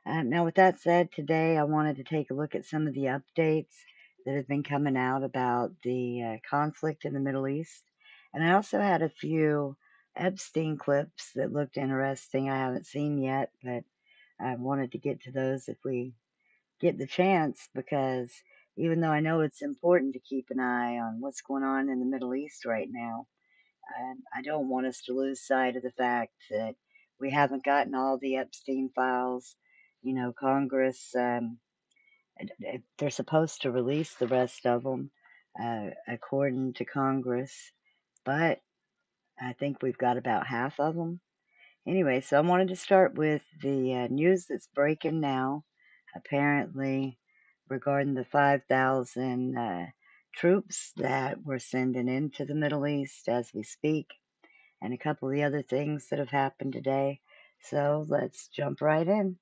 Now, with that said, today I wanted to take a look at some of the updates that have been coming out about the conflict in the Middle East. And I also had a few Epstein clips that looked interesting I haven't seen yet, but I wanted to get to those if we get the chance, because even though I know it's important to keep an eye on what's going on in the Middle East right now, I don't want us to lose sight of the fact that we haven't gotten all the Epstein files. Congress, they're supposed to release the rest of them, according to Congress, but I think we've got about half of them. Anyway, so I wanted to start with the news that's breaking now, apparently, regarding the 5,000 troops that we're sending into the Middle East as we speak, and a couple of the other things that have happened today. So let's jump right in.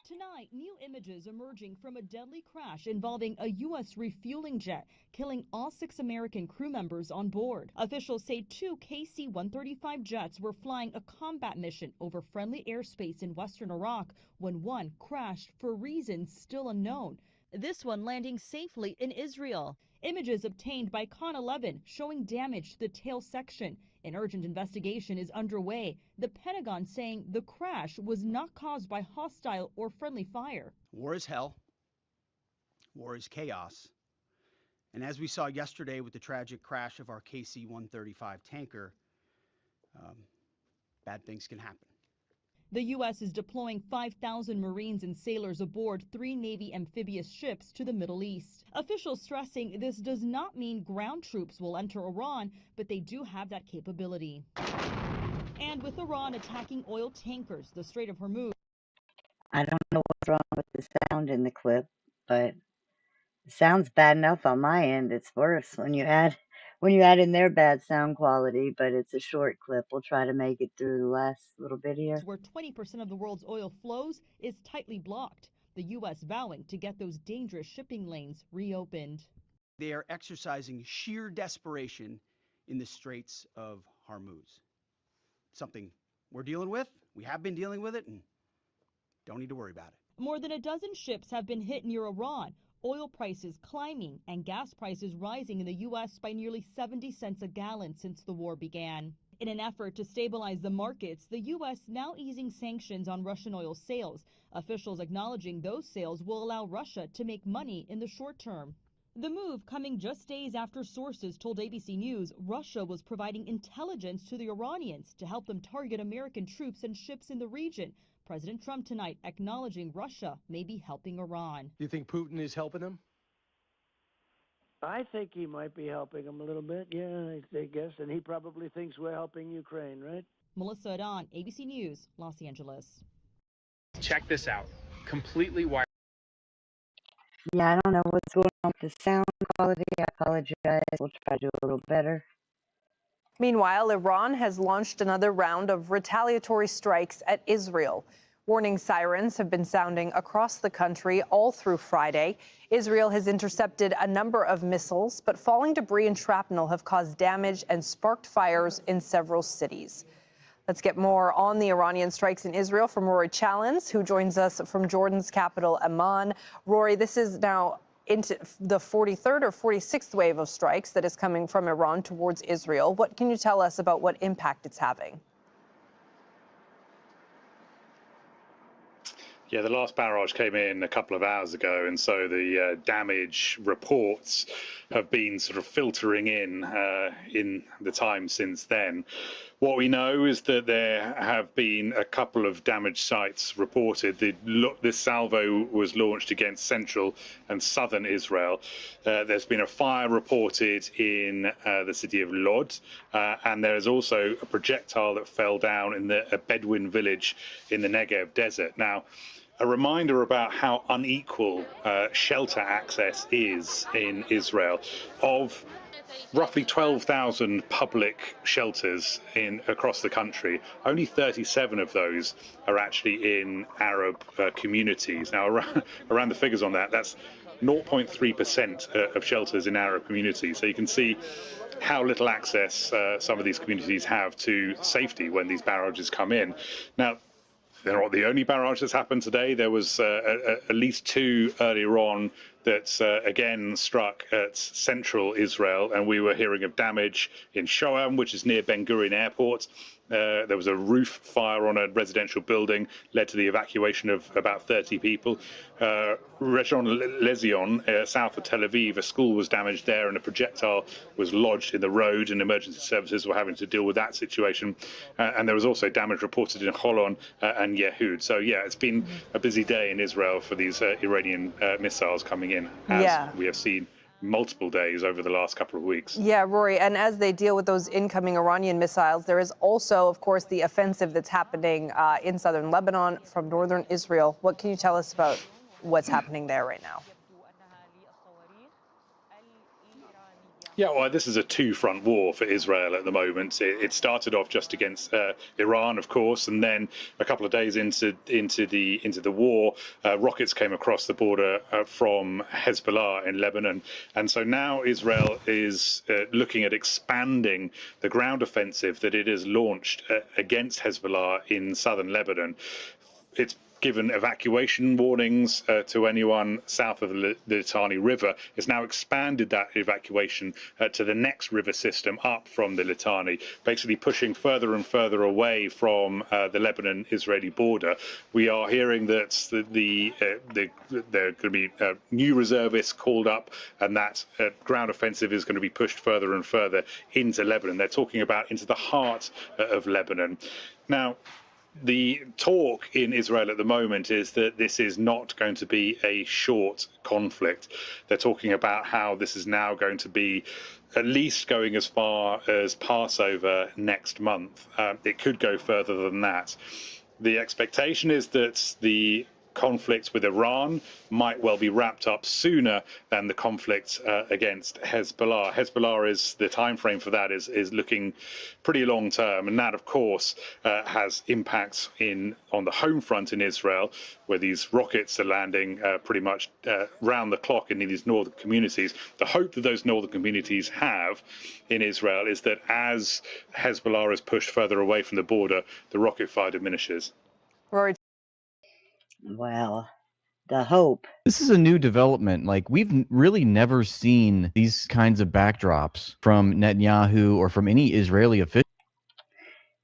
Tonight, new images emerging from a deadly crash involving a U.S. refueling jet, killing all 6 American crew members on board. Officials say 2 KC-135 jets were flying a combat mission over friendly airspace in western Iraq when one crashed for reasons still unknown. This one landing safely in Israel. Images obtained by Con 11 showing damage to the tail section. An urgent investigation is underway. The Pentagon saying the crash was not caused by hostile or friendly fire. War is hell. War is chaos. And as we saw yesterday with the tragic crash of our KC-135 tanker, bad things can happen. The U.S. is deploying 5,000 Marines and sailors aboard 3 Navy amphibious ships to the Middle East. Officials stressing this does not mean ground troops will enter Iran, but they do have that capability. And with Iran attacking oil tankers, the Strait of Hormuz. I don't know what's wrong with the sound in the clip, but it sounds bad enough on my end. It's worse when you add in their bad sound quality, but it's a short clip. We'll try to make it through the last little bit here. Where 20% of the world's oil flows is tightly blocked. The U.S. vowing to get those dangerous shipping lanes reopened. They are exercising sheer desperation in the Straits of Hormuz. Something we're dealing with. We have been dealing with it and don't need to worry about it. More than a dozen ships have been hit near Iran. Oil prices climbing and gas prices rising in the U.S. by nearly 70 cents a gallon since the war began. In an effort to stabilize the markets, the U.S. now easing sanctions on Russian oil sales. Officials acknowledging those sales will allow Russia to make money in the short term. The move coming just days after sources told ABC News Russia was providing intelligence to the Iranians to help them target American troops and ships in the region. President Trump tonight acknowledging Russia may be helping Iran. Do you think Putin is helping them? I think he might be helping them a little bit, yeah, I guess. And he probably thinks we're helping Ukraine, right? Melissa Adan, ABC News, Los Angeles. Check this out. Completely wired. Yeah, I don't know what's going on with the sound quality. I apologize. We'll try to do a little better. Meanwhile, Iran has launched another round of retaliatory strikes at Israel. Warning sirens have been sounding across the country all through Friday. Israel has intercepted a number of missiles, but falling debris and shrapnel have caused damage and sparked fires in several cities. Let's get more on the Iranian strikes in Israel from Rory Challens, who joins us from Jordan's capital, Amman. Rory, this is now into the 43rd or 46th wave of strikes that is coming from Iran towards Israel. What can you tell us about what impact it's having? Yeah, the last barrage came in a couple of hours ago, and so the damage reports have been sort of filtering in the time since then. What we know is that there have been a couple of damaged sites reported. This salvo was launched against central and southern Israel. There's been a fire reported in the city of Lod, and there is also a projectile that fell down in a Bedouin village in the Negev desert. Now, a reminder about how unequal shelter access is in Israel. Of roughly 12,000 public shelters across the country, only 37 of those are actually in Arab communities. Now, around the figures on that, that's 0.3% of shelters in Arab communities. So you can see how little access some of these communities have to safety when these barrages come in. Now, they're not the only barrage that's happened today. There was at least two earlier on that again struck at central Israel, and we were hearing of damage in Shoam, which is near Ben Gurion Airport. There was a roof fire on a residential building, led to the evacuation of about 30 people. Region Lezion, south of Tel Aviv, a school was damaged there and a projectile was lodged in the road, and emergency services were having to deal with that situation. And there was also damage reported in Holon and Yehud. So, yeah, it's been a busy day in Israel for these Iranian missiles coming in, as we have seen multiple days over the last couple of weeks. Yeah, Rory, and as they deal with those incoming Iranian missiles, there is also, of course, the offensive that's happening in southern Lebanon from northern Israel. What can you tell us about what's happening there right now? Yeah, well, this is a two-front war for Israel at the moment. It started off just against Iran, of course, and then a couple of days into the war, rockets came across the border from Hezbollah in Lebanon, and so now Israel is looking at expanding the ground offensive that it has launched against Hezbollah in southern Lebanon. It's given evacuation warnings to anyone south of the Litani River. It's now expanded that evacuation to the next river system up from the Litani, basically pushing further and further away from the Lebanon-Israeli border. We are hearing that there are going to be new reservists called up, and that ground offensive is going to be pushed further and further into Lebanon. They're talking about into the heart of Lebanon. Now, the talk in Israel at the moment is that this is not going to be a short conflict. They're talking about how this is now going to be at least going as far as Passover next month. It could go further than that. The expectation is that the conflict with Iran might well be wrapped up sooner than the conflict against Hezbollah. Hezbollah is the time frame for that is looking pretty long term, and that of course has impacts on the home front in Israel, where these rockets are landing pretty much round the clock in these northern communities. The hope that those northern communities have in Israel is that as Hezbollah is pushed further away from the border, the rocket fire diminishes. Rory. Well, the hope. This is a new development. Like, we've really never seen these kinds of backdrops from Netanyahu or from any Israeli official.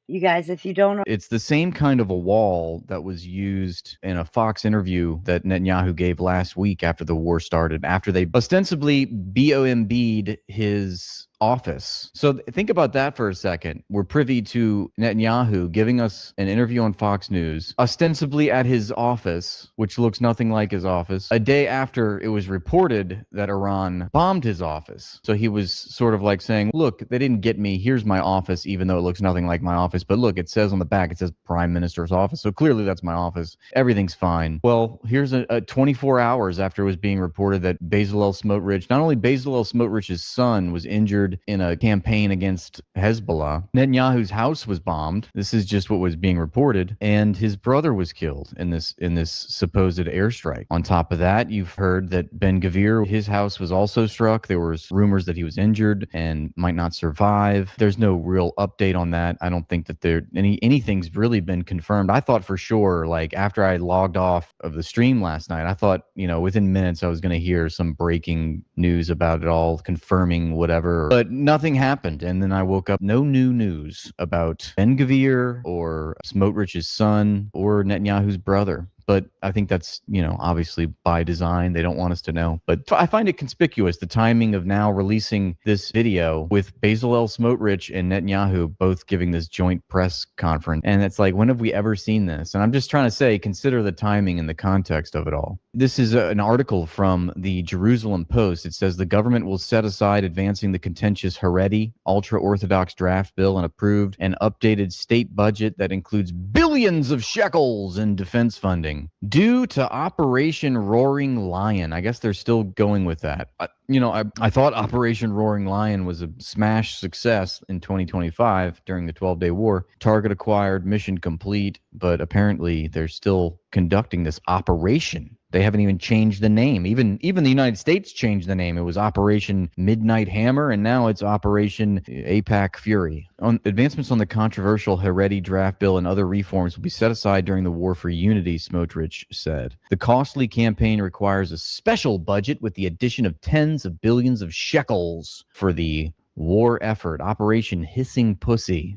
You guys, if you don't know, it's the same kind of a wall that was used in a Fox interview that Netanyahu gave last week after the war started, after they ostensibly BOMB'd his office. So think about that for a second. We're privy to Netanyahu giving us an interview on Fox News, ostensibly at his office, which looks nothing like his office, a day after it was reported that Iran bombed his office. So he was sort of like saying, look, they didn't get me. Here's my office, even though it looks nothing like my office. But look, it says on the back, it says Prime Minister's office. So clearly that's my office. Everything's fine. Well, here's a 24 hours after it was being reported that Bezalel Smotrich, not only Bezalel Smotrich's son was injured in a campaign against Hezbollah, Netanyahu's house was bombed. This is just what was being reported, and his brother was killed in this supposed airstrike. On top of that, you've heard that Ben-Gvir, his house was also struck. There was rumors that he was injured and might not survive. There's no real update on that. I don't think that anything's really been confirmed. I thought for sure, like after I logged off of the stream last night, I thought, within minutes I was going to hear some breaking news about it all, confirming whatever. But nothing happened. And then I woke up, no new news about Ben-Gvir or Smotrich's son or Netanyahu's brother. But I think that's, obviously by design. They don't want us to know. But I find it conspicuous, the timing of now releasing this video with Bezalel Smotrich and Netanyahu both giving this joint press conference. And it's like, when have we ever seen this? And I'm just trying to say, consider the timing and the context of it all. This is an article from the Jerusalem Post. It says the government will set aside advancing the contentious Haredi, ultra-Orthodox draft bill and approved an updated state budget that includes billions of shekels in defense funding due to Operation Roaring Lion. I guess they're still going with that. I thought Operation Roaring Lion was a smash success in 2025 during the 12-day war. Target acquired, mission complete, but apparently they're still conducting this operation. They haven't even changed the name. Even the United States changed the name. It was Operation Midnight Hammer, and now it's Operation APAC Fury. Advancements on the controversial Haredi draft bill and other reforms will be set aside during the war for unity, Smotrich said. The costly campaign requires a special budget with the addition of tens of billions of shekels for the war effort, Operation Hissing Pussy.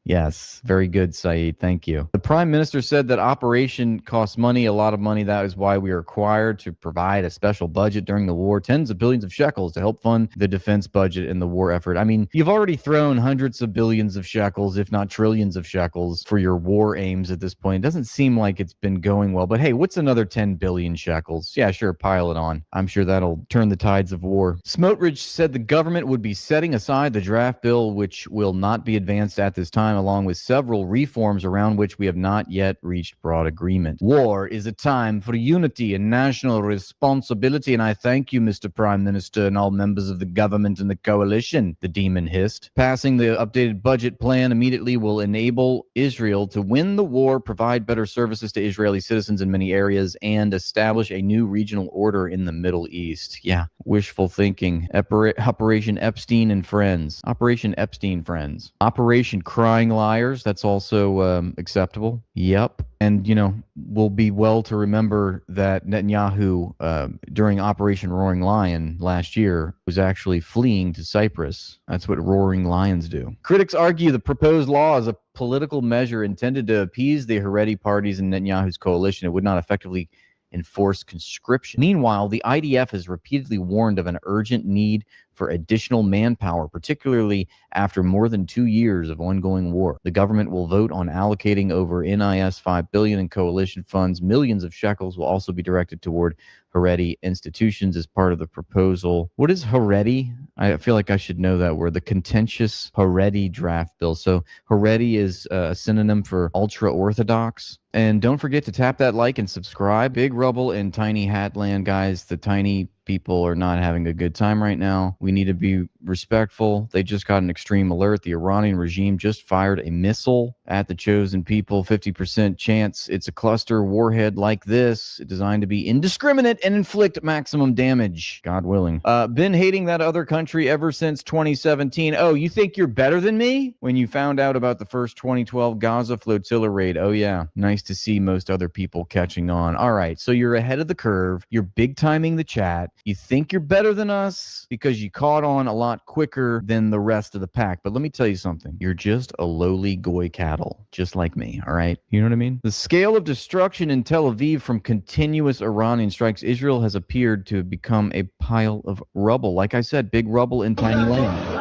Yes, very good, Saeed. Thank you. The Prime Minister said that operation costs money, a lot of money. That is why we are required to provide a special budget during the war, tens of billions of shekels to help fund the defense budget and the war effort. I mean, you've already thrown hundreds of billions of shekels, if not trillions of shekels, for your war aims at this point. It doesn't seem like it's been going well, but hey, what's another 10 billion shekels? Yeah, sure, pile it on. I'm sure that'll turn the tides of war. Smotrich said the government would be setting aside the draft bill, which will not be advanced at this time, along with several reforms around which we have not yet reached broad agreement. War is a time for unity and national responsibility, and I thank you, Mr. Prime Minister, and all members of the government and the coalition, the demon hissed. Passing the updated budget plan immediately will enable Israel to win the war, provide better services to Israeli citizens in many areas, and establish a new regional order in the Middle East. Yeah, wishful thinking. Operation Epstein and Friends. Operation Epstein Friends. Operation Crying Liars. That's also acceptable. Yep. And, will be well to remember that Netanyahu, during Operation Roaring Lion last year, was actually fleeing to Cyprus. That's what roaring lions do. Critics argue the proposed law is a political measure intended to appease the Haredi parties in Netanyahu's coalition. It would not effectively enforce conscription. Meanwhile, the IDF has repeatedly warned of an urgent need for additional manpower, particularly after more than 2 years of ongoing war. The government will vote on allocating over NIS $5 billion in coalition funds. Millions of shekels will also be directed toward Haredi institutions as part of the proposal. What is Haredi? I feel like I should know that word. The contentious Haredi draft bill. So Haredi is a synonym for ultra-Orthodox. And don't forget to tap that like and subscribe. Big rubble in tiny hatland, guys. The tiny people are not having a good time right now. We need to be respectful. They just got an extreme alert. The Iranian regime just fired a missile at the chosen people. 50% chance it's a cluster warhead like this, designed to be indiscriminate and inflict maximum damage, God willing. Been hating that other country ever since 2017. Oh, you think you're better than me? When you found out about the first 2012 Gaza flotilla raid. Oh yeah, nice to see most other people catching on. All right, so you're ahead of the curve. You're big timing the chat. You think you're better than us because you caught on a lot quicker than the rest of the pack. But let me tell you something. You're just a lowly goy cattle, just like me, all right? You know what I mean? The scale of destruction in Tel Aviv from continuous Iranian strikes, Israel has appeared to have become a pile of rubble. Like I said, big rubble in tiny land.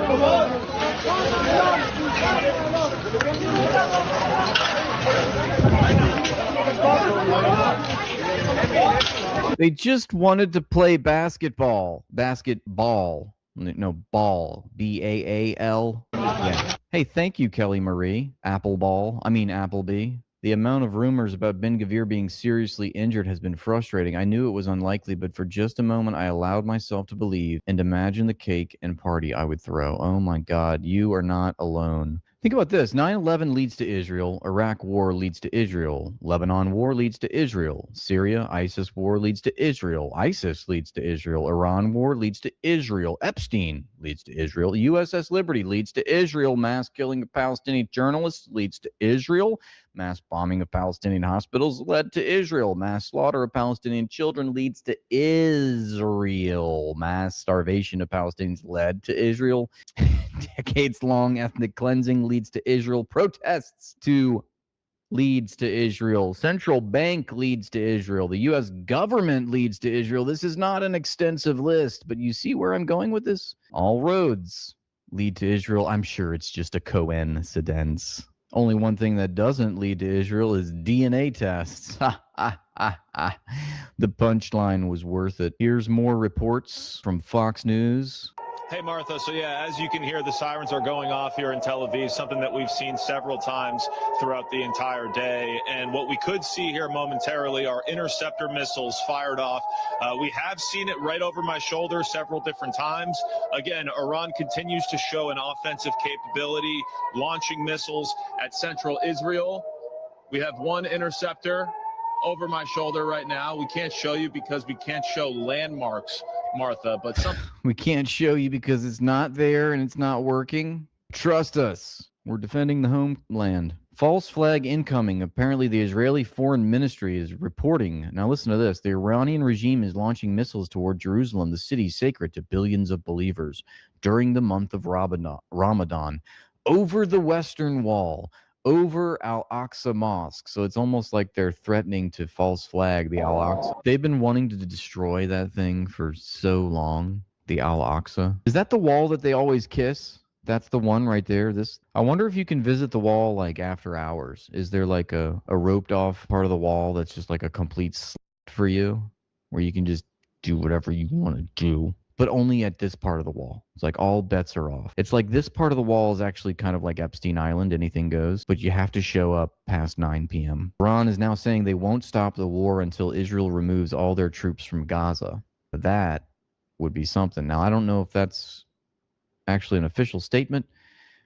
They just wanted to play basketball. Basketball. No, ball. B-A-A-L. Yeah. Hey, thank you, Kelly Marie. Appleby. The amount of rumors about Ben-Gvir being seriously injured has been frustrating. I knew it was unlikely, but for just a moment I allowed myself to believe and imagine the cake and party I would throw. Oh my God, you are not alone. Think about this. 9/11 leads to Israel. Iraq war leads to Israel. Lebanon war leads to Israel. Syria, ISIS war leads to Israel. ISIS leads to Israel. Iran war leads to Israel. Epstein leads to Israel. USS Liberty leads to Israel. Mass killing of Palestinian journalists leads to Israel. Mass bombing of Palestinian hospitals led to Israel. Mass slaughter of Palestinian children leads to Israel. Mass starvation of Palestinians led to Israel. Decades-long ethnic cleansing leads to Israel. Protests leads to Israel. Central bank leads to Israel. The U.S. government leads to Israel. This is not an extensive list, but you see where I'm going with this? All roads lead to Israel. I'm sure it's just a coincidence. Only one thing that doesn't lead to Israel is DNA tests. The punchline was worth it. Here's more reports from Fox News. Hey, Martha. So, yeah, as you can hear, the sirens are going off here in Tel Aviv, something that we've seen several times throughout the entire day. And what we could see here momentarily are interceptor missiles fired off. We have seen it right over my shoulder several different times. Again, Iran continues to show an offensive capability, launching missiles at central Israel. We have one interceptor over my shoulder right now. We can't show you because we can't show landmarks, Martha, but some We can't show you because it's not there and it's not working. Trust us. We're defending the homeland. False flag incoming. Apparently, the Israeli Foreign Ministry is reporting. Now, listen to this. The Iranian regime is launching missiles toward Jerusalem, the city sacred to billions of believers, during the month of Ramadan, over the Western Wall, over Al-Aqsa Mosque. So it's almost like they're threatening to false flag the Al-Aqsa. They've been wanting to destroy that thing for so long, the Al-Aqsa. Is that the wall that they always kiss? That's the one right there. I wonder if you can visit the wall like after hours. Is there like a roped off part of the wall that's just like a complete slit for you where you can just do whatever you want to do, but only at this part of the wall? It's like all bets are off. It's like this part of the wall is actually kind of like Epstein Island, anything goes, but you have to show up past 9 p.m. Iran is now saying they won't stop the war until Israel removes all their troops from Gaza. That would be something. Now, I don't know if that's actually an official statement,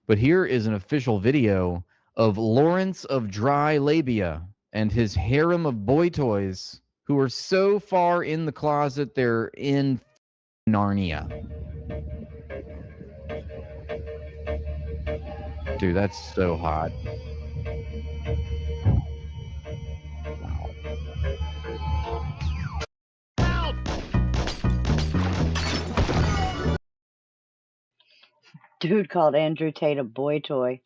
but here is an official video of Lawrence of Dry Labia and his harem of boy toys who are so far in the closet they're in Narnia. Dude, that's so hot. Dude called Andrew Tate a boy toy.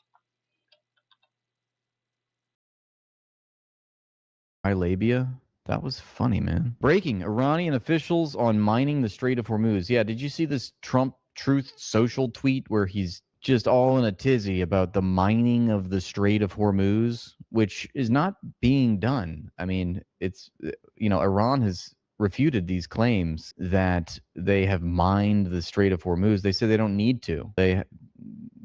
Labia? That was funny, man. Breaking. Iranian officials on mining the Strait of Hormuz. Yeah, did you see this Trump Truth Social tweet where he's just all in a tizzy about the mining of the Strait of Hormuz, which is not being done? I mean, it's, Iran has refuted these claims that they have mined the Strait of Hormuz. They say they don't need to. They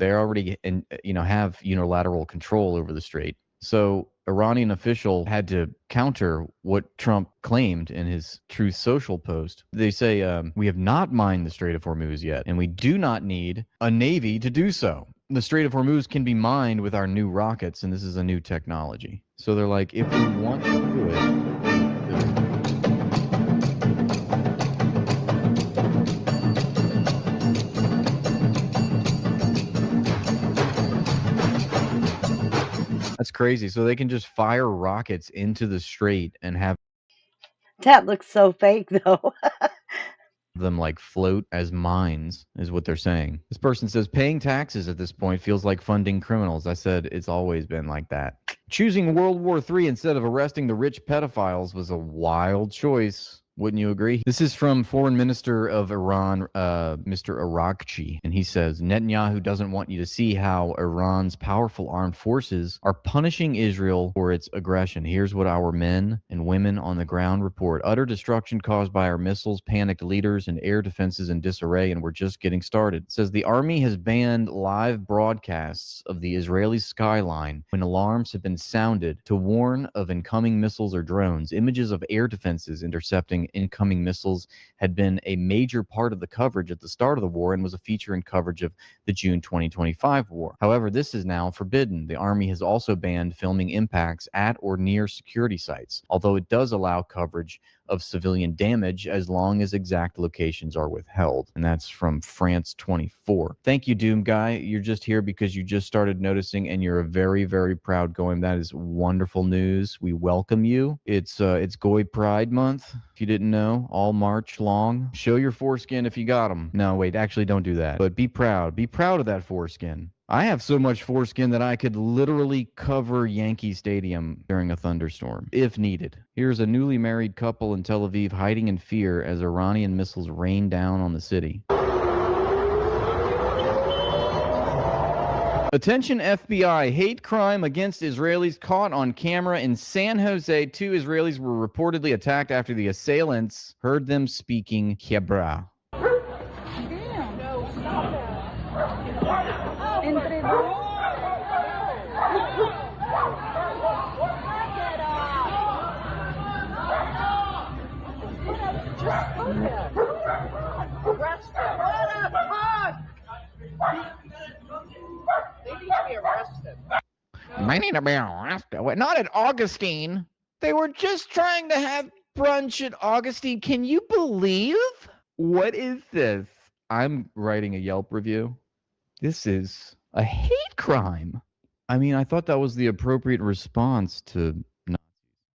already, have unilateral control over the strait. So Iranian official had to counter what Trump claimed in his Truth Social post. They say, we have not mined the Strait of Hormuz yet, and we do not need a navy to do so. The Strait of Hormuz can be mined with our new rockets, and this is a new technology. So they're like, if we want to do it, that's crazy. So they can just fire rockets into the strait and have That looks so fake, though. them like float as mines, is what they're saying. This person says paying taxes at this point feels like funding criminals. I said it's always been like that. Choosing World War III instead of arresting the rich pedophiles was a wild choice. Wouldn't you agree? This is from Foreign Minister of Iran, Mr. Arakchi, and he says, Netanyahu doesn't want you to see how Iran's powerful armed forces are punishing Israel for its aggression. Here's what our men and women on the ground report. Utter destruction caused by our missiles, panicked leaders, and air defenses in disarray, and we're just getting started. It says the army has banned live broadcasts of the Israeli skyline when alarms have been sounded to warn of incoming missiles or drones. Images of air defenses intercepting incoming missiles had been a major part of the coverage at the start of the war and was a feature in coverage of the June 2025 war. However, this is now forbidden. The Army has also banned filming impacts at or near security sites, although it does allow coverage of civilian damage as long as exact locations are withheld. And that's from France 24. Thank you, Doom Guy. You're just here because you just started noticing and you're a very, very proud Goyim. That is wonderful news. We welcome you. It's Goy Pride Month, if you didn't know, all March long. Show your foreskin if you got them. No, wait, actually don't do that. But be proud. Be proud of that foreskin. I have so much foreskin that I could literally cover Yankee Stadium during a thunderstorm, if needed. Here's a newly married couple in Tel Aviv hiding in fear as Iranian missiles rain down on the city. Attention FBI, hate crime against Israelis caught on camera in San Jose. 2 Israelis were reportedly attacked after the assailants heard them speaking Hebrew. They need to be arrested. Not at Augustine. They were just trying to have brunch at Augustine. Can you believe? What is this? I'm writing a Yelp review. This is a hate crime. I mean, I thought that was the appropriate response to Nazis.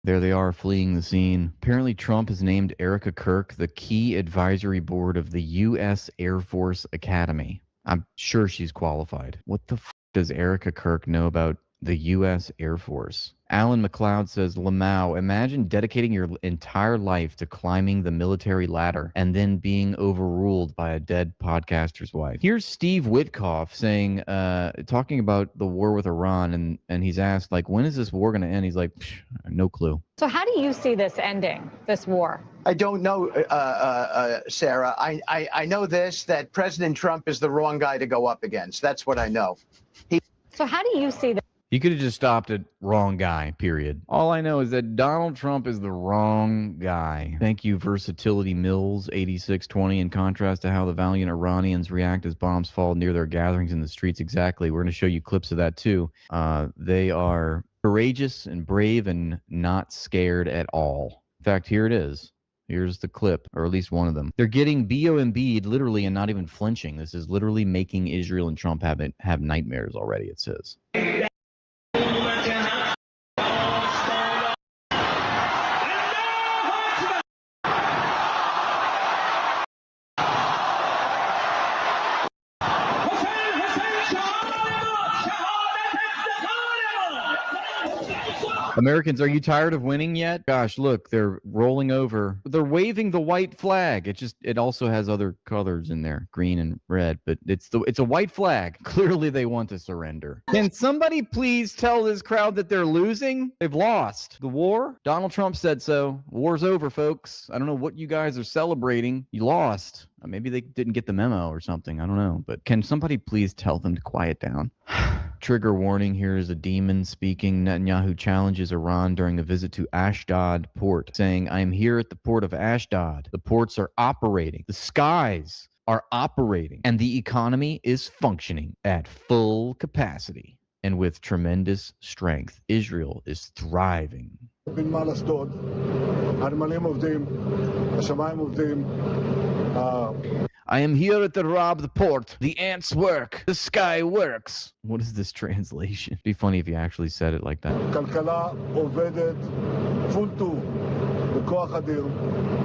There they are fleeing the scene. Apparently, Trump has named Erica Kirk the key advisory board of the U.S. Air Force Academy. I'm sure she's qualified. What the does Erica Kirk know about the U.S. Air Force? Alan McLeod says, Lamau, imagine dedicating your entire life to climbing the military ladder and then being overruled by a dead podcaster's wife. Here's Steve Witkoff saying, talking about the war with Iran, and he's asked, like, when is this war going to end? He's like, no clue. So how do you see this ending, this war? I don't know, Sarah. I know this, that President Trump is the wrong guy to go up against. That's what I know. So how do you see this? He could have just stopped at wrong guy, period. All I know is that Donald Trump is the wrong guy. Thank you, Versatility Mills, 8620. In contrast to how the valiant Iranians react as bombs fall near their gatherings in the streets. Exactly. We're going to show you clips of that, too. They are courageous and brave and not scared at all. In fact, here it is. Here's the clip, or at least one of them. They're getting BOMB'd literally and not even flinching. This is literally making Israel and Trump have nightmares already, it says. Americans, are you tired of winning yet? Gosh, look, they're rolling over. They're waving the white flag. It also has other colors in there, green and red, but it's a white flag. Clearly they want to surrender. Can somebody please tell this crowd that they're losing? They've lost the war. Donald Trump said so. War's over, folks. I don't know what you guys are celebrating. You lost. Maybe they didn't get the memo or something. I don't know. But can somebody please tell them to quiet down? Trigger warning, here is a demon speaking. Netanyahu challenges Iran during a visit to Ashdod port, saying, I am here at the port of Ashdod. The ports are operating. The skies are operating. And the economy is functioning at full capacity. And with tremendous strength, Israel is thriving. I am here at the Rob port. The ants work. The sky works. What is this translation? It'd be funny if you actually said it like that.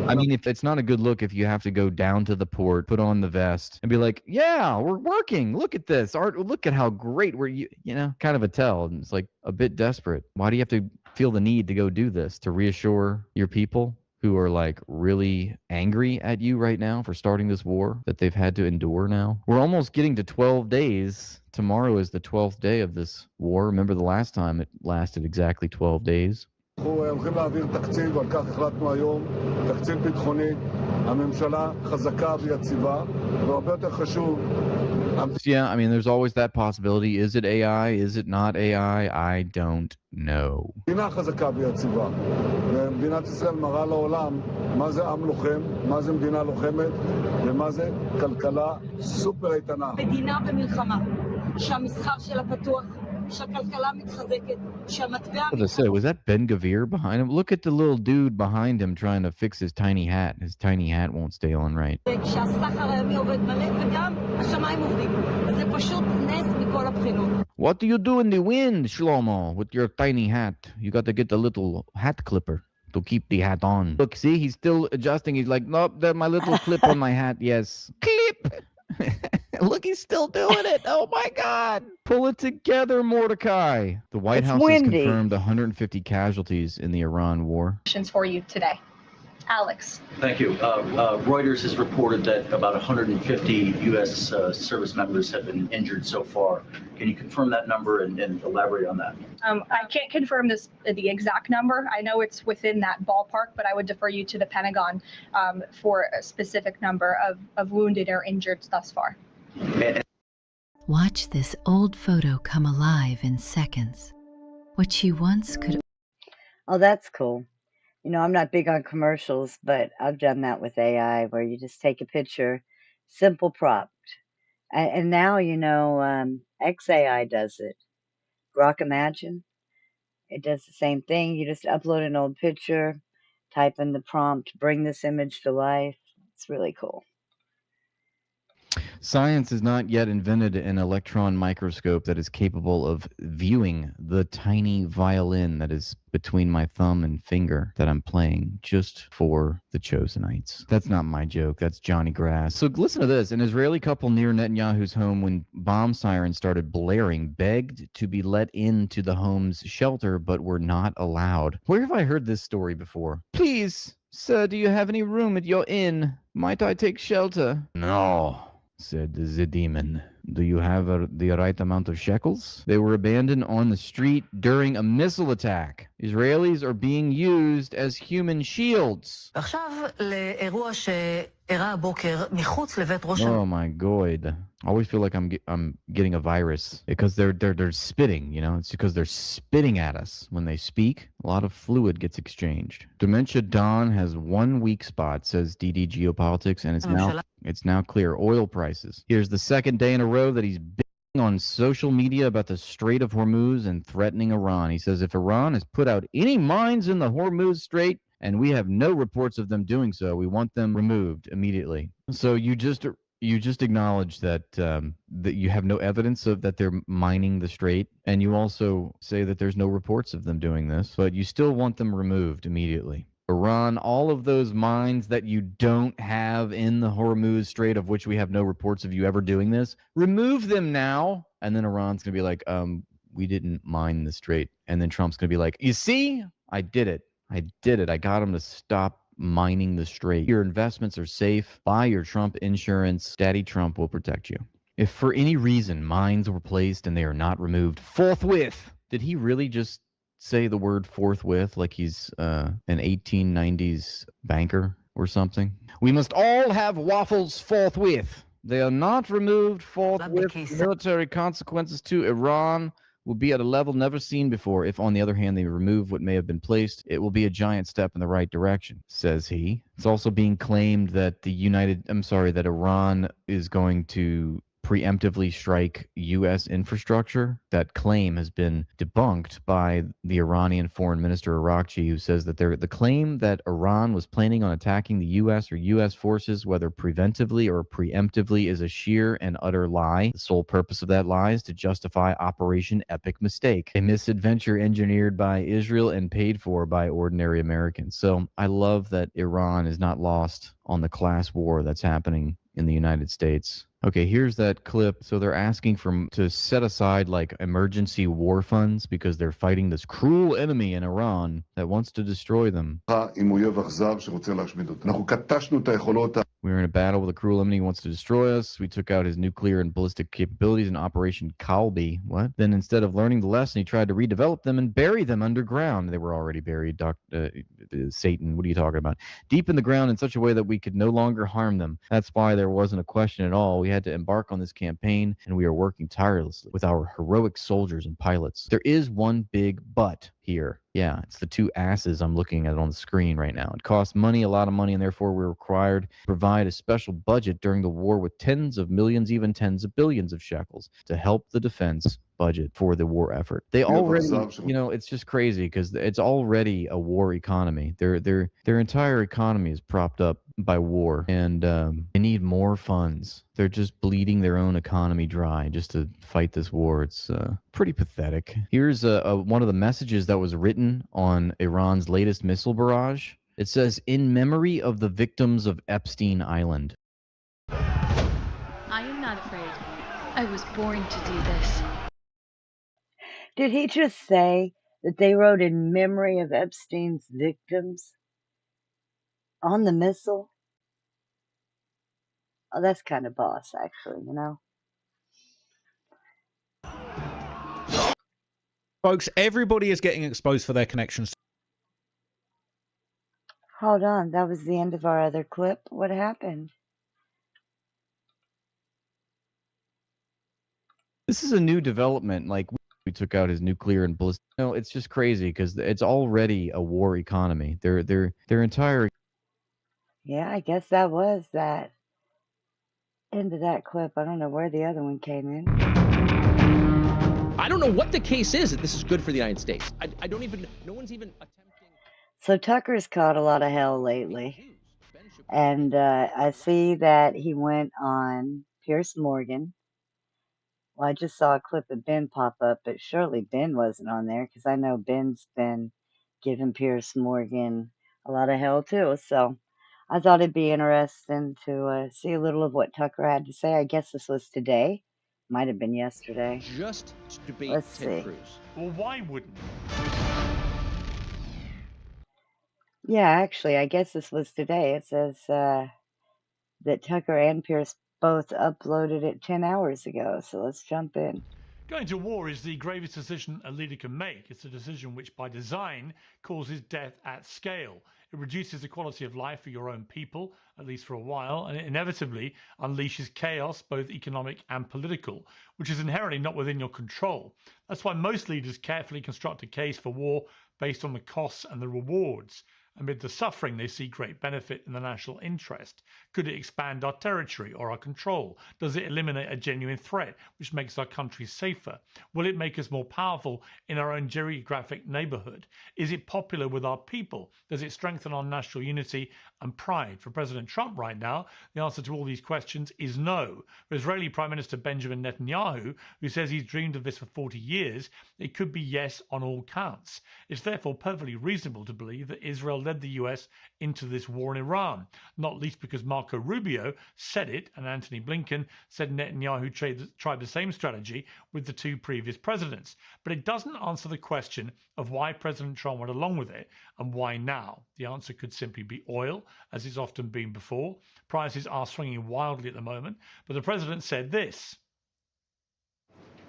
I mean, if it's not a good look if you have to go down to the port, put on the vest, and be like, yeah, we're working. Look at this. Look at how great we're, kind of a tell. And it's like a bit desperate. Why do you have to feel the need to go do this? To reassure your people who are like really angry at you right now for starting this war that they've had to endure now? We're almost getting to 12 days. Tomorrow is the 12th day of this war. Remember the last time it lasted exactly 12 days. הולכים להעביר תקציב, על כך החלטנו היום, תקציב ביטחוני, הממשלה חזקה ויציבה, והרבה יותר חשוב. Yeah, I mean, there's always that possibility. Is it AI? Is it not AI? I don't know. מדינה חזקה ויציבה. מדינת ישראל מראה לעולם מה זה עם לוחם, מה זה מדינה לוחמת, ומה זה כלכלה סופר איתנה. מדינה במלחמה, שהמסחר שלה פתוח. Was that Ben Gavir behind him? Look at the little dude behind him trying to fix his tiny hat. His tiny hat won't stay on right. What do you do in the wind, Shlomo, with your tiny hat? You got to get the little hat clipper to keep the hat on. Look, see, he's still adjusting. He's like, nope, that's my little clip on my hat. Yes. Clip! Look, he's still doing it. Oh, my God. Pull it together, Mordecai. The White House has confirmed 150 casualties in the Iran war. Questions for you today. Alex. Thank you. Reuters has reported that about 150 U.S. service members have been injured so far. Can you confirm that number and elaborate on that? I can't confirm the exact number. I know it's within that ballpark, but I would defer you to the Pentagon for a specific number of wounded or injured thus far. Watch this old photo come alive in seconds. What she once could... Oh, that's cool. I'm not big on commercials, but I've done that with AI where you just take a picture, simple prompt. And now, XAI does it. Grok Imagine. It does the same thing. You just upload an old picture, type in the prompt, bring this image to life. It's really cool. Science has not yet invented an electron microscope that is capable of viewing the tiny violin that is between my thumb and finger that I'm playing just for the Chosenites. That's not my joke. That's Johnny Grass. So listen to this. An Israeli couple near Netanyahu's home, when bomb sirens started blaring, begged to be let into the home's shelter but were not allowed. Where have I heard this story before? Please, sir, do you have any room at your inn? Might I take shelter? No, said the demon. Do you have the right amount of shekels? They were abandoned on the street during a missile attack. Israelis are being used as human shields. Oh my god. I always feel like I'm getting a virus because they're spitting, you know? It's because they're spitting at us. When they speak, a lot of fluid gets exchanged. Dementia Dawn has one weak spot, says DD Geopolitics, and it's now clear. Oil prices. Here's the second day in a row that he's bitching on social media about the Strait of Hormuz and threatening Iran. He says if Iran has put out any mines in the Hormuz Strait, and we have no reports of them doing so, we want them removed immediately. So you just acknowledge that that you have no evidence of that they're mining the strait, and you also say that there's no reports of them doing this, but you still want them removed immediately. Iran, all of those mines that you don't have in the Hormuz Strait, of which we have no reports of you ever doing this, remove them now. And then Iran's going to be like, we didn't mine the strait. And then Trump's going to be like, you see, I did it. I got them to stop mining the strait. Your investments are safe. Buy your Trump insurance. Daddy Trump will protect you. If for any reason mines were placed and they are not removed forthwith, did he really just say the word forthwith like he's an 1890s banker or something? We must all have waffles forthwith. They are not removed forthwith. Military consequences to Iran will be at a level never seen before. If, on the other hand, they remove what may have been placed, it will be a giant step in the right direction, says he. It's also being claimed that that Iran is going to preemptively strike U.S. infrastructure. That claim has been debunked by the Iranian foreign minister Arakchi, who says that the claim that Iran was planning on attacking the U.S. or U.S. forces, whether preventively or preemptively, is a sheer and utter lie. The sole purpose of that lie is to justify Operation Epic Mistake, a misadventure engineered by Israel and paid for by ordinary Americans. So I love that Iran is not lost on the class war that's happening in the United States. Okay, here's that clip. So they're asking to set aside like emergency war funds because they're fighting this cruel enemy in Iran that wants to destroy them. We were in a battle with a cruel enemy who wants to destroy us. We took out his nuclear and ballistic capabilities in Operation Kalbi. What? Then instead of learning the lesson, he tried to redevelop them and bury them underground. They were already buried, Satan. What are you talking about? Deep in the ground in such a way that we could no longer harm them. That's why there wasn't a question at all. We had to embark on this campaign, and we are working tirelessly with our heroic soldiers and pilots. There is one big but here. Yeah, it's the two asses I'm looking at on the screen right now. It costs money, a lot of money, and therefore we're required to provide a special budget during the war with tens of millions, even tens of billions of shekels to help the defense budget for the war effort. They already, it's just crazy because it's already a war economy. Their entire economy is propped up by war, and they need more funds. They're just bleeding their own economy dry just to fight this war. It's pretty pathetic. Here's one of the messages that was written on Iran's latest missile barrage. It says, "In memory of the victims of Epstein Island." I am not afraid. I was born to do this. Did he just say that they wrote in memory of Epstein's victims on the missile? Oh, that's kind of boss, actually, Folks, everybody is getting exposed for their connections. Hold on, that was the end of our other clip. What happened? This is a new development. Like, we took out his nuclear and ballistic. No, it's just crazy because it's already a war economy. Their entire. Yeah, I guess that was that end of that clip. I don't know where the other one came in. I don't know what the case is that this is good for the United States. I don't even, no one's even attempting. So Tucker's caught a lot of hell lately. And I see that he went on Piers Morgan. Well, I just saw a clip of Ben pop up, but surely Ben wasn't on there because I know Ben's been giving Piers Morgan a lot of hell too. So I thought it'd be interesting to see a little of what Tucker had to say. I guess this was today. Might have been yesterday. Just to debate Let's Ted see. Cruz. Well, why wouldn't? Yeah, actually, I guess this was today. It says that Tucker and Pierce both uploaded it 10 hours ago. So let's jump in. Going to war is the gravest decision a leader can make. It's a decision which, by design, causes death at scale. It reduces the quality of life for your own people, at least for a while, and it inevitably unleashes chaos, both economic and political, which is inherently not within your control. That's why most leaders carefully construct a case for war based on the costs and the rewards. Amid the suffering, they see great benefit in the national interest. Could it expand our territory or our control? Does it eliminate a genuine threat, which makes our country safer? Will it make us more powerful in our own geographic neighborhood? Is it popular with our people? Does it strengthen our national unity and pride? For President Trump right now, the answer to all these questions is no. For Israeli Prime Minister Benjamin Netanyahu, who says he's dreamed of this for 40 years, it could be yes on all counts. It's therefore perfectly reasonable to believe that Israel led the US into this war in Iran, not least because Marco Rubio said it and Antony Blinken said Netanyahu tried the same strategy with the two previous presidents. But it doesn't answer the question of why President Trump went along with it and why now. The answer could simply be oil, as it's often been before. Prices are swinging wildly at the moment, but the president said this.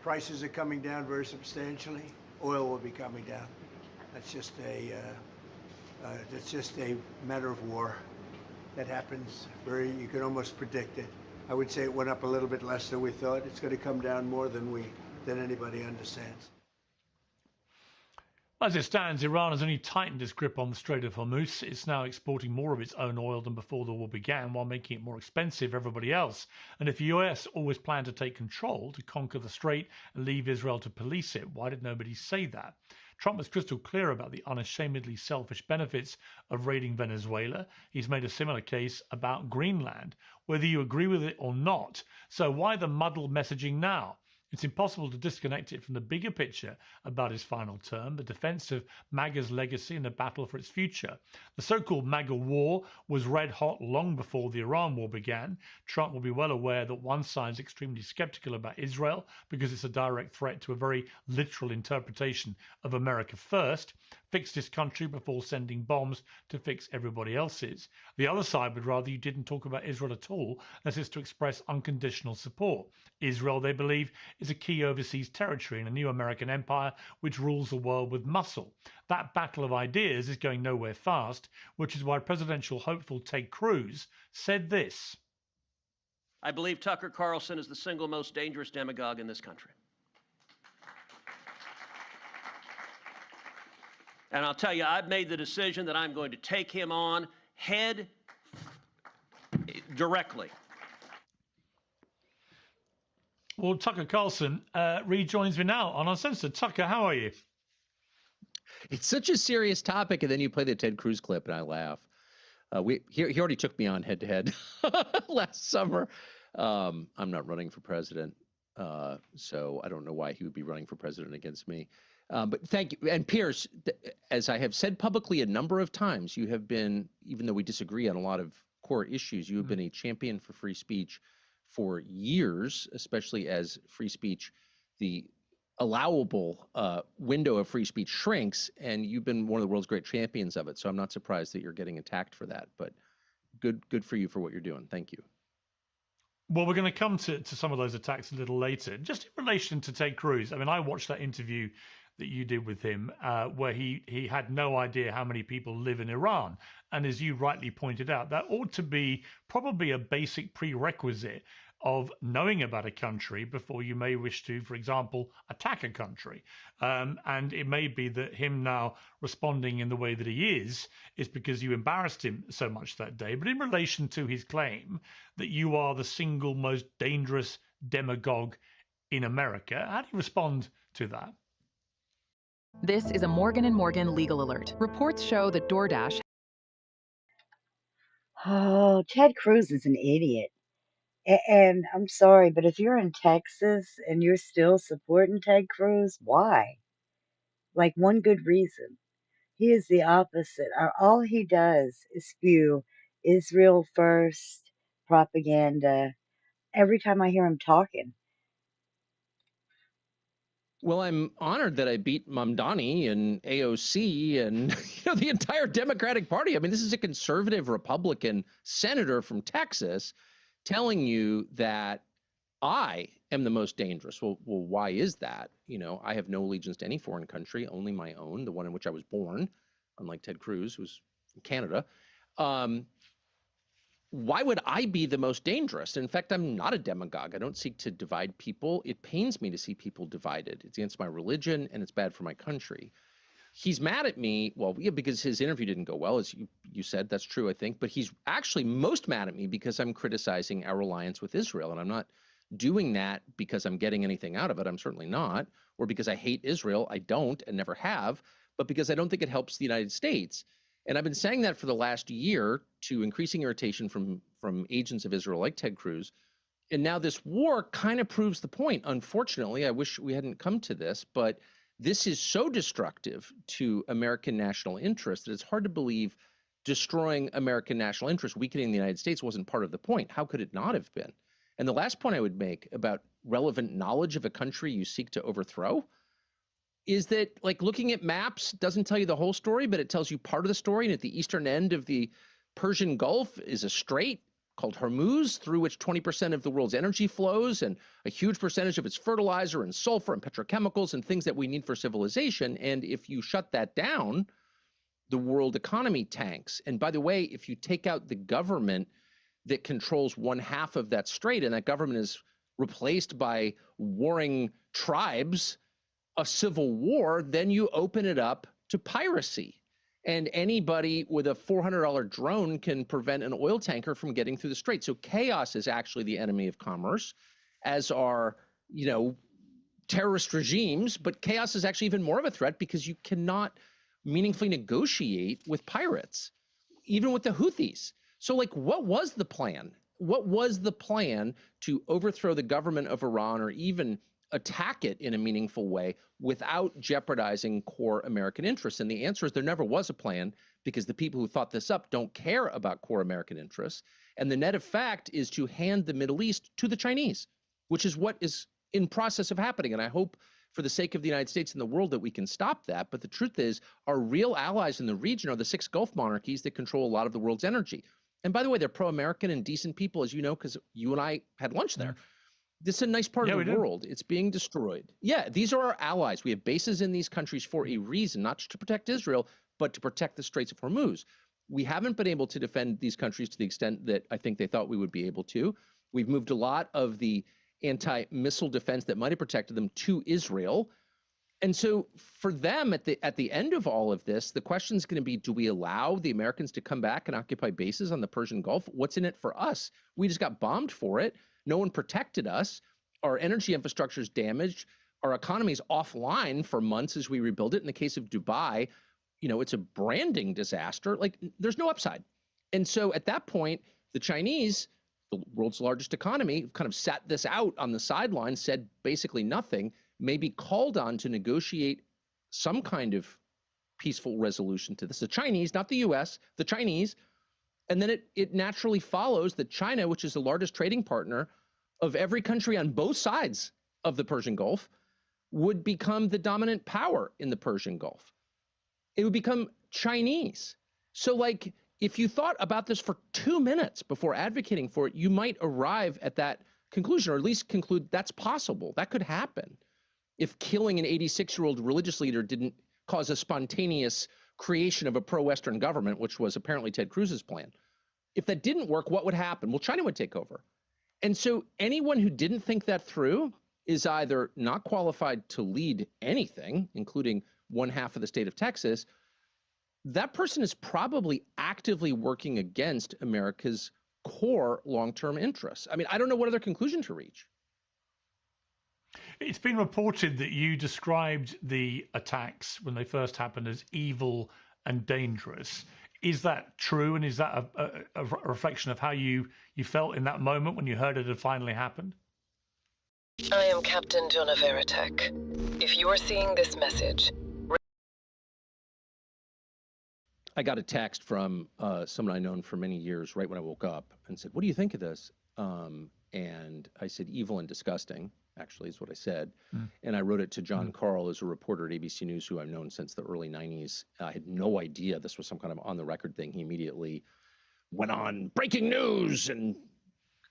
Prices are coming down very substantially. Oil will be coming down. That's just a matter of war. That happens you can almost predict it. I would say it went up a little bit less than we thought. It's going to come down more than anybody understands. As it stands, Iran has only tightened its grip on the Strait of Hormuz. It's now exporting more of its own oil than before the war began, while making it more expensive for everybody else. And if the US always planned to take control, to conquer the strait and leave Israel to police it, why did nobody say that? Trump was crystal clear about the unashamedly selfish benefits of raiding Venezuela. He's made a similar case about Greenland, whether you agree with it or not. So why the muddled messaging now? It's impossible to disconnect it from the bigger picture about his final term, the defense of MAGA's legacy and the battle for its future. The so-called MAGA war was red hot long before the Iran war began. Trump will be well aware that one side is extremely skeptical about Israel because it's a direct threat to a very literal interpretation of America first. Fix this country before sending bombs to fix everybody else's. The other side would rather you didn't talk about Israel at all, as is to express unconditional support. Israel, they believe, is a key overseas territory in a new American empire which rules the world with muscle. That battle of ideas is going nowhere fast, which is why presidential hopeful Ted Cruz said this. I believe Tucker Carlson is the single most dangerous demagogue in this country. And I'll tell you, I've made the decision that I'm going to take him on head directly. Well, Tucker Carlson rejoins me now on Uncensored. Tucker, how are you? It's such a serious topic, and then you play the Ted Cruz clip, and I laugh. He already took me on head-to-head last summer. I'm not running for president, so I don't know why he would be running for president against me. But thank you. And Piers, as I have said publicly a number of times, you have been, even though we disagree on a lot of core issues, you have been a champion for free speech for years, especially as free speech, the allowable window of free speech shrinks, and you've been one of the world's great champions of it. So I'm not surprised that you're getting attacked for that, but good for you for what you're doing. Thank you. Well, we're going to come to some of those attacks a little later. Just in relation to Ted Cruz, I mean, I watched that interview that you did with him, where he had no idea how many people live in Iran. And as you rightly pointed out, that ought to be probably a basic prerequisite of knowing about a country before you may wish to, for example, attack a country. And it may be that him now responding in the way that he is because you embarrassed him so much that day. But in relation to his claim that you are the single most dangerous demagogue in America, how do you respond to that. This is a Morgan & Morgan legal alert. Reports show that DoorDash. Oh, Ted Cruz is an idiot. And I'm sorry, but if you're in Texas and you're still supporting Ted Cruz, why? Like, one good reason. He is the opposite. All he does is spew Israel first propaganda every time I hear him talking. Well, I'm honored that I beat Mamdani and AOC and the entire Democratic Party. I mean, this is a conservative Republican senator from Texas telling you that I am the most dangerous. Well, why is that? I have no allegiance to any foreign country, only my own, the one in which I was born, unlike Ted Cruz, who's from Canada. Why would I be the most dangerous? In fact, I'm not a demagogue. I don't seek to divide people. It pains me to see people divided. It's against my religion, and it's bad for my country. He's mad at me, well, yeah, because his interview didn't go well, as you said. That's true, I think. But he's actually most mad at me because I'm criticizing our alliance with Israel, and I'm not doing that because I'm getting anything out of it. I'm certainly not. Or because I hate Israel. I don't and never have. But because I don't think it helps the United States. And I've been saying that for the last year to increasing irritation from agents of Israel like Ted Cruz. And now this war kind of proves the point. Unfortunately, I wish we hadn't come to this, but this is so destructive to American national interest that it's hard to believe destroying American national interest, weakening the United States, wasn't part of the point. How could it not have been? And the last point I would make about relevant knowledge of a country you seek to overthrow is that, like, looking at maps doesn't tell you the whole story, but it tells you part of the story. And at the eastern end of the Persian Gulf is a strait called Hormuz, through which 20% of the world's energy flows, and a huge percentage of its fertilizer and sulfur and petrochemicals and things that we need for civilization. And if you shut that down, the world economy tanks. And by the way, if you take out the government that controls one half of that strait, and that government is replaced by warring tribes, a civil war, then you open it up to piracy. And anybody with a $400 drone can prevent an oil tanker from getting through the strait. So chaos is actually the enemy of commerce, as are, terrorist regimes. But chaos is actually even more of a threat because you cannot meaningfully negotiate with pirates, even with the Houthis. So, like, what was the plan? What was the plan to overthrow the government of Iran, or even attack it in a meaningful way without jeopardizing core American interests? And the answer is there never was a plan, because the people who thought this up don't care about core American interests. And the net effect is to hand the Middle East to the Chinese, which is what is in process of happening. And I hope for the sake of the United States and the world that we can stop that. But the truth is, our real allies in the region are the 6 Gulf monarchies that control a lot of the world's energy. And by the way, they're pro-American and decent people, as you know, because you and I had lunch there. This is a nice part of the world. It's being destroyed. Yeah, these are our allies. We have bases in these countries for a reason, not just to protect Israel, but to protect the Straits of Hormuz. We haven't been able to defend these countries to the extent that I think they thought we would be able to. We've moved a lot of the anti-missile defense that might have protected them to Israel. And so for them, at the end of all of this, the question is going to be, do we allow the Americans to come back and occupy bases on the Persian Gulf? What's in it for us? We just got bombed for it. No one protected us. Our energy infrastructure is damaged. Our economy is offline for months as we rebuild it. In the case of Dubai, it's a branding disaster. Like, there's no upside. And so at that point, the Chinese, the world's largest economy, kind of sat this out on the sidelines, said basically nothing, maybe called on to negotiate some kind of peaceful resolution to this. The Chinese, not the U.S., the Chinese. And then it naturally follows that China, which is the largest trading partner of every country on both sides of the Persian Gulf, would become the dominant power in the Persian Gulf. It would become Chinese. So, like, if you thought about this for 2 minutes before advocating for it, you might arrive at that conclusion, or at least conclude that's possible. That could happen if killing an 86-year-old religious leader didn't cause a spontaneous creation of a pro-Western government, which was apparently Ted Cruz's plan. If that didn't work, what would happen? Well, China would take over. And so anyone who didn't think that through is either not qualified to lead anything, including one half of the state of Texas. That person is probably actively working against America's core long-term interests. I mean, I don't know what other conclusion to reach. It's been reported that you described the attacks when they first happened as evil and dangerous. Is that true, and is that a reflection of how you felt in that moment when you heard it had finally happened? I am Captain Jonah Veritek. If you are seeing this message... I got a text from someone I've known for many years right when I woke up and said, "What do you think of this?" And I said, "Evil and disgusting," actually is what I said. And I wrote it to John Carl, who's a reporter at ABC News who I've known since the early 90s. I had no idea this was some kind of on-the-record thing. He immediately went on breaking news and,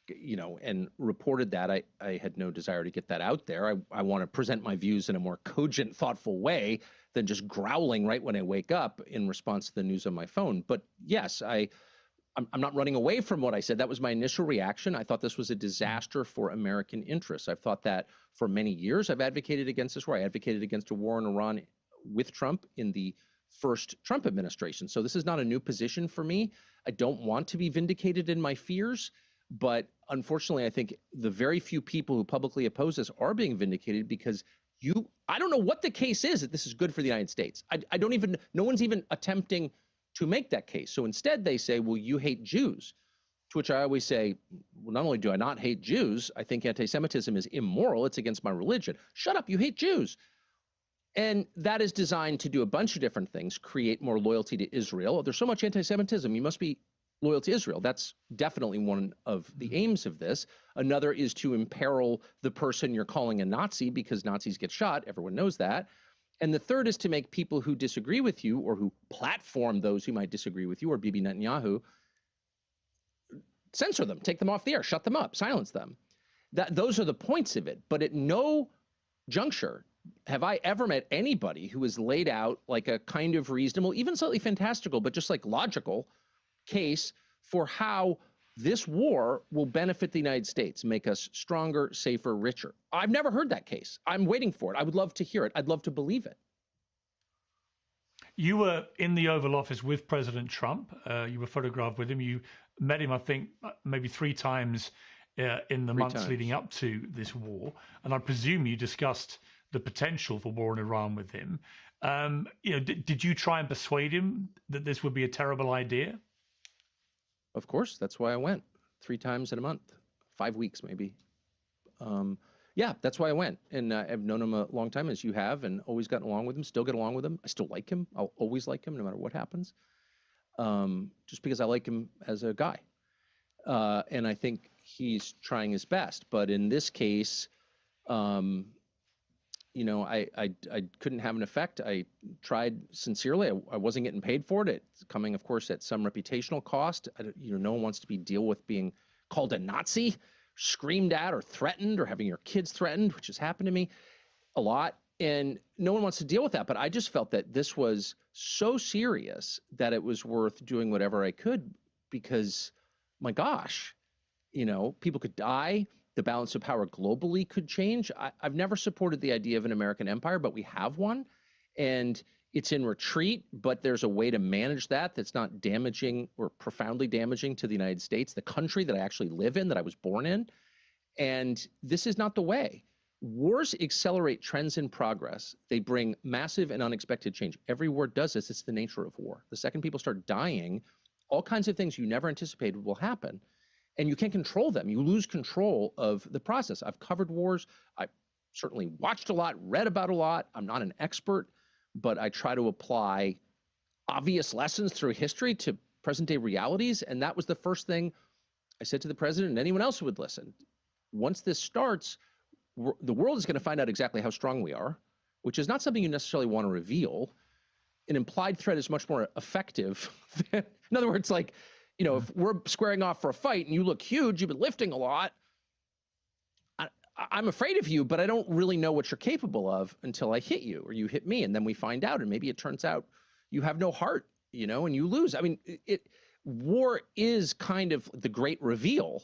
you know, and reported that. I had no desire to get that out there. I want to present my views in a more cogent, thoughtful way than just growling right when I wake up in response to the news on my phone. But yes, I'm not running away from what I said. That was my initial reaction. I thought this was a disaster for American interests. I've thought that for many years. I've advocated against this war. I advocated against a war in Iran with Trump in the first Trump administration. So this is not a new position for me. I don't want to be vindicated in my fears, but unfortunately, I think the very few people who publicly oppose this are being vindicated because I don't know what the case is that this is good for the United States. I don't even, no one's even attempting to make that case. So instead they say, well, you hate Jews, to which I always say, well, not only do I not hate Jews, I think anti-Semitism is immoral. It's against my religion. Shut up, you hate Jews. And that is designed to do a bunch of different things, create more loyalty to Israel. There's so much anti-Semitism, you must be loyal to Israel. That's definitely one of the aims of this. Another is to imperil the person you're calling a Nazi because Nazis get shot. Everyone knows that. And the third is to make people who disagree with you or who platform those who might disagree with you or Bibi Netanyahu, censor them, take them off the air, shut them up, silence them. Those are the points of it. But at no juncture have I ever met anybody who has laid out like a kind of reasonable, even slightly fantastical, but just like logical case for how this war will benefit the United States, make us stronger, safer, richer. I've never heard that case. I'm waiting for it. I would love to hear it. I'd love to believe it. You were in the Oval Office with President Trump. You were photographed with him. You met him, I think, maybe 3 times in the months leading up to this war. And I presume you discussed the potential for war in Iran with him. You know, did you try and persuade him that this would be a terrible idea? Of course, that's why I went 3 times in a month, 5 weeks maybe. Yeah, that's why I went. And I've known him a long time, as you have, and always gotten along with him, still get along with him. I still like him. I'll always like him no matter what happens, just because I like him as a guy. And I think he's trying his best. But in this case, you know, I couldn't have an effect. I tried sincerely. I wasn't getting paid for it. It's coming, of course, at some reputational cost. You know, no one wants to deal with being called a Nazi, screamed at, or threatened, or having your kids threatened, which has happened to me a lot. And no one wants to deal with that. But I just felt that this was so serious that it was worth doing whatever I could because, my gosh, you know, people could die. The balance of power globally could change. I've never supported the idea of an American empire, but we have one. And it's in retreat, but there's a way to manage that that's not damaging or profoundly damaging to the United States, the country that I actually live in, that I was born in. And this is not the way. Wars accelerate trends in progress. They bring massive and unexpected change. Every war does this. It's the nature of war. The second people start dying, all kinds of things you never anticipated will happen. And you can't control them. You lose control of the process. I've covered wars. I certainly watched a lot, read about a lot. I'm not an expert, but I try to apply obvious lessons through history to present day realities. And that was the first thing I said to the president and anyone else who would listen. Once this starts, the world is going to find out exactly how strong we are, which is not something you necessarily want to reveal. An implied threat is much more effective than, in other words, like, you know, if we're squaring off for a fight and you look huge, you've been lifting a lot, I'm afraid of you, but I don't really know what you're capable of until I hit you or you hit me. And then we find out, and maybe it turns out you have no heart, you know, and you lose. I mean, war is kind of the great reveal.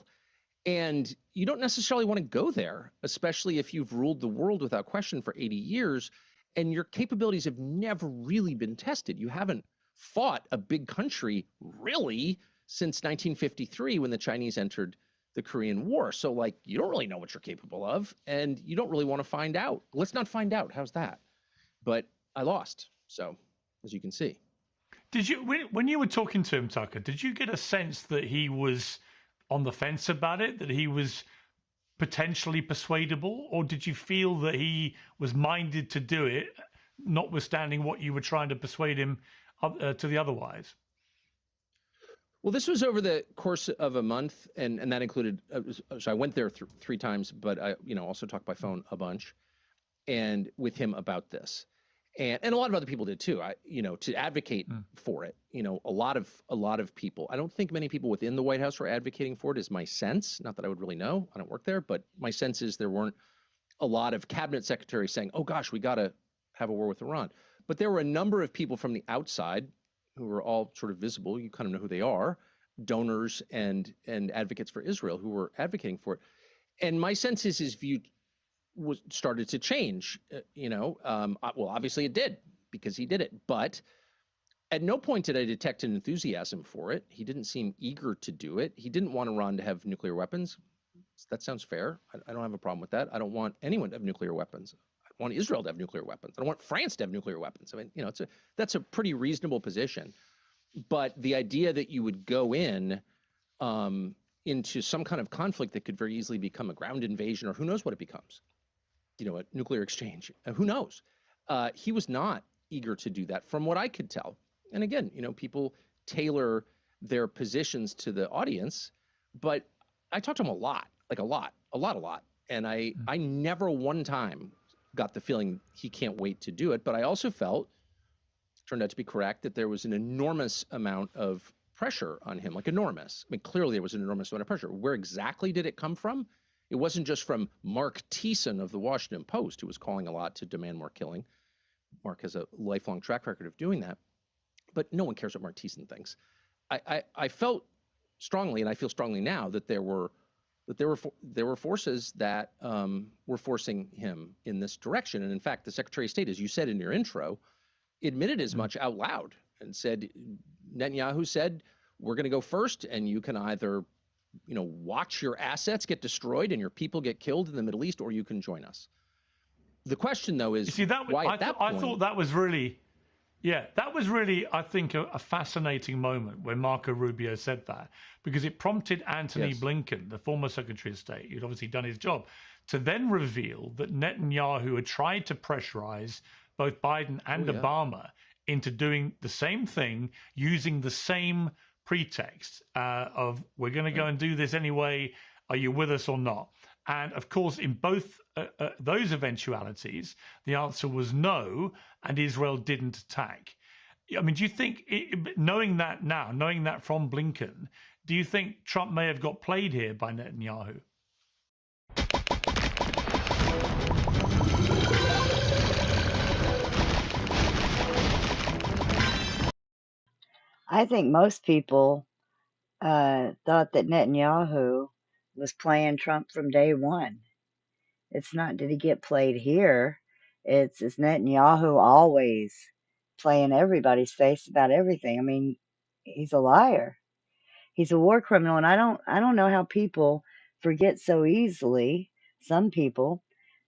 And you don't necessarily want to go there, especially if you've ruled the world without question for 80 years and your capabilities have never really been tested. You haven't fought a big country really since 1953 when the Chinese entered the Korean War. So like, you don't really know what you're capable of, and you don't really want to find out. Let's not find out. How's that? But I lost. So as you can see. Did you, when you were talking to him, Tucker, did you get a sense that he was on the fence about it, that he was potentially persuadable, or did you feel that he was minded to do it, notwithstanding what you were trying to persuade him to the otherwise? Well, this was over the course of a month, and that included. So I went there 3 times, but I, also talked by phone a bunch, and with him about this, and a lot of other people did too. To advocate for it. A lot of people. I don't think many people within the White House were advocating for it. Is my sense. Not that I would really know. I don't work there, but my sense is there weren't a lot of cabinet secretaries saying, "Oh gosh, we got to have a war with Iran." But there were a number of people from the outside who were all sort of visible. You kind of know who they are, donors and advocates for Israel who were advocating for it. And my sense is his view started to change. Well, obviously it did because he did it. But at no point did I detect an enthusiasm for it. He didn't seem eager to do it. He didn't want Iran to have nuclear weapons. That sounds fair. I don't have a problem with that. I don't want anyone to have nuclear weapons. I want Israel to have nuclear weapons. I don't want France to have nuclear weapons. I mean, that's a pretty reasonable position. But the idea that you would go into some kind of conflict that could very easily become a ground invasion, or who knows what it becomes, a nuclear exchange, who knows? He was not eager to do that from what I could tell. And again, people tailor their positions to the audience, but I talked to him a lot. And I never one time got the feeling he can't wait to do it. But I also turned out to be correct, that there was an enormous amount of pressure on him, like enormous. I mean, clearly there was an enormous amount of pressure. Where exactly did it come from? It wasn't just from Mark Thiessen of the Washington Post, who was calling a lot to demand more killing. Mark has a lifelong track record of doing that. But no one cares what Mark Thiessen thinks. I felt strongly, and I feel strongly now, that there were forces that were forcing him in this direction. And in fact, the Secretary of State, as you said in your intro, admitted as much out loud and said, Netanyahu said, we're going to go first, and you can either, watch your assets get destroyed and your people get killed in the Middle East, or you can join us. The question, though, is why at that point? I thought that was really, I think, a fascinating moment when Marco Rubio said that, because it prompted Antony Blinken, the former Secretary of State, who'd obviously done his job, to then reveal that Netanyahu had tried to pressurize both Biden and Obama into doing the same thing, using the same pretext of, we're going to go and do this anyway, are you with us or not? And of course, in both those eventualities, the answer was no, and Israel didn't attack. I mean, do you think, knowing that now, knowing that from Blinken, do you think Trump may have got played here by Netanyahu? I think most people thought that Netanyahu was playing Trump from day one. It's not, did he get played here? It's Netanyahu always playing everybody's face about everything. I mean, he's a liar. He's a war criminal, and I don't know how people forget so easily, some people,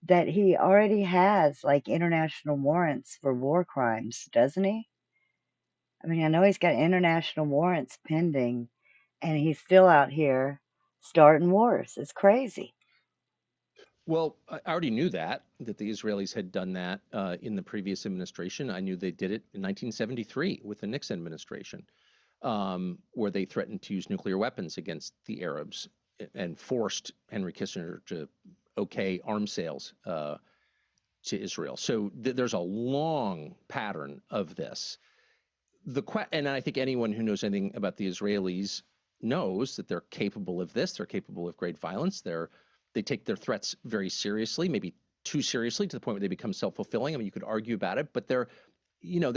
that he already has like international warrants for war crimes, doesn't he? I mean, I know he's got international warrants pending, and he's still out here starting wars. It's crazy. Well, I already knew that the Israelis had done that in the previous administration. I knew they did it in 1973 with the Nixon administration, where they threatened to use nuclear weapons against the Arabs and forced Henry Kissinger to okay arms sales to Israel. So there's a long pattern of this. And I think anyone who knows anything about the Israelis knows that they're capable of this. They're capable of great violence. They take their threats very seriously, maybe too seriously, to the point where they become self-fulfilling. I mean, you could argue about it, but they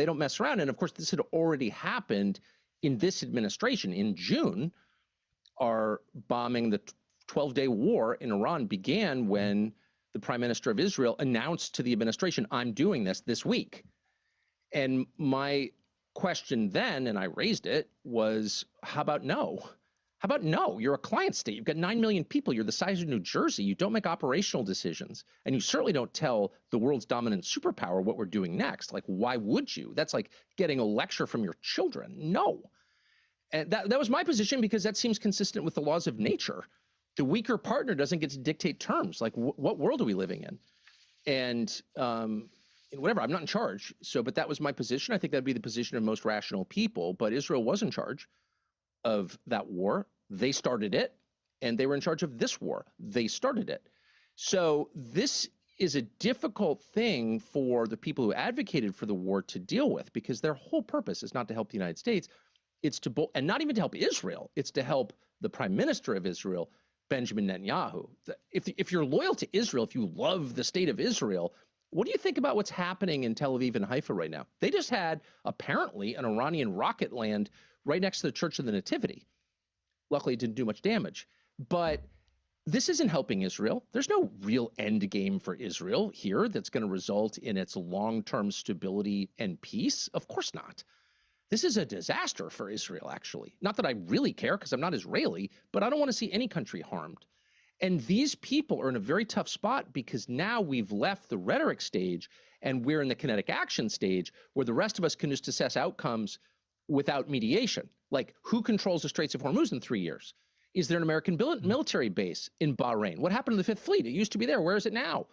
don't mess around. And of course, this had already happened in this administration. In June, our bombing, the 12-day war in Iran began when the Prime Minister of Israel announced to the administration, I'm doing this week. And my question then, and I raised it, was how about no? How about no? You're a client state. You've got 9 million people. You're the size of New Jersey. You don't make operational decisions. And you certainly don't tell the world's dominant superpower what we're doing next. Like, why would you? That's like getting a lecture from your children. No. And that was my position because that seems consistent with the laws of nature. The weaker partner doesn't get to dictate terms. Like, what world are we living in? And whatever, I'm not in charge. So, but that was my position. I think that'd be the position of most rational people. But Israel was in charge of that war. They started it, and they were in charge of this war. They started it. So this is a difficult thing for the people who advocated for the war to deal with, because their whole purpose is not to help the United States. It's to, and not even to help Israel. It's to help the prime minister of Israel, Benjamin Netanyahu. If you're loyal to Israel, if you love the state of Israel, what do you think about what's happening in Tel Aviv and Haifa right now? They just had apparently an Iranian rocket land right next to the Church of the Nativity. Luckily, it didn't do much damage. But this isn't helping Israel. There's no real end game for Israel here that's going to result in its long-term stability and peace. Of course not. This is a disaster for Israel, actually. Not that I really care, because I'm not Israeli, but I don't want to see any country harmed. And these people are in a very tough spot, because now we've left the rhetoric stage and we're in the kinetic action stage, where the rest of us can just assess outcomes without mediation. Like, who controls the Straits of Hormuz in 3 years? Is there an American military base in Bahrain? What happened to the Fifth Fleet? It used to be there. Where is it now?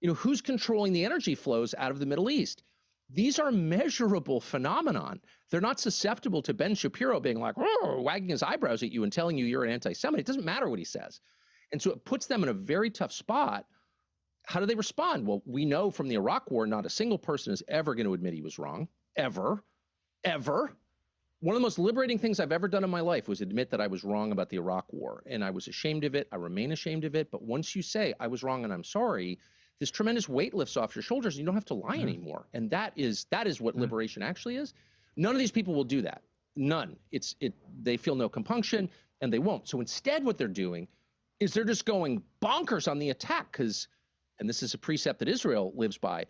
You know, who's controlling the energy flows out of the Middle East? These are measurable phenomenon. They're not susceptible to Ben Shapiro being like, oh, wagging his eyebrows at you and telling you you're an anti-Semite. It doesn't matter what he says. And so it puts them in a very tough spot. How do they respond? Well, we know from the Iraq War, not a single person is ever going to admit he was wrong, ever, ever. One of the most liberating things I've ever done in my life was admit that I was wrong about the Iraq War, and I was ashamed of it. I remain ashamed of it. But once you say I was wrong and I'm sorry, this tremendous weight lifts off your shoulders, and you don't have to lie anymore. And that is what liberation actually is. None of these people will do that. None. They feel no compunction, and they won't. So instead, what they're doing is they're just going bonkers on the attack, because, and this is a precept that Israel lives by,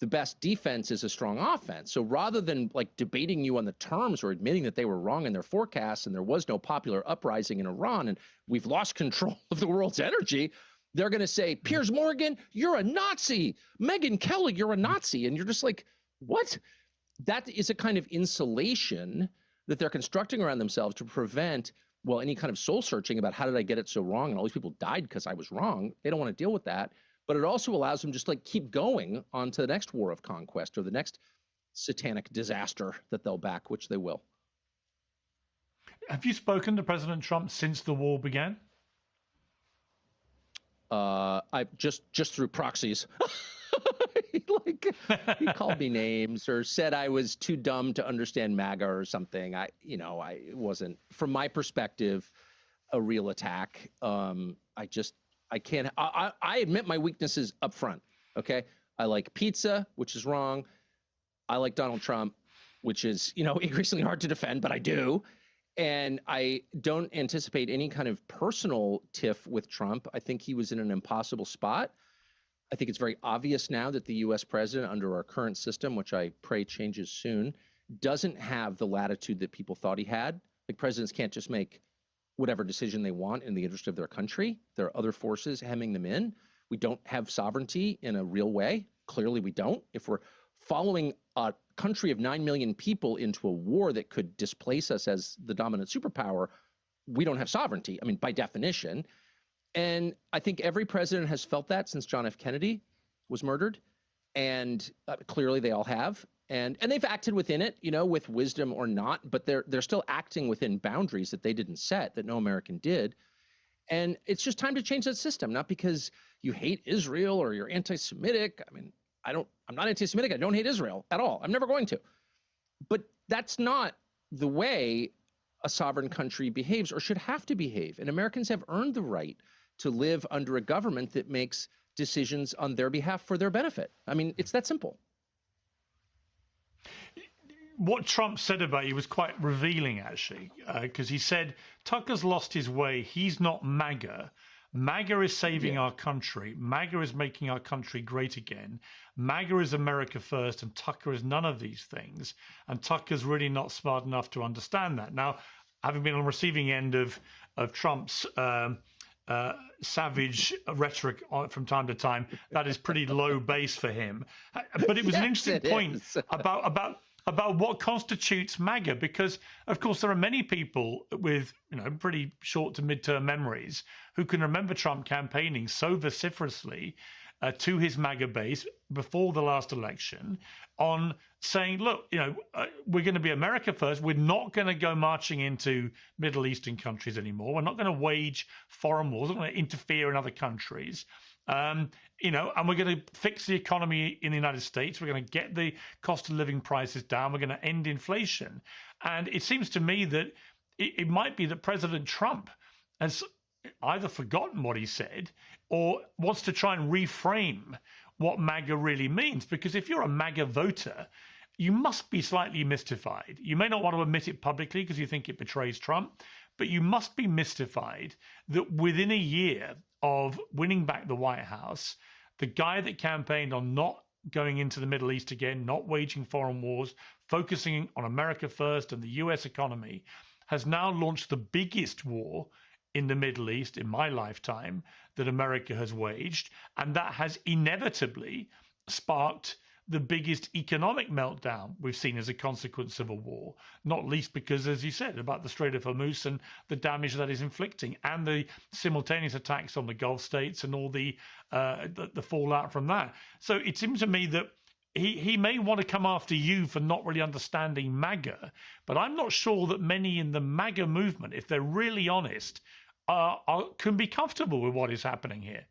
the best defense is a strong offense. So rather than like debating you on the terms or admitting that they were wrong in their forecasts and there was no popular uprising in Iran and we've lost control of the world's energy, they're going to say, Piers Morgan, you're a Nazi. Megyn Kelly, you're a Nazi. And you're just like, what? That is a kind of insulation that they're constructing around themselves to prevent, well, any kind of soul searching about how did I get it so wrong and all these people died because I was wrong. They don't want to deal with that. But it also allows them just like keep going on to the next war of conquest or the next satanic disaster that they'll back, which they will. Have you spoken to President Trump since the war began? I just through proxies. He called me names or said I was too dumb to understand MAGA or something. I wasn't, from my perspective, a real attack. I can't. I admit my weaknesses up front. Okay, I like pizza, which is wrong. I like Donald Trump, which is increasingly hard to defend, but I do. And I don't anticipate any kind of personal tiff with Trump. I think he was in an impossible spot. I think it's very obvious now that the U.S. president, under our current system, which I pray changes soon, doesn't have the latitude that people thought he had. Like, presidents can't just make whatever decision they want in the interest of their country. There are other forces hemming them in. We don't have sovereignty in a real way. Clearly, we don't. If we're following a country of 9 million people into a war that could displace us as the dominant superpower, we don't have sovereignty. I mean, by definition. And I think every president has felt that since John F. Kennedy was murdered. And clearly they all have. And they've acted within it, with wisdom or not, but they're still acting within boundaries that they didn't set, that no American did. And it's just time to change that system, not because you hate Israel or you're anti-Semitic. I mean, I'm not anti-Semitic. I don't hate Israel at all. I'm never going to. But that's not the way a sovereign country behaves or should have to behave. And Americans have earned the right to live under a government that makes decisions on their behalf for their benefit. I mean, it's that simple. What Trump said about you was quite revealing, actually, because he said Tucker's lost his way. He's not MAGA. MAGA is saving our country. MAGA is making our country great again. MAGA is America first, and Tucker is none of these things. And Tucker's really not smart enough to understand that. Now, having been on the receiving end of Trump's savage rhetoric from time to time, that is pretty low base for him. But it was an interesting point about what constitutes MAGA, because of course there are many people with pretty short to mid-term memories who can remember Trump campaigning so vociferously to his MAGA base before the last election on saying, look, we're going to be America first. We're not going to go marching into Middle Eastern countries anymore. We're not going to wage foreign wars. We're not going to interfere in other countries. And we're going to fix the economy in the United States. We're going to get the cost of living prices down. We're going to end inflation. And it seems to me that it might be that President Trump has either forgotten what he said or wants to try and reframe what MAGA really means. Because if you're a MAGA voter, you must be slightly mystified. You may not want to admit it publicly because you think it betrays Trump, but you must be mystified that within a year of winning back the White House, the guy that campaigned on not going into the Middle East again, not waging foreign wars, focusing on America first and the US economy, has now launched the biggest war in the Middle East in my lifetime that America has waged. And that has inevitably sparked the biggest economic meltdown we've seen as a consequence of a war, not least because, as you said, about the Strait of Hormuz and the damage that is inflicting, and the simultaneous attacks on the Gulf states and all the fallout from that. So it seems to me that he may want to come after you for not really understanding MAGA, but I'm not sure that many in the MAGA movement, if they're really honest, can be comfortable with what is happening here.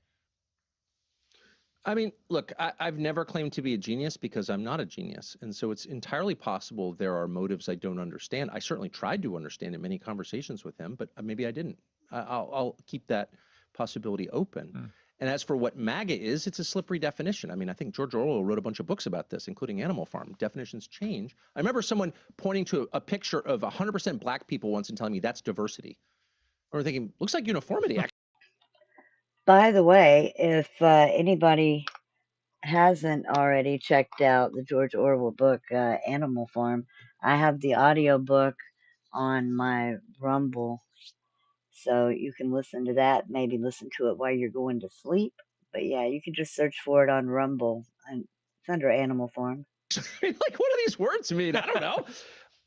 I mean, look, I've never claimed to be a genius because I'm not a genius. And so it's entirely possible there are motives I don't understand. I certainly tried to understand in many conversations with him, but maybe I didn't. I'll keep that possibility open. And as for what MAGA is, it's a slippery definition. I mean, I think George Orwell wrote a bunch of books about this, including Animal Farm. Definitions change. I remember someone pointing to a picture of 100% black people once and telling me that's diversity. Or thinking, looks like uniformity, actually. By the way, if anybody hasn't already checked out the George Orwell book, Animal Farm, I have the audio book on my Rumble, so you can listen to that, maybe listen to it while you're going to sleep. But yeah, you can just search for it on Rumble, and it's under Animal Farm. Like, what do these words mean? I don't know.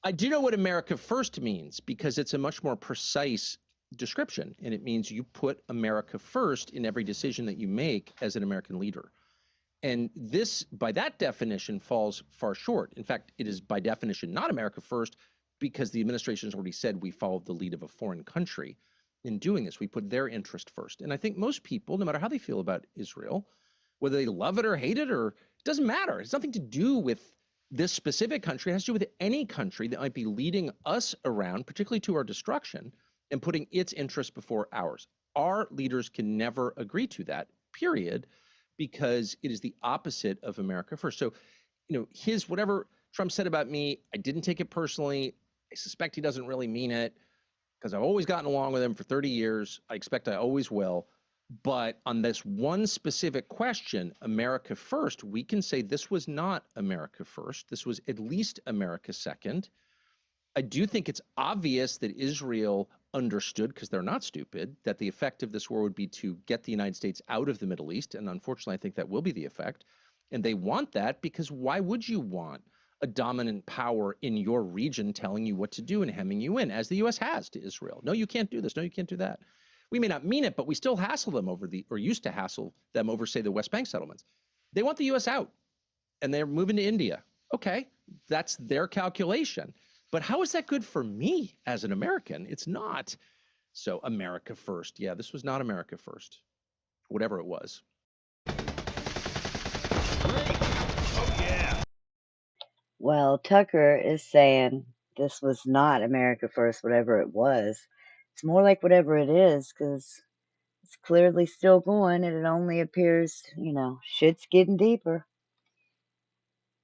I do know what America First means because it's a much more precise description, and it means you put America first in every decision that you make as an American leader. And this, by that definition, falls far short. In fact, it is by definition not America first because the administration has already said we followed the lead of a foreign country in doing this. We put their interest first. And I think most people, no matter how they feel about Israel, whether they love it or hate it, or it doesn't matter. It's nothing to do with this specific country. It has to do with any country that might be leading us around, particularly to our destruction, and putting its interests before ours. Our leaders can never agree to that, period, because it is the opposite of America first. So, his whatever Trump said about me, I didn't take it personally. I suspect he doesn't really mean it because I've always gotten along with him for 30 years. I expect I always will. But on this one specific question, America first, we can say this was not America first. This was at least America second. I do think it's obvious that Israel understood, because they're not stupid, that the effect of this war would be to get the United States out of the Middle East. And unfortunately, I think that will be the effect. And they want that because why would you want a dominant power in your region telling you what to do and hemming you in, as the U.S. has to Israel? No, you can't do this. No, you can't do that. We may not mean it, but we still hassle them over or used to hassle them over, say, the West Bank settlements. They want the U.S. out, and they're moving to India. Okay, that's their calculation. But how is that good for me as an American? It's not. So America first. Yeah, this was not America first, whatever it was. Oh, yeah. Well, Tucker is saying this was not America first, whatever it was. It's more like whatever it is, because it's clearly still going, and it only appears, shit's getting deeper.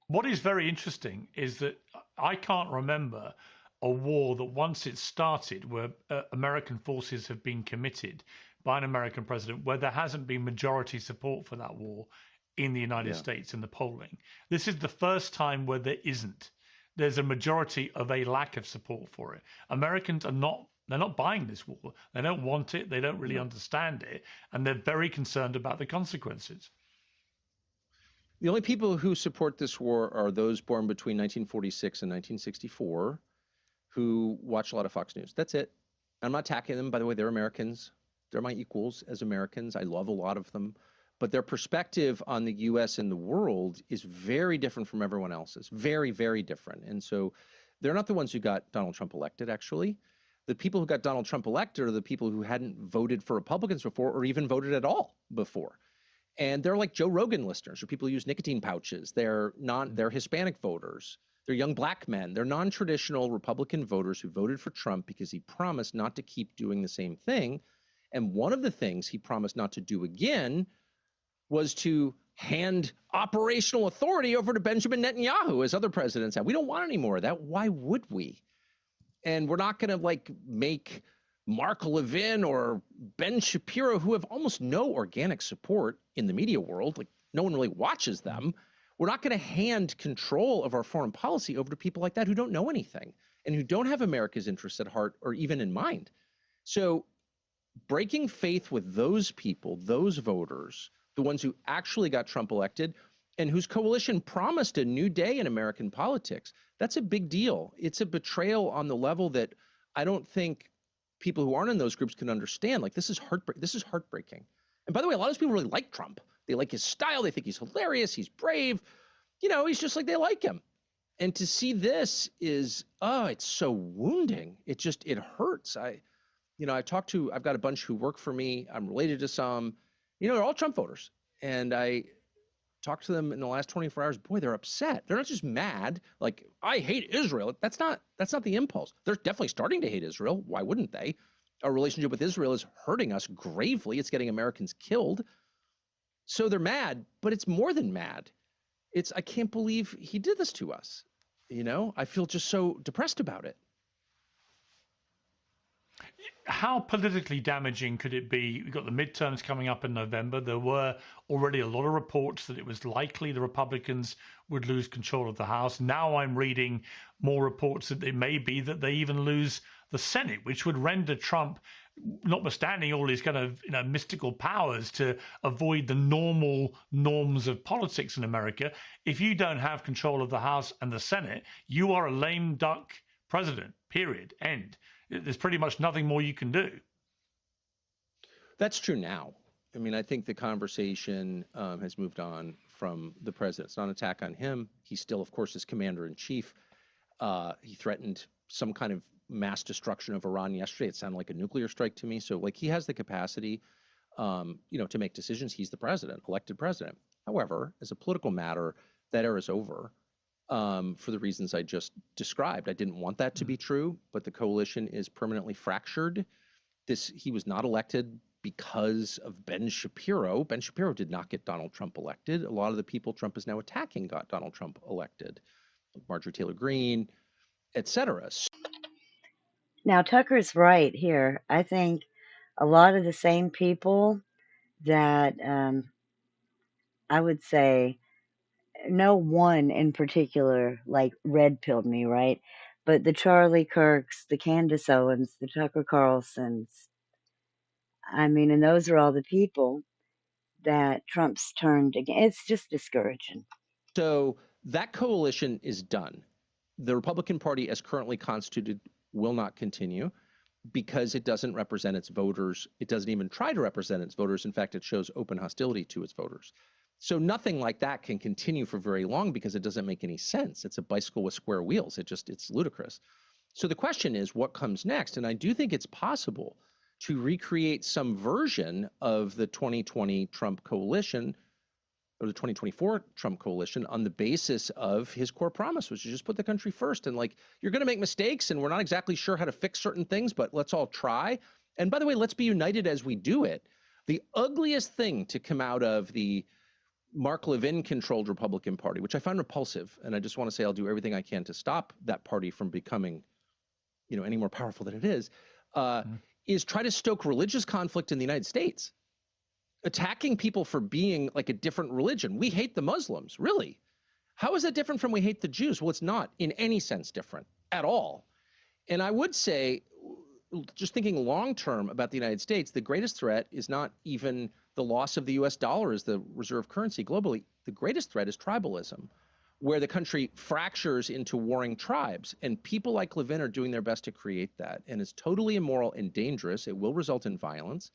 What is very interesting is that I can't remember a war that once it started where American forces have been committed by an American president where there hasn't been majority support for that war in the United States in the polling. This is the first time where there isn't. there's a majority of a lack of support for it. Americans are not. They're not buying this war. They don't want it. They don't really understand it. And they're very concerned about the consequences. The only people who support this war are those born between 1946 and 1964 who watch a lot of Fox News. That's it. I'm not attacking them. By the way, they're Americans. They're my equals as Americans. I love a lot of them. But their perspective on the U.S. and the world is very different from everyone else's. Very, very different. And so they're not the ones who got Donald Trump elected, actually. The people who got Donald Trump elected are the people who hadn't voted for Republicans before or even voted at all before. And they're like Joe Rogan listeners, or people who use nicotine pouches. They're Hispanic voters. They're young black men. They're non-traditional Republican voters who voted for Trump because he promised not to keep doing the same thing. And one of the things he promised not to do again was to hand operational authority over to Benjamin Netanyahu, as other presidents have. We don't want any more of that. Why would we? And we're not going to make Mark Levin or Ben Shapiro, who have almost no organic support in the media world, like no one really watches them. We're not going to hand control of our foreign policy over to people like that who don't know anything and who don't have America's interests at heart or even in mind. So breaking faith with those people, those voters, the ones who actually got Trump elected and whose coalition promised a new day in American politics, that's a big deal. It's a betrayal on the level that I don't think people who aren't in those groups can understand. Like, this is heartbreaking. And by the way, a lot of those people really like Trump. They like his style. They think he's hilarious. He's brave. He's just like, they like him. And to see this is, it's so wounding. It hurts. I've got a bunch who work for me. I'm related to some, they're all Trump voters. And I talked to them in the last 24 hours. Boy, they're upset. They're not just mad, like, I hate Israel. That's not the impulse. They're definitely starting to hate Israel. Why wouldn't they? Our relationship with Israel is hurting us gravely. It's getting Americans killed. So they're mad, but it's more than mad. I can't believe he did this to us. I feel just so depressed about it. How politically damaging could it be? We've got the midterms coming up in November. There were already a lot of reports that it was likely the Republicans would lose control of the House. Now I'm reading more reports that it may be that they even lose the Senate, which would render Trump, notwithstanding all his kind of mystical powers to avoid the normal norms of politics in America, if you don't have control of the House and the Senate, you are a lame duck president, period, end. There's pretty much nothing more you can do. That's true now. I mean, I think the conversation has moved on from the president. It's not an attack on him. He's still, of course, is commander-in-chief. He threatened some kind of mass destruction of Iran yesterday. It sounded like a nuclear strike to me. So, he has the capacity, to make decisions. He's the president, elected president. However, as a political matter, that era is over. For the reasons I just described. I didn't want that to be true, but the coalition is permanently fractured. He was not elected because of Ben Shapiro. Ben Shapiro did not get Donald Trump elected. A lot of the people Trump is now attacking got Donald Trump elected. Marjorie Taylor Greene, etc. Now, Tucker's right here. I think a lot of the same people that I would say, no one in particular red pilled me, right? But the Charlie Kirks, the Candace Owens, the Tucker Carlsons, and those are all the people that Trump's turned against. It's just discouraging. So that coalition is done. The Republican Party, as currently constituted, will not continue because it doesn't represent its voters. It doesn't even try to represent its voters. In fact, it shows open hostility to its voters. So nothing like that can continue for very long because it doesn't make any sense. It's a bicycle with square wheels. It's ludicrous. So the question is, what comes next? And I do think it's possible to recreate some version of the 2020 Trump coalition or the 2024 Trump coalition on the basis of his core promise, which is just put the country first. And you're going to make mistakes and we're not exactly sure how to fix certain things, but let's all try. And by the way, let's be united as we do it. The ugliest thing to come out of the Mark Levin-controlled Republican Party, which I find repulsive, and I just want to say I'll do everything I can to stop that party from becoming, any more powerful than it is try to stoke religious conflict in the United States, attacking people for being like a different religion. We hate the Muslims, really. How is that different from we hate the Jews? Well, it's not in any sense different at all. And I would say, just thinking long term about the United States, the greatest threat is not even the loss of the US dollar as the reserve currency globally. The greatest threat is tribalism, where the country fractures into warring tribes. And people like Levin are doing their best to create that. And it's totally immoral and dangerous. It will result in violence.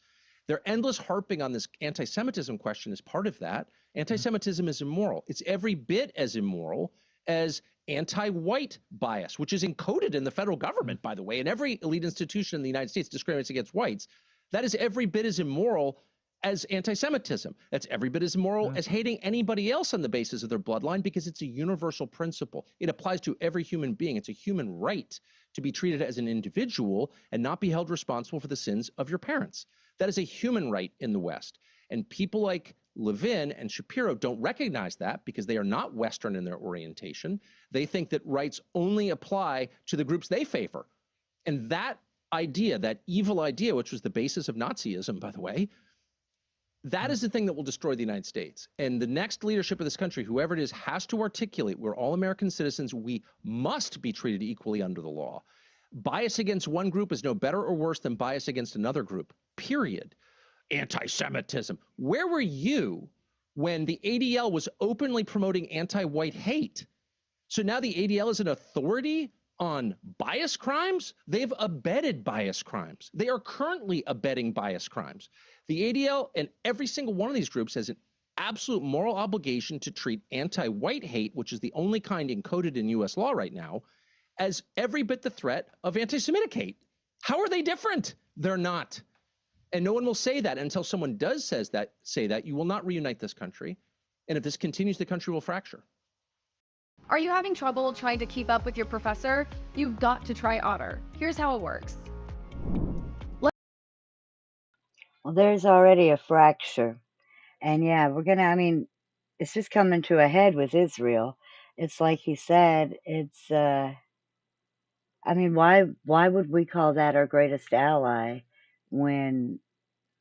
Their endless harping on this anti-Semitism question is part of that. Anti-Semitism is immoral. It's every bit as immoral as anti-white bias, which is encoded in the federal government, by the way, and every elite institution in the United States discriminates against whites. That is every bit as immoral as anti-Semitism. That's every bit as immoral as hating anybody else on the basis of their bloodline, because it's a universal principle. It applies to every human being. It's a human right to be treated as an individual and not be held responsible for the sins of your parents. That is a human right in the West. And people like Levin and Shapiro don't recognize that because they are not Western in their orientation. They think that rights only apply to the groups they favor. And that idea, that evil idea, which was the basis of Nazism, by the way, that is the thing that will destroy the United States. And the next leadership of this country, whoever it is, has to articulate we're all American citizens. We must be treated equally under the law. Bias against one group is no better or worse than bias against another group, period. Anti-Semitism. Where were you when the ADL was openly promoting anti-white hate? So now the ADL is an authority on bias crimes? They've abetted bias crimes. They are currently abetting bias crimes. The ADL and every single one of these groups has an absolute moral obligation to treat anti-white hate, which is the only kind encoded in U.S. law right now, as every bit the threat of anti-Semitic hate. How are they different? They're not. And no one will say that until someone does say that. You will not reunite this country. And if this continues, the country will fracture. Are you having trouble trying to keep up with your professor? You've got to try Otter. Here's how it works. Well, there's already a fracture. And yeah, it's just coming to a head with Israel. It's like he said, why would we call that our greatest ally when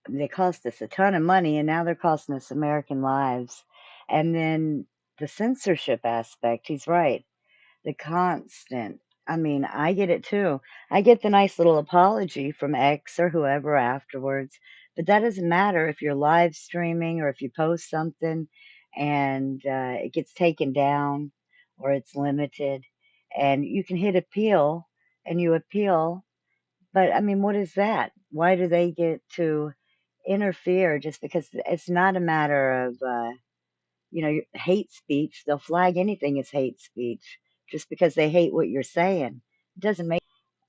they cost us a ton of money and now they're costing us American lives? And then the censorship aspect, he's right. The constant. I get it too. I get the nice little apology from X or whoever afterwards, but that doesn't matter if you're live streaming or if you post something and it gets taken down or it's limited, and you can hit appeal and you appeal. But what is that? Why do they get to interfere just because it's not a matter of hate speech? They'll flag anything as hate speech just because they hate what you're saying. It doesn't make,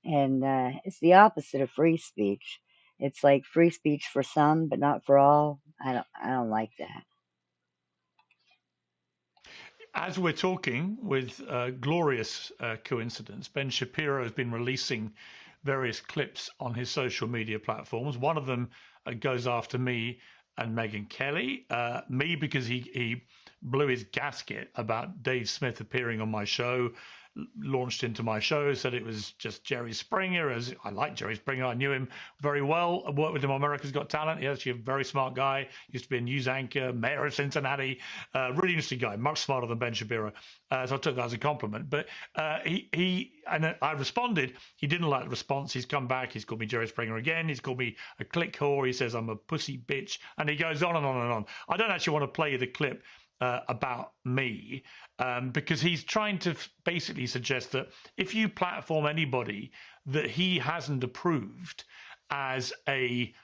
and it's the opposite of free speech. It's like free speech for some, but not for all. I don't like that. As we're talking, with glorious coincidence, Ben Shapiro has been releasing various clips on his social media platforms. One of them goes after me and Megyn Kelly. Me because he blew his gasket about Dave Smith appearing on my show, launched into my show, said it was just Jerry Springer. As I like Jerry Springer, I knew him very well. I worked with him on America's Got Talent. He's actually a very smart guy. Used to be a news anchor, mayor of Cincinnati. Really interesting guy, much smarter than Ben Shapiro. So I took that as a compliment. But I responded. He didn't like the response. He's come back. He's called me Jerry Springer again. He's called me a click whore. He says I'm a pussy bitch, and he goes on and on and on. I don't actually want to play the clip about me, because he's trying to basically suggest that if you platform anybody that he hasn't approved as a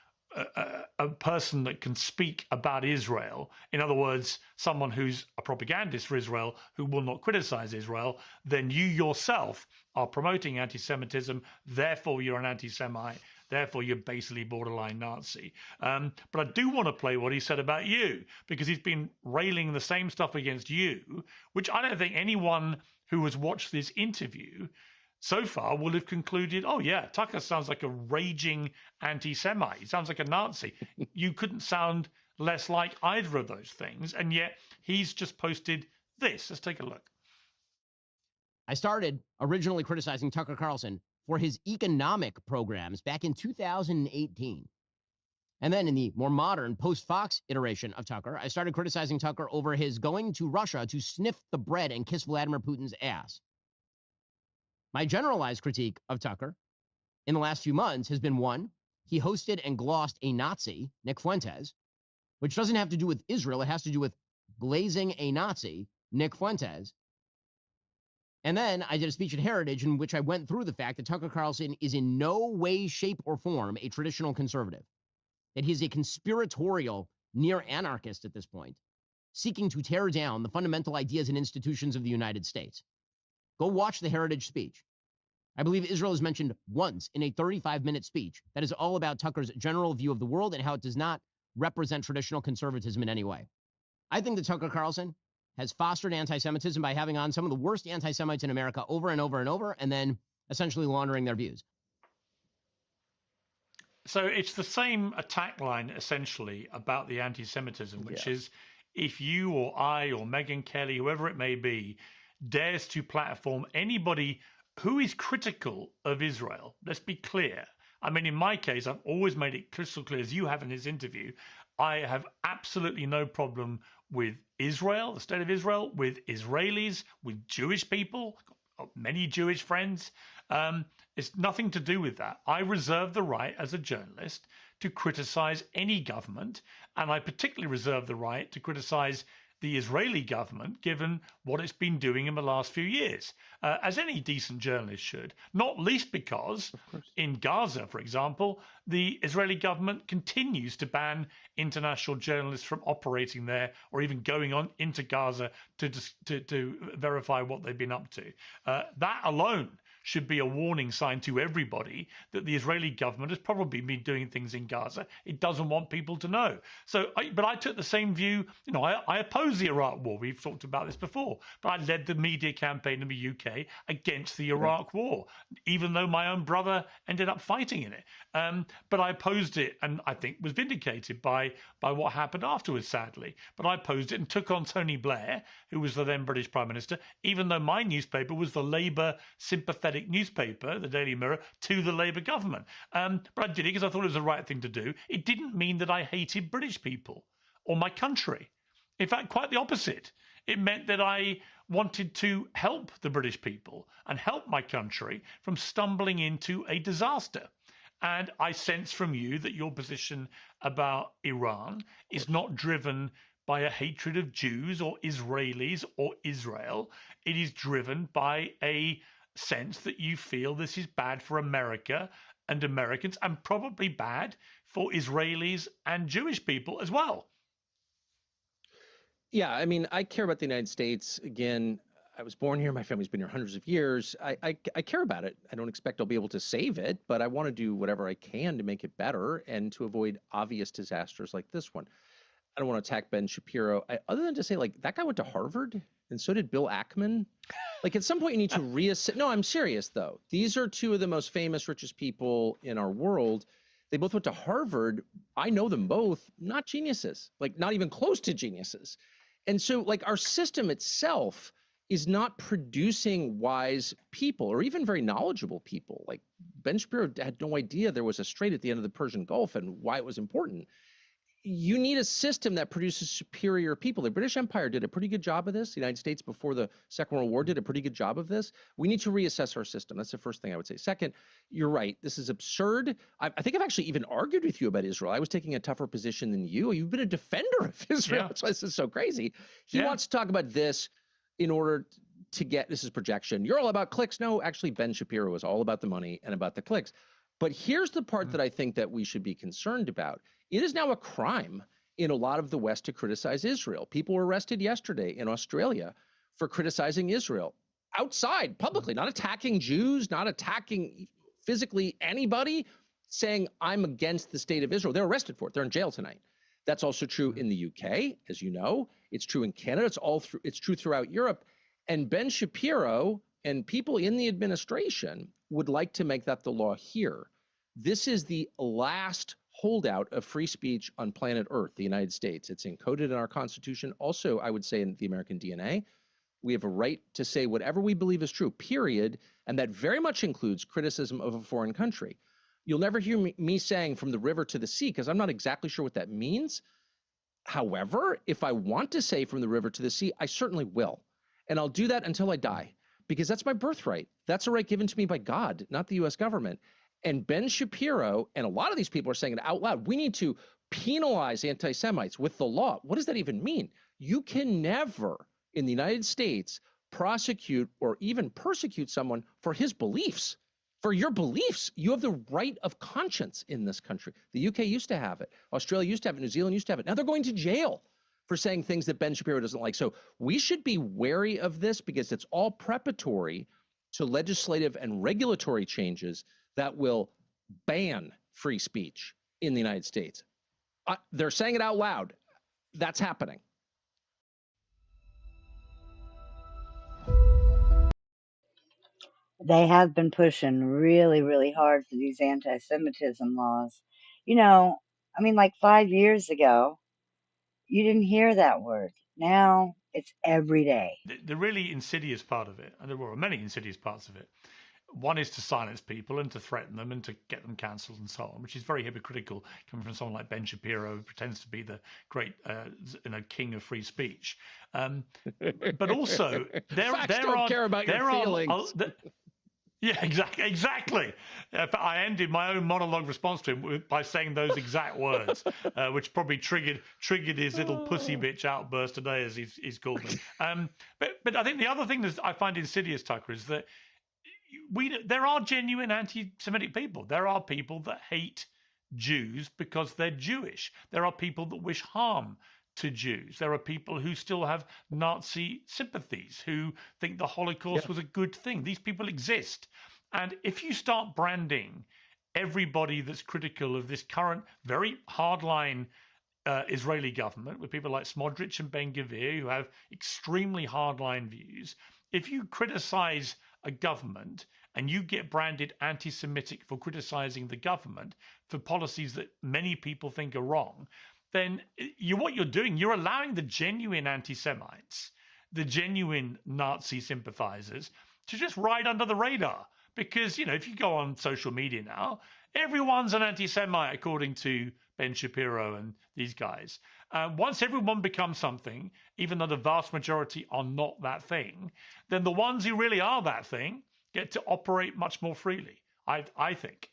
person that can speak about Israel, in other words, someone who's a propagandist for Israel who will not criticize Israel, then you yourself are promoting anti-Semitism, therefore you're an anti-Semite, therefore you're basically borderline Nazi. But I do want to play what he said about you, because he's been railing the same stuff against you, which I don't think anyone who has watched this interview so far will have concluded, oh yeah, Tucker sounds like a raging anti-Semite. He sounds like a Nazi. You couldn't sound less like either of those things, and yet he's just posted this. Let's take a look. I started originally criticizing Tucker Carlson for his economic programs back in 2018. And then in the more modern post-Fox iteration of Tucker, I started criticizing Tucker over his going to Russia to sniff the bread and kiss Vladimir Putin's ass. My generalized critique of Tucker in the last few months has been, one, he hosted and glossed a Nazi, Nick Fuentes, which doesn't have to do with Israel. It has to do with glazing a Nazi, Nick Fuentes. And then I did a speech at Heritage in which I went through the fact that Tucker Carlson is in no way, shape, or form a traditional conservative, that he's a conspiratorial near anarchist at this point, seeking to tear down the fundamental ideas and institutions of the United States. Go watch the Heritage speech. I believe Israel is mentioned once in a 35-minute speech that is all about Tucker's general view of the world and how it does not represent traditional conservatism in any way. I think that Tucker Carlson has fostered anti-Semitism by having on some of the worst anti-Semites in America over and over and over, and then essentially laundering their views. So it's the same attack line, essentially, about the anti-Semitism, which is if you or I or Megyn Kelly, whoever it may be, dares to platform anybody who is critical of Israel, let's be clear. I mean, in my case, I've always made it crystal clear, as you have in this interview, I have absolutely no problem with Israel, the state of Israel, with Israelis, with Jewish people, got many Jewish friends. It's nothing to do with that. I reserve the right as a journalist to criticize any government, and I particularly reserve the right to criticize the Israeli government, given what it's been doing in the last few years, as any decent journalist should, not least because in Gaza, for example, the Israeli government continues to ban international journalists from operating there or even going on into Gaza to verify what they've been up to. That alone should be a warning sign to everybody that the Israeli government has probably been doing things in Gaza it doesn't want people to know. But I took the same view. You know, I oppose the Iraq War. We've talked about this before. But I led the media campaign in the UK against the Iraq War, even though my own brother ended up fighting in it. But I opposed it, and I think was vindicated by what happened afterwards, sadly. But I opposed it and took on Tony Blair, who was the then British Prime Minister, even though my newspaper was the Labour sympathetic newspaper, the Daily Mirror, to the Labour government. But I did it because I thought it was the right thing to do. It didn't mean that I hated British people or my country. In fact, quite the opposite. It meant that I wanted to help the British people and help my country from stumbling into a disaster. And I sense from you that your position about Iran is not driven by a hatred of Jews or Israelis or Israel. It is driven by a sense that you feel this is bad for America and Americans, and probably bad for Israelis and Jewish people as well. Yeah, I mean, I care about the United States. Again, I was born here. My family's been here hundreds of years. I care about it. I don't expect I'll be able to save it, but I want to do whatever I can to make it better and to avoid obvious disasters like this one. I don't want to attack Ben Shapiro, other than to say, like, that guy went to Harvard, and so did Bill Ackman. Like, at some point, you need to reassess. No, I'm serious, though. These are two of the most famous, richest people in our world. They both went to Harvard. I know them both. Not geniuses, like, not even close to geniuses. And so, like, our system itself is not producing wise people or even very knowledgeable people. Like, Ben Shapiro had no idea there was a strait at the end of the Persian Gulf and why it was important. You need a system that produces superior people. The British Empire did a pretty good job of this. The United States before the Second World War did a pretty good job of this. We need to reassess our system. That's the first thing I would say. Second, you're right. This is absurd. I think I've actually even argued with you about Israel. I was taking a tougher position than you. You've been a defender of Israel. Yeah. That's why this is so crazy. He wants to talk about this in order to get, this is projection. You're all about clicks. No, actually, Ben Shapiro is all about the money and about the clicks. But here's the part that I think that we should be concerned about. It is now a crime in a lot of the West to criticize Israel. People were arrested yesterday in Australia for criticizing Israel outside, publicly, not attacking Jews, not attacking physically anybody, saying, I'm against the state of Israel. They're arrested for it. They're in jail tonight. That's also true in the UK, as you know. It's true in Canada. It's true throughout Europe. And Ben Shapiro and people in the administration would like to make that the law here. This is the last holdout of free speech on planet Earth, the United States. It's encoded in our Constitution. Also, I would say in the American DNA, we have a right to say whatever we believe is true, period. And that very much includes criticism of a foreign country. You'll never hear me saying from the river to the sea, because I'm not exactly sure what that means. However, if I want to say from the river to the sea, I certainly will. And I'll do that until I die, because that's my birthright. That's a right given to me by God, not the US government. And Ben Shapiro and a lot of these people are saying it out loud. We need to penalize anti-Semites with the law. What does that even mean? You can never, in the United States, prosecute or even persecute someone for his beliefs. For your beliefs, you have the right of conscience in this country. The UK used to have it. Australia used to have it. New Zealand used to have it. Now they're going to jail for saying things that Ben Shapiro doesn't like. So we should be wary of this, because it's all preparatory to legislative and regulatory changes that will ban free speech in the United States. They're saying it out loud. That's happening. They have been pushing really, really hard for these anti-Semitism laws. You know, I mean, like 5 years ago, you didn't hear that word. Now it's every day. The really insidious part of it, and there were many insidious parts of it, one is to silence people and to threaten them and to get them cancelled and so on, which is very hypocritical coming from someone like Ben Shapiro, who pretends to be the great king of free speech. But also, there don't care about your feelings. Yeah, exactly. I ended my own monologue response to him by saying those exact words, which probably triggered his little pussy bitch outburst today, as he's called me. But I think the other thing that I find insidious, Tucker, is that there are genuine anti-Semitic people. There are people that hate Jews because they're Jewish. There are people that wish harm to Jews. There are people who still have Nazi sympathies, who think the Holocaust was a good thing. These people exist. And if you start branding everybody that's critical of this current very hardline Israeli government, with people like Smodrich and Ben-Gvir, who have extremely hardline views, if you criticize a government and you get branded anti-Semitic for criticizing the government for policies that many people think are wrong, then what you're doing, you're allowing the genuine anti-Semites, the genuine Nazi sympathizers, to just ride under the radar. Because, if you go on social media now, everyone's an anti-Semite, according to Ben Shapiro and these guys. Once everyone becomes something, even though the vast majority are not that thing, then the ones who really are that thing get to operate much more freely, I think.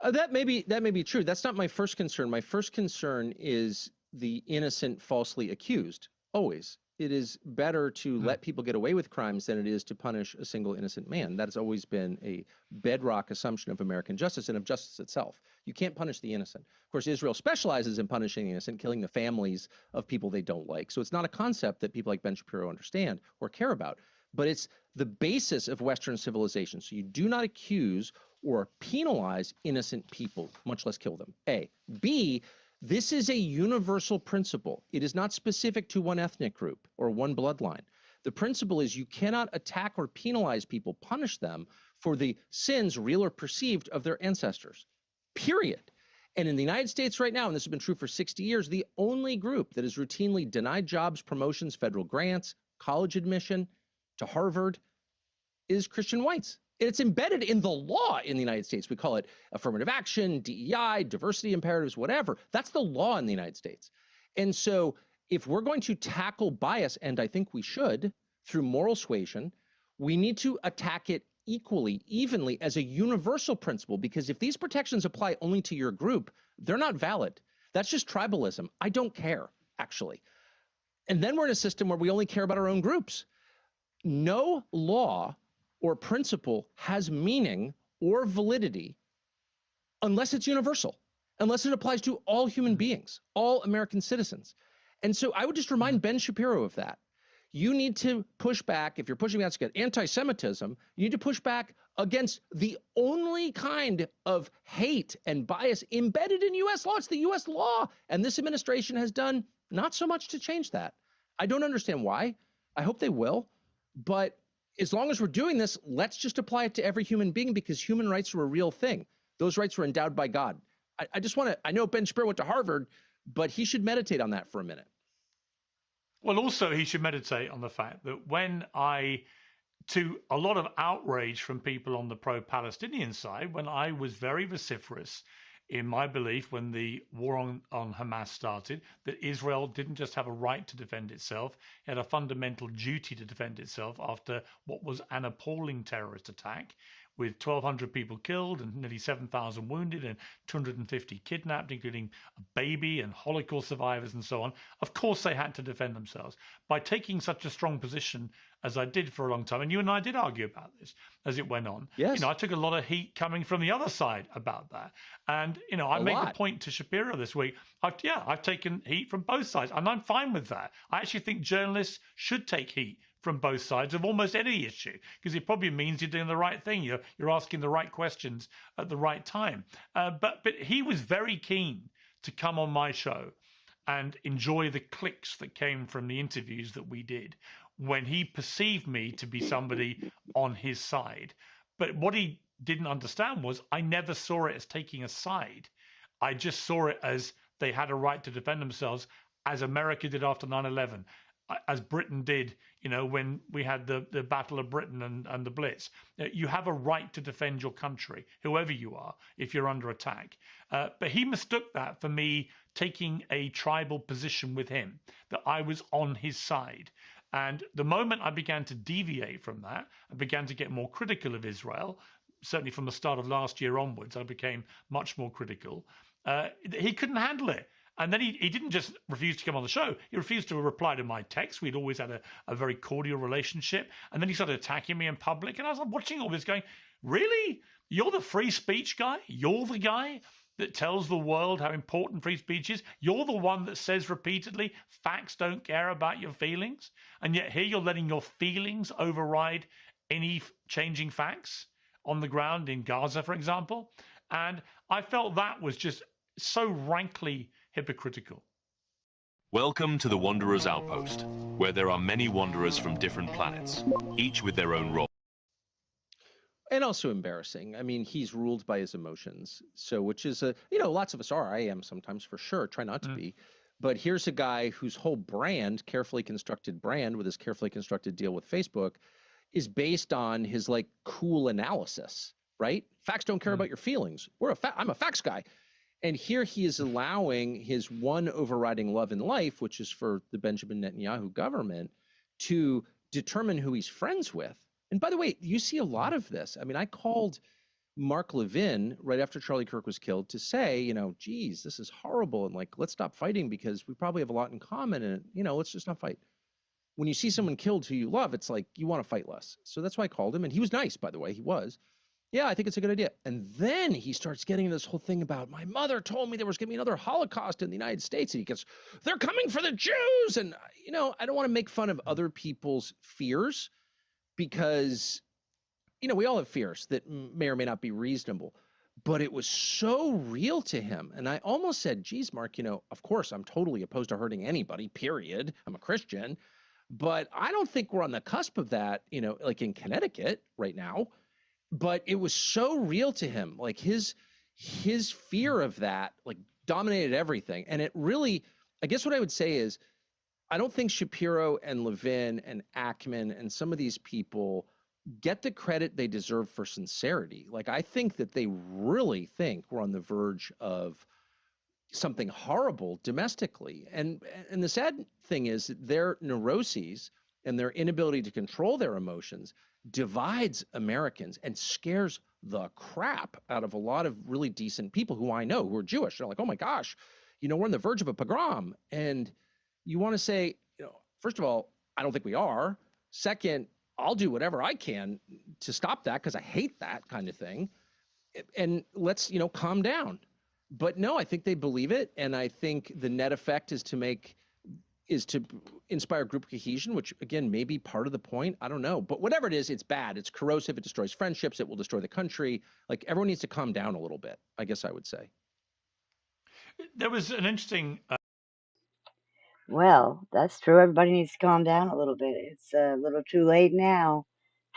That may be true. That's not my first concern. My first concern is the innocent falsely accused. Always. It is better to let people get away with crimes than it is to punish a single innocent man. That has always been a bedrock assumption of American justice and of justice itself. You can't punish the innocent. Of course, Israel specializes in punishing the innocent, killing the families of people they don't like. So it's not a concept that people like Ben Shapiro understand or care about, but it's the basis of Western civilization. So you do not accuse or penalize innocent people, much less kill them, A. B, this is a universal principle. It is not specific to one ethnic group or one bloodline. The principle is you cannot attack or penalize people, punish them for the sins, real or perceived, of their ancestors, period. And in the United States right now, and this has been true for 60 years, the only group that is routinely denied jobs, promotions, federal grants, college admission to Harvard is Christian whites. It's embedded in the law in the United States. We call it affirmative action, DEI, diversity imperatives, whatever. That's the law in the United States. And so if we're going to tackle bias, and I think we should, through moral suasion, we need to attack it equally, evenly, as a universal principle, because if these protections apply only to your group, they're not valid. That's just tribalism. I don't care, actually. And then we're in a system where we only care about our own groups. No law or principle has meaning or validity unless it's universal, unless it applies to all human beings, all American citizens. And so I would just remind Ben Shapiro of that. You need to push back, if you're pushing back against anti-Semitism, you need to push back against the only kind of hate and bias embedded in U.S. law. It's the U.S. law. And this administration has done not so much to change that. I don't understand why. I hope they will. But as long as we're doing this, let's just apply it to every human being, because human rights are a real thing. Those rights were endowed by God. I just want to, I know Ben Shapiro went to Harvard, but he should meditate on that for a minute. Well, also he should meditate on the fact that when I to a lot of outrage from people on the pro-Palestinian side when I was very vociferous in my belief when the war on Hamas started, that Israel didn't just have a right to defend itself, it had a fundamental duty to defend itself after what was an appalling terrorist attack with 1,200 people killed and nearly 7,000 wounded and 250 kidnapped, including a baby and Holocaust survivors and so on. Of course, they had to defend themselves. By taking such a strong position as I did for a long time, and you and I did argue about this as it went on. Yes. I took a lot of heat coming from the other side about that. And, I made the point to Shapiro this week. I've taken heat from both sides, and I'm fine with that. I actually think journalists should take heat from both sides of almost any issue, because it probably means you're doing the right thing. You're asking the right questions at the right time. But he was very keen to come on my show and enjoy the clicks that came from the interviews that we did when he perceived me to be somebody on his side. But what he didn't understand was I never saw it as taking a side. I just saw it as they had a right to defend themselves, as America did after 9/11, as Britain did, when we had the Battle of Britain and the Blitz. You have a right to defend your country, whoever you are, if you're under attack. But he mistook that for me taking a tribal position with him, that I was on his side. And the moment I began to deviate from that, I began to get more critical of Israel. Certainly from the start of last year onwards, I became much more critical. He couldn't handle it. And then he didn't just refuse to come on the show. He refused to reply to my texts. We'd always had a very cordial relationship. And then he started attacking me in public. And I was watching all this going, really? You're the free speech guy? You're the guy that tells the world how important free speech is? You're the one that says repeatedly, facts don't care about your feelings? And yet here you're letting your feelings override any changing facts on the ground in Gaza, for example. And I felt that was just so rankly hypocritical. Welcome to the Wanderer's Outpost, where there are many wanderers from different planets, each with their own role. And also embarrassing. I mean, he's ruled by his emotions. So, which is lots of us are. I am sometimes, for sure. Try not to be. But here's a guy whose whole brand, carefully constructed brand with his carefully constructed deal with Facebook, is based on his cool analysis, right? Facts don't care about your feelings. I'm a facts guy. And here he is allowing his one overriding love in life, which is for the Benjamin Netanyahu government, to determine who he's friends with. And by the way, you see a lot of this. I mean, I called Mark Levin right after Charlie Kirk was killed to say, geez, this is horrible. And let's stop fighting because we probably have a lot in common. And, let's just not fight. When you see someone killed who you love, it's like you want to fight less. So that's why I called him. And he was nice, by the way. He was. Yeah, I think it's a good idea. And then he starts getting this whole thing about, my mother told me there was going to be another Holocaust in the United States. And he gets, they're coming for the Jews. And, I don't want to make fun of other people's fears because, we all have fears that may or may not be reasonable. But it was so real to him. And I almost said, geez, Mark, of course, I'm totally opposed to hurting anybody, period. I'm a Christian. But I don't think we're on the cusp of that, like in Connecticut right now. But it was so real to him, his fear of that, dominated everything. And it really, I guess what I would say is, I don't think Shapiro and Levin and Ackman and some of these people get the credit they deserve for sincerity. I think that they really think we're on the verge of something horrible domestically. And the sad thing is that their neuroses and their inability to control their emotions divides Americans and scares the crap out of a lot of really decent people who I know who are Jewish. They're like, oh my gosh, we're on the verge of a pogrom. And you want to say, first of all, I don't think we are. Second, I'll do whatever I can to stop that because I hate that kind of thing. And let's, calm down. But no, I think they believe it. And I think the net effect is to inspire group cohesion, which again, may be part of the point. I don't know, but whatever it is, it's bad. It's corrosive. It destroys friendships. It will destroy the country. Everyone needs to calm down a little bit, I guess I would say. There was an interesting... Well, that's true. Everybody needs to calm down a little bit. It's a little too late now.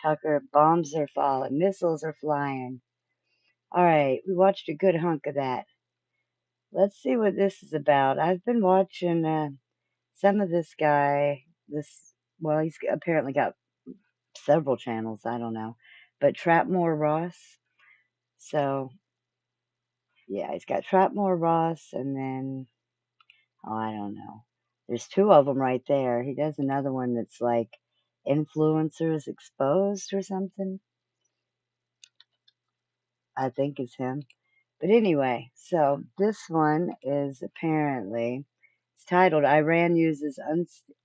Tucker, bombs are falling. Missiles are flying. All right, we watched a good hunk of that. Let's see what this is about. I've been watching some of this guy. He's apparently got several channels, I don't know. But Trapmore Ross. So, yeah, he's got Trapmore Ross, and then, oh, I don't know. There's two of them right there. He does another one that's like Influencers Exposed or something. I think it's him. But anyway, so this one is apparently, it's titled, Iran Uses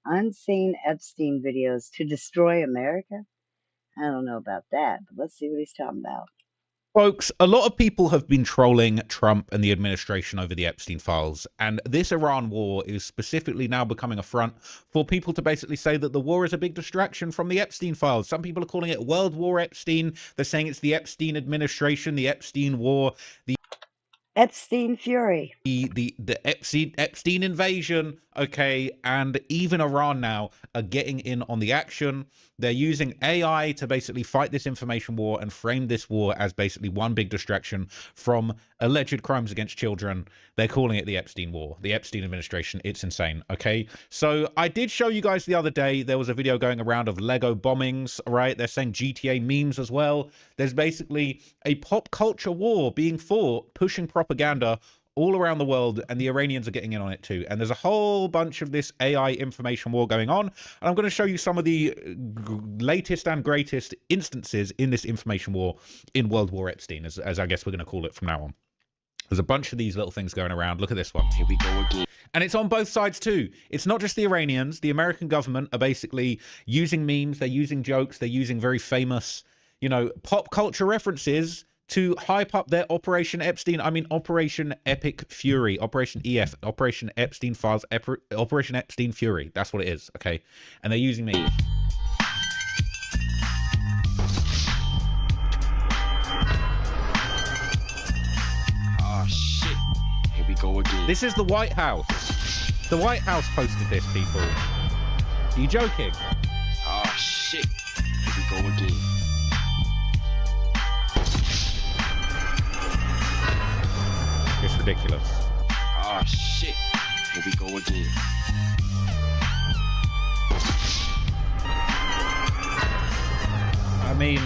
Unseen Epstein Videos to Destroy America. I don't know about that, but let's see what he's talking about. Folks, a lot of people have been trolling Trump and the administration over the Epstein files, and this Iran war is specifically now becoming a front for people to basically say that the war is a big distraction from the Epstein files. Some people are calling it World War Epstein. They're saying it's the Epstein administration, the Epstein war, the Epstein Fury. The Epstein invasion, okay, and even Iran now are getting in on the action. They're using AI to basically fight this information war and frame this war as basically one big distraction from alleged crimes against children. They're calling it the Epstein war, the Epstein administration. It's insane, okay? So I did show you guys the other day, there was a video going around of Lego bombings, right? They're saying GTA memes as well. There's basically a pop culture war being fought, pushing propaganda all around the world, and the Iranians are getting in on it too. And there's a whole bunch of this AI information war going on, and I'm going to show you some of the latest and greatest instances in this information war in World War Epstein, as I guess we're going to call it from now on. There's a bunch of these little things going around. Look at this one. Here we go again. And it's on both sides too. It's not just the Iranians. The American government are basically using memes, they're using jokes, they're using very famous, you know, pop culture references to hype up their Operation Epstein, Operation Epic Fury, Operation EF, Operation Epstein Files, Operation Epstein Fury. That's what it is, okay? And they're using me. Oh, shit. Here we go again. This is the White House. The White House posted this, people. Are you joking? Oh, shit. Here we go again. It's ridiculous. Oh shit. Here we go again. I mean,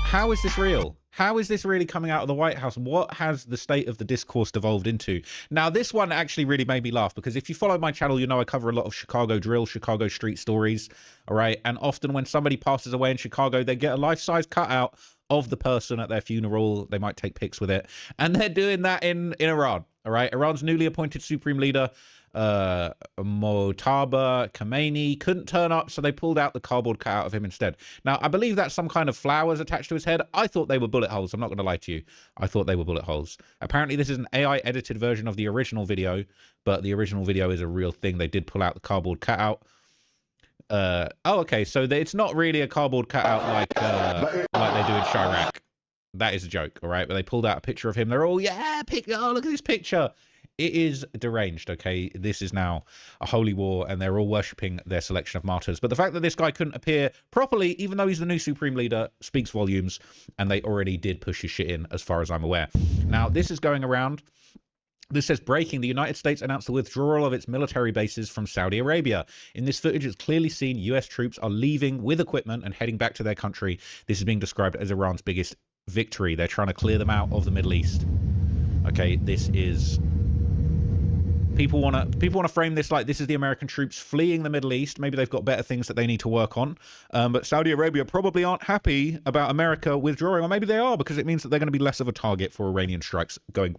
how is this real? How is this really coming out of the White House? What has the state of the discourse devolved into? Now, this one actually really made me laugh, because if you follow my channel, you know I cover a lot of Chicago drill, Chicago street stories, all right? And often when somebody passes away in Chicago, they get a life-size cutout of the person at their funeral. They might take pics with it. And they're doing that in Iran, all right? Iran's newly appointed supreme leader, Mojtaba Khamenei, couldn't turn up, so they pulled out the cardboard cutout of him instead. Now, I believe that's some kind of flowers attached to his head. I thought they were bullet holes. I'm not going to lie to you. I thought they were bullet holes. Apparently, this is an AI-edited version of the original video, but the original video is a real thing. They did pull out the cardboard cutout. Oh, okay, so it's not really a cardboard cutout like they do in Chirac. That is a joke, all right? But they pulled out a picture of him. They're all, yeah, oh, look at this picture. It is deranged, okay? This is now a holy war, and they're all worshipping their selection of martyrs. But the fact that this guy couldn't appear properly, even though he's the new supreme leader, speaks volumes, and they already did push his shit in, as far as I'm aware. Now, this is going around. This says, breaking, the United States announced the withdrawal of its military bases from Saudi Arabia. In this footage, it's clearly seen U.S. troops are leaving with equipment and heading back to their country. This is being described as Iran's biggest victory. They're trying to clear them out of the Middle East. Okay, this is... People want to frame this like this is the American troops fleeing the Middle East. Maybe they've got better things that they need to work on. But Saudi Arabia probably aren't happy about America withdrawing. Or maybe they are, because it means that they're going to be less of a target for Iranian strikes going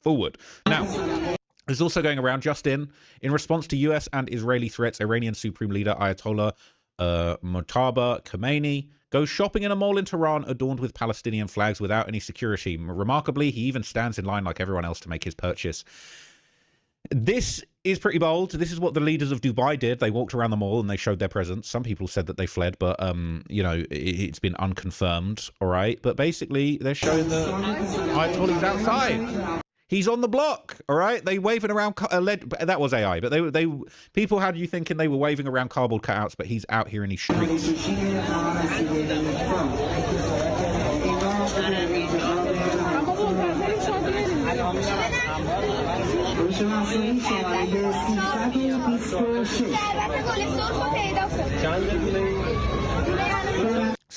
forward. Now, there's also going around just in response to US and Israeli threats, Iranian Supreme Leader Ayatollah Mojtaba Khamenei goes shopping in a mall in Tehran adorned with Palestinian flags without any security. Remarkably, he even stands in line like everyone else to make his purchase. This is pretty bold. This is what the leaders of Dubai did. They walked around the mall and they showed their presence. Some people said that they fled, but you know, it's been unconfirmed. All right, but basically they're showing the Ayatollah's outside. He's on the block. All right, they waving around. That was AI, but they people had you thinking they were waving around cardboard cutouts, but he's out here in these streets. So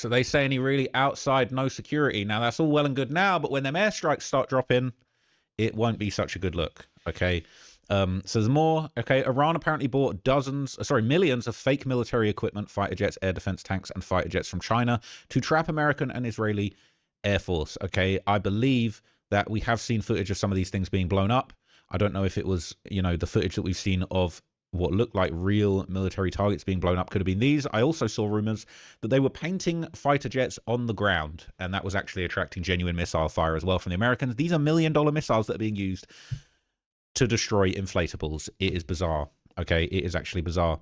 they say any really outside, no security. Now that's all well and good now, but when them airstrikes start dropping, it won't be such a good look. Okay. So there's more. Okay, Iran apparently bought millions of fake military equipment, fighter jets, air defense tanks, and fighter jets from China to trap American and Israeli Air Force. Okay, I believe that we have seen footage of some of these things being blown up. I don't know if it was, the footage that we've seen of what looked like real military targets being blown up could have been these. I also saw rumors that they were painting fighter jets on the ground, and that was actually attracting genuine missile fire as well from the Americans. These are $1 million missiles that are being used to destroy inflatables. It is bizarre. Okay, it is actually bizarre.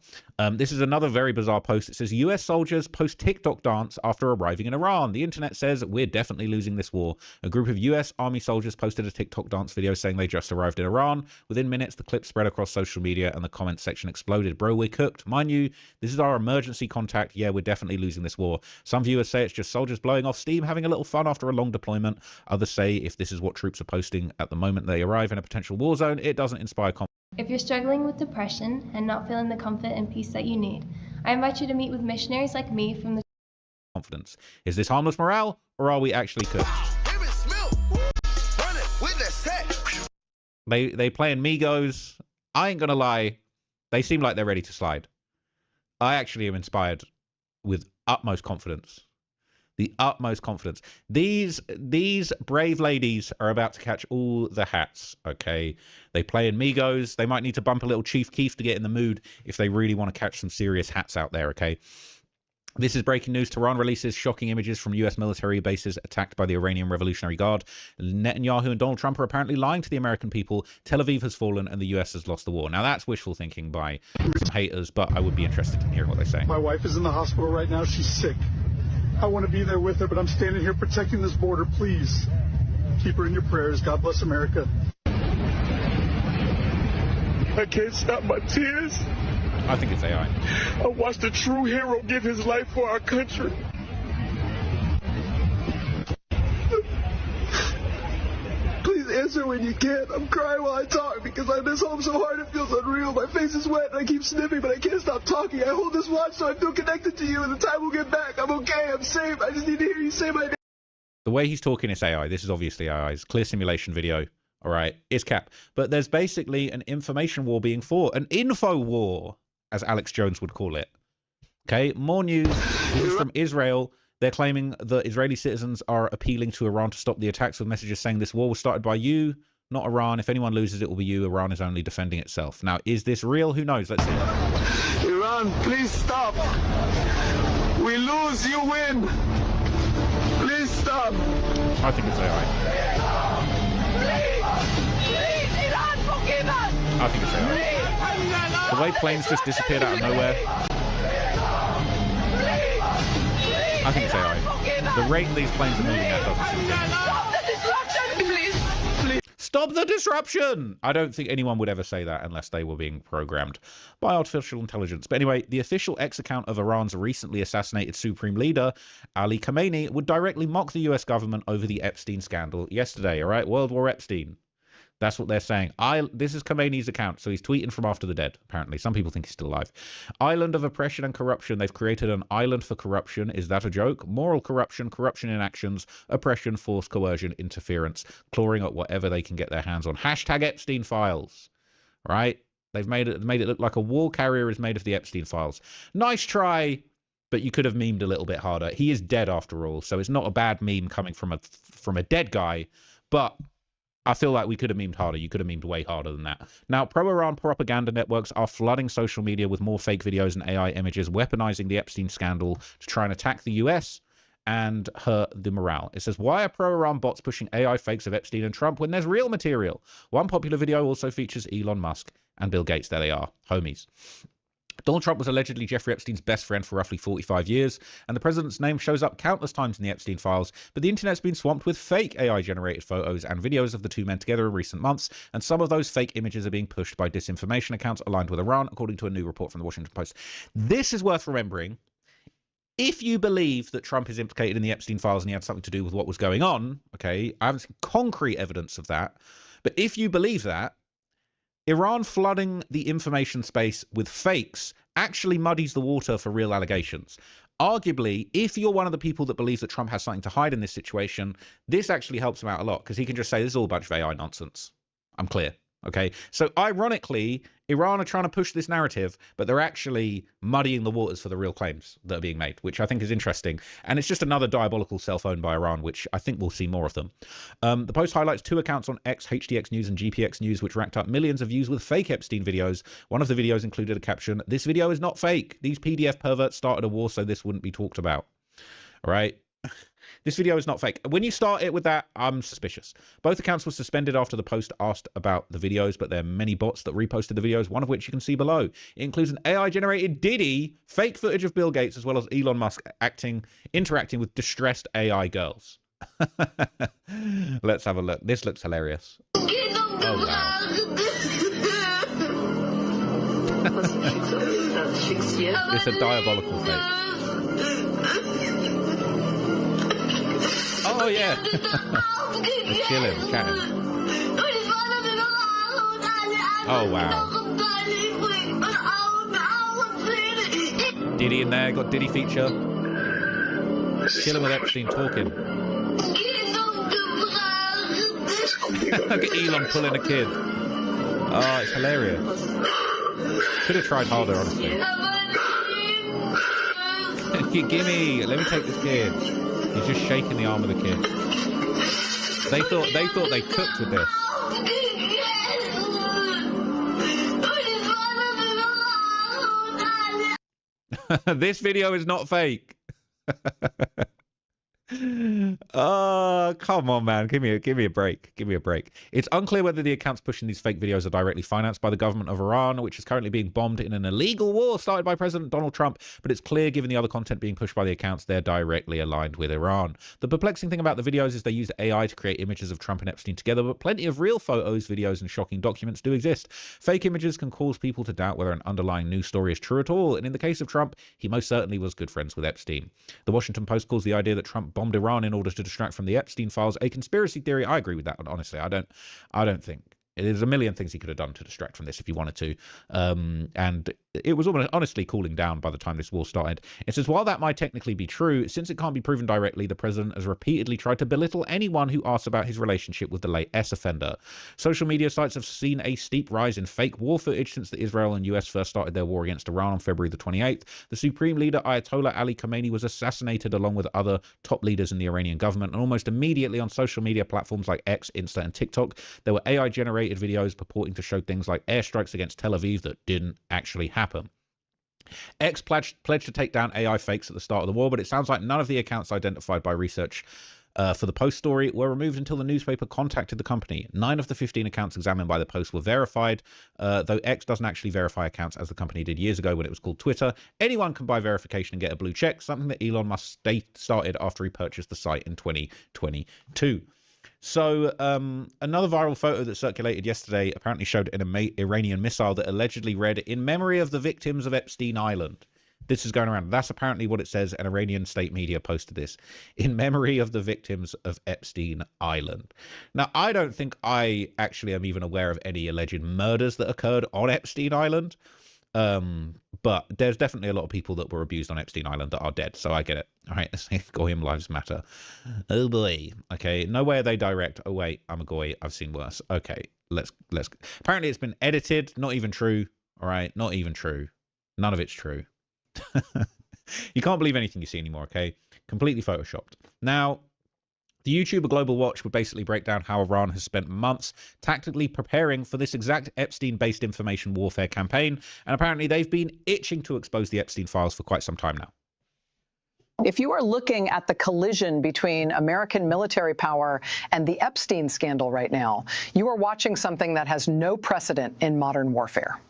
This is another very bizarre post. It says, US soldiers post TikTok dance after arriving in Iran. The internet says, we're definitely losing this war. A group of US Army soldiers posted a TikTok dance video saying they just arrived in Iran. Within minutes, the clip spread across social media and the comment section exploded. Bro, we're cooked. Mind you, this is our emergency contact. Yeah, we're definitely losing this war. Some viewers say it's just soldiers blowing off steam, having a little fun after a long deployment. Others say if this is what troops are posting at the moment they arrive in a potential war zone, it doesn't inspire confidence. If you're struggling with depression and not feeling the comfort and peace that you need, I invite you to meet with missionaries like me from the confidence. Is this harmless morale, or are we actually cooked? They playing Migos. I ain't gonna lie, they seem like they're ready to slide. I actually am inspired with utmost confidence. The utmost confidence. These brave ladies are about to catch all the hats, okay? They play in Migos. They might need to bump a little Chief Keef to get in the mood if they really want to catch some serious hats out there, okay? This is breaking news. Tehran releases shocking images from US military bases attacked by the Iranian Revolutionary Guard. Netanyahu and Donald Trump are apparently lying to the American people. Tel Aviv has fallen and the US has lost the war. Now, that's wishful thinking by some haters, but I would be interested in hearing what they say. My wife is in the hospital right now. She's sick. I want to be there with her, but I'm standing here protecting this border. Please keep her in your prayers. God bless America. I can't stop my tears. I think it's AI. I watched a true hero give his life for our country. Please answer when you can. I'm crying while I talk because I miss home so hard it feels unreal. My face is wet and I keep sniffing, but I can't stop talking. I hold this watch so I feel connected to you, and the time will get back. I'm okay. I'm safe. I just need to hear you say my name. The way he's talking is AI. This is obviously AI. It's a clear simulation video. All right. It's cap. But there's basically an information war being fought. An info war, as Alex Jones would call it. Okay. More news. This is from Israel. They're claiming that Israeli citizens are appealing to Iran to stop the attacks with messages saying this war was started by you, not Iran. If anyone loses, it will be you. Iran is only defending itself. Now, is this real? Who knows? Let's see. Iran, please stop. We lose, you win. Please stop. I think it's AI. Please, Iran, forgive us. I think it's AI. The way planes just disappeared out of nowhere. I think it's AI. The rate these planes are moving at doesn't seem to. Stop the disruption! I don't think anyone would ever say that unless they were being programmed by artificial intelligence. But anyway, the official X account of Iran's recently assassinated supreme leader, Ali Khamenei, would directly mock the US government over the Epstein scandal yesterday, all right? World War Epstein. That's what they're saying. This is Khamenei's account, so he's tweeting from after the dead, apparently. Some people think he's still alive. Island of oppression and corruption. They've created an island for corruption. Is that a joke? Moral corruption, corruption in actions, oppression, force, coercion, interference, clawing at whatever they can get their hands on. Hashtag Epstein Files, right? They've made it look like a wall carrier is made of the Epstein Files. Nice try, but you could have memed a little bit harder. He is dead after all, so it's not a bad meme coming from a dead guy, but I feel like we could have memed harder. You could have memed way harder than that. Now, pro-Iran propaganda networks are flooding social media with more fake videos and AI images, weaponizing the Epstein scandal to try and attack the US and hurt the morale. It says, why are pro-Iran bots pushing AI fakes of Epstein and Trump when there's real material? One popular video also features Elon Musk and Bill Gates. There they are, homies. Donald Trump was allegedly Jeffrey Epstein's best friend for roughly 45 years, and the president's name shows up countless times in the Epstein files, but the internet's been swamped with fake AI-generated photos and videos of the two men together in recent months, and some of those fake images are being pushed by disinformation accounts aligned with Iran, according to a new report from the Washington Post. This is worth remembering. If you believe that Trump is implicated in the Epstein files and he had something to do with what was going on, okay, I haven't seen concrete evidence of that, but if you believe that, Iran flooding the information space with fakes actually muddies the water for real allegations. Arguably, if you're one of the people that believes that Trump has something to hide in this situation, this actually helps him out a lot, because he can just say, this is all a bunch of AI nonsense. I'm clear. Okay, so ironically, Iran are trying to push this narrative, but they're actually muddying the waters for the real claims that are being made, which I think is interesting. And it's just another diabolical self-owned by Iran, which I think we'll see more of them. The post highlights 2 accounts on X, HDX News, and GPX News, which racked up millions of views with fake Epstein videos. One of the videos included a caption, "This video is not fake. These PDF perverts started a war so this wouldn't be talked about." All right. This video is not fake. When you start it with that, I'm suspicious. Both accounts were suspended after the post asked about the videos, but there are many bots that reposted the videos, one of which you can see below. It includes an AI-generated Diddy, fake footage of Bill Gates, as well as Elon Musk interacting with distressed AI girls. Let's have a look. This looks hilarious. Oh, wow. It's a diabolical fake. Oh, yeah. They're chilling, chatting. Oh, wow. Diddy in there, got Diddy feature. Chilling with Epstein, talking. Look at Elon pulling a kid. Oh, it's hilarious. Could have tried harder, honestly. Gimme, let me take this kid. He's just shaking the arm of the kid. They thought they cooked with this. This video is not fake. Oh, come on, man. Give me a break. Give me a break. It's unclear whether the accounts pushing these fake videos are directly financed by the government of Iran, which is currently being bombed in an illegal war started by President Donald Trump, but it's clear, given the other content being pushed by the accounts, they're directly aligned with Iran. The perplexing thing about the videos is they use AI to create images of Trump and Epstein together, but plenty of real photos, videos, and shocking documents do exist. Fake images can cause people to doubt whether an underlying news story is true at all, and in the case of Trump, he most certainly was good friends with Epstein. The Washington Post calls the idea that Trump bombed Iran in order to distract from the Epstein files a conspiracy theory. I agree with that, honestly. I don't think. There's a million things he could have done to distract from this if he wanted to. And it was honestly cooling down by the time this war started. It says, while that might technically be true, since it can't be proven directly, the president has repeatedly tried to belittle anyone who asks about his relationship with the late S-offender. Social media sites have seen a steep rise in fake war footage since the Israel and US first started their war against Iran on February the 28th. The supreme leader Ayatollah Ali Khamenei was assassinated along with other top leaders in the Iranian government, and almost immediately on social media platforms like X, Insta, and TikTok, there were AI-generated videos purporting to show things like airstrikes against Tel Aviv that didn't actually happen. X pledged to take down AI fakes at the start of the war, but it sounds like none of the accounts identified by research for the Post story were removed until the newspaper contacted the company. 9 of the 15 accounts examined by the Post were verified, though X doesn't actually verify accounts as the company did years ago when it was called Twitter. Anyone can buy verification and get a blue check, something that Elon Musk started after he purchased the site in 2022. So another viral photo that circulated yesterday apparently showed an Iranian missile that allegedly read, "In memory of the victims of Epstein Island." This is going around. That's apparently what it says. An Iranian state media posted this. "In memory of the victims of Epstein Island." Now, I don't think I actually am even aware of any alleged murders that occurred on Epstein Island. But there's definitely a lot of people that were abused on Epstein Island that are dead, so I get it. All right, Goyim lives matter. Oh boy. Okay, no way are they direct. Oh wait, I'm a Goy. I've seen worse. Okay, let's. Apparently, it's been edited. Not even true. All right, not even true. None of it's true. You can't believe anything you see anymore. Okay, completely photoshopped. Now, the YouTuber Global Watch would basically break down how Iran has spent months tactically preparing for this exact Epstein-based information warfare campaign, and apparently they've been itching to expose the Epstein files for quite some time now. If you are looking at the collision between American military power and the Epstein scandal right now, you are watching something that has no precedent in modern warfare.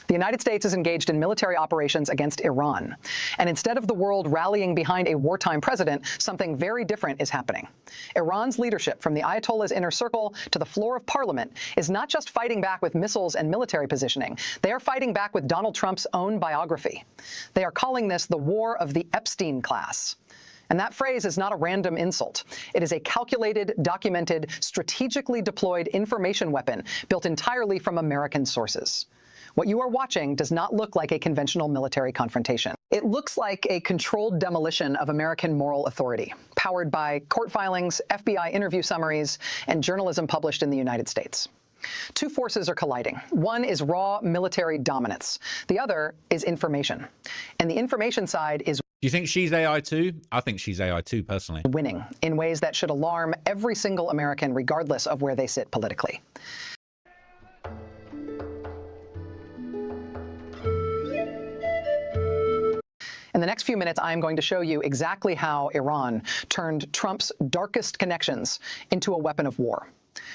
The United States is engaged in military operations against Iran. And instead of the world rallying behind a wartime president, something very different is happening. Iran's leadership, from the Ayatollah's inner circle to the floor of parliament, is not just fighting back with missiles and military positioning. They are fighting back with Donald Trump's own biography. They are calling this the war of the Epstein class. And that phrase is not a random insult. It is a calculated, documented, strategically deployed information weapon built entirely from American sources. What you are watching does not look like a conventional military confrontation. It looks like a controlled demolition of American moral authority, powered by court filings, FBI interview summaries, and journalism published in the United States. Two forces are colliding. One is raw military dominance. The other is information. And the information side is Do you think she's AI too? I think she's AI too, personally. winning in ways that should alarm every single American, regardless of where they sit politically. In the next few minutes, I'm going to show you exactly how Iran turned Trump's darkest connections into a weapon of war.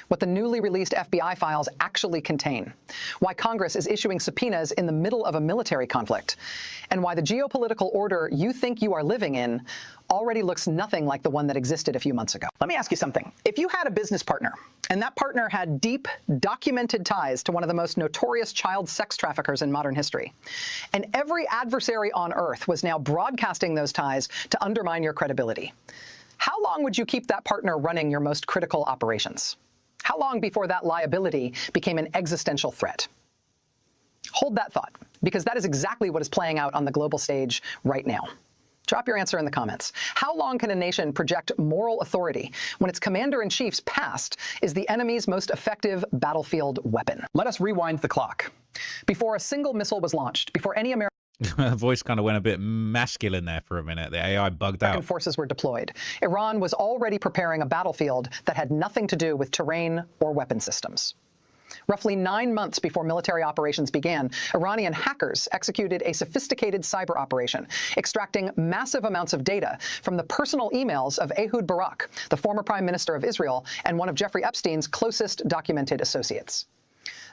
What the newly released FBI files actually contain, why Congress is issuing subpoenas in the middle of a military conflict, and why the geopolitical order you think you are living in already looks nothing like the one that existed a few months ago. Let me ask you something. If you had a business partner, and that partner had deep, documented ties to one of the most notorious child sex traffickers in modern history, and every adversary on earth was now broadcasting those ties to undermine your credibility, how long would you keep that partner running your most critical operations? How long before that liability became an existential threat? Hold that thought, because that is exactly what is playing out on the global stage right now. Drop your answer in the comments. How long can a nation project moral authority when its commander-in-chief's past is the enemy's most effective battlefield weapon? Let us rewind the clock. Before a single missile was launched, before any American Her voice kind of went a bit masculine there for a minute. The AI bugged out. forces were deployed, Iran was already preparing a battlefield that had nothing to do with terrain or weapon systems. Roughly 9 months before military operations began, Iranian hackers executed a sophisticated cyber operation, extracting massive amounts of data from the personal emails of Ehud Barak, the former Prime Minister of Israel and one of Jeffrey Epstein's closest documented associates.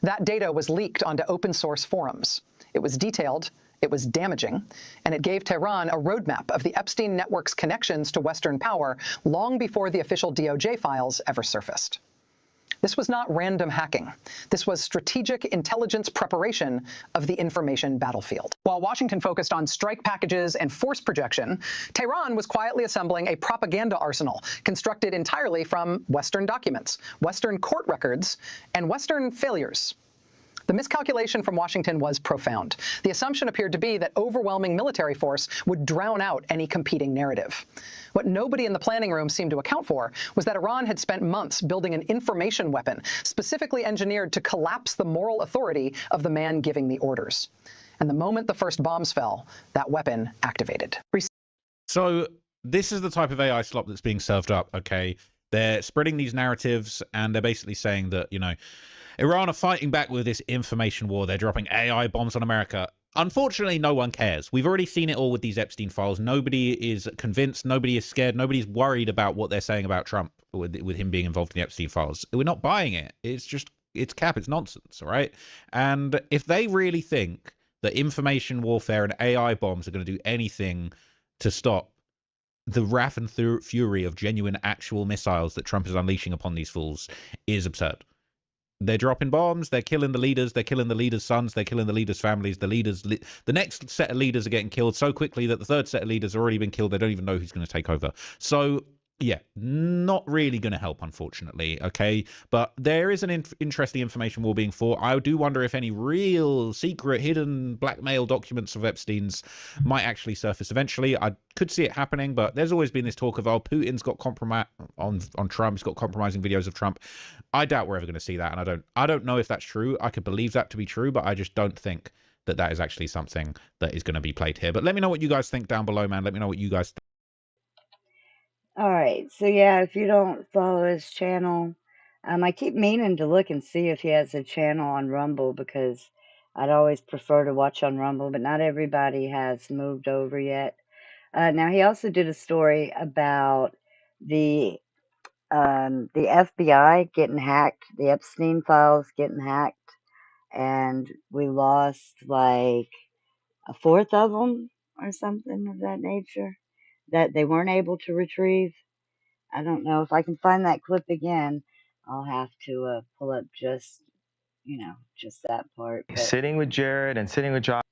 That data was leaked onto open source forums. It was detailed, it was damaging, and it gave Tehran a roadmap of the Epstein network's connections to Western power long before the official DOJ files ever surfaced. This was not random hacking. This was strategic intelligence preparation of the information battlefield. While Washington focused on strike packages and force projection, Tehran was quietly assembling a propaganda arsenal constructed entirely from Western documents, Western court records, and Western failures. The miscalculation from Washington was profound. The assumption appeared to be that overwhelming military force would drown out any competing narrative. What nobody in the planning room seemed to account for was that Iran had spent months building an information weapon specifically engineered to collapse the moral authority of the man giving the orders. And the moment the first bombs fell, that weapon activated. So this is the type of AI slop that's being served up, okay? They're spreading these narratives, and they're basically saying that, you know, Iran are fighting back with this information war. They're dropping AI bombs on America. Unfortunately, no one cares. We've already seen it all with these Epstein files. Nobody is convinced. Nobody is scared. Nobody's worried about what they're saying about Trump with him being involved in the Epstein files. We're not buying it. It's just, it's cap. It's nonsense, all right? And if they really think that information warfare and AI bombs are going to do anything to stop the wrath and fury of genuine actual missiles that Trump is unleashing upon these fools, is absurd. They're dropping bombs, they're killing the leaders, they're killing the leaders' sons, they're killing the leaders' families, the next set of leaders are getting killed so quickly that the third set of leaders have already been killed. They don't even know who's going to take over. So yeah, not really going to help, unfortunately, okay? But there is an interesting information war being fought. I do wonder if any real secret hidden blackmail documents of Epstein's might actually surface eventually. I could see it happening, but there's always been this talk of, oh, Putin's got compromise on Trump, he's got compromising videos of Trump. I doubt we're ever going to see that, and I don't know if that's true. I could believe that to be true, but I just don't think that that is actually something that is going to be played here. But let me know what you guys think down below, man. Let me know what you guys think. All right, so yeah, if you don't follow his channel, I keep meaning to look and see if he has a channel on Rumble, because I'd always prefer to watch on Rumble, but not everybody has moved over yet. Now, he also did a story about the FBI getting hacked, the Epstein files getting hacked, and we lost like a fourth of them or something of that nature that they weren't able to retrieve. I don't know if I can find that clip again. I'll have to pull up just, just that part. But Sitting with Jared and sitting with Josh.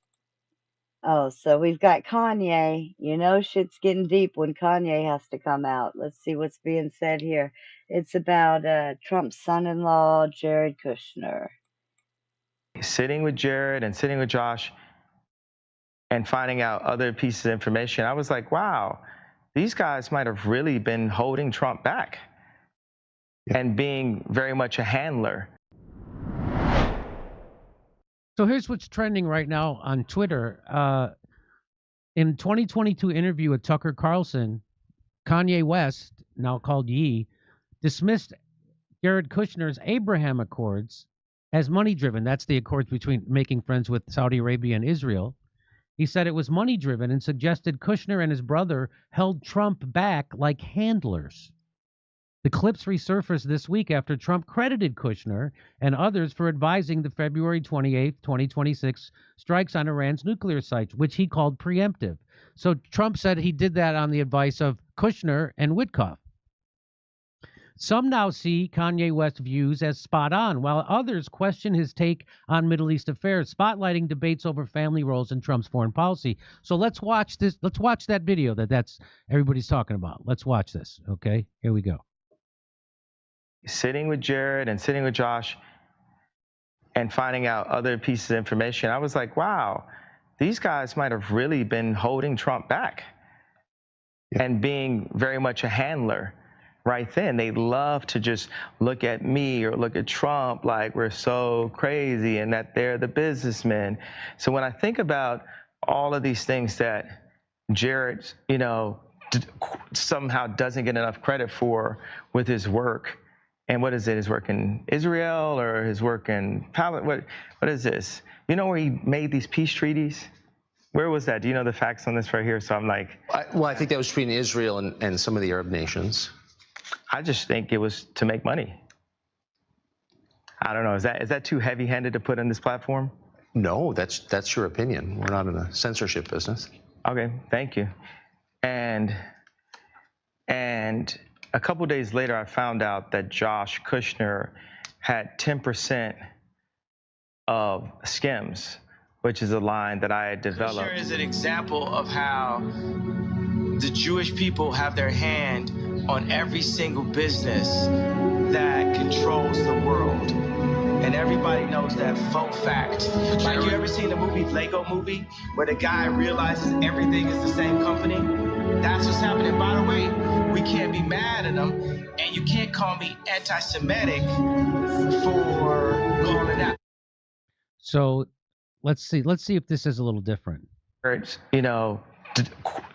Oh, so we've got Kanye. You know shit's getting deep when Kanye has to come out. Let's see what's being said here. It's about Trump's son-in-law, Jared Kushner. Sitting with Jared and sitting with Josh and finding out other pieces of information, I was like, wow, these guys might have really been holding Trump back and being very much a handler. So here's what's trending right now on Twitter. In 2022 interview with Tucker Carlson, Kanye West, now called Ye, dismissed Jared Kushner's Abraham Accords as money-driven. That's the accords between making friends with Saudi Arabia and Israel. He said it was money-driven and suggested Kushner and his brother held Trump back like handlers. The clips resurfaced this week after Trump credited Kushner and others for advising the February 28, 2026 strikes on Iran's nuclear sites, which he called preemptive. So Trump said he did that on the advice of Kushner and Witkoff. Some now see Kanye West's views as spot on, while others question his take on Middle East affairs, spotlighting debates over family roles in Trump's foreign policy. So let's watch this. Let's watch that video that's everybody's talking about. Let's watch this. Okay, here we go. Sitting with Jared and sitting with Josh and finding out other pieces of information, I was like, wow, these guys might have really been holding Trump back and being very much a handler right then. They love to just look at me or look at Trump like we're so crazy and that they're the businessmen. So when I think about all of these things that Jared, somehow doesn't get enough credit for with his work, and what is it? His work in Israel or his work in Palestine? What is this? You know where he made these peace treaties? Where was that? Do you know the facts on this right here? So I'm like, I think that was between Israel and some of the Arab nations. I just think it was to make money. I don't know. Is that too heavy-handed to put on this platform? No, that's your opinion. We're not in a censorship business. Okay, thank you. And a couple days later, I found out that Josh Kushner had 10% of Skims, which is a line that I had developed. Kushner is an example of how the Jewish people have their hand on every single business that controls the world. And everybody knows that faux fact. Like, you ever seen the movie Lego Movie, where the guy realizes everything is the same company? That's what's happening. By the way, we can't be mad at them, and you can't call me anti-Semitic for calling out. So let's see if this is a little different.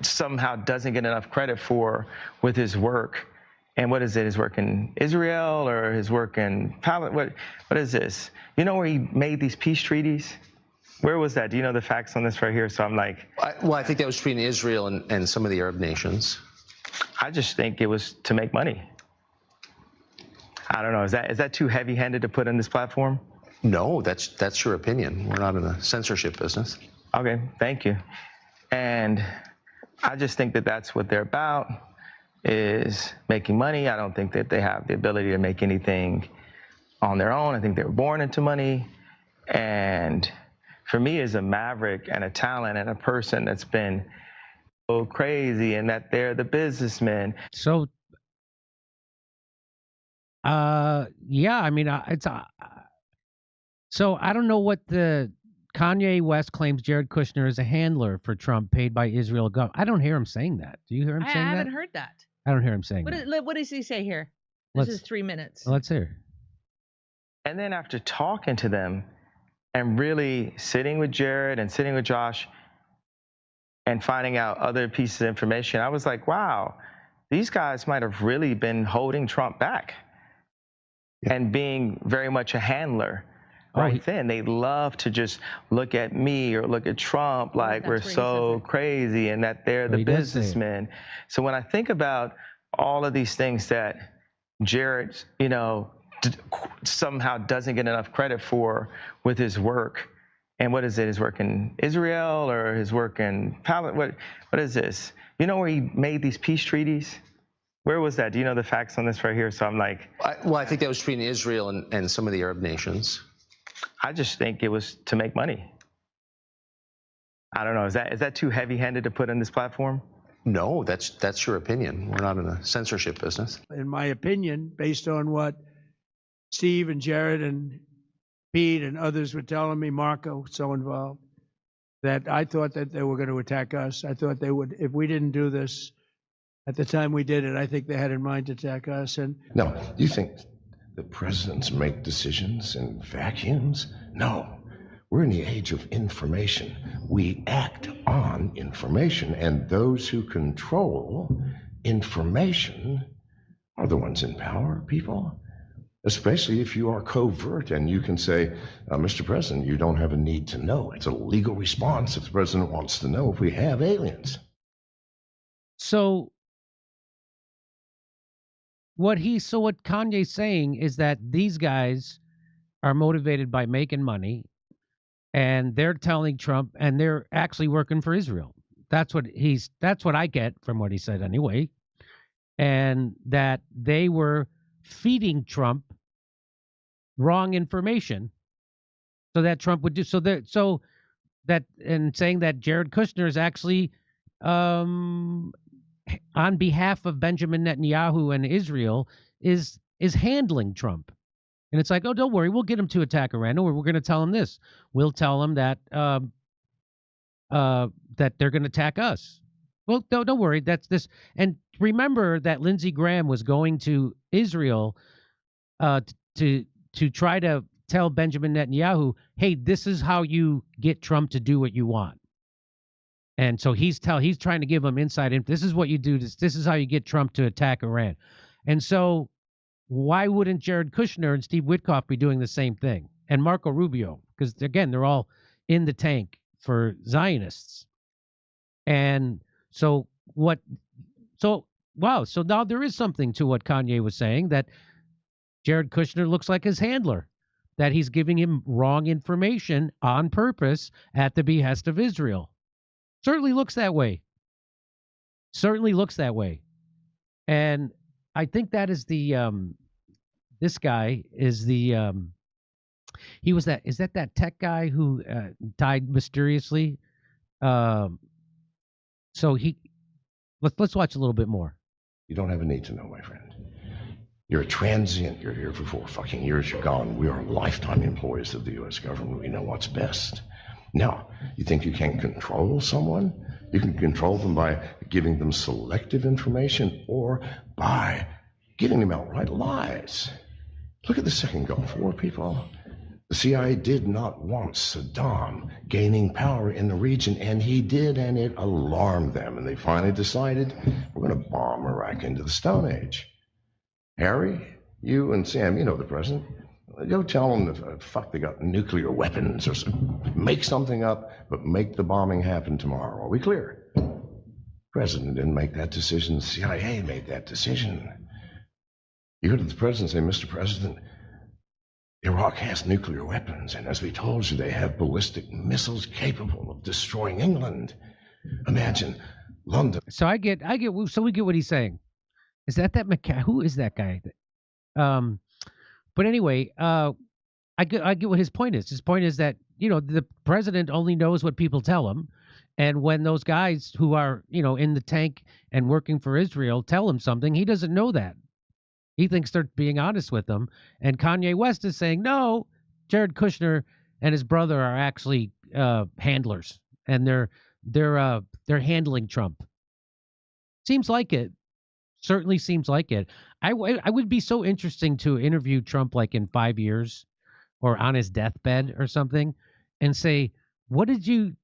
Somehow doesn't get enough credit for with his work. And what is it? His work in Israel or his work in Palestine? What is this? You know where he made these peace treaties? Where was that? Do you know the facts on this right here? So I'm like, I think that was between Israel and some of the Arab nations. I just think it was to make money. I don't know. Is that too heavy-handed to put on this platform? No, that's your opinion. We're not in a censorship business. Okay, thank you. And I just think that that's what they're about, is making money. I don't think that they have the ability to make anything on their own. I think they were born into money. And for me, as a maverick and a talent and a person that's been so crazy and that they're the businessmen. So, yeah, I mean, so I don't know what the Kanye West claims Jared Kushner is a handler for Trump paid by Israel government. I don't hear him saying that. Do you hear him saying that? I haven't heard that. I don't hear him saying that. What does he say here? This is 3 minutes. Let's hear. And then after talking to them and really sitting with Jared and sitting with Josh and finding out other pieces of information, I was like, wow, these guys might have really been holding Trump back and being very much a handler. Right then, they love to just look at me or look at Trump like we're so crazy and that they're the businessmen. So when I think about all of these things that Jared, somehow doesn't get enough credit for with his work, and what is it? His work in Israel or his work in Palestine? What is this? You know where he made these peace treaties? Where was that? Do you know the facts on this right here? So I'm like, I think that was between Israel and some of the Arab nations. I just think it was to make money. I don't know. Is that too heavy-handed to put on this platform? No, that's your opinion. We're not in the censorship business. In my opinion, based on what Steve and Jared and Pete and others were telling me, Marco, so involved, that I thought that they were going to attack us. I thought they would, if we didn't do this at the time we did it, I think they had in mind to attack us. And No, you think the presidents make decisions in vacuums? No. We're in the age of information. We act on information, and those who control information are the ones in power, people. Especially if you are covert and you can say, Mr. President, you don't have a need to know. It's a legal response if the president wants to know if we have aliens. So what Kanye's saying is that these guys are motivated by making money, and they're telling Trump, and they're actually working for Israel. That's what I get from what he said anyway. And that they were feeding Trump wrong information so that Trump would do and saying that Jared Kushner is actually on behalf of Benjamin Netanyahu and Israel is handling Trump. And it's like, oh, don't worry, we'll get him to attack Iran. No, we're going to tell him this. We'll tell him that that they're going to attack us. Well, don't worry, that's this. And remember that Lindsey Graham was going to Israel to try to tell Benjamin Netanyahu, hey, this is how you get Trump to do what you want. And so he's trying to give him insight into this is what you do. This is how you get Trump to attack Iran. And so why wouldn't Jared Kushner and Steve Witkoff be doing the same thing? And Marco Rubio, because again, they're all in the tank for Zionists. And so now there is something to what Kanye was saying, that Jared Kushner looks like his handler, that he's giving him wrong information on purpose at the behest of Israel. Certainly looks that way. And I think that is this guy is is that tech guy who died mysteriously? So let's watch a little bit more. You don't have a need to know, my friend. You're a transient. You're here for 4 fucking years. You're gone. We are lifetime employees of the U.S. government. We know what's best. Now, you think you can control someone? You can control them by giving them selective information or by giving them outright lies. Look at the second Gulf War, people. The CIA did not want Saddam gaining power in the region, and he did, and it alarmed them. And they finally decided, we're going to bomb Iraq into the Stone Age. Harry, you and Sam, you know the president. Go tell them that they got nuclear weapons or make something up, but make the bombing happen tomorrow. Are we clear? President didn't make that decision. The CIA made that decision. You heard the president say, Mr. President, Iraq has nuclear weapons, and as we told you, they have ballistic missiles capable of destroying England. Imagine London. So we get what he's saying. Is that McCann? Who is that guy? But anyway, I get what his point is. His point is that, the president only knows what people tell him. And when those guys who are, in the tank and working for Israel tell him something, he doesn't know that. He thinks they're being honest with him. And Kanye West is saying, no, Jared Kushner and his brother are actually handlers, and they're handling Trump. Seems like it. Certainly seems like it. I would be so interesting to interview Trump like in 5 years or on his deathbed or something and say, what did you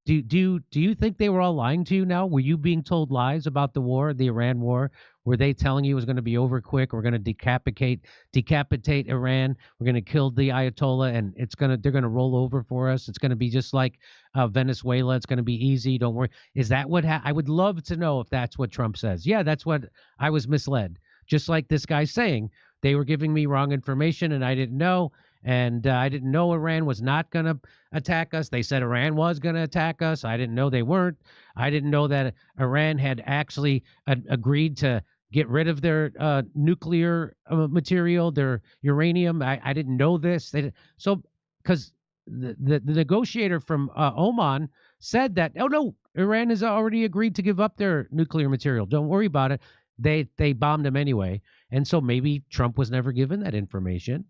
do you think they were all lying to you now? Were you being told lies about the war, the Iran war? Were they telling you it was going to be over quick? We're going to decapitate Iran. We're going to kill the Ayatollah, and they're going to roll over for us. It's going to be just like Venezuela. It's going to be easy. Don't worry. Is that what I would love to know if that's what Trump says. Yeah, that's what I was misled. Just like this guy's saying, they were giving me wrong information and I didn't know. And I didn't know Iran was not going to attack us. They said Iran was going to attack us. I didn't know they weren't. I didn't know that Iran had actually agreed to get rid of their nuclear material, their uranium. I didn't know this. Because the negotiator from Oman said that, oh no, Iran has already agreed to give up their nuclear material. Don't worry about it. They bombed them anyway. And so maybe Trump was never given that information.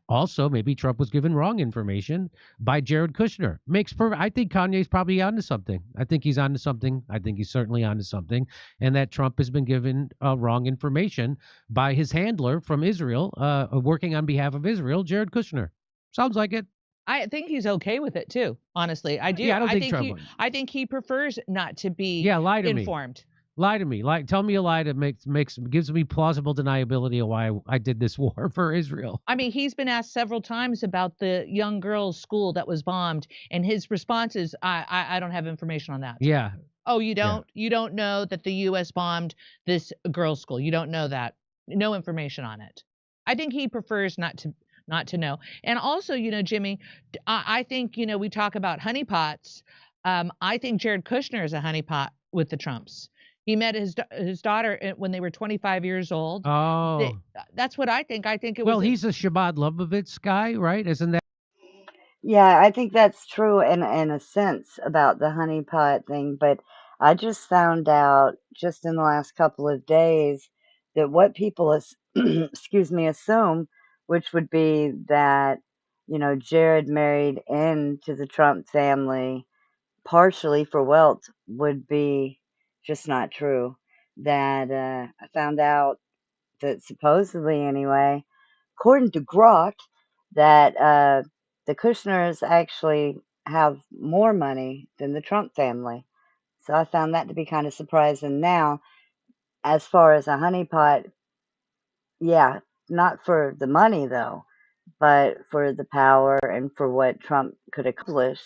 Also, maybe Trump was given wrong information by Jared Kushner. I think Kanye's probably onto something. I think he's onto something. I think he's certainly onto something. And that Trump has been given wrong information by his handler from Israel, working on behalf of Israel, Jared Kushner. Sounds like it. I think he's okay with it too. Honestly, I do. Yeah, I don't think Trump would. I think he prefers not to be lie to informed. Me. Lie to me. Tell me a lie that gives me plausible deniability of why I did this war for Israel. I mean, he's been asked several times about the young girls' school that was bombed, and his response is, "I don't have information on that." Yeah. Oh, you don't? Yeah. You don't know that the U.S. bombed this girls' school? You don't know that? No information on it. I think he prefers not to know. And also, Jimmy, I think, we talk about honeypots. I think Jared Kushner is a honeypot with the Trumps. He met his daughter when they were 25 years old. Oh. That's what I think. I think it was. Well, he's a Shabbat Lubavitch guy, right? Isn't that? Yeah, I think that's true in a sense about the honeypot thing, but I just found out just in the last couple of days that what people assume, which would be that, Jared married into the Trump family partially for wealth, would be just not true. That I found out that supposedly, anyway, according to Grok, that the Kushners actually have more money than the Trump family. So I found that to be kind of surprising. Now, as far as a honeypot, yeah, not for the money though, but for the power and for what Trump could accomplish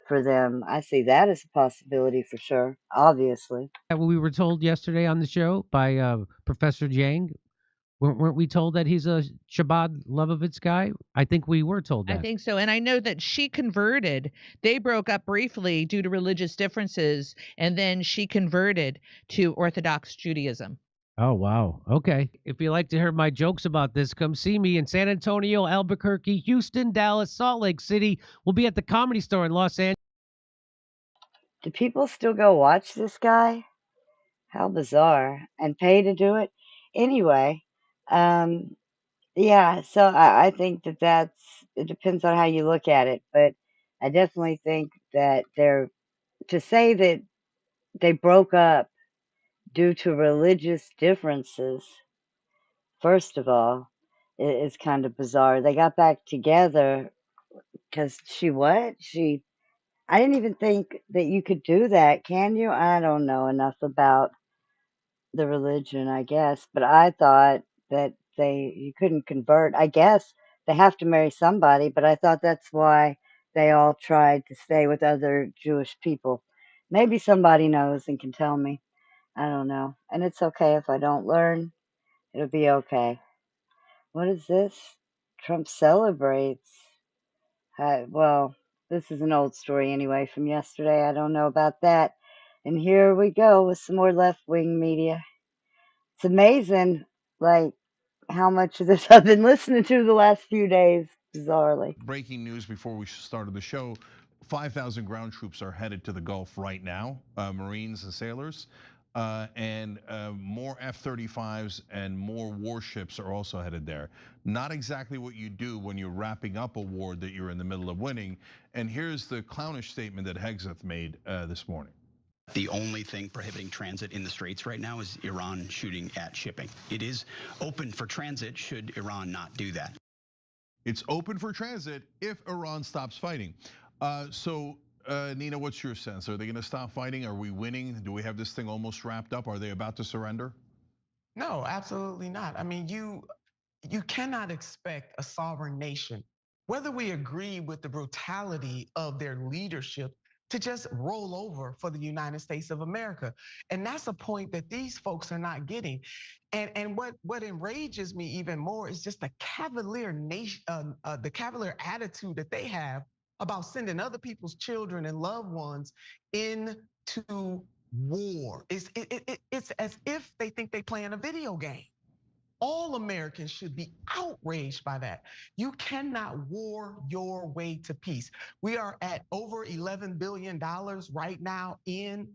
for them. I see that as a possibility for sure, obviously. We were told yesterday on the show by Professor Yang. Weren't we told that he's a Shabbat Lubavitch guy? I think we were told that. I think so. And I know that she converted. They broke up briefly due to religious differences, and then she converted to Orthodox Judaism. Oh, wow. Okay. If you like to hear my jokes about this, come see me in San Antonio, Albuquerque, Houston, Dallas, Salt Lake City. We'll be at the Comedy Store in Los Angeles. Do people still go watch this guy? How bizarre. And pay to do it? Anyway, yeah, so I think it depends on how you look at it, but I definitely think that to say that they broke up due to religious differences, first of all, is kind of bizarre. They got back together because I didn't even think that you could do that. Can you? I don't know enough about the religion, I guess, but I thought that you couldn't convert. I guess they have to marry somebody, but I thought that's why they all tried to stay with other Jewish people. Maybe somebody knows and can tell me. I don't know. And it's okay if I don't learn. It'll be okay. What is this? Trump celebrates. Well, this is an old story anyway from yesterday. I don't know about that. And here we go with some more left-wing media. It's amazing, like, how much of this I've been listening to the last few days, bizarrely. Breaking news before we started the show, 5,000 ground troops are headed to the Gulf right now, Marines and sailors, and more F-35s and more warships are also headed there. Not exactly what you do when you're wrapping up a war that you're in the middle of winning. And here's the clownish statement that Hegseth made this morning. The only thing prohibiting transit in the Straits right now is Iran shooting at shipping. It is open for transit should Iran not do that. It's open for transit if Iran stops fighting. Nina, what's your sense? Are they going to stop fighting? Are we winning? Do we have this thing almost wrapped up? Are they about to surrender? No, absolutely not. I mean, you cannot expect a sovereign nation, whether we agree with the brutality of their leadership, to just roll over for the United States of America. And that's a point that these folks are not getting. And what enrages me even more is just the cavalier attitude that they have about sending other people's children and loved ones into war. It's as if they think they play in a video game. All Americans should be outraged by that. You cannot war your way to peace. We are at over $11 billion right now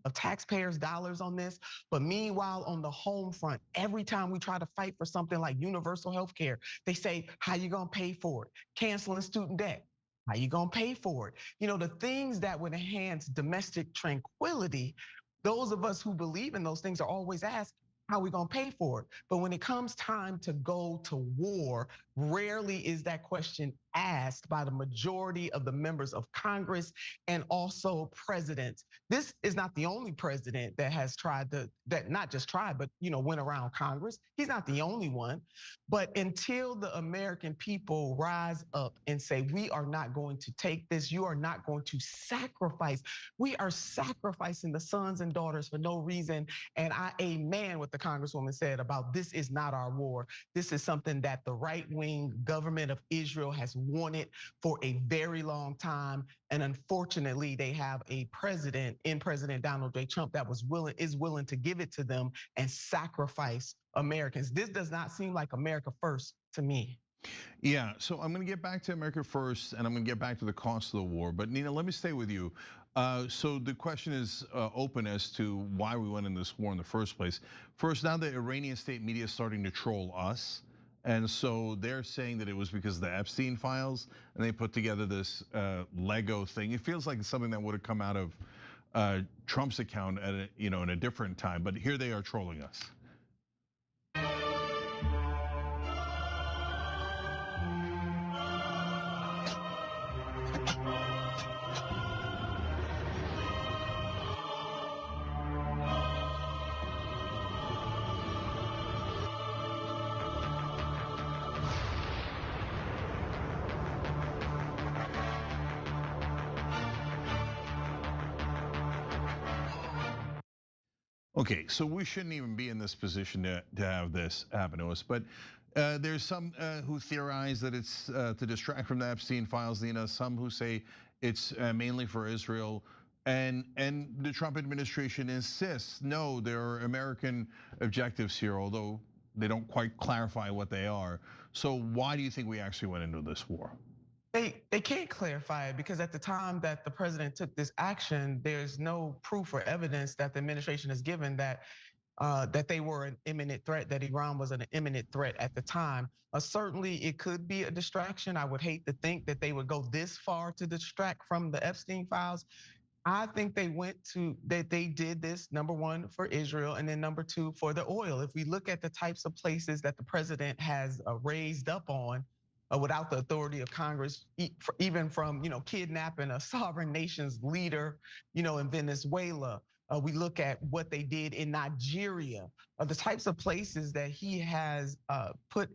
of taxpayers' dollars on this. But meanwhile, on the home front, every time we try to fight for something like universal health care, they say, how you gonna pay for it? Canceling student debt. How you gonna pay for it? The things that would enhance domestic tranquility, those of us who believe in those things are always asked, how are we gonna pay for it? But when it comes time to go to war, rarely is that question asked by the majority of the members of Congress and also presidents. This is not the only president that has tried that not just tried, but went around Congress. He's not the only one. But until the American people rise up and say, we are not going to take this, you are not going to sacrifice. We are sacrificing the sons and daughters for no reason. And I amen what the Congresswoman said about this is not our war. This is something that the right-wing government of Israel has wanted for a very long time. And unfortunately, they have a president in President Donald J. Trump that is willing to give it to them and sacrifice Americans. This does not seem like America first to me. Yeah, so I'm going to get back to America first, and I'm going to get back to the cost of the war. But Nina, let me stay with you. So the question is open as to why we went into this war in the first place. First, now the Iranian state media is starting to troll us. And so they're saying that it was because of the Epstein Files, and they put together this Lego thing. It feels like it's something that would have come out of Trump's account at in a different time. But here they are trolling us. Okay, so we shouldn't even be in this position to have this happen to us. But there's some who theorize that it's to distract from the Epstein Files, some who say it's mainly for Israel. And the Trump administration insists, no, there are American objectives here, although they don't quite clarify what they are. So why do you think we actually went into this war? They can't clarify it because at the time that the president took this action, there's no proof or evidence that the administration has given that they were an imminent threat, that Iran was an imminent threat at the time. Certainly, it could be a distraction. I would hate to think that they would go this far to distract from the Epstein Files. I think they did this, number one, for Israel, and then number two, for the oil. If we look at the types of places that the president has raised up on, without the authority of Congress, even from kidnapping a sovereign nation's leader, in Venezuela. We look at what they did in Nigeria, the types of places that he has put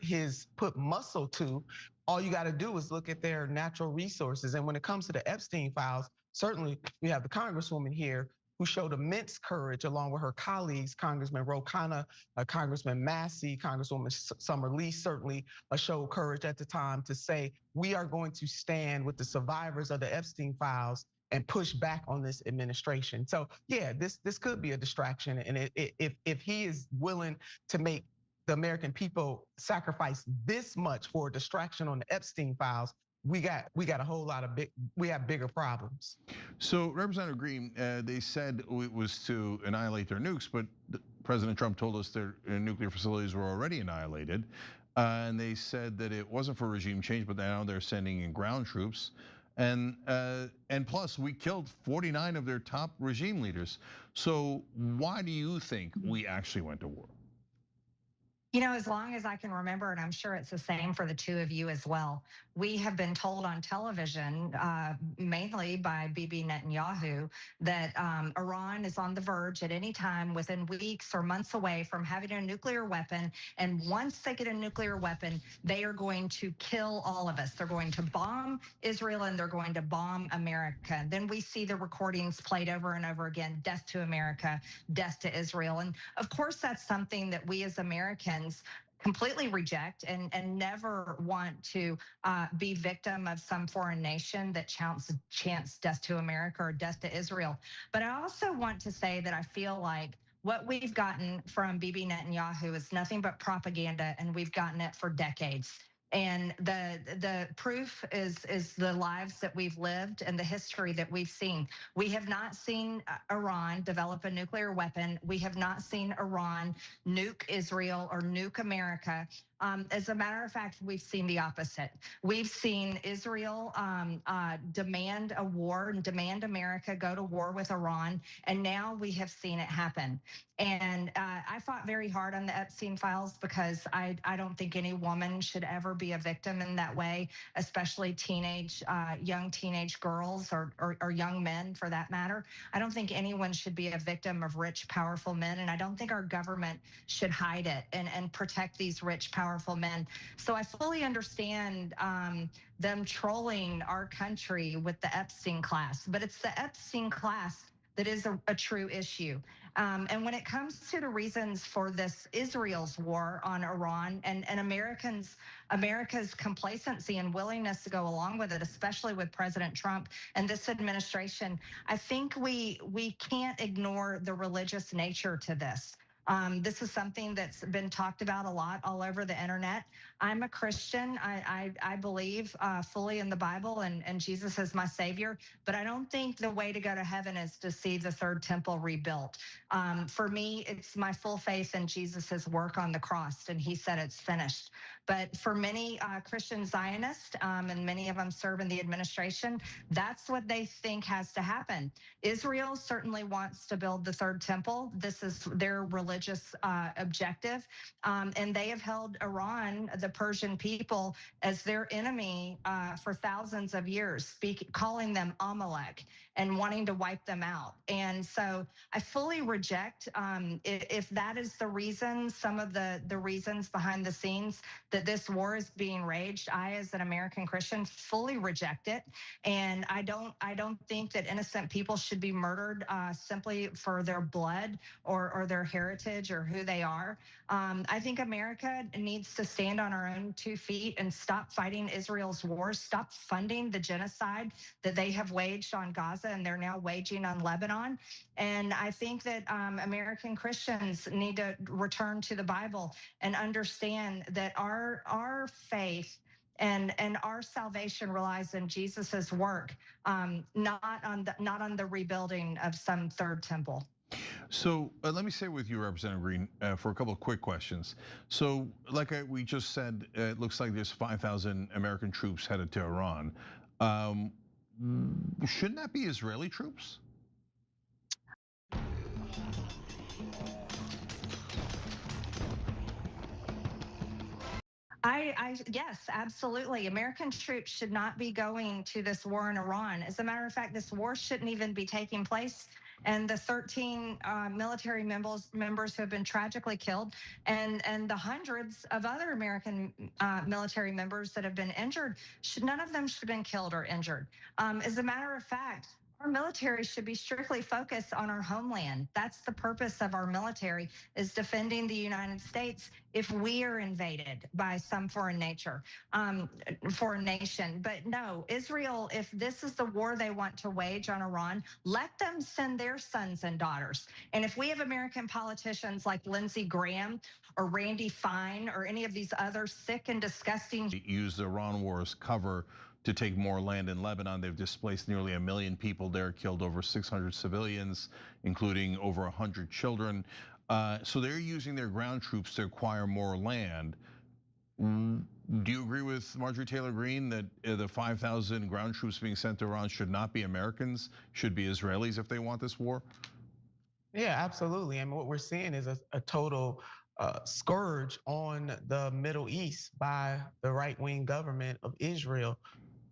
muscle to. All you got to do is look at their natural resources. And when it comes to the Epstein Files, certainly we have the Congresswoman here who showed immense courage along with her colleagues, Congressman Ro Khanna, Congressman Massey, Congresswoman Summer Lee certainly showed courage at the time to say, we are going to stand with the survivors of the Epstein Files and push back on this administration. So yeah, this could be a distraction. And if he is willing to make the American people sacrifice this much for a distraction on the Epstein Files, we got a whole lot of we have bigger problems. So Representative Green, they said it was to annihilate their nukes, but President Trump told us their nuclear facilities were already annihilated. And they said that it wasn't for regime change, but now they're sending in ground troops. And plus we killed 49 of their top regime leaders. So why do you think we actually went to war? As long as I can remember, and I'm sure it's the same for the two of you as well, we have been told on television, mainly by Bibi Netanyahu, that Iran is on the verge at any time within weeks or months away from having a nuclear weapon. And once they get a nuclear weapon, they are going to kill all of us. They're going to bomb Israel and they're going to bomb America. And then we see the recordings played over and over again, death to America, death to Israel. And of course, that's something that we as Americans completely reject and never want to be victim of some foreign nation that chants death to America or death to Israel. But I also want to say that I feel like What we've gotten from Bibi Netanyahu is nothing but propaganda, and we've gotten it for decades. And the proof is the lives that we've lived and the history that we've seen. We have not seen Iran develop a nuclear weapon. We have not seen Iran nuke Israel or nuke America. As a matter of fact, we've seen the opposite. We've seen Israel demand a war and demand America go to war with Iran, and now we have seen it happen. And I fought very hard on the Epstein Files because I don't think any woman should ever be a victim in that way, especially young teenage girls or young men for that matter. I don't think anyone should be a victim of rich, powerful men, and I don't think our government should hide it and protect these rich, powerful men. So I fully understand them trolling our country with the Epstein class, but it's the Epstein class that is a true issue. And when it comes to the reasons for this Israel's war on Iran and America's complacency and willingness to go along with it, especially with President Trump and this administration, I think we can't ignore the religious nature to this. This is something that's been talked about a lot all over the internet. I'm a Christian. I believe fully in the Bible and Jesus is my savior, but I don't think the way to go to heaven is to see the third temple rebuilt. For me, it's my full faith in Jesus's work on the cross, and he said it's finished. But for many Christian Zionists, and many of them serve in the administration, that's what they think has to happen. Israel certainly wants to build the third temple. This is their religious objective. And they have held Iran, the Persian people, as their enemy for thousands of years, calling them Amalek and wanting to wipe them out. And so I fully reject, if that is the reason, some of the reasons behind the scenes that this war is being waged, I, as an American Christian, fully reject it. And I don't think that innocent people should be murdered simply for their blood or their heritage or who they are. I think America needs to stand on our own 2 feet and stop fighting Israel's wars, stop funding the genocide that they have waged on Gaza and they're now waging on Lebanon. And I think that American Christians need to return to the Bible and understand that our faith and our salvation relies on Jesus's work, not on the rebuilding of some third temple. So let me stay with you, Representative Green, for a couple of quick questions. So like we just said, it looks like there's 5,000 American troops headed to Iran. Shouldn't that be Israeli troops? Yes, absolutely. American troops should not be going to this war in Iran. As a matter of fact, this war shouldn't even be taking place. And the 13 military members who have been tragically killed, and the hundreds of other American military members that have been injured, none of them should have been killed or injured. As a matter of fact, our military should be strictly focused on our homeland. That's the purpose of our military, is defending the United States if we are invaded by some foreign nation. But no, Israel, if this is the war they want to wage on Iran, let them send their sons and daughters. And if we have American politicians like Lindsey Graham or Randy Fine or any of these other sick and disgusting— use the Iran war as cover to take more land in Lebanon. They've displaced nearly 1 million people there, killed over 600 civilians, including over 100 children. So they're using their ground troops to acquire more land. Do you agree with Marjorie Taylor Greene that the 5,000 ground troops being sent to Iran should not be Americans, should be Israelis if they want this war? Yeah, absolutely. I mean, what we're seeing is a total scourge on the Middle East by the right-wing government of Israel.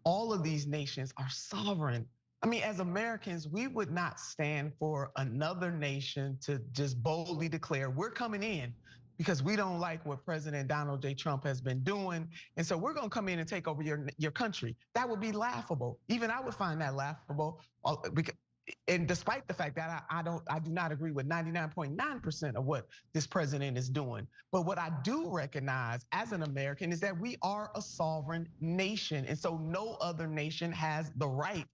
All of these nations are sovereign. I mean, as Americans, we would not stand for another nation to just boldly declare we're coming in because we don't like what President Donald J. Trump has been doing. And so we're gonna come in and take over your country. That would be laughable. Even I would find that laughable. Because and despite the fact that I do not agree with 99.9% of what this president is doing, but what I do recognize as an American is that we are a sovereign nation, and so no other nation has the right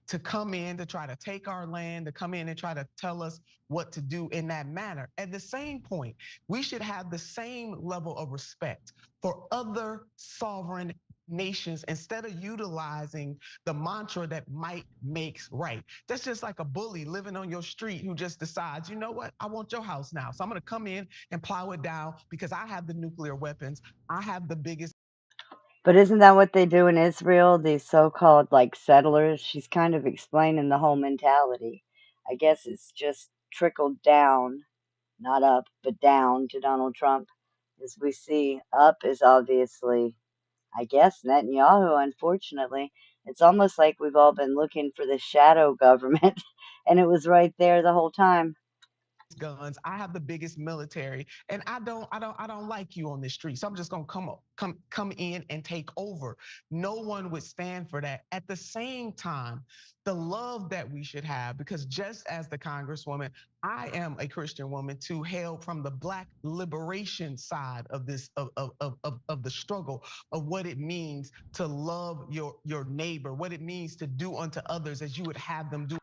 to come in to try to take our land, to come in and try to tell us what to do in that manner. At the same point, we should have the same level of respect for other sovereign nations instead of utilizing the mantra that might makes right. That's just like a bully living on your street who just decides, you know what, I want your house now. So I'm going to come in and plow it down because I have the nuclear weapons. I have the biggest. But isn't that what they do in Israel? These so-called like settlers. She's kind of explaining the whole mentality. I guess it's just trickled down, not up, but down to Donald Trump. As we see, up is obviously, I guess, Netanyahu, unfortunately. It's almost like we've all been looking for the shadow government, and it was right there the whole time. Guns. I have the biggest military, and I don't like you on the street. So I'm just gonna come in and take over. No one would stand for that. At the same time, the love that we should have, because just as the Congresswoman, I am a Christian woman too, hailed from the Black liberation side of this of the struggle of what it means to love your neighbor, what it means to do unto others as you would have them do.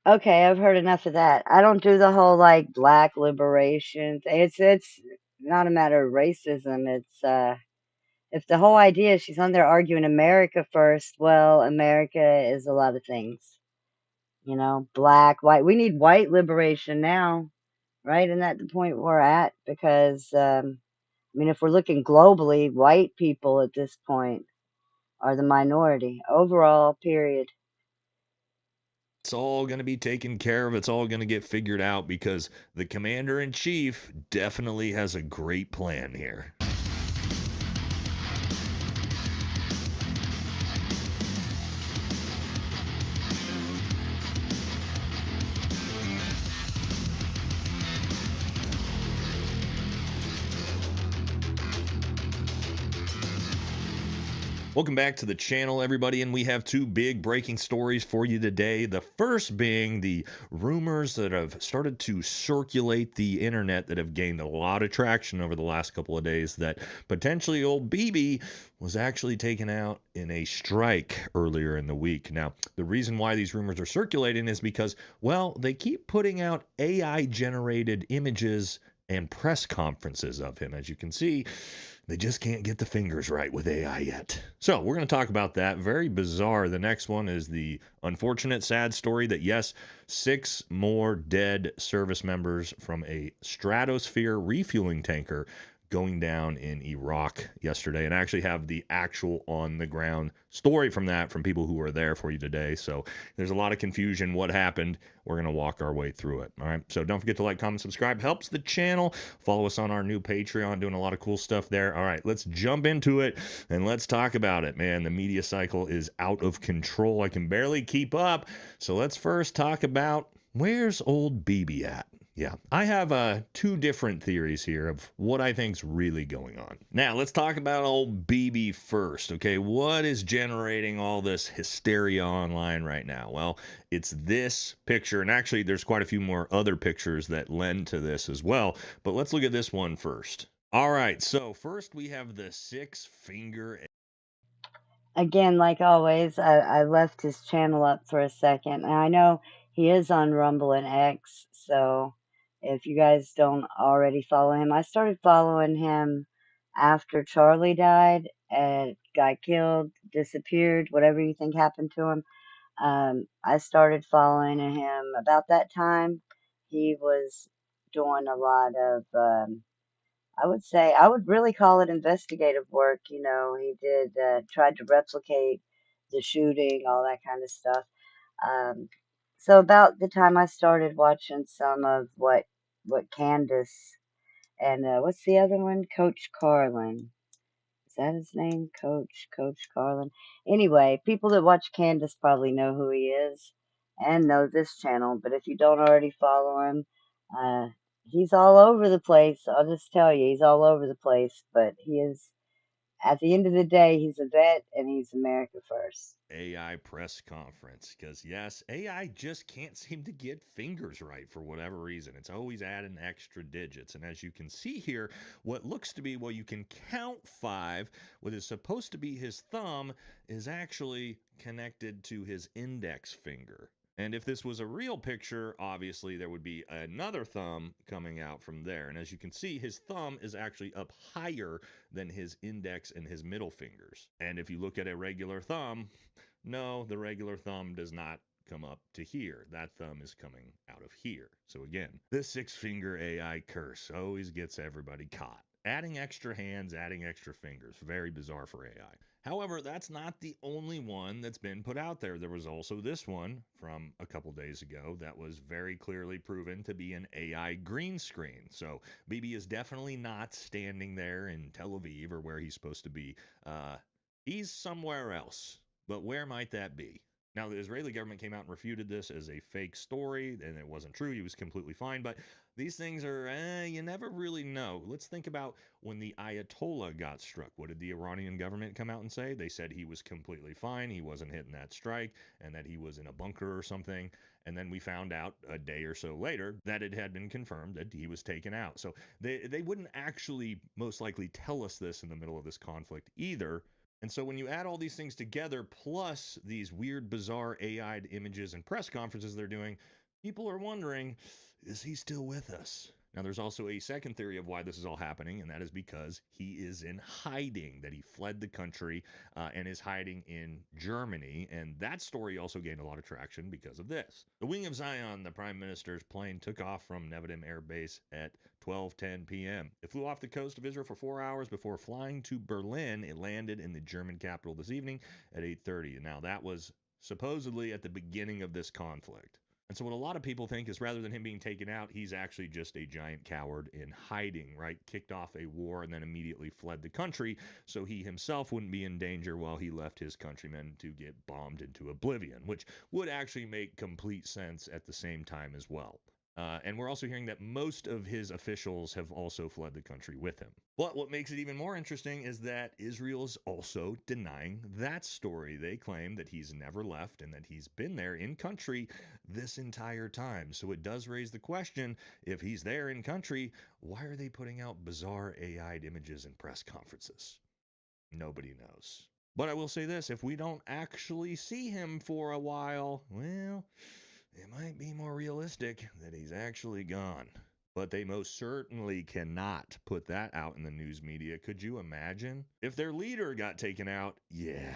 Okay, I've heard enough of that. I don't do the whole like black liberation. It's not a matter of racism. It's if the whole idea is she's on there arguing America first, well, America is a lot of things. You know, black, white. We need white liberation now, right? Isn't that the point we're at? Because I mean, if we're looking globally, white people at this point are the minority overall. Period. It's all going to be taken care of. It's all going to get figured out because the commander in chief definitely has a great plan here. Welcome back to the channel, everybody, and we have two big breaking stories for you today. The first being the rumors that have started to circulate the internet that have gained a lot of traction over the last couple of days that potentially old Bibi was actually taken out in a strike earlier in the week. Now, the reason why these rumors are circulating is because, well, they keep putting out AI-generated images and press conferences of him. As you can see, they just can't get the fingers right with AI yet. So we're going to talk about that. Very bizarre. The next one is the unfortunate, sad story that, yes, 6 more dead service members from a stratosphere refueling tanker going down in Iraq yesterday, and I actually have the actual on-the-ground story from that from people who were there for you today. So there's a lot of confusion. What happened? We're going to walk our way through it. All right. So don't forget to like, comment, subscribe. Helps the channel. Follow us on our new Patreon, doing a lot of cool stuff there. All right, let's jump into it and let's talk about it. Man, the media cycle is out of control. I can barely keep up. So let's first talk about where's old Bibi at? Yeah, I have 2 different theories here of what I think's really going on. Now, let's talk about old Bibi first, okay? What is generating all this hysteria online right now? Well, it's this picture, and actually there's quite a few more other pictures that lend to this as well, but let's look at this one first. All right, so first we have the 6-finger. Again, like always, I left his channel up for a second, and I know he is on Rumble and X, so if you guys don't already follow him, I started following him after Charlie died and got killed, disappeared, whatever you think happened to him. I started following him about that time. He was doing a lot of I would say I would really call it investigative work. You know, he did tried to replicate the shooting, all that kind of stuff. Um, so about the time I started watching some of what Candace and what's the other one, Coach Carlin. Is that his name, Coach Carlin? Anyway, people that watch Candace probably know who he is and know this channel. But if you don't already follow him, he's all over the place. I'll just tell you, he's all over the place. But he is at the end of the day, he's a vet and he's America first. AI press conference, because yes, AI just can't seem to get fingers right for whatever reason. It's always adding extra digits. And as you can see here, what looks to be, well, you can count 5, what is supposed to be his thumb is actually connected to his index finger. And if this was a real picture, obviously there would be another thumb coming out from there. And as you can see, his thumb is actually up higher than his index and his middle fingers. And if you look at a regular thumb, no, the regular thumb does not come up to here. That thumb is coming out of here. So again, this 6-finger AI curse always gets everybody caught. Adding extra hands, adding extra fingers. Very bizarre for AI. However, that's not the only one that's been put out there. There was also this one from a couple days ago that was very clearly proven to be an AI green screen. So Bibi is definitely not standing there in Tel Aviv or where he's supposed to be. He's somewhere else. But where might that be? Now, the Israeli government came out and refuted this as a fake story, and it wasn't true. He was completely fine. But these things are, you never really know. Let's think about when the Ayatollah got struck. What did the Iranian government come out and say? They said he was completely fine. He wasn't hitting that strike, and that he was in a bunker or something. And then we found out a day or so later that it had been confirmed that he was taken out. So they wouldn't actually most likely tell us this in the middle of this conflict either. And so when you add all these things together, plus these weird, bizarre AI'd images and press conferences they're doing, people are wondering, is he still with us? Now, there's also a second theory of why this is all happening, and that is because he is in hiding, that he fled the country and is hiding in Germany. And that story also gained a lot of traction because of this. The Wing of Zion, the Prime Minister's plane, took off from Nevatim Air Base at 12:10 p.m. It flew off the coast of Israel for 4 hours before flying to Berlin. It landed in the German capital this evening at 8:30. Now, that was supposedly at the beginning of this conflict. And so what a lot of people think is rather than him being taken out, he's actually just a giant coward in hiding, right? Kicked off a war and then immediately fled the country so he himself wouldn't be in danger while he left his countrymen to get bombed into oblivion, which would actually make complete sense at the same time as well. And we're also hearing that most of his officials have also fled the country with him. But what makes it even more interesting is that Israel's also denying that story. They claim that he's never left and that he's been there in country this entire time. So it does raise the question, if he's there in country, why are they putting out bizarre AI'd images and press conferences? Nobody knows. But I will say this, if we don't actually see him for a while, well, it might be more realistic that he's actually gone. But they most certainly cannot put that out in the news media. Could you imagine? If their leader got taken out, yeah,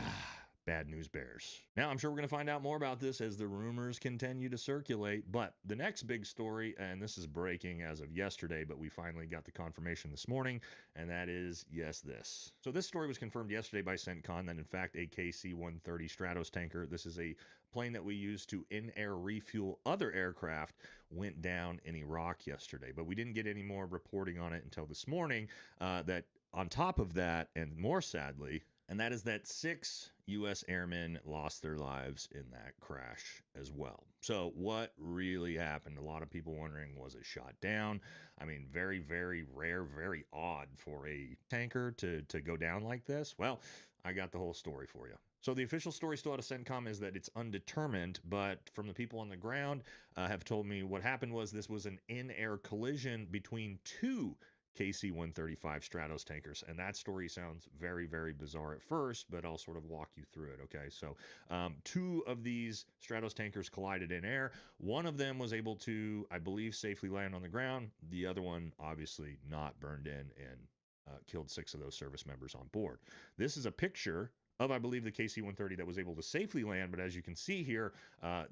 bad news bears. Now, I'm sure we're going to find out more about this as the rumors continue to circulate. But the next big story, and this is breaking as of yesterday, but we finally got the confirmation this morning, and that is, yes, this. So this story was confirmed yesterday by CENTCOM that, in fact, a KC-130 Stratos tanker, this is a plane that we use to in-air refuel other aircraft, went down in Iraq yesterday. But we didn't get any more reporting on it until this morning. That on top of that, and more sadly, and that is that 6 U.S. airmen lost their lives in that crash as well. So what really happened? A lot of people wondering, was it shot down? I mean, very, very rare, very odd for a tanker to go down like this. Well, I got the whole story for you. So the official story still out of CENTCOM is that it's undetermined, but from the people on the ground have told me what happened was this was an in-air collision between 2 KC-135 Stratos tankers. And that story sounds very, very bizarre at first, but I'll sort of walk you through it, okay? So 2 of these Stratos tankers collided in air. One of them was able to, I believe, safely land on the ground. The other one, obviously, not burned in and killed 6 of those service members on board. This is a picture of, I believe, the KC-130 that was able to safely land, but as you can see here,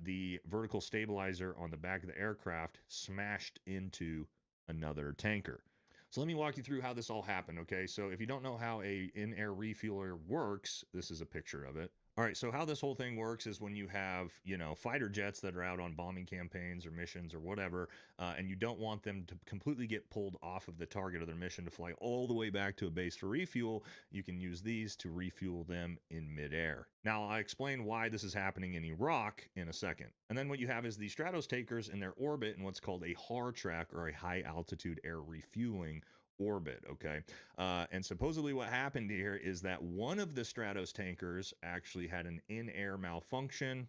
the vertical stabilizer on the back of the aircraft smashed into another tanker. So let me walk you through how this all happened, okay? So if you don't know how a in-air refueler works, this is a picture of it. All right, so how this whole thing works is when you have, fighter jets that are out on bombing campaigns or missions or whatever, and you don't want them to completely get pulled off of the target of their mission to fly all the way back to a base for refuel, you can use these to refuel them in midair. Now, I'll explain why this is happening in Iraq in a second. And then what you have is the Stratos takers in their orbit in what's called a HAR track, or a high altitude air refueling orbit, okay? And supposedly what happened here is that one of the Stratos tankers actually had an in-air malfunction.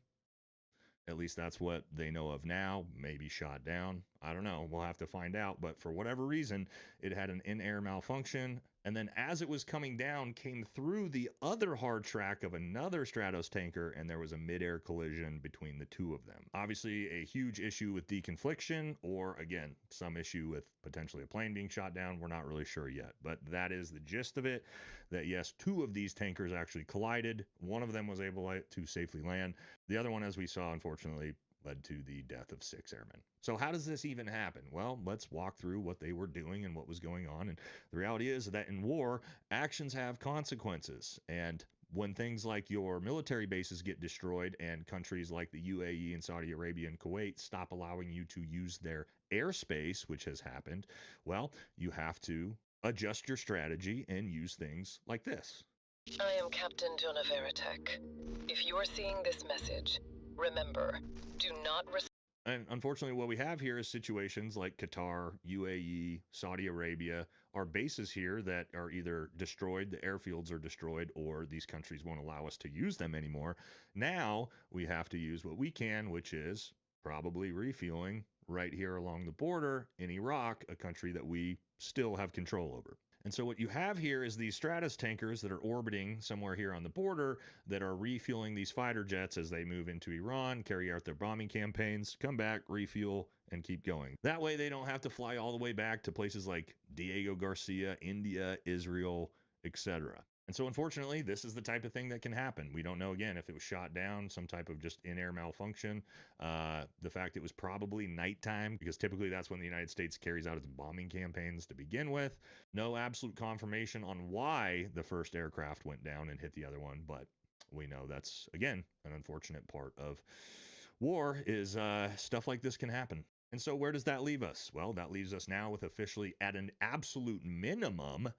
At least that's what they know of now. Maybe shot down. I don't know. We'll have to find out. But for whatever reason, it had an in-air malfunction. And then as it was coming down, came through the other hard track of another Stratos tanker, and there was a mid-air collision between the two of them. Obviously, a huge issue with deconfliction, or again, some issue with potentially a plane being shot down. We're not really sure yet. But that is the gist of it, that yes, two of these tankers actually collided. One of them was able to safely land. The other one, as we saw, unfortunately, led to the death of 6 airmen. So how does this even happen? Well, let's walk through what they were doing and what was going on. And the reality is that in war, actions have consequences. And when things like your military bases get destroyed and countries like the UAE and Saudi Arabia and Kuwait stop allowing you to use their airspace, which has happened, well, you have to adjust your strategy and use things like this. I am Captain Jonah Veritek. If you are seeing this message, remember, do not And unfortunately, what we have here is situations like Qatar, UAE, Saudi Arabia, are bases here that are either destroyed, the airfields are destroyed, or these countries won't allow us to use them anymore. Now we have to use what we can, which is probably refueling right here along the border in Iraq, a country that we still have control over. And so what you have here is these Stratos tankers that are orbiting somewhere here on the border that are refueling these fighter jets as they move into Iran, carry out their bombing campaigns, come back, refuel, and keep going. That way they don't have to fly all the way back to places like Diego Garcia, India, Israel, etc. And so unfortunately, this is the type of thing that can happen. We don't know, again, if it was shot down, some type of just in-air malfunction. The fact it was probably nighttime, because typically that's when the United States carries out its bombing campaigns to begin with. No absolute confirmation on why the first aircraft went down and hit the other one, but we know that's, again, an unfortunate part of war is stuff like this can happen. And so where does that leave us? Well, that leaves us now with officially at an absolute minimum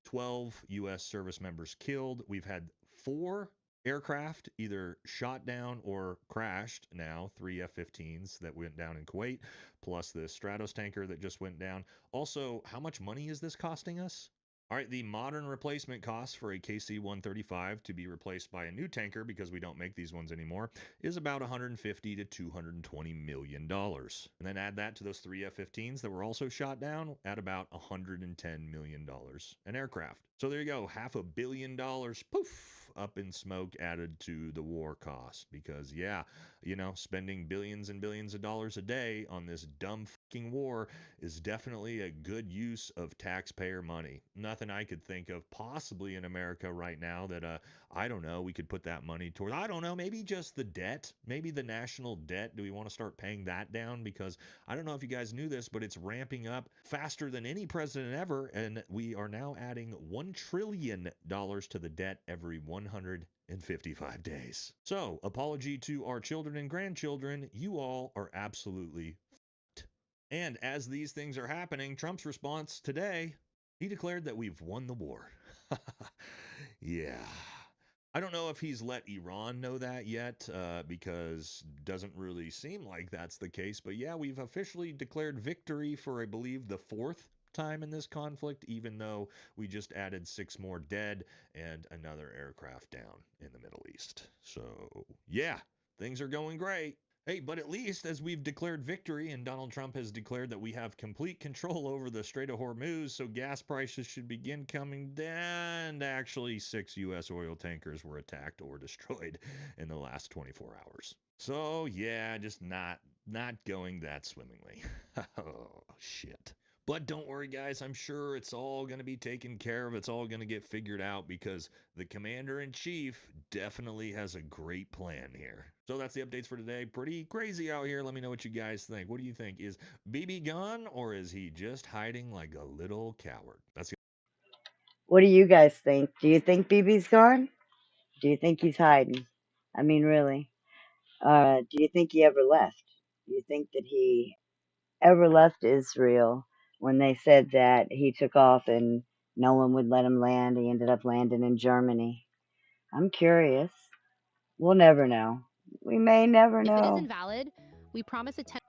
12 U.S. service members killed. We've had 4 aircraft either shot down or crashed now, 3 F-15s that went down in Kuwait, plus the Stratos tanker that just went down. Also, how much money is this costing us? All right, the modern replacement cost for a KC-135 to be replaced by a new tanker, because we don't make these ones anymore, is about $150 to $220 million. And then add that to those 3 F-15s that were also shot down at about $110 million an aircraft. So there you go, $500 million, poof, up in smoke added to the war cost. Because yeah, you know, spending billions and billions of dollars a day on this dumb fucking war is definitely a good use of taxpayer money. Nothing I could think of possibly in America right now that I don't know, we could put that money toward. I don't know, maybe just the debt, maybe the national debt. Do we want to start paying that down? Because I don't know if you guys knew this, but it's ramping up faster than any president ever, and we are now adding $1 trillion to the debt every 155 days. So, apology to our children and grandchildren, you all are absolutely f***ed. And as these things are happening, Trump's response today, he declared that we've won the war. Yeah. I don't know if he's let Iran know that yet, because doesn't really seem like that's the case. But yeah, we've officially declared victory for, I believe, the 4th time in this conflict, even though we just added 6 more dead and another aircraft down in the Middle East. So yeah, things are going great. Hey, but at least as we've declared victory and Donald Trump has declared that we have complete control over the Strait of Hormuz, so gas prices should begin coming down. And actually 6 U.S. oil tankers were attacked or destroyed in the last 24 hours. So yeah, just not going that swimmingly. Oh, shit. But don't worry, guys. I'm sure it's all going to be taken care of. It's all going to get figured out, because the commander-in-chief definitely has a great plan here. So that's the updates for today. Pretty crazy out here. Let me know what you guys think. What do you think? Is BB gone, or is he just hiding like a little coward? That's What do you guys think? Do you think BB's gone? Do you think he's hiding? I mean, really. Do you think he ever left? Do you think that he ever left Israel when they said that he took off and no one would let him land? He ended up landing in Germany. I'm curious. We'll never know. We may never If it is know. invalid, we promise a 10.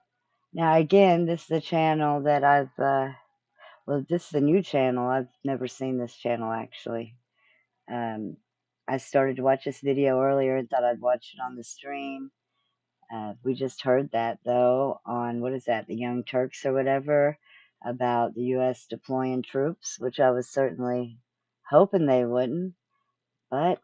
Now, again, this is a channel that I've Well, this is a new channel. I've never seen this channel actually. I started to watch this video earlier and thought I'd watch it on the stream. We just heard that though on, what is that, the Young Turks or whatever, about the U.S. deploying troops, which I was certainly hoping they wouldn't. But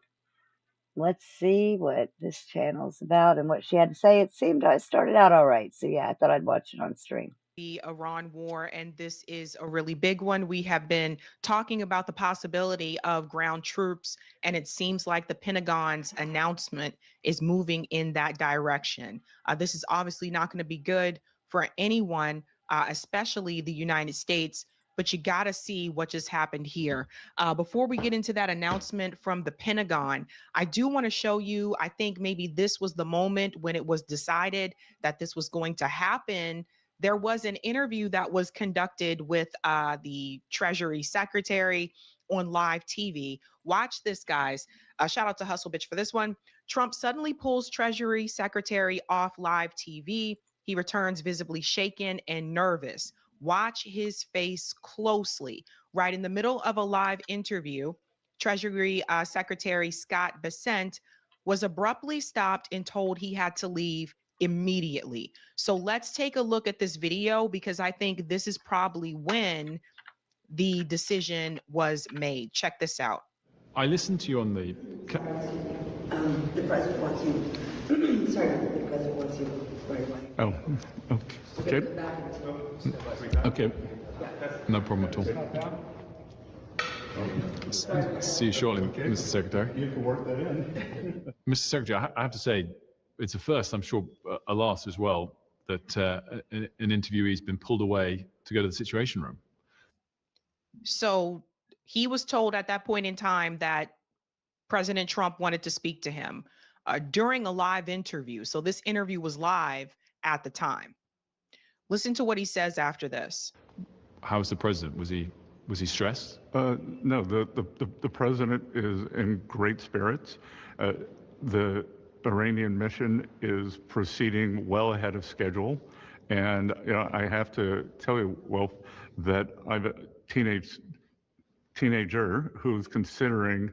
let's see what this channel's about and what she had to say. It seemed I started out all right, so yeah, I thought I'd watch it on stream. The Iran war, and this is a really big one. We have been talking about the possibility of ground troops, and it seems like the Pentagon's announcement is moving in that direction. This is obviously not going to be good for anyone, especially the United States. But you got to see what just happened here. Before we get into that announcement from the Pentagon, I do want to show you, I think maybe this was the moment when it was decided that this was going to happen. There was an interview that was conducted with the Treasury Secretary on live TV. Watch this, guys. Shout out to Hustle Bitch for this one. Trump suddenly pulls Treasury Secretary off live TV. He returns visibly shaken and nervous. Watch his face closely. Right in the middle of a live interview, Treasury Secretary Scott Bessent was abruptly stopped and told he had to leave immediately. So let's take a look at this video, because I think this is probably when the decision was made. Check this out. I listened to you on the president wants you. Sorry, the president wants you right away. Oh, okay. Okay. No problem at all. See you shortly, Mr. Secretary. You can work that in. Mr. Secretary, I have to say, it's a first, I'm sure a last as well, that an interviewee's been pulled away to go to the Situation Room. So he was told at that point in time that President Trump wanted to speak to him during a live interview. So this interview was live at the time. Listen to what he says after this. How's the president? Was he stressed? No, the president is in great spirits. The Iranian mission is proceeding well ahead of schedule, and I have to tell you, Wolf, that I've a teenager who's considering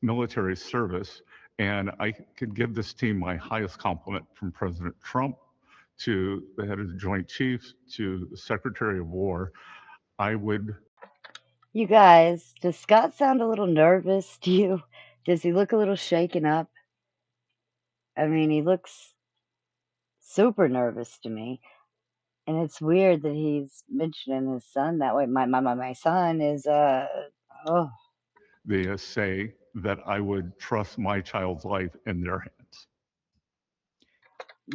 military service, and I could give this team my highest compliment, from President Trump to the head of the Joint Chiefs to the Secretary of War. You guys, does Scott sound a little nervous to you? Does he look a little shaken up? I mean, he looks super nervous to me. And it's weird that he's mentioning his son that way. My son is, oh. They say that I would trust my child's life in their hands.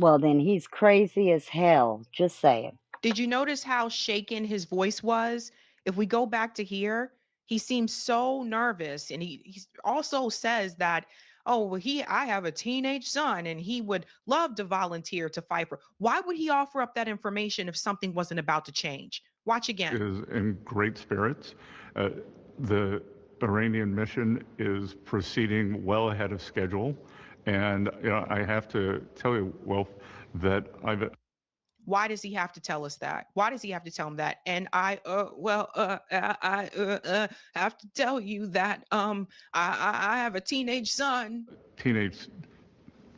Well, then he's crazy as hell. Just saying. Did you notice how shaken his voice was? If we go back to here, he seems so nervous. And he also says that, oh, well, I have a teenage son and he would love to volunteer to fight for. Why would he offer up that information if something wasn't about to change? Watch again. Is in great spirits. The Iranian mission is proceeding well ahead of schedule. And I have to tell you, Wolf, that Why does he have to tell us that? Why does he have to tell him that? And I have to tell you that I have a teenage son.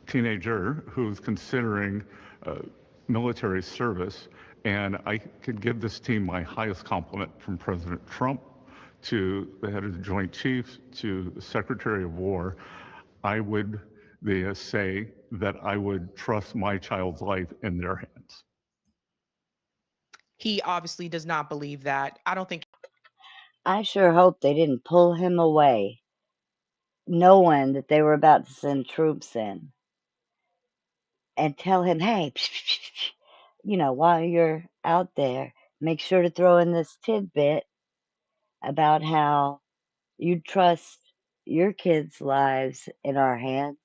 Teenager who's considering military service, and I could give this team my highest compliment, from President Trump to the head of the Joint Chiefs to the Secretary of War. They say that I would trust my child's life in their hands. He obviously does not believe that. I don't think. I sure hope they didn't pull him away, knowing that they were about to send troops in, and tell him, hey, while you're out there, make sure to throw in this tidbit about how you trust your kids' lives in our hands,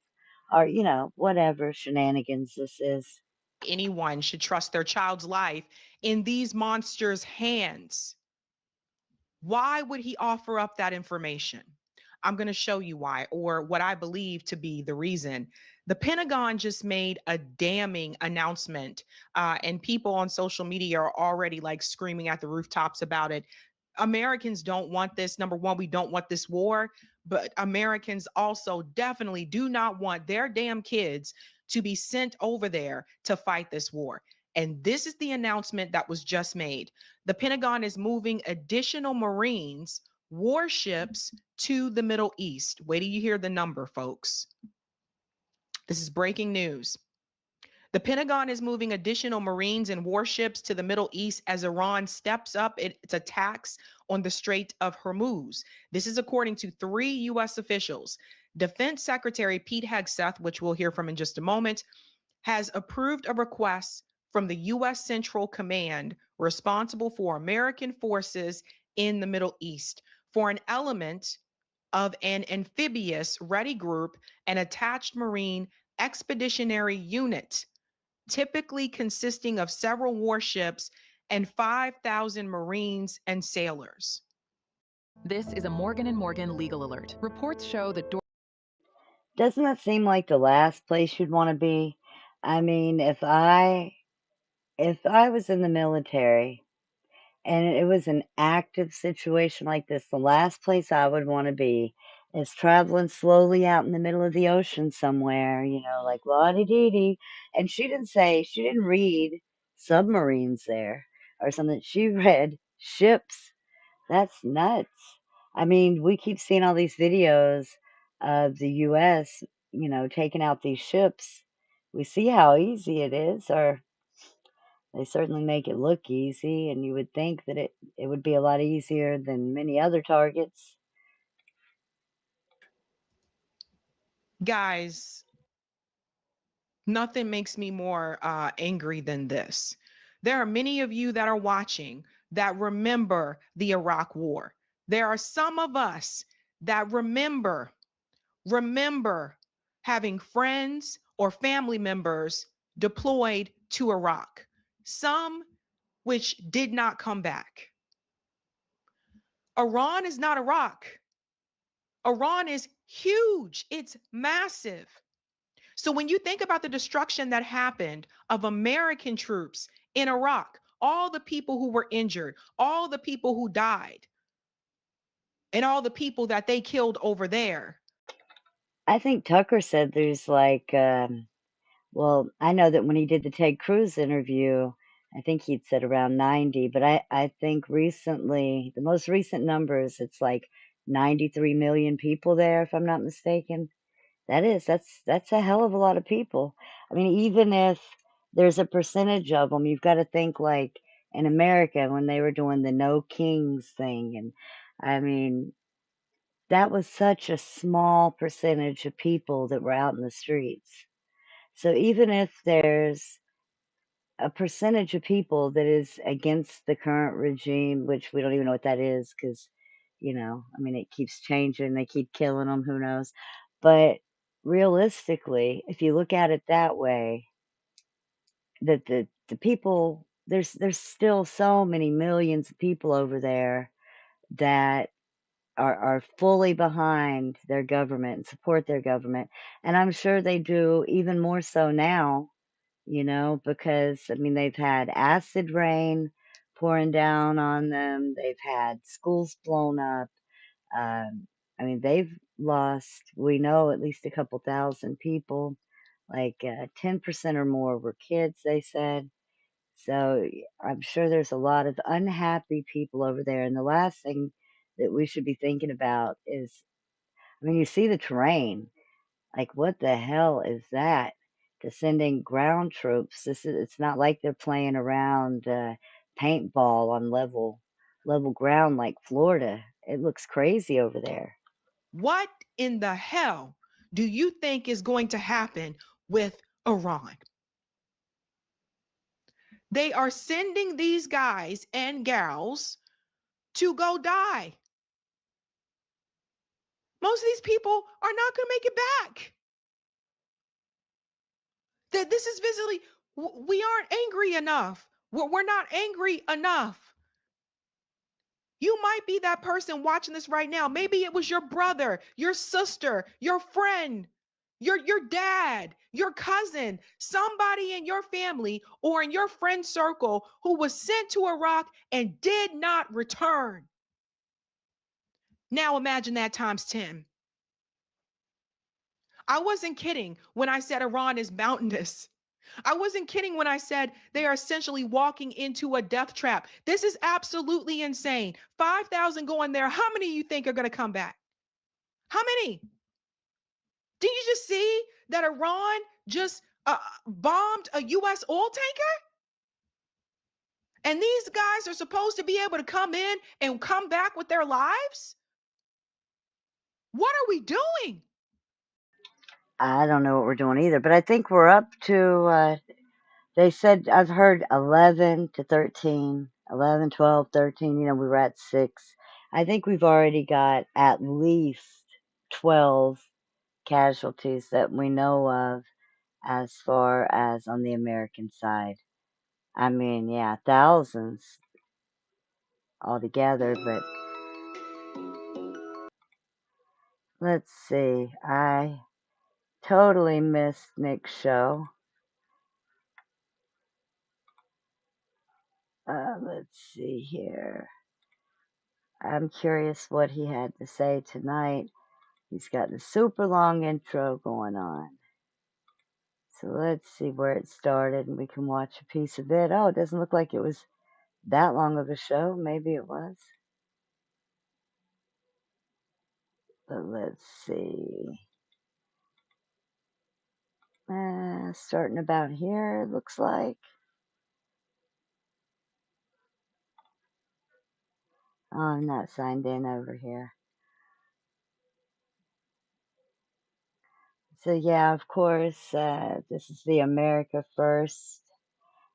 or, whatever shenanigans this is. Anyone should trust their child's life in these monsters' hands. Why would he offer up that information? I'm going to show you why, or what I believe to be the reason. The Pentagon just made a damning announcement, and people on social media are already like screaming at the rooftops about it. Americans don't want this. Number one, we don't want this war, but Americans also definitely do not want their damn kids to be sent over there to fight this war. And this is the announcement that was just made. The Pentagon is moving additional Marines, warships to the Middle East. Wait till you hear the number, folks. This is breaking news. The Pentagon is moving additional Marines and warships to the Middle East as Iran steps up its attacks on the Strait of Hormuz. This is according to 3 U.S. officials. Defense Secretary Pete Hegseth, which we'll hear from in just a moment, has approved a request from the U.S. Central Command responsible for American forces in the Middle East for an element of an amphibious ready group, an attached Marine expeditionary unit, typically consisting of several warships and 5,000 Marines and sailors. This is a Morgan & Morgan legal alert. Reports show that Doesn't that seem like the last place you'd want to be? I mean, if I was in the military and it was an active situation like this, the last place I would want to be is traveling slowly out in the middle of the ocean somewhere, like la-di-dee-dee. And she didn't read submarines there or something. She read ships. That's nuts. I mean, we keep seeing all these videos of the US, taking out these ships. We see how easy it is, or they certainly make it look easy, and you would think that it would be a lot easier than many other targets. Guys, nothing makes me more angry than this. There are many of you that are watching that remember the Iraq War. There are some of us that remember having friends or family members deployed to Iraq, some which did not come back. Iran is not Iraq. Iran is huge. It's massive. So when you think about the destruction that happened of American troops in Iraq, all the people who were injured, all the people who died, and all the people that they killed over there. I think Tucker said there's like, well, I know that when he did the Ted Cruz interview, I think he'd said around 90, but I think recently, the most recent numbers, it's like 93 million people there, if I'm not mistaken. That's a hell of a lot of people. I mean, even if there's a percentage of them, you've got to think like in America when they were doing the No Kings thing, and I mean, that was such a small percentage of people that were out in the streets. So even if there's a percentage of people that is against the current regime, which we don't even know what that is because, I mean, it keeps changing. They keep killing them. Who knows? But realistically, if you look at it that way, that the people, there's still so many millions of people over there that are fully behind their government and support their government. And I'm sure they do even more so now, because I mean, they've had acid rain pouring down on them, they've had schools blown up. I mean, they've lost, we know, at least a couple thousand people, like 10% or more were kids, they said. So I'm sure there's a lot of unhappy people over there. And the last thing that we should be thinking about is, I mean, you see the terrain. Like, what the hell is that? To sending ground troops. It's not like they're playing around paintball on level ground like Florida. It looks crazy over there. What in the hell do you think is going to happen with Iran? They are sending these guys and gals to go die. Most of these people are not going to make it back. That this is visibly, we aren't angry enough. We're not angry enough. You might be that person watching this right now. Maybe it was your brother, your sister, your friend Your dad, your cousin, somebody in your family or in your friend circle who was sent to Iraq and did not return. Now imagine that times 10. I wasn't kidding when I said Iran is mountainous. I wasn't kidding when I said they are essentially walking into a death trap. This is absolutely insane. 5,000 going there. How many you think are going to come back? How many? Did you just see that Iran just bombed a U.S. oil tanker? And these guys are supposed to be able to come in and come back with their lives? What are we doing? I don't know what we're doing either, but I think we're up to, they said, I've heard 11 to 13, 11, 12, 13, we were at 6. I think we've already got at least 12 casualties that we know of as far as on the American side. I mean, yeah, thousands altogether, but let's see. I totally missed Nick's show. Let's see here. I'm curious what he had to say tonight. He's got the super long intro going on. So let's see where it started and we can watch a piece of it. Oh, it doesn't look like it was that long of a show. Maybe it was. But let's see. Starting about here, it looks like. Oh, I'm not signed in over here. So yeah, of course, this is the America First.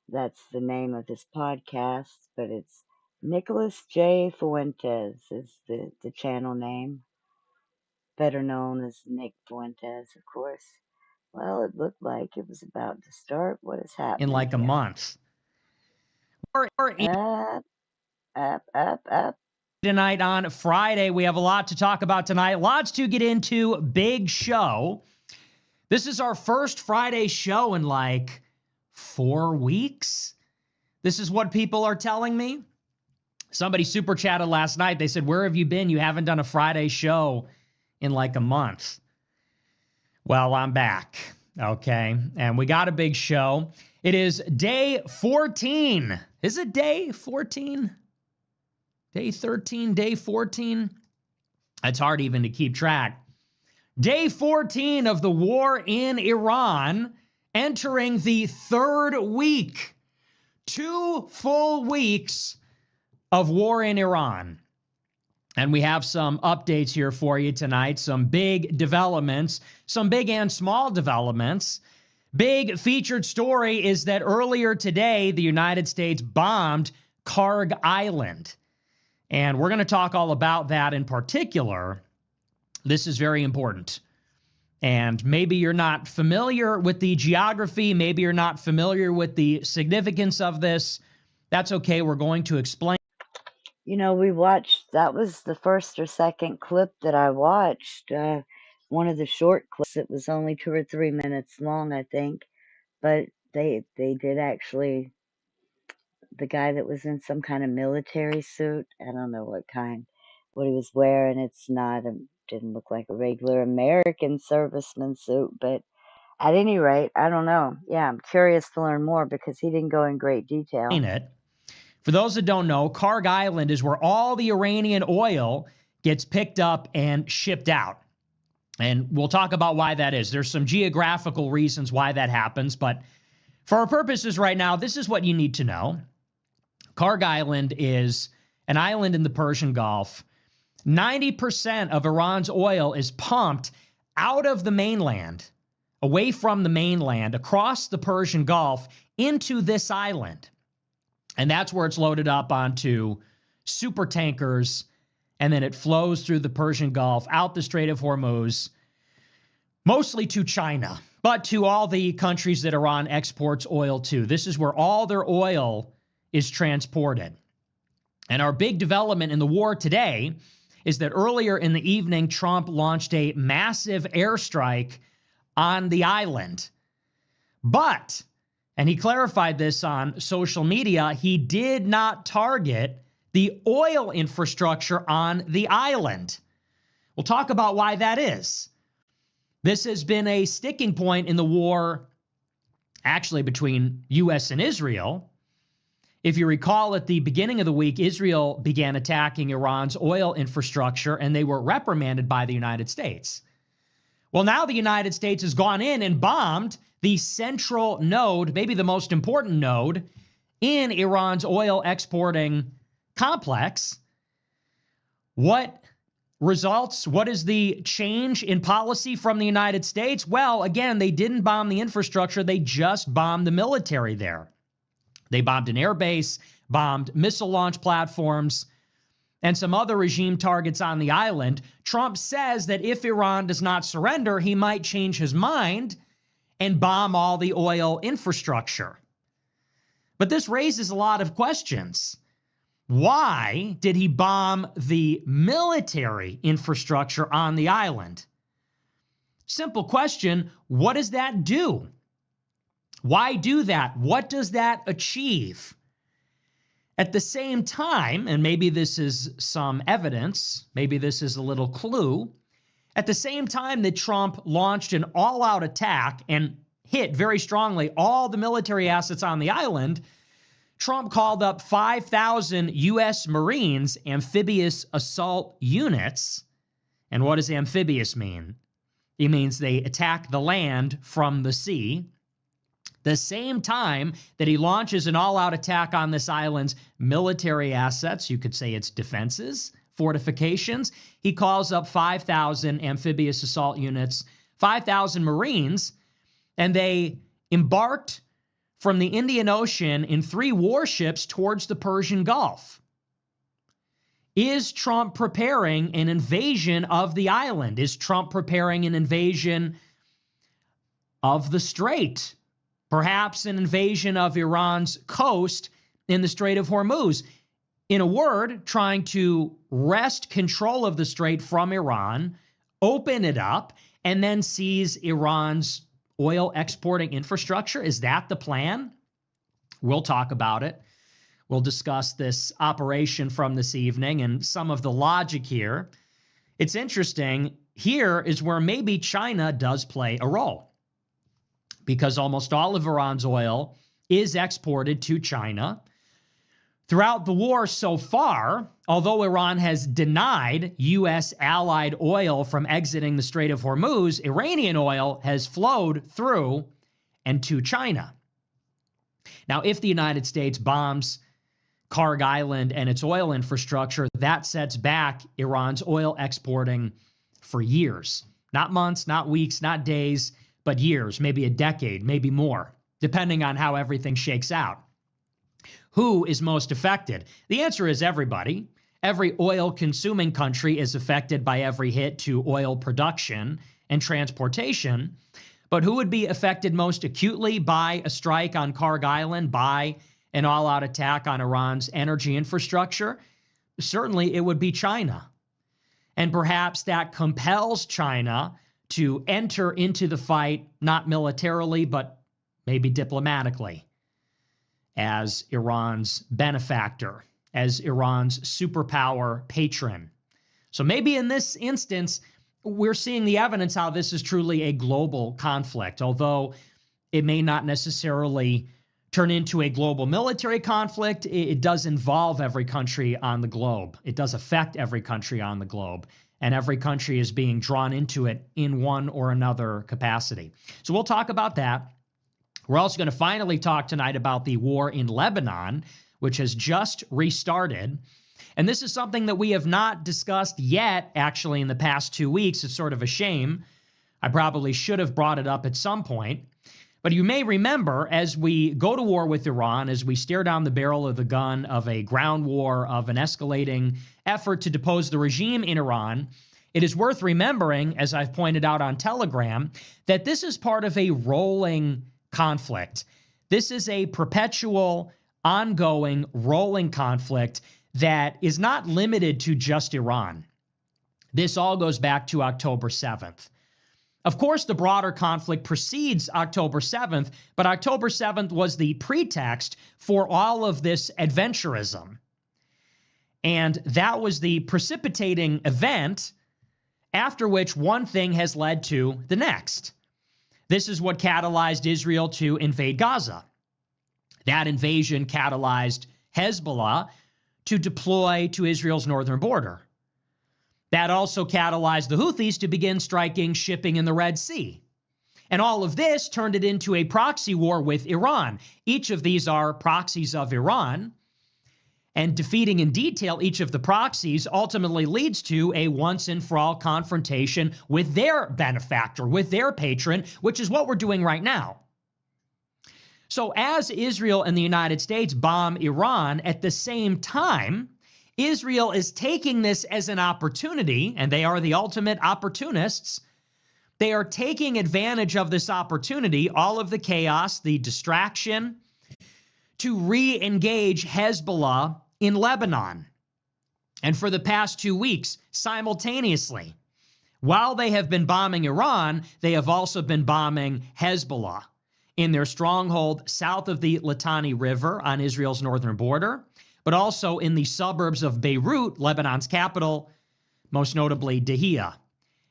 That's the name of this podcast, but it's Nicholas J. Fuentes is the channel name, better known as Nick Fuentes, of course. Well, it looked like it was about to start. What is happening? In like a month. Up. Tonight on Friday, we have a lot to talk about tonight. Lots to get into. Big show. This is our first Friday show in like 4 weeks. This is what people are telling me. Somebody super chatted last night. They said, where have you been? You haven't done a Friday show in like a month. Well, I'm back. Okay. And we got a big show. It is day 14. Is it day 14? Day 13, day 14? It's hard even to keep track. Day 14 of the war in Iran, entering the 3rd week. 2 full weeks of war in Iran. And we have some updates here for you tonight, some big developments, some big and small developments. Big featured story is that earlier today, the United States bombed Karg Island. And we're going to talk all about that in particular. This is very important. And maybe you're not familiar with the geography. Maybe you're not familiar with the significance of this. That's okay. We're going to explain. We watched, that was the first or second clip that I watched. One of the short clips. It was only 2 or 3 minutes long, I think. But they did actually, the guy that was in some kind of military suit, I don't know what he was wearing. It's not, didn't look like a regular American serviceman suit, but at any rate, I don't know. Yeah, I'm curious to learn more because he didn't go in great detail. For those that don't know, Karg Island is where all the Iranian oil gets picked up and shipped out. And we'll talk about why that is. There's some geographical reasons why that happens, but for our purposes right now, this is what you need to know. Karg Island is an island in the Persian Gulf. 90% of Iran's oil is pumped out of the mainland, away from the mainland, across the Persian Gulf into this island. And that's where it's loaded up onto super tankers, and then it flows through the Persian Gulf, out the Strait of Hormuz, mostly to China, but to all the countries that Iran exports oil to. This is where all their oil is transported. And our big development in the war today is that earlier in the evening, Trump launched a massive airstrike on the island. But, and he clarified this on social media, he did not target the oil infrastructure on the island. We'll talk about why that is. This has been a sticking point in the war, actually, between U.S. and Israel. If you recall, at the beginning of the week, Israel began attacking Iran's oil infrastructure, and they were reprimanded by the United States. Well, now the United States has gone in and bombed the central node, maybe the most important node, in Iran's oil exporting complex. What results? What is the change in policy from the United States? Well, again, they didn't bomb the infrastructure. They just bombed the military there. They bombed an air base, bombed missile launch platforms, and some other regime targets on the island. Trump says that if Iran does not surrender, he might change his mind and bomb all the oil infrastructure. But this raises a lot of questions. Why did he bomb the military infrastructure on the island? Simple question, what does that do? Why do that? What does that achieve? At the same time, and maybe this is some evidence, maybe this is a little clue, at the same time that Trump launched an all-out attack and hit very strongly all the military assets on the island, Trump called up 5,000 U.S. Marines, amphibious assault units. And what does amphibious mean? It means they attack the land from the sea. The same time that he launches an all-out attack on this island's military assets, you could say its defenses, fortifications, he calls up 5,000 amphibious assault units, 5,000 Marines, and they embarked from the Indian Ocean in 3 warships towards the Persian Gulf. Is Trump preparing an invasion of the island? Is Trump preparing an invasion of the Strait? Perhaps an invasion of Iran's coast in the Strait of Hormuz. In a word, trying to wrest control of the Strait from Iran, open it up, and then seize Iran's oil exporting infrastructure. Is that the plan? We'll talk about it. We'll discuss this operation from this evening and some of the logic here. It's interesting. Here is where maybe China does play a role, because almost all of Iran's oil is exported to China. Throughout the war so far, although Iran has denied U.S. allied oil from exiting the Strait of Hormuz, Iranian oil has flowed through and to China. Now, if the United States bombs Karg Island and its oil infrastructure, that sets back Iran's oil exporting for years. Not months, not weeks, not days, but years, maybe a decade, maybe more, depending on how everything shakes out. Who is most affected? The answer is everybody. Every oil-consuming country is affected by every hit to oil production and transportation. But who would be affected most acutely by a strike on Karg Island, by an all-out attack on Iran's energy infrastructure? Certainly, it would be China. And perhaps that compels China to enter into the fight, not militarily, but maybe diplomatically, as Iran's benefactor, as Iran's superpower patron. So maybe in this instance, we're seeing the evidence how this is truly a global conflict, although it may not necessarily turn into a global military conflict. It does involve every country on the globe. It does affect every country on the globe. And every country is being drawn into it in one or another capacity. So we'll talk about that. We're also going to finally talk tonight about the war in Lebanon, which has just restarted. And this is something that we have not discussed yet, actually, in the past 2 weeks. It's sort of a shame. I probably should have brought it up at some point. But you may remember, as we go to war with Iran, as we stare down the barrel of the gun of a ground war, of an escalating effort to depose the regime in Iran, it is worth remembering, as I've pointed out on Telegram, that this is part of a rolling conflict. This is a perpetual, ongoing, rolling conflict that is not limited to just Iran. This all goes back to October 7th. Of course, the broader conflict precedes October 7th, but October 7th was the pretext for all of this adventurism. And that was the precipitating event after which one thing has led to the next. This is what catalyzed Israel to invade Gaza. That invasion catalyzed Hezbollah to deploy to Israel's northern border. That also catalyzed the Houthis to begin striking shipping in the Red Sea. And all of this turned it into a proxy war with Iran. Each of these are proxies of Iran. And defeating in detail each of the proxies ultimately leads to a once-and-for-all confrontation with their benefactor, with their patron, which is what we're doing right now. So as Israel and the United States bomb Iran, at the same time, Israel is taking this as an opportunity, and they are the ultimate opportunists. They are taking advantage of this opportunity, all of the chaos, the distraction, to re-engage Hezbollah in Lebanon. And for the past 2 weeks, simultaneously, while they have been bombing Iran, they have also been bombing Hezbollah in their stronghold south of the Litani River on Israel's northern border, but also in the suburbs of Beirut, Lebanon's capital, most notably Dahia.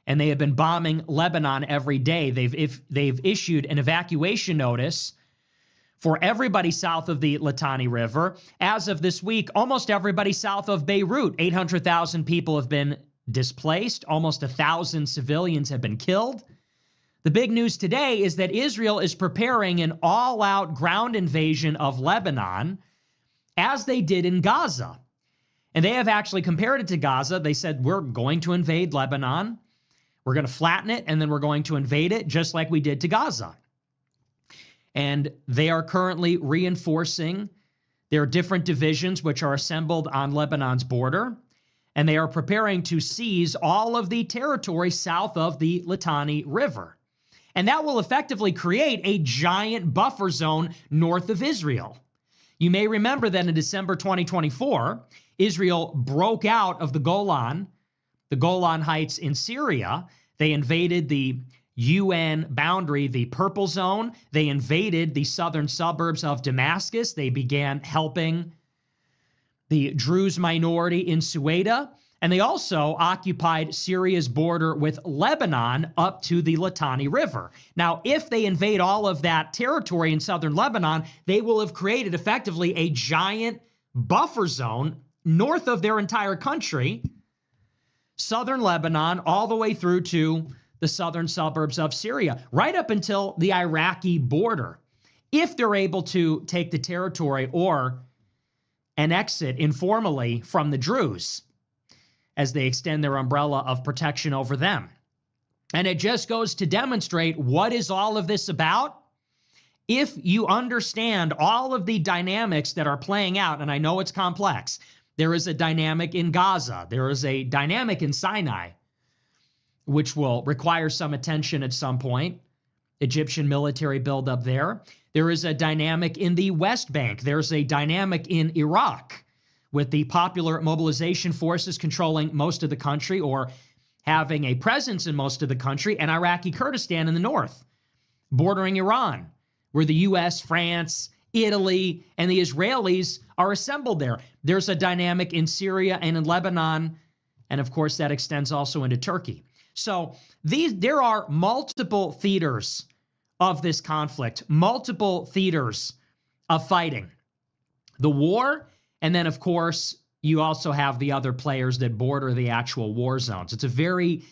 And they have been bombing Lebanon every day. They've issued an evacuation notice for everybody south of the Litani River. As of this week, almost everybody south of Beirut, 800,000 people have been displaced. Almost 1,000 civilians have been killed. The big news today is that Israel is preparing an all-out ground invasion of Lebanon, as they did in Gaza. And they have actually compared it to Gaza. They said, we're going to invade Lebanon. We're going to flatten it, and then we're going to invade it just like we did to Gaza. And they are currently reinforcing their different divisions, which are assembled on Lebanon's border. And they are preparing to seize all of the territory south of the Litani River. And that will effectively create a giant buffer zone north of Israel. You may remember that in December 2024, Israel broke out of the Golan Heights in Syria. They invaded the UN boundary, the Purple Zone. They invaded the southern suburbs of Damascus. They began helping the Druze minority in Sueda. And they also occupied Syria's border with Lebanon up to the Litani River. Now, if they invade all of that territory in southern Lebanon, they will have created effectively a giant buffer zone north of their entire country, southern Lebanon, all the way through to the southern suburbs of Syria, right up until the Iraqi border. If they're able to take the territory or annex it informally from the Druze, as they extend their umbrella of protection over them. And it just goes to demonstrate what is all of this about. If you understand all of the dynamics that are playing out, and I know it's complex, there is a dynamic in Gaza, there is a dynamic in Sinai, which will require some attention at some point, Egyptian military buildup there. There is a dynamic in the West Bank. There's a dynamic in Iraq, with the Popular Mobilization Forces controlling most of the country or having a presence in most of the country, and Iraqi Kurdistan in the north, bordering Iran, where the US, France, Italy, and the Israelis are assembled there. There's a dynamic in Syria and in Lebanon, and of course that extends also into Turkey. So there are multiple theaters of this conflict, multiple theaters of fighting. The war. And then, of course, you also have the other players that border the actual war zones. It's a very,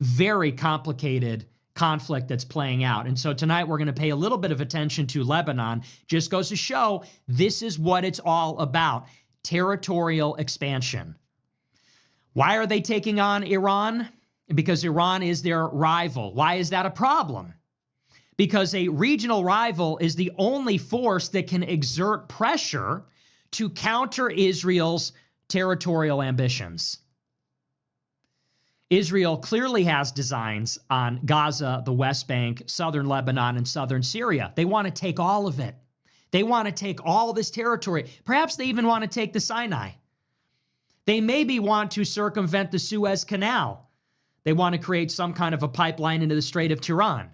very complicated conflict that's playing out. And so tonight we're going to pay a little bit of attention to Lebanon. Just goes to show this is what it's all about, territorial expansion. Why are they taking on Iran? Because Iran is their rival. Why is that a problem? Because a regional rival is the only force that can exert pressure to counter Israel's territorial ambitions. Israel clearly has designs on Gaza, the West Bank, southern Lebanon, and southern Syria. They want to take all of it. They want to take all this territory. Perhaps they even want to take the Sinai. They maybe want to circumvent the Suez Canal. They want to create some kind of a pipeline into the Strait of Tiran.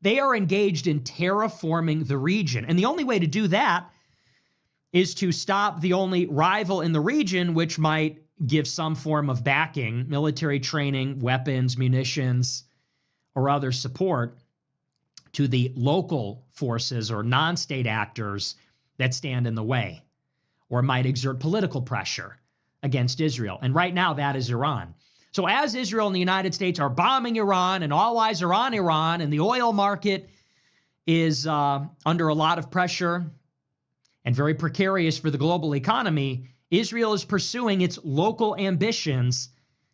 They are engaged in terraforming the region. And the only way to do that is to stop the only rival in the region, which might give some form of backing, military training, weapons, munitions, or other support to the local forces or non-state actors that stand in the way or might exert political pressure against Israel. And right now, that is Iran. So as Israel and the United States are bombing Iran and all eyes are on Iran and the oil market is under a lot of pressure and very precarious for the global economy, Israel is pursuing its local ambitions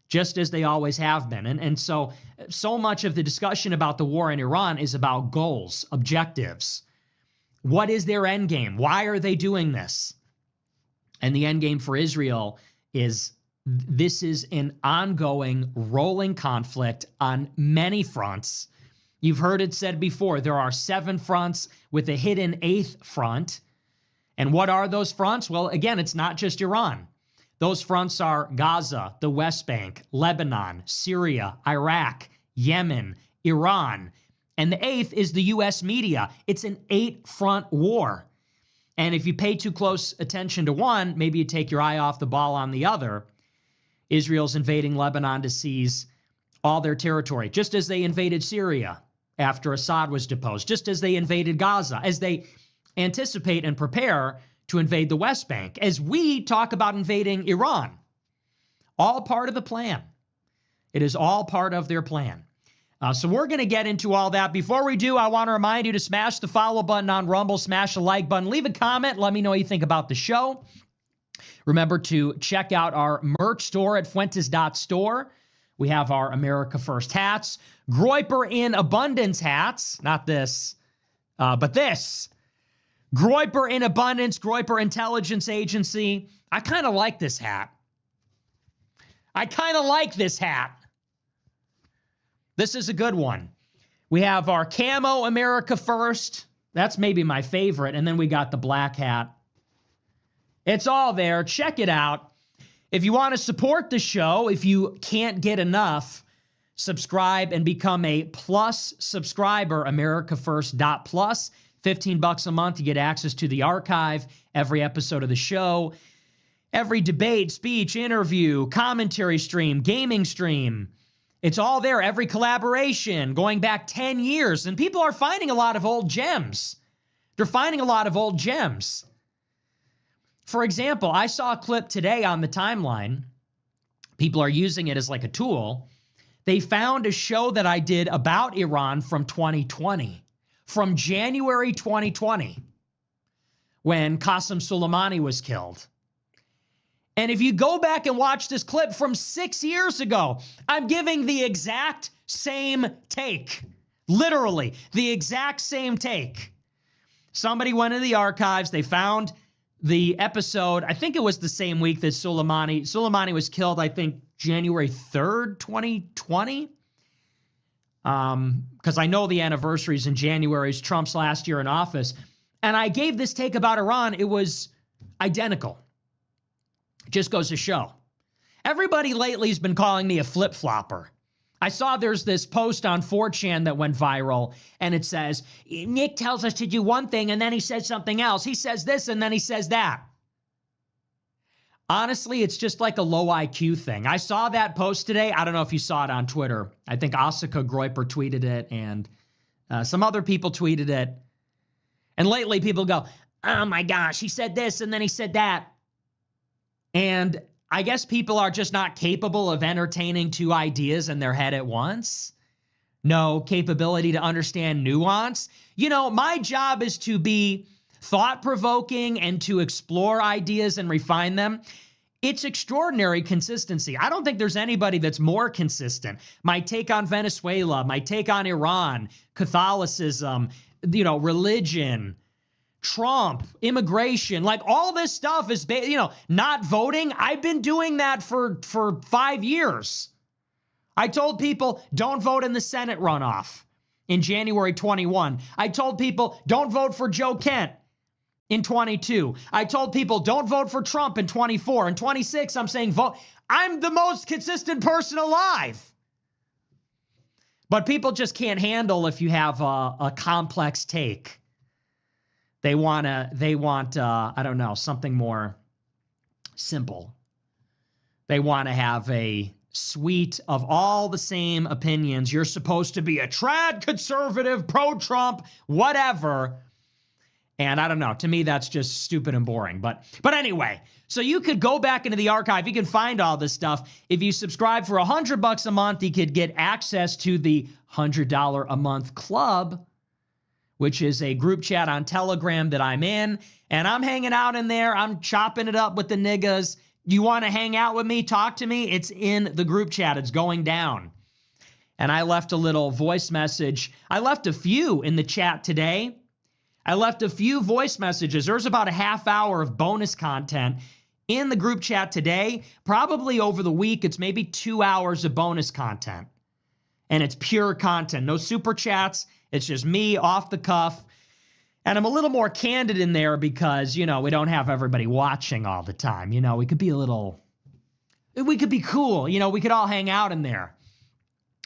just as they always have been. And so much of the discussion about the war in Iran is about goals, objectives. What is their end game? Why are they doing this? And the end game for Israel is this is an ongoing, rolling conflict on many fronts. You've heard it said before, there are 7 fronts with a hidden 8th front. And what are those fronts? Well, again, it's not just Iran. Those fronts are Gaza, the West Bank, Lebanon, Syria, Iraq, Yemen, Iran. And the 8th is the U.S. media. It's an 8-front war. And if you pay too close attention to one, maybe you take your eye off the ball on the other. Israel's invading Lebanon to seize all their territory, just as they invaded Syria after Assad was deposed, just as they invaded Gaza, as they anticipate and prepare to invade the West Bank, as we talk about invading Iran. All part of the plan. It is all part of their plan. So we're going to get into all that. Before we do, I want to remind you to smash the follow button on Rumble, smash the like button, leave a comment, let me know what you think about the show. Remember to check out our merch store at fuentes.store. We have our America First hats, Groyper in Abundance hats, not this, but this. Groyper in Abundance, Groyper Intelligence Agency. I kind of like this hat. This is a good one. We have our camo America First. That's maybe my favorite. And then we got the black hat. It's all there. Check it out. If you want to support the show, if you can't get enough, subscribe and become a plus subscriber, americafirst.plus. $15 a month. You get access to the archive, every episode of the show, every debate, speech, interview, commentary stream, gaming stream. It's all there. Every collaboration going back 10 years. And people are finding a lot of old gems. They're finding a lot of old gems. For example, I saw a clip today on the timeline. People are using it as like a tool. They found a show that I did about Iran from 2020. From January 2020, when Qasem Soleimani was killed. And if you go back and watch this clip from 6 years ago, I'm giving the exact same take. Literally, the exact same take. Somebody went into the archives, they found the episode, I think it was the same week that Soleimani was killed, I think January 3rd, 2020. Because I know the anniversary is in January, is Trump's last year in office. And I gave this take about Iran. It was identical. It just goes to show. Everybody lately has been calling me a flip-flopper. I saw there's this post on 4chan that went viral, and it says, Nick tells us to do one thing, and then he says something else. He says this, and then he says that. Honestly, it's just like a low IQ thing. I saw that post today. I don't know if you saw it on Twitter. I think Asika Groyper tweeted it, and some other people tweeted it. And lately people go, oh my gosh, he said this, and then he said that. And I guess people are just not capable of entertaining 2 ideas in their head at once. No capability to understand nuance. You know, my job is to be thought-provoking and to explore ideas and refine them. It's extraordinary consistency. I don't think there's anybody that's more consistent. My take on Venezuela, my take on Iran, Catholicism, religion, Trump, immigration, like all this stuff is, not voting. I've been doing that for 5 years. I told people, don't vote in the Senate runoff in January 21. I told people, don't vote for Joe Kent in 22. I told people don't vote for Trump in 24. In 26, I'm saying vote. I'm the most consistent person alive. But people just can't handle if you have a complex take. They want, I don't know, something more simple. They want to have a suite of all the same opinions. You're supposed to be a trad conservative, pro-Trump, whatever. And I don't know, to me, that's just stupid and boring. But anyway, so you could go back into the archive. You can find all this stuff. If you subscribe for $100 a month, you could get access to the $100 a month club, which is a group chat on Telegram that I'm in. And I'm hanging out in there. I'm chopping it up with the niggas. You want to hang out with me, talk to me? It's in the group chat. It's going down. And I left a little voice message. I left a few in the chat today. I left a few voice messages. There's about a half hour of bonus content in the group chat today. Probably over the week, it's maybe 2 hours of bonus content. And it's pure content. No super chats. It's just me off the cuff. And I'm a little more candid in there because, you know, we don't have everybody watching all the time. You know, we could be cool. You know, we could all hang out in there.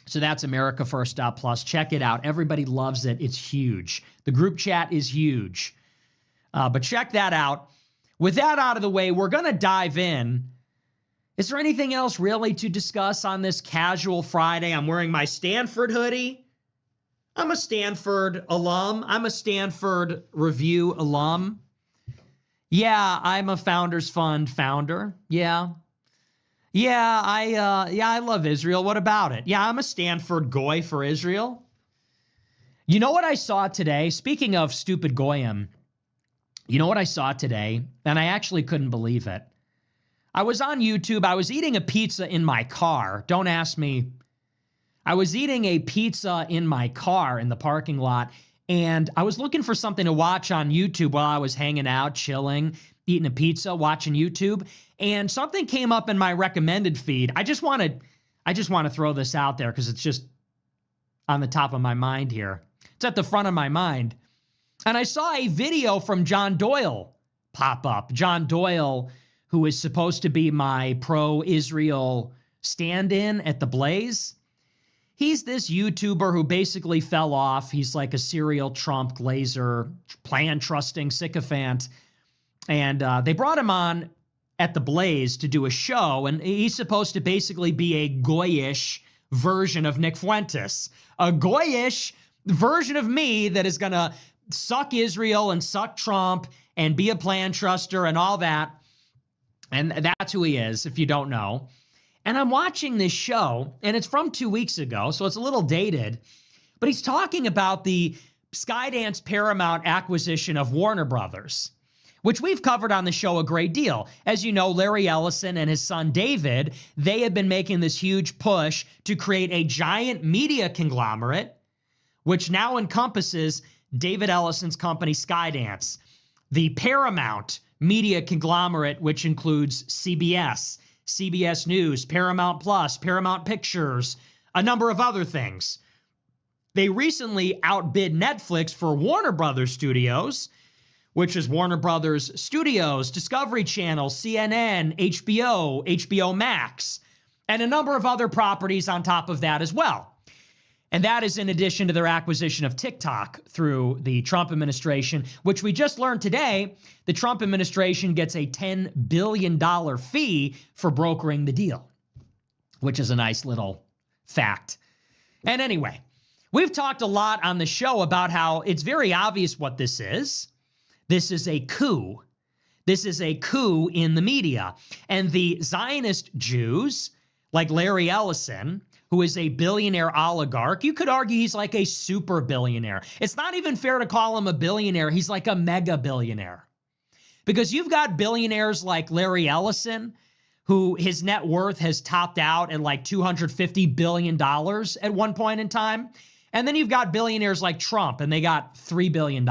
So that's America First Plus. Check it out. Everybody loves it. It's huge. The group chat is huge. But check that out. With that out of the way, we're going to dive in. Is there anything else really to discuss on this casual Friday? I'm wearing my Stanford hoodie. I'm a Stanford alum. I'm a Stanford Review alum. Yeah, I'm a Founders Fund founder. Yeah, I love Israel. What about it? Yeah, I'm a Stanford goy for Israel. You know what I saw today? Speaking of stupid goyim, you know what I saw today? And I actually couldn't believe it. I was on YouTube. I was eating a pizza in my car. Don't ask me. I was eating a pizza in my car in the parking lot, and I was looking for something to watch on YouTube while I was hanging out, chilling, eating a pizza, watching YouTube, and something came up in my recommended feed. I just want to throw this out there because it's just on the top of my mind here. It's at the front of my mind. And I saw a video from John Doyle pop up. John Doyle, who is supposed to be my pro-Israel stand-in at the Blaze. He's this YouTuber who basically fell off. He's like a serial Trump glazer, plan-trusting sycophant. And they brought him on at the Blaze to do a show, and he's supposed to basically be a goyish version of Nick Fuentes. A goyish version of me that is going to suck Israel and suck Trump and be a plan truster and all that. And that's who he is, if you don't know. And I'm watching this show, and it's from 2 weeks ago, so it's a little dated. But he's talking about the Skydance Paramount acquisition of Warner Brothers, which we've covered on the show a great deal. As you know, Larry Ellison and his son David, they have been making this huge push to create a giant media conglomerate, which now encompasses David Ellison's company Skydance, the Paramount media conglomerate, which includes CBS, CBS News, Paramount Plus, Paramount Pictures, a number of other things. They recently outbid Netflix for Warner Brothers Studios, which is Warner Brothers Studios, Discovery Channel, CNN, HBO, HBO Max, and a number of other properties on top of that as well. And that is in addition to their acquisition of TikTok through the Trump administration, which we just learned today, the Trump administration gets a $10 billion fee for brokering the deal, which is a nice little fact. And anyway, we've talked a lot on the show about how it's very obvious what this is. This is a coup. This is a coup in the media. And the Zionist Jews, like Larry Ellison, who is a billionaire oligarch. You could argue he's like a super billionaire. It's not even fair to call him a billionaire. He's like a mega billionaire. Because you've got billionaires like Larry Ellison, who his net worth has topped out at like $250 billion at one point in time. And then you've got billionaires like Trump, and they got $3 billion.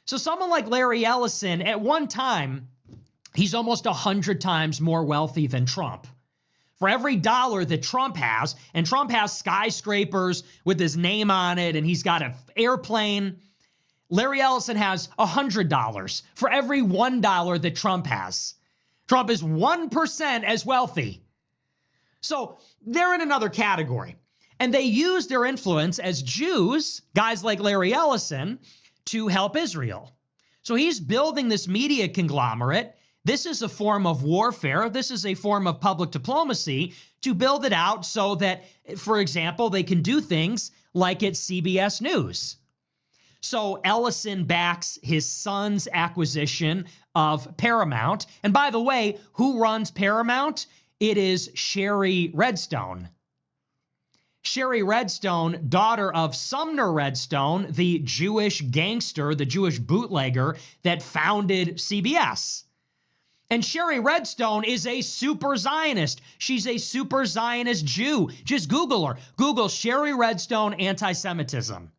So someone like Larry Ellison, at one time, he's almost 100 times more wealthy than Trump. For every dollar that Trump has, and Trump has skyscrapers with his name on it, and he's got an airplane, Larry Ellison has $100 for every $1 that Trump has. Trump is 1% as wealthy. So they're in another category. And they use their influence as Jews, guys like Larry Ellison, to help Israel. So he's building this media conglomerate. This is a form of warfare. This is a form of public diplomacy to build it out so that, for example, they can do things like at CBS News. So Ellison backs his son's acquisition of Paramount. And by the way, who runs Paramount? It is Sherry Redstone. Sherry Redstone, daughter of Sumner Redstone, the Jewish gangster, the Jewish bootlegger that founded CBS. And Sherry Redstone is a super Zionist. She's a super Zionist Jew. Just Google her. Google Sherry Redstone anti-Semitism.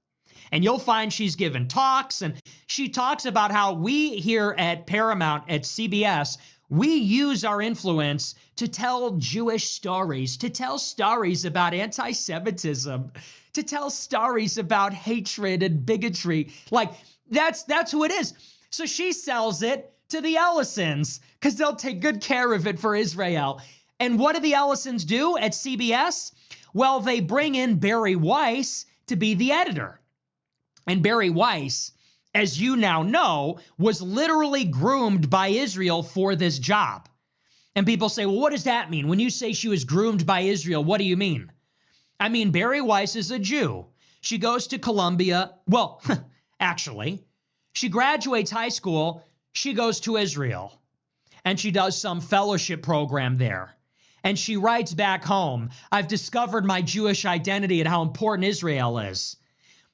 And you'll find she's given talks, and she talks about how we here at Paramount, at CBS, we use our influence to tell Jewish stories, to tell stories about anti-Semitism, to tell stories about hatred and bigotry. Like, that's who it is. So she sells it to the Ellisons because they'll take good care of it for Israel. And what do the Ellisons do at CBS? Well, they bring in Barry Weiss to be the editor. And Barry Weiss, as you now know, was literally groomed by Israel for this job. And people say, well, what does that mean? When you say she was groomed by Israel, what do you mean? I mean, Barry Weiss is a Jew. She goes to Columbia. Well, actually, she graduates high school. She goes to Israel. And she does some fellowship program there. And she writes back home, I've discovered my Jewish identity and how important Israel is.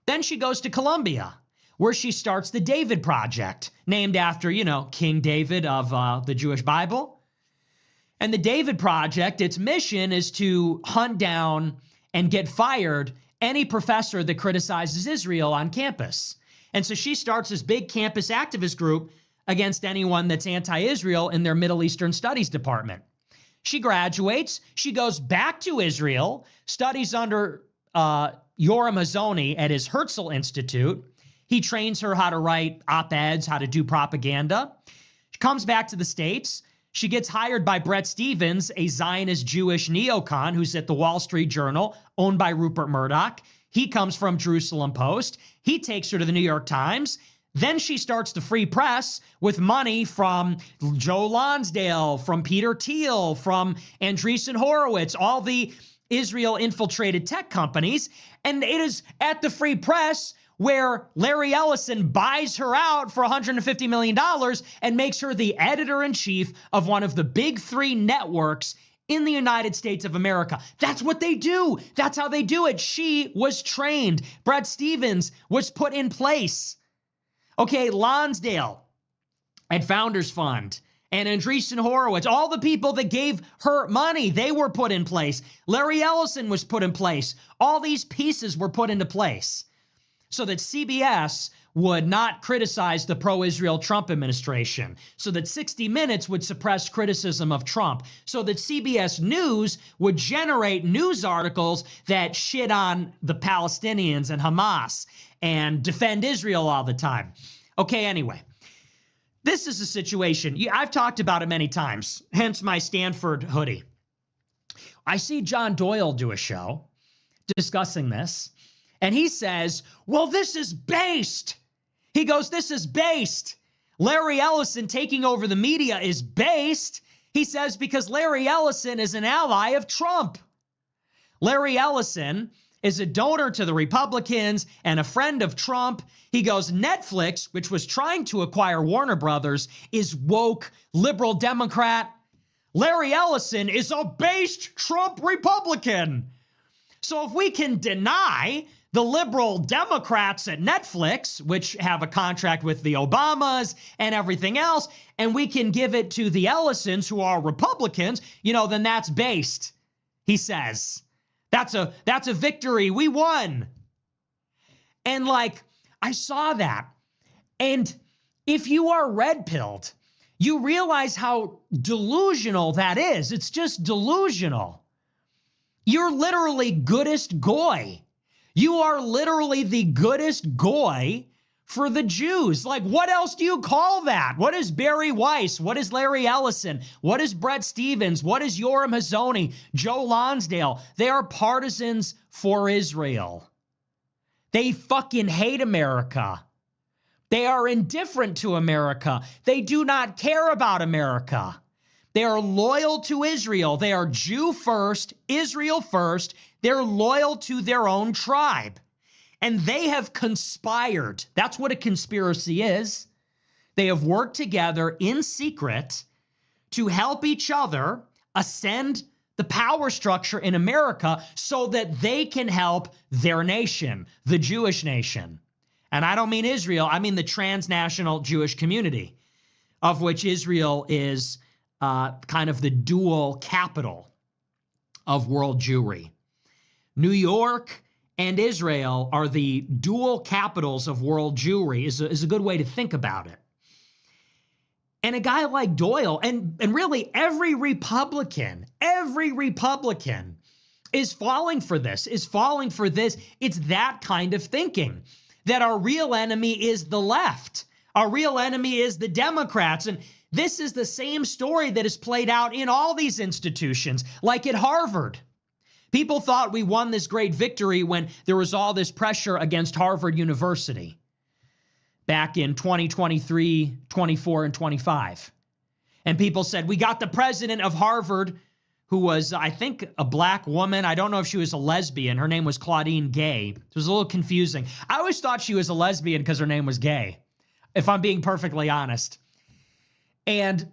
Then she goes to Columbia, where she starts the David Project, named after, King David of the Jewish Bible. And the David Project, its mission is to hunt down and get fired any professor that criticizes Israel on campus. And so she starts this big campus activist group against anyone that's anti-Israel in their Middle Eastern Studies department. She graduates. She goes back to Israel, studies under Yoram Hazony at his Herzl Institute. He trains her how to write op-eds, how to do propaganda. She comes back to the States. She gets hired by Bret Stephens, a Zionist Jewish neocon who's at the Wall Street Journal, owned by Rupert Murdoch. He comes from Jerusalem Post. He takes her to the New York Times. Then she starts the Free Press with money from Joe Lonsdale, from Peter Thiel, from Andreessen Horowitz, all the Israel infiltrated tech companies. And it is at the Free Press where Larry Ellison buys her out for $150 million and makes her the editor-in-chief of one of the big three networks in the United States of America. That's what they do. That's how they do it. She was trained. Bret Stephens was put in place. Okay, Lonsdale at Founders Fund and Andreessen Horowitz, all the people that gave her money, they were put in place. Larry Ellison was put in place. All these pieces were put into place so that CBS would not criticize the pro-Israel Trump administration, so that 60 Minutes would suppress criticism of Trump, so that CBS News would generate news articles that shit on the Palestinians and Hamas and defend Israel all the time. Okay, anyway, this is a situation. I've talked about it many times, hence my Stanford hoodie. I see John Doyle do a show discussing this, and he says, well, this is based. He goes, this is based. Larry Ellison taking over the media is based, he says, because Larry Ellison is an ally of Trump. Larry Ellison is a donor to the Republicans and a friend of Trump. He goes, Netflix, which was trying to acquire Warner Brothers, is woke, liberal Democrat. Larry Ellison is a based Trump Republican. So if we can deny the liberal Democrats at Netflix, which have a contract with the Obamas and everything else, and we can give it to the Ellisons, who are Republicans, then that's based, he says. That's a victory. We won. And I saw that. And if you are red-pilled, you realize how delusional that is. It's just delusional. You're literally goodest goy. You are literally the goodest goy for the Jews. Like, what else do you call that? What is Barry Weiss? What is Larry Ellison? What is Brett Stevens? What is Yoram Hazony? Joe Lonsdale? They are partisans for Israel. They fucking hate America. They are indifferent to America. They do not care about America. They are loyal to Israel. They are Jew first, Israel first. They're loyal to their own tribe. And they have conspired. That's what a conspiracy is. They have worked together in secret to help each other ascend the power structure in America so that they can help their nation, the Jewish nation. And I don't mean Israel, I mean the transnational Jewish community, of which Israel is kind of the dual capital of world Jewry. New York and Israel are the dual capitals of world Jewry is a good way to think about it. And a guy like Doyle, and really every Republican is falling for this, It's that kind of thinking, that our real enemy is the left. Our real enemy is the Democrats. And this is the same story that is played out in all these institutions, like at Harvard. People thought we won this great victory when there was all this pressure against Harvard University back in 2023, 24, and 25. And people said, we got the president of Harvard, who was, I think, a black woman. I don't know if she was a lesbian. Her name was Claudine Gay. It was a little confusing. I always thought she was a lesbian because her name was Gay, if I'm being perfectly honest. And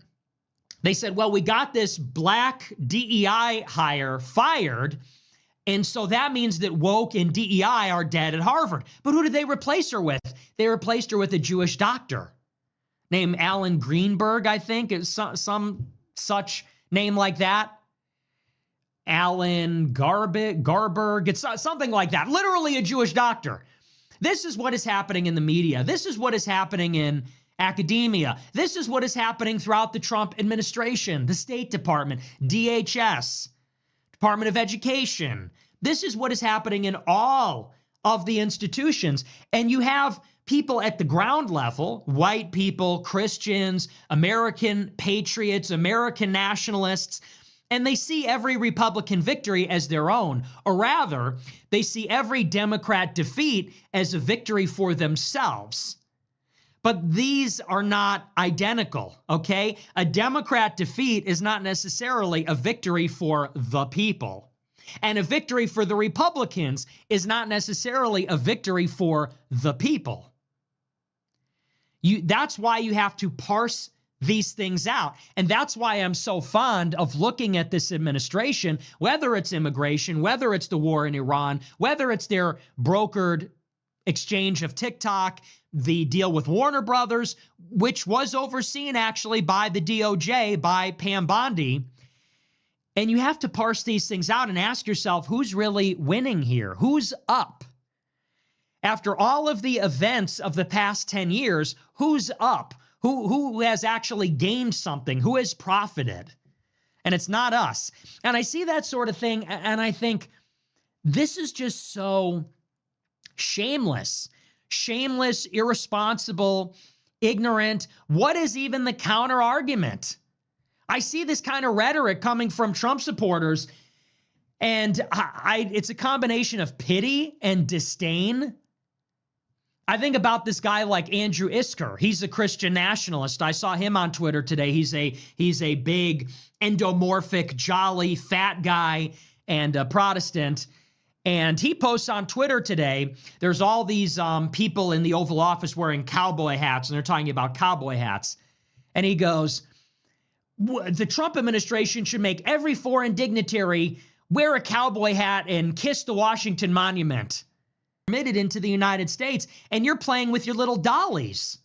they said, well, we got this black DEI hire fired, and so that means that woke and DEI are dead at Harvard. But who did they replace her with? They replaced her with a Jewish doctor named Alan Greenberg, I think. It's some such name like that. Alan Garberg, it's something like that. Literally a Jewish doctor. This is what is happening in the media. This is what is happening in academia. This is what is happening throughout the Trump administration, the State Department, DHS, Department of Education. This is what is happening in all of the institutions. And you have people at the ground level, white people, Christians, American patriots, American nationalists, and they see every Republican victory as their own, or rather, they see every Democrat defeat as a victory for themselves. But these are not identical, okay? A Democrat defeat is not necessarily a victory for the people. And a victory for the Republicans is not necessarily a victory for the people. That's why you have to parse these things out. And that's why I'm so fond of looking at this administration, whether it's immigration, whether it's the war in Iran, whether it's their brokered exchange of TikTok, the deal with Warner Brothers, which was overseen actually by the DOJ, by Pam Bondi. And you have to parse these things out and ask yourself, who's really winning here? Who's up? After all of the events of the past 10 years, who's up? Who has actually gained something? Who has profited? And it's not us. And I see that sort of thing, and I think this is just so shameless, irresponsible, ignorant. What is even the counter argument? I see this kind of rhetoric coming from Trump supporters, and it's a combination of pity and disdain. I think about this guy like Andrew Isker. He's a Christian nationalist. I saw him on Twitter today. He's a big endomorphic, jolly, fat guy and a Protestant. And he posts on Twitter today, there's all these people in the Oval Office wearing cowboy hats, and they're talking about cowboy hats. And he goes, the Trump administration should make every foreign dignitary wear a cowboy hat and kiss the Washington Monument. Permitted into the United States, and you're playing with your little dollies.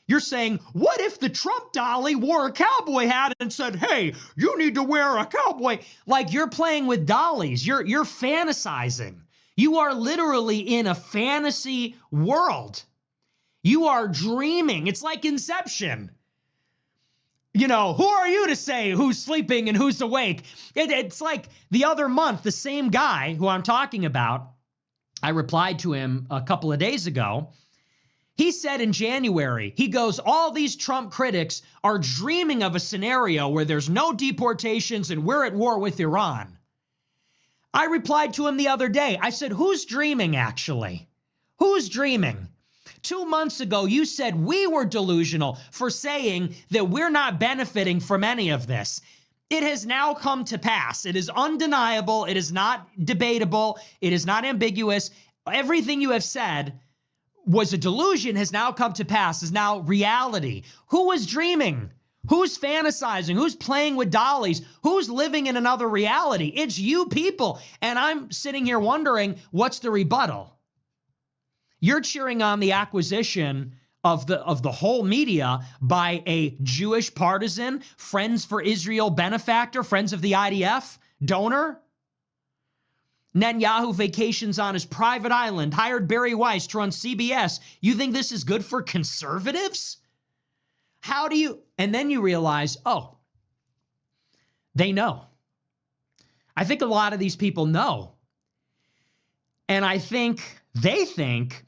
You're saying, what if the Trump dolly wore a cowboy hat and said, hey, you need to wear a cowboy? Like, you're playing with dollies. You're fantasizing. You are literally in a fantasy world. You are dreaming. It's like Inception. You know, who are you to say who's sleeping and who's awake? It's like the other month, the same guy who I'm talking about, I replied to him a couple of days ago, He said in January, he goes, all these Trump critics are dreaming of a scenario where there's no deportations and we're at war with Iran. I replied to him the other day. I said, who's dreaming actually? Who's dreaming? 2 months ago, you said we were delusional for saying that we're not benefiting from any of this. It has now come to pass. It is undeniable. It is not debatable. It is not ambiguous. Everything you have said was a delusion has now come to pass, is now reality. Who was dreaming? Who's fantasizing? Who's playing with dollies? Who's living in another reality? It's you people. And I'm sitting here wondering, what's the rebuttal? You're cheering on the acquisition of the whole media by a Jewish partisan, Friends for Israel benefactor, Friends of the IDF donor. Netanyahu vacations on his private island, hired Barry Weiss to run CBS. You think this is good for conservatives? How do you, and then you realize, oh, they know. I think a lot of these people know. And I think they think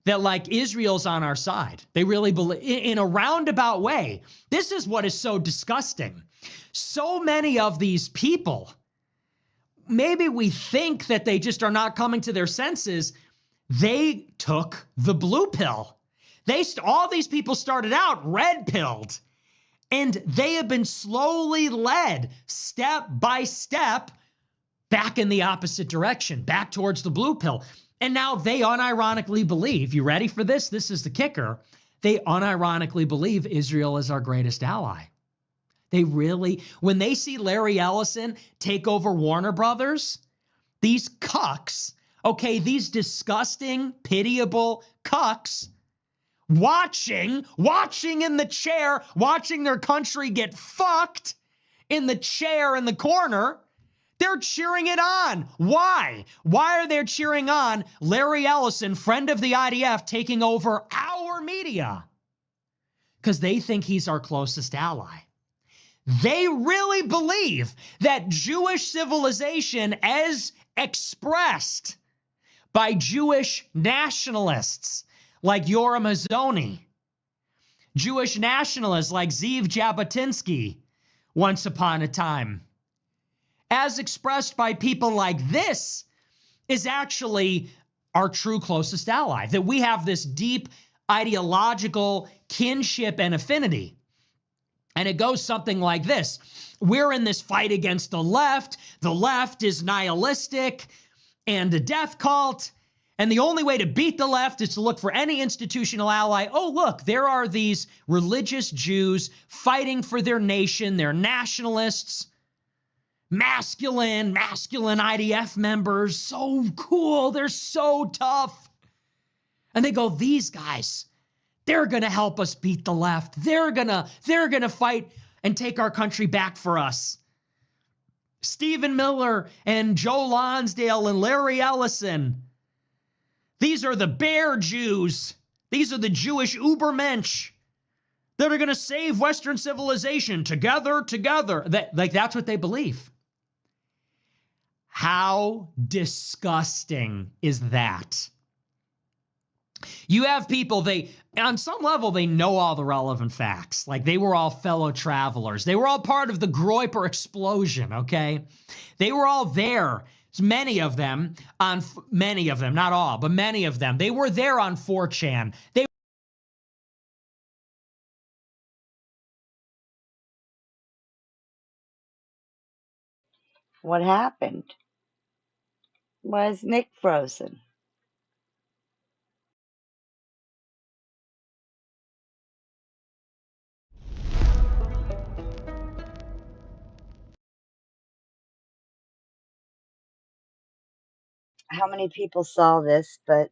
that like Israel's on our side. They really believe in a roundabout way. This is what is so disgusting. So many of these people, maybe we think that they just are not coming to their senses. They took the blue pill. All these people started out red-pilled, and they have been slowly led step by step back in the opposite direction, back towards the blue pill. And now they unironically believe, you ready for this? This is the kicker. They unironically believe Israel is our greatest ally. They really, when they see Larry Ellison take over Warner Brothers, these cucks, okay, these disgusting, pitiable cucks, watching in the chair, watching their country get fucked in the chair in the corner, they're cheering it on. Why? Why are they cheering on Larry Ellison, friend of the IDF, taking over our media? Because they think he's our closest ally. They really believe that Jewish civilization, as expressed by Jewish nationalists like Yoram Hazony, Jewish nationalists like Zeev Jabotinsky once upon a time, as expressed by people like this, is actually our true closest ally, that we have this deep ideological kinship and affinity. And it goes something like this. We're in this fight against the left. The left is nihilistic and a death cult. And the only way to beat the left is to look for any institutional ally. Oh, look, there are these religious Jews fighting for their nation. They're nationalists. Masculine IDF members, so cool, they're so tough. And they go, these guys, they're gonna help us beat the left. They're gonna fight and take our country back for us. Stephen Miller and Joe Lonsdale and Larry Ellison. These are the bear Jews. These are the Jewish Ubermensch that are gonna save Western civilization together. That's what they believe. How disgusting is that? You have people, on some level, they know all the relevant facts. Like they were all fellow travelers. They were all part of the Groyper explosion, okay? They were all there. Many of them, not all, but many of them. They were there on 4chan. What happened? Why is Nick frozen? How many people saw this? But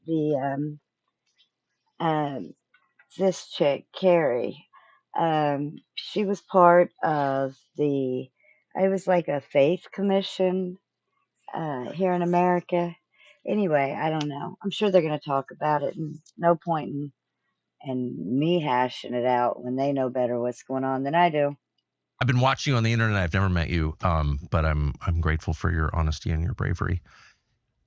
this chick, Carrie, she was part of it was like a faith commission here in America. Anyway, I don't know. I'm sure they're going to talk about it, and no point in me hashing it out when they know better what's going on than I do. I've been watching you on the internet. I've never met you, but I'm grateful for your honesty and your bravery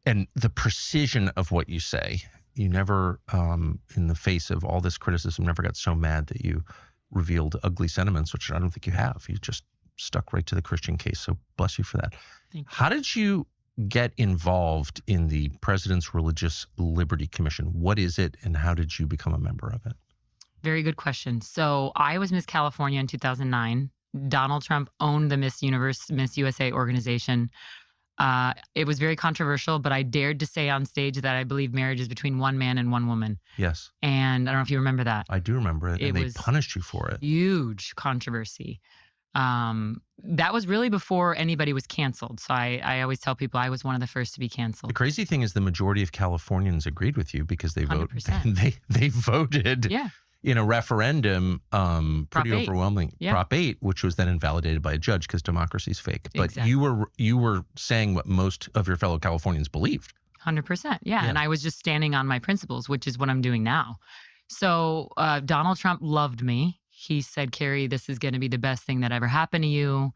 and the precision of what you say. you never, in the face of all this criticism, never got so mad that you revealed ugly sentiments, which I don't think you have. You just stuck right to the Christian case. So bless you for that. Thank you. How did you get involved in the President's Religious Liberty Commission? What is it, and how did you become a member of it? Very good question. So I was Miss California in 2009. Donald Trump owned the Miss Universe, Miss USA organization. It was very controversial, but I dared to say on stage that I believe marriage is between one man and one woman. Yes. And I don't know if you remember that. I do remember it, and they was punished you for it. Huge controversy. That was really before anybody was canceled. So I always tell people I was one of the first to be The canceled. crazy thing is the majority of Californians agreed with you because they 100%. they voted Yeah. in a referendum, pretty 8. overwhelming, Yeah. Prop 8, which was then invalidated by a judge because democracy's fake. But Exactly. you were saying what most of your fellow Californians believed. 100%. Yeah. And I was just standing on my principles, which is what I'm doing now. So Donald Trump loved me. He said, Carrie, this is going to be the best thing that ever happened to you.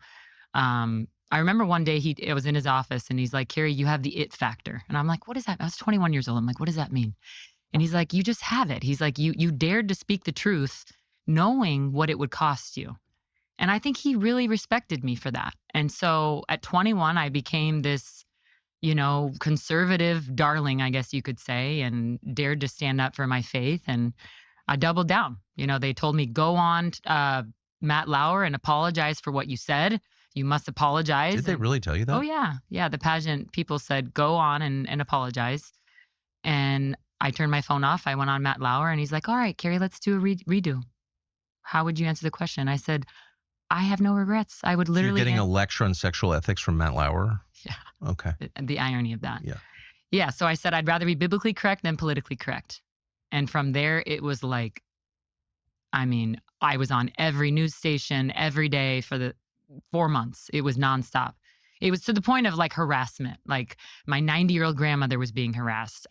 I remember one day I was in his office and he's like, Carrie, you have the it factor. And I'm like, what is that? I was 21 years old. I'm like, what does that mean? And he's like, you just have it. He's like, you dared to speak the truth knowing what it would cost you. And I think he really respected me for that. And so at 21, I became this, conservative darling, I guess you could say, and dared to stand up for my faith. And I doubled down. They told me, go on Matt Lauer and apologize for what you said. You must apologize. Did they really tell you that? Oh, yeah. Yeah. The pageant people said, go on and apologize. And I turned my phone off. I went on Matt Lauer and he's like, all right, Carrie, let's do a redo. How would you answer the question? I said, I have no regrets. I would So literally. you're getting a lecture on sexual ethics from Matt Lauer? Yeah. Okay. The irony of that. Yeah. Yeah. So I said, I'd rather be biblically correct than politically correct. And from there, it was like, I was on every news station every day for the 4 months. It was nonstop. It was to the point of like harassment. Like my 90-year-old grandmother was being harassed.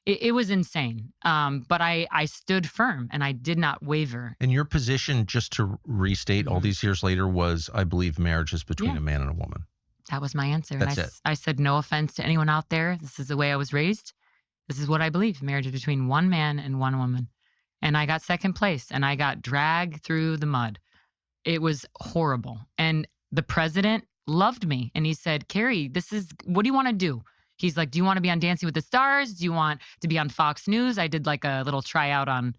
It was insane. But I stood firm and I did not waver. And your position, just to restate all these years later, was I believe marriage is between a man and a woman. That was my answer. That's and it. I said, no offense to anyone out there. This is the way I was raised. This is what I believe. Marriage is between one man and one woman. And I got second place and I got dragged through the mud. It was horrible. And the president loved me. And he said, Carrie, what do you want to do? He's like, do you want to be on Dancing with the Stars? Do you want to be on Fox News? I did like a little tryout on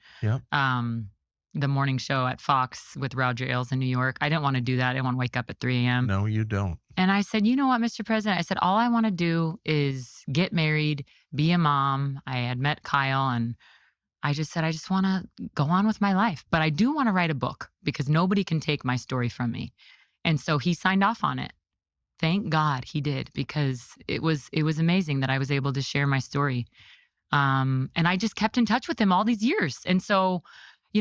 the morning show at Fox with Roger Ailes in New York. I didn't want to do that. I didn't want to wake up at 3 a.m. No, you don't. And I said, you know what, Mr. President? I said, all I want to do is get married, be a mom. I had met Kyle and I just said, I just want to go on with my life. But I do want to write a book because nobody can take my story from me. And so he signed off on it. Thank God he did, because it was amazing that I was able to share my story. And I just kept in touch with him all these years. And so,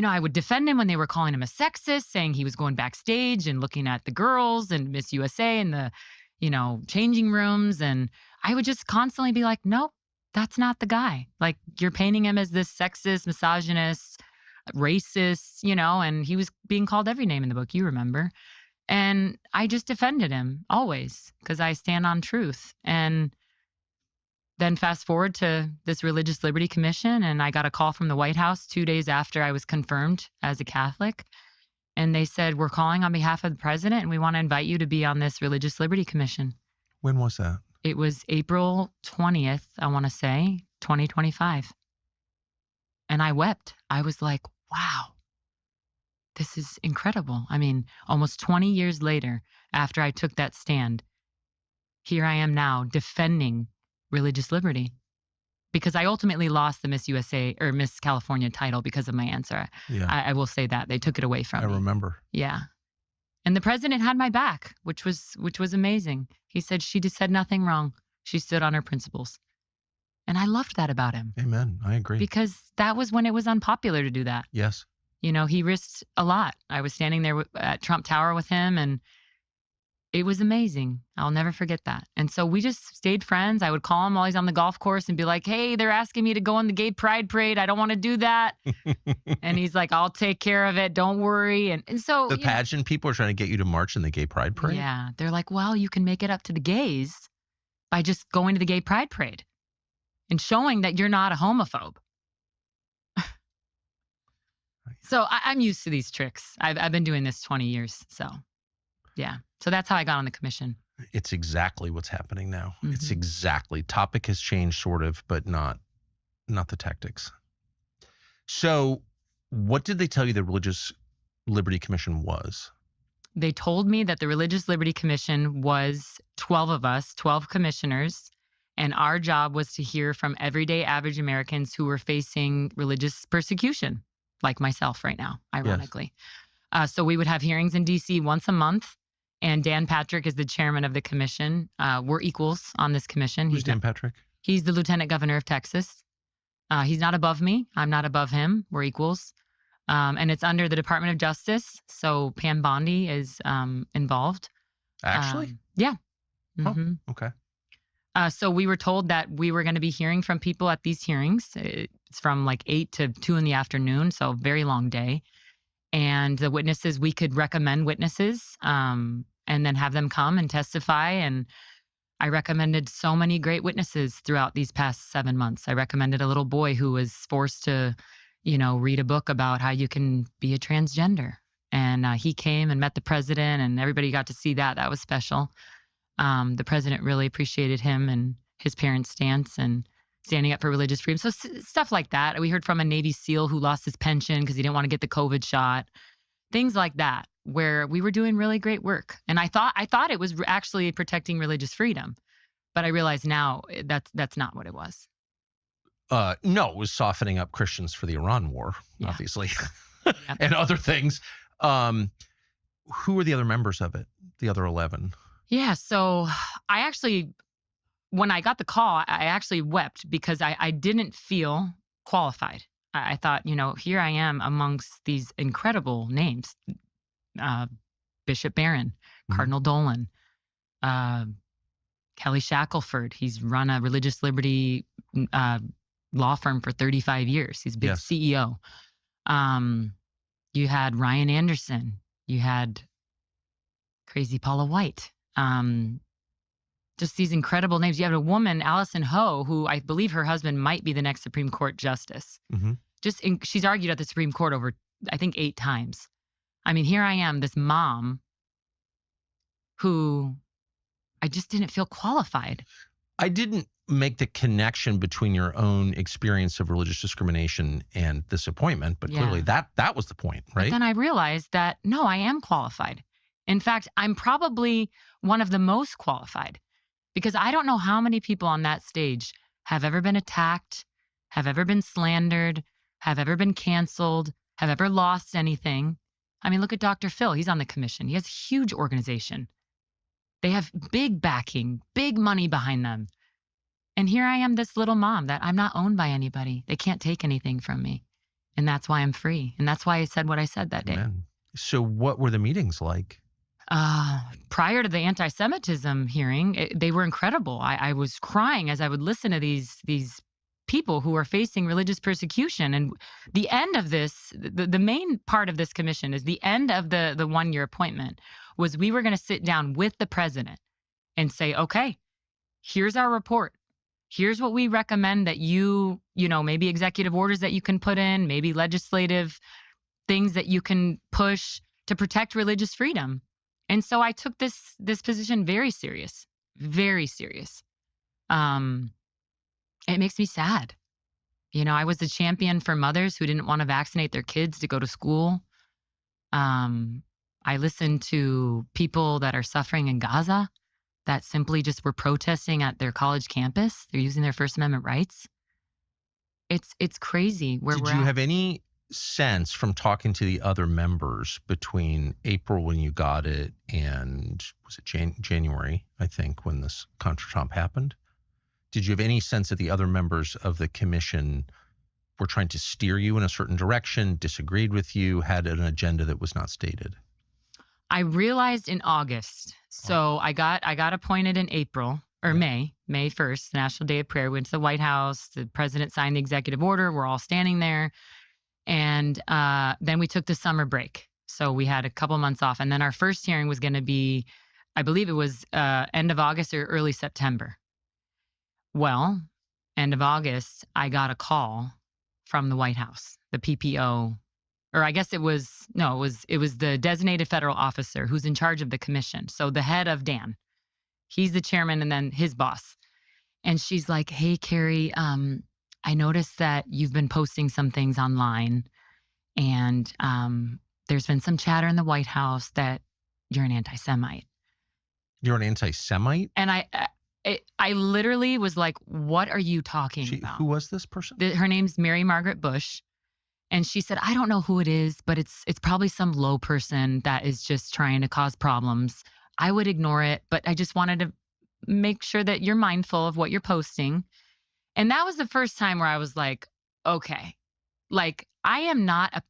I would defend him when they were calling him a sexist, saying he was going backstage and looking at the girls and Miss USA and the, changing rooms. And I would just constantly be like, nope, that's not the guy. Like, you're painting him as this sexist, misogynist, racist, and he was being called every name in the book, you remember. And I just defended him always because I stand on truth. And then fast forward to this Religious Liberty Commission, and I got a call from the White House 2 days after I was confirmed as a Catholic. And they said, we're calling on behalf of the president, and we want to invite you to be on this Religious Liberty Commission. When was that? It was April 20th, I want to say, 2025. And I wept. I was like, wow. This is incredible. Almost 20 years later, after I took that stand, here I am now defending religious liberty because I ultimately lost the Miss USA or Miss California title because of my answer. Yeah. I will say that they took it away from me. I remember. Yeah. And the president had my back, which was amazing. He said she just said nothing wrong. She stood on her principles. And I loved that about him. Amen. I agree. Because that was when it was unpopular to do that. Yes. He risked a lot. I was standing there at Trump Tower with him, and it was amazing. I'll never forget that. And so we just stayed friends. I would call him while he's on the golf course and be like, hey, they're asking me to go on the gay pride parade. I don't want to do that. And he's like, I'll take care of it. Don't worry. And so the pageant people are trying to get you to march in the gay pride parade? Yeah. They're like, well, you can make it up to the gays by just going to the gay pride parade. and showing that you're not a homophobe. So I'm used to these tricks. I've been doing this 20 years. So yeah. So that's how I got on the commission. It's exactly what's happening now. It's Mhm. exactly. Topic has changed sort of, but not the tactics. So what did they tell you the Religious Liberty Commission was? They told me that the Religious Liberty Commission was 12 of us, 12 commissioners, and our job was to hear from everyday average Americans who were facing religious persecution, like myself right now, ironically. So we would have hearings in D.C. once a month, and Dan Patrick is the chairman of the commission. We're equals on this commission. Who's Dan Patrick? He's the lieutenant governor of Texas. He's not above me. I'm not above him. We're equals. And it's under the Department of Justice. So Pam Bondi is involved. Actually? Yeah. Oh, Mhm. okay. So we were told that we were going to be hearing from people at these hearings. It's from like 8 to 2 in the afternoon, so very long day. And the witnesses, we could recommend witnesses and then have them come and testify. And I recommended so many great witnesses throughout these past 7 months. I recommended a little boy who was forced to, read a book about how you can be a transgender. And he came and met the president, and everybody got to see that. That was special. The president really appreciated him and his parents' stance and standing up for religious freedom. So stuff like that. We heard from a Navy SEAL who lost his pension because he didn't want to get the COVID shot. Things like that, where we were doing really great work. And I thought it was actually protecting religious freedom, but I realize now that's not what it was. No, it was softening up Christians for the Iran war, obviously, and other things. Who were the other members of it? The other 11? Yeah. So I actually, when I got the call, I actually wept because I didn't feel qualified. I thought, here I am amongst these incredible names. Bishop Barron, Cardinal Dolan, Kelly Shackelford. He's run a religious liberty law firm for 35 years. He's a big CEO. You had Ryan Anderson. You had Crazy Paula White. Just these incredible names. You have a woman, Allison Ho, who I believe her husband might be the next Supreme Court justice. She's argued at the Supreme Court over, I think, 8 times. I mean, here I am, this mom who I just didn't feel qualified. I didn't make the connection between your own experience of religious discrimination and this appointment, but clearly that was the point, right? But then I realized that, no, I am qualified. In fact, I'm probably one of the most qualified because I don't know how many people on that stage have ever been attacked, have ever been slandered, have ever been canceled, have ever lost anything. I mean, look at Dr. Phil. He's on the commission. He has a huge organization. They have big backing, big money behind them. And here I am, this little mom that I'm not owned by anybody. They can't take anything from me. And that's why I'm free. And that's why I said what I said that day. Amen. So what were the meetings like? Prior to the anti-Semitism hearing, they were incredible. I was crying as I would listen to these people who are facing religious persecution. And the end of this, the main part of this commission is the end of the 1-year appointment was we were going to sit down with the president and say, okay, here's our report. Here's what we recommend that maybe executive orders that you can put in, maybe legislative things that you can push to protect religious freedom. And so I took this position very serious, very serious. It makes me sad. I was a champion for mothers who didn't want to vaccinate their kids to go to school. I listened to people that are suffering in Gaza that simply just were protesting at their college campus. They're using their First Amendment rights. It's crazy where we're at. Did you have any sense from talking to the other members between April when you got it and was it January, I think, when this contretemps happened? Did you have any sense that the other members of the commission were trying to steer you in a certain direction, disagreed with you, had an agenda that was not stated? I realized in August. So I got appointed in April or May 1st, National Day of Prayer. Went to the White House. The president signed the executive order. We're all standing there. And then we took the summer break. So we had a couple months off. And then our first hearing was going to be, I believe it was end of August or early September. Well, end of August, I got a call from the White House, the PPO, or I guess it was the designated federal officer who's in charge of the commission. So the head of Dan, he's the chairman, and then his boss. And she's like, "Hey, Carrie, I noticed that you've been posting some things online, and there's been some chatter in the White House that you're an anti-Semite." You're an anti-Semite? And I literally was like, "What are you talking about?" Who was this person? Her name's Mary Margaret Bush. And she said, "I don't know who it is, but it's probably some low person that is just trying to cause problems. I would ignore it, but I just wanted to make sure that you're mindful of what you're posting." And that was the first time where I was like, okay, like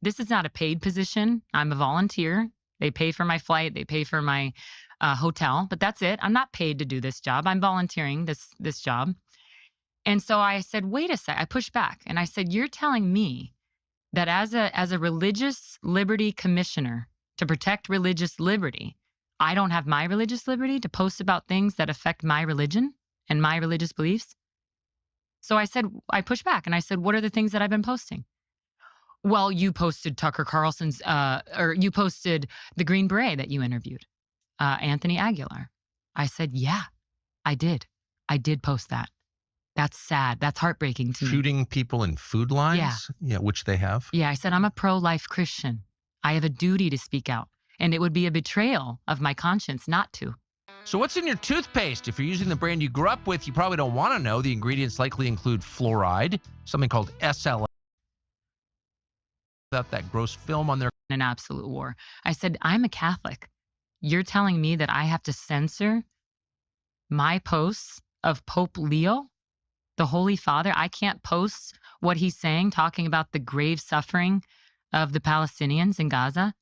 this is not a paid position. I'm a volunteer. They pay for my flight. They pay for my hotel, but that's it. I'm not paid to do this job. I'm volunteering this job. And so I said, wait a sec. I pushed back and I said, "You're telling me that as a religious liberty commissioner to protect religious liberty, I don't have my religious liberty to post about things that affect my religion and my religious beliefs?" So I pushed back and I said, "What are the things that I've been posting?" "Well, you posted Tucker Carlson's, or you posted the Green Beret that you interviewed, Anthony Aguilar." I said, "Yeah, I did. I did post that. That's sad. That's heartbreaking to me." Shooting people in food lines? Yeah, which they have. Yeah, I said, "I'm a pro-life Christian. I have a duty to speak out, and it would be a betrayal of my conscience not to." So what's in your toothpaste? If you're using the brand you grew up with, you probably don't want to know. The ingredients likely include fluoride, something called SLS, that gross film on there. An absolute war. I said, "I'm a Catholic. You're telling me that I have to censor my posts of Pope Leo, the Holy Father? I can't post what he's saying, talking about the grave suffering of the Palestinians in Gaza?"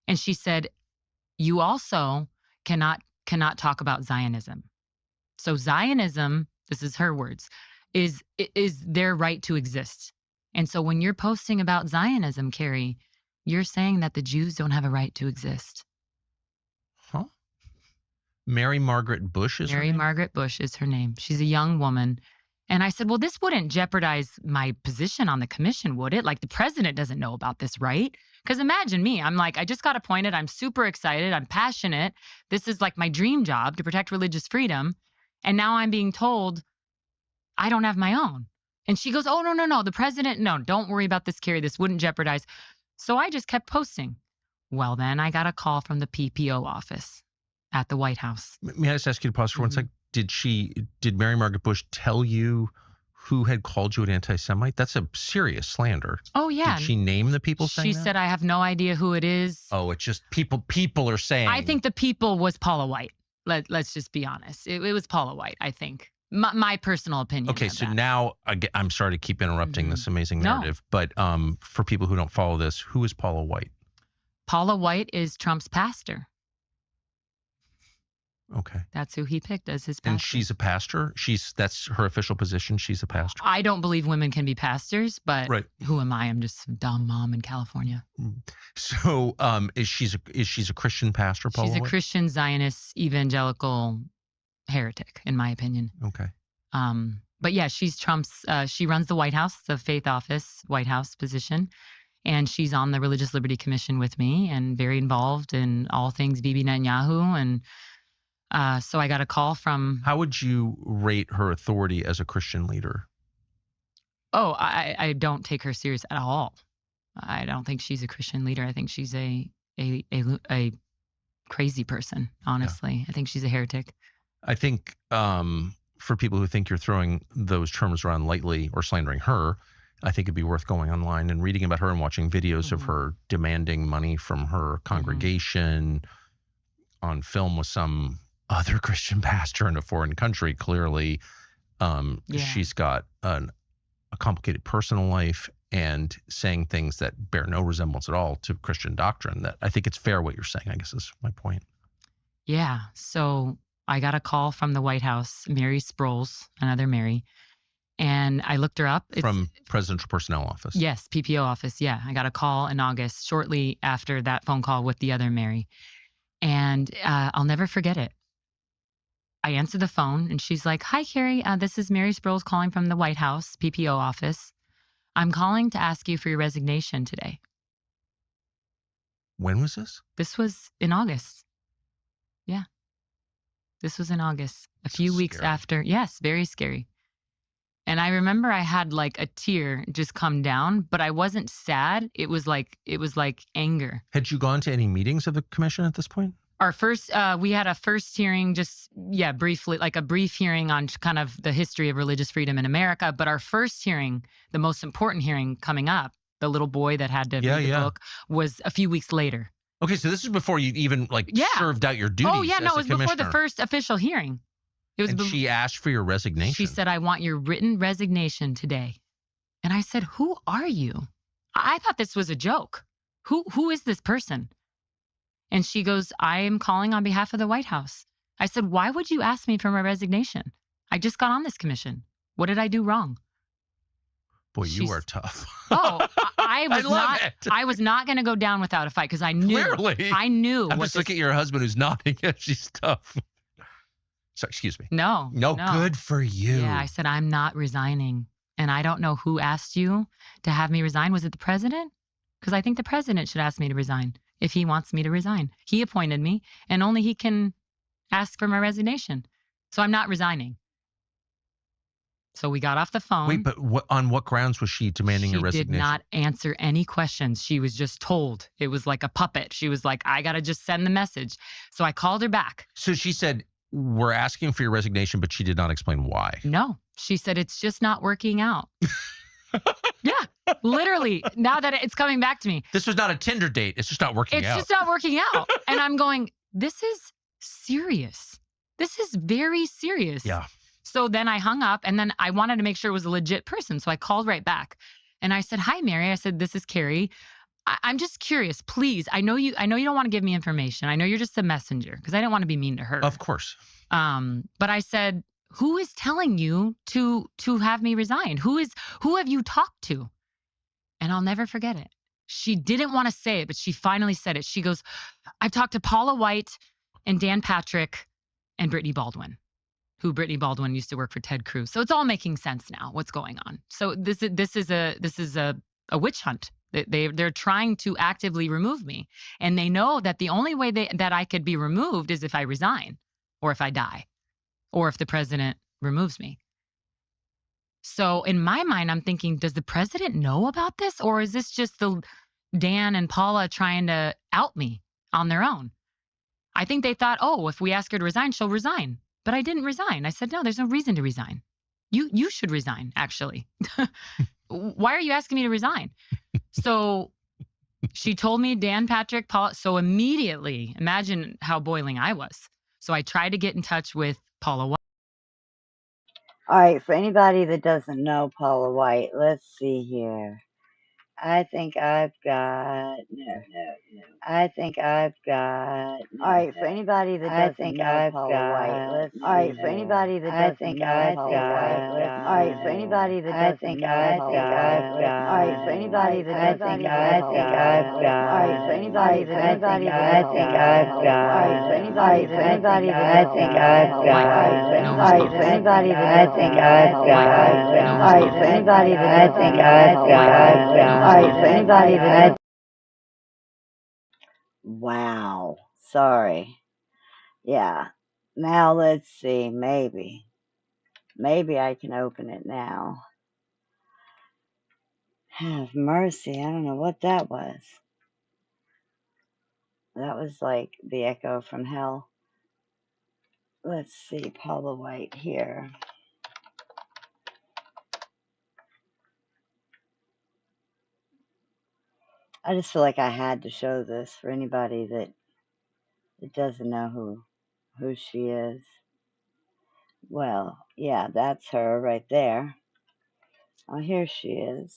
And she said, "You also cannot talk about Zionism." So Zionism, this is her words, is their right to exist. And so when you're posting about Zionism, Carrie, you're saying that the Jews don't have a right to exist. Huh? Mary Margaret Bush is her name? Mary Margaret Bush is her name. She's a young woman. And I said, "Well, this wouldn't jeopardize my position on the commission, would it? Like, the president doesn't know about this, right?" Because imagine me. I'm like, I just got appointed. I'm super excited. I'm passionate. This is like my dream job to protect religious freedom. And now I'm being told I don't have my own. And she goes, "Oh, no. The president, no, don't worry about this, Carrie. This wouldn't jeopardize." So I just kept posting. Well, then I got a call from the PPO office at the White House. May I just ask you to pause for 1 second? Did Mary Margaret Bush tell you who had called you an anti-Semite? That's a serious slander. Oh, yeah. Did she name the people saying She that? said, "I have no idea who it is." Oh, it's just people are saying. I think the people was Paula White. Let's just be honest. It was Paula White, I think. My personal opinion. Okay, so now I'm sorry to keep interrupting this amazing narrative, but for people who don't follow this, who is Paula White? Paula White is Trump's pastor. Okay. That's who he picked as his pastor. And she's a pastor? That's her official position. She's a pastor. I don't believe women can be pastors, but Right. who am I? I'm just a dumb mom in California. So is she a Christian pastor, Paula She's a White? Christian Zionist evangelical heretic, in my opinion. Okay. But yeah, she's Trump's, she runs the White House, the faith office, White House position. And she's on the Religious Liberty Commission with me and very involved in all things Bibi Netanyahu. And so I got a call from. How would you rate her authority as a Christian leader? Oh, I don't take her serious at all. I don't think she's a Christian leader. I think she's a crazy person, honestly. Yeah. I think she's a heretic. I think for people who think you're throwing those terms around lightly or slandering her, I think it'd be worth going online and reading about her and watching videos of her demanding money from her congregation on film with some other Christian pastor in a foreign country. Clearly, she's got a complicated personal life and saying things that bear no resemblance at all to Christian doctrine. That I think it's fair what you're saying, I guess is my point. Yeah. So I got a call from the White House, Mary Sproles, another Mary, and I looked her up. From Presidential Personnel Office. Yes, PPO office. Yeah. I got a call in August, shortly after that phone call with the other Mary. And I'll never forget it. I answer the phone and she's like, "Hi, Carrie. This is Mary Sproles calling from the White House PPO office. I'm calling to ask you for your resignation today." When was this? This was in August. Yeah. This was in August, a few weeks scary. after. Yes, very scary. And I remember I had like a tear just come down, but I wasn't sad. It was like anger. Had you gone to any meetings of the commission at this point? Our first, we had a first hearing, just briefly, like a brief hearing on kind of the history of religious freedom in America. But our first hearing, the most important hearing coming up, the little boy that had to read the book, was a few weeks later. Okay, so this is before you even served out your duties. Oh yeah, no, as it was a before the commissioner. first official hearing. It was. And she asked for your resignation. She said, "I want your written resignation today." And I said, "Who are you?" I thought this was a joke. Who is this person? And she goes, "I am calling on behalf of the White House." I said, "Why would you ask me for my resignation? I just got on this commission. What did I do wrong?" Boy, you are tough. Oh, I was love not. it. I was not going to go down without a fight because I knew. Clearly. I knew. I'm just looking at your husband who's nodding. She's tough. Sorry, excuse me. No. Good for you. Yeah, I said, "I'm not resigning. And I don't know who asked you to have me resign. Was it the president? Because I think the president should ask me to resign if he wants me to resign. He appointed me, and only he can ask for my resignation. So I'm not resigning." So we got off the phone. Wait, but on what grounds was she demanding your She resignation? did not answer any questions. She was just told. It was like a puppet. She was like, "I got to just send the message." So I called her back. So she said, "We're asking for your resignation," but she did not explain why. No. She said, "It's just not working out." Yeah, literally. Now that it's coming back to me. This was not a Tinder date. It's just not working out. It's just not working out. And I'm going, this is serious. This is very serious. Yeah. So then I hung up, and then I wanted to make sure it was a legit person. So I called right back and I said, "Hi, Mary." I said, "This is Carrie. I'm just curious, please. I know you don't want to give me information. I know you're just a messenger," because I didn't want to be mean to her. Of course. But I said, "Who is telling you to have me resign? Who have you talked to?" And I'll never forget it. She didn't want to say it, but she finally said it. She goes, "I've talked to Paula White and Dan Patrick and Brittany Baldwin," who Brittany Baldwin used to work for Ted Cruz. So it's all making sense now. What's going on? So this is a witch hunt. They're trying to actively remove me, and they know that the only way that I could be removed is if I resign, or if I die, or if the president removes me. So in my mind, I'm thinking, does the president know about this, or is this just the Dan and Paula trying to out me on their own? I think they thought, oh, if we ask her to resign, she'll resign. But I didn't resign. I said, no, there's no reason to resign. You should resign, actually. Why are you asking me to resign? So she told me Dan Patrick, Paula. So immediately, imagine how boiling I was. So I tried to get in touch with Paula White. All right, for anybody that doesn't know Paula White, let's see here. I think I've got I think I've got. All right, for anybody that doesn't know Paula White, let's see. All right, for anybody that doesn't know Paula White, let's. All right, for anybody that doesn't know Paula White, let's. All right, for anybody that doesn't know Paula White, all right, for anybody that doesn't know Paula White, all right, for anybody that doesn't know Paula White, all right, for anybody that doesn't know Paula White, all right, for anybody that doesn't know Paula White. All right, for anybody that. Wow. Sorry. Yeah. Now let's see. Maybe I can open it now. Have mercy. I don't know what that was. That was like the echo from hell. Let's see. Paula White here. I just feel like I had to show this for anybody that doesn't know who she is. Well, yeah, that's her right there. Oh, here she is.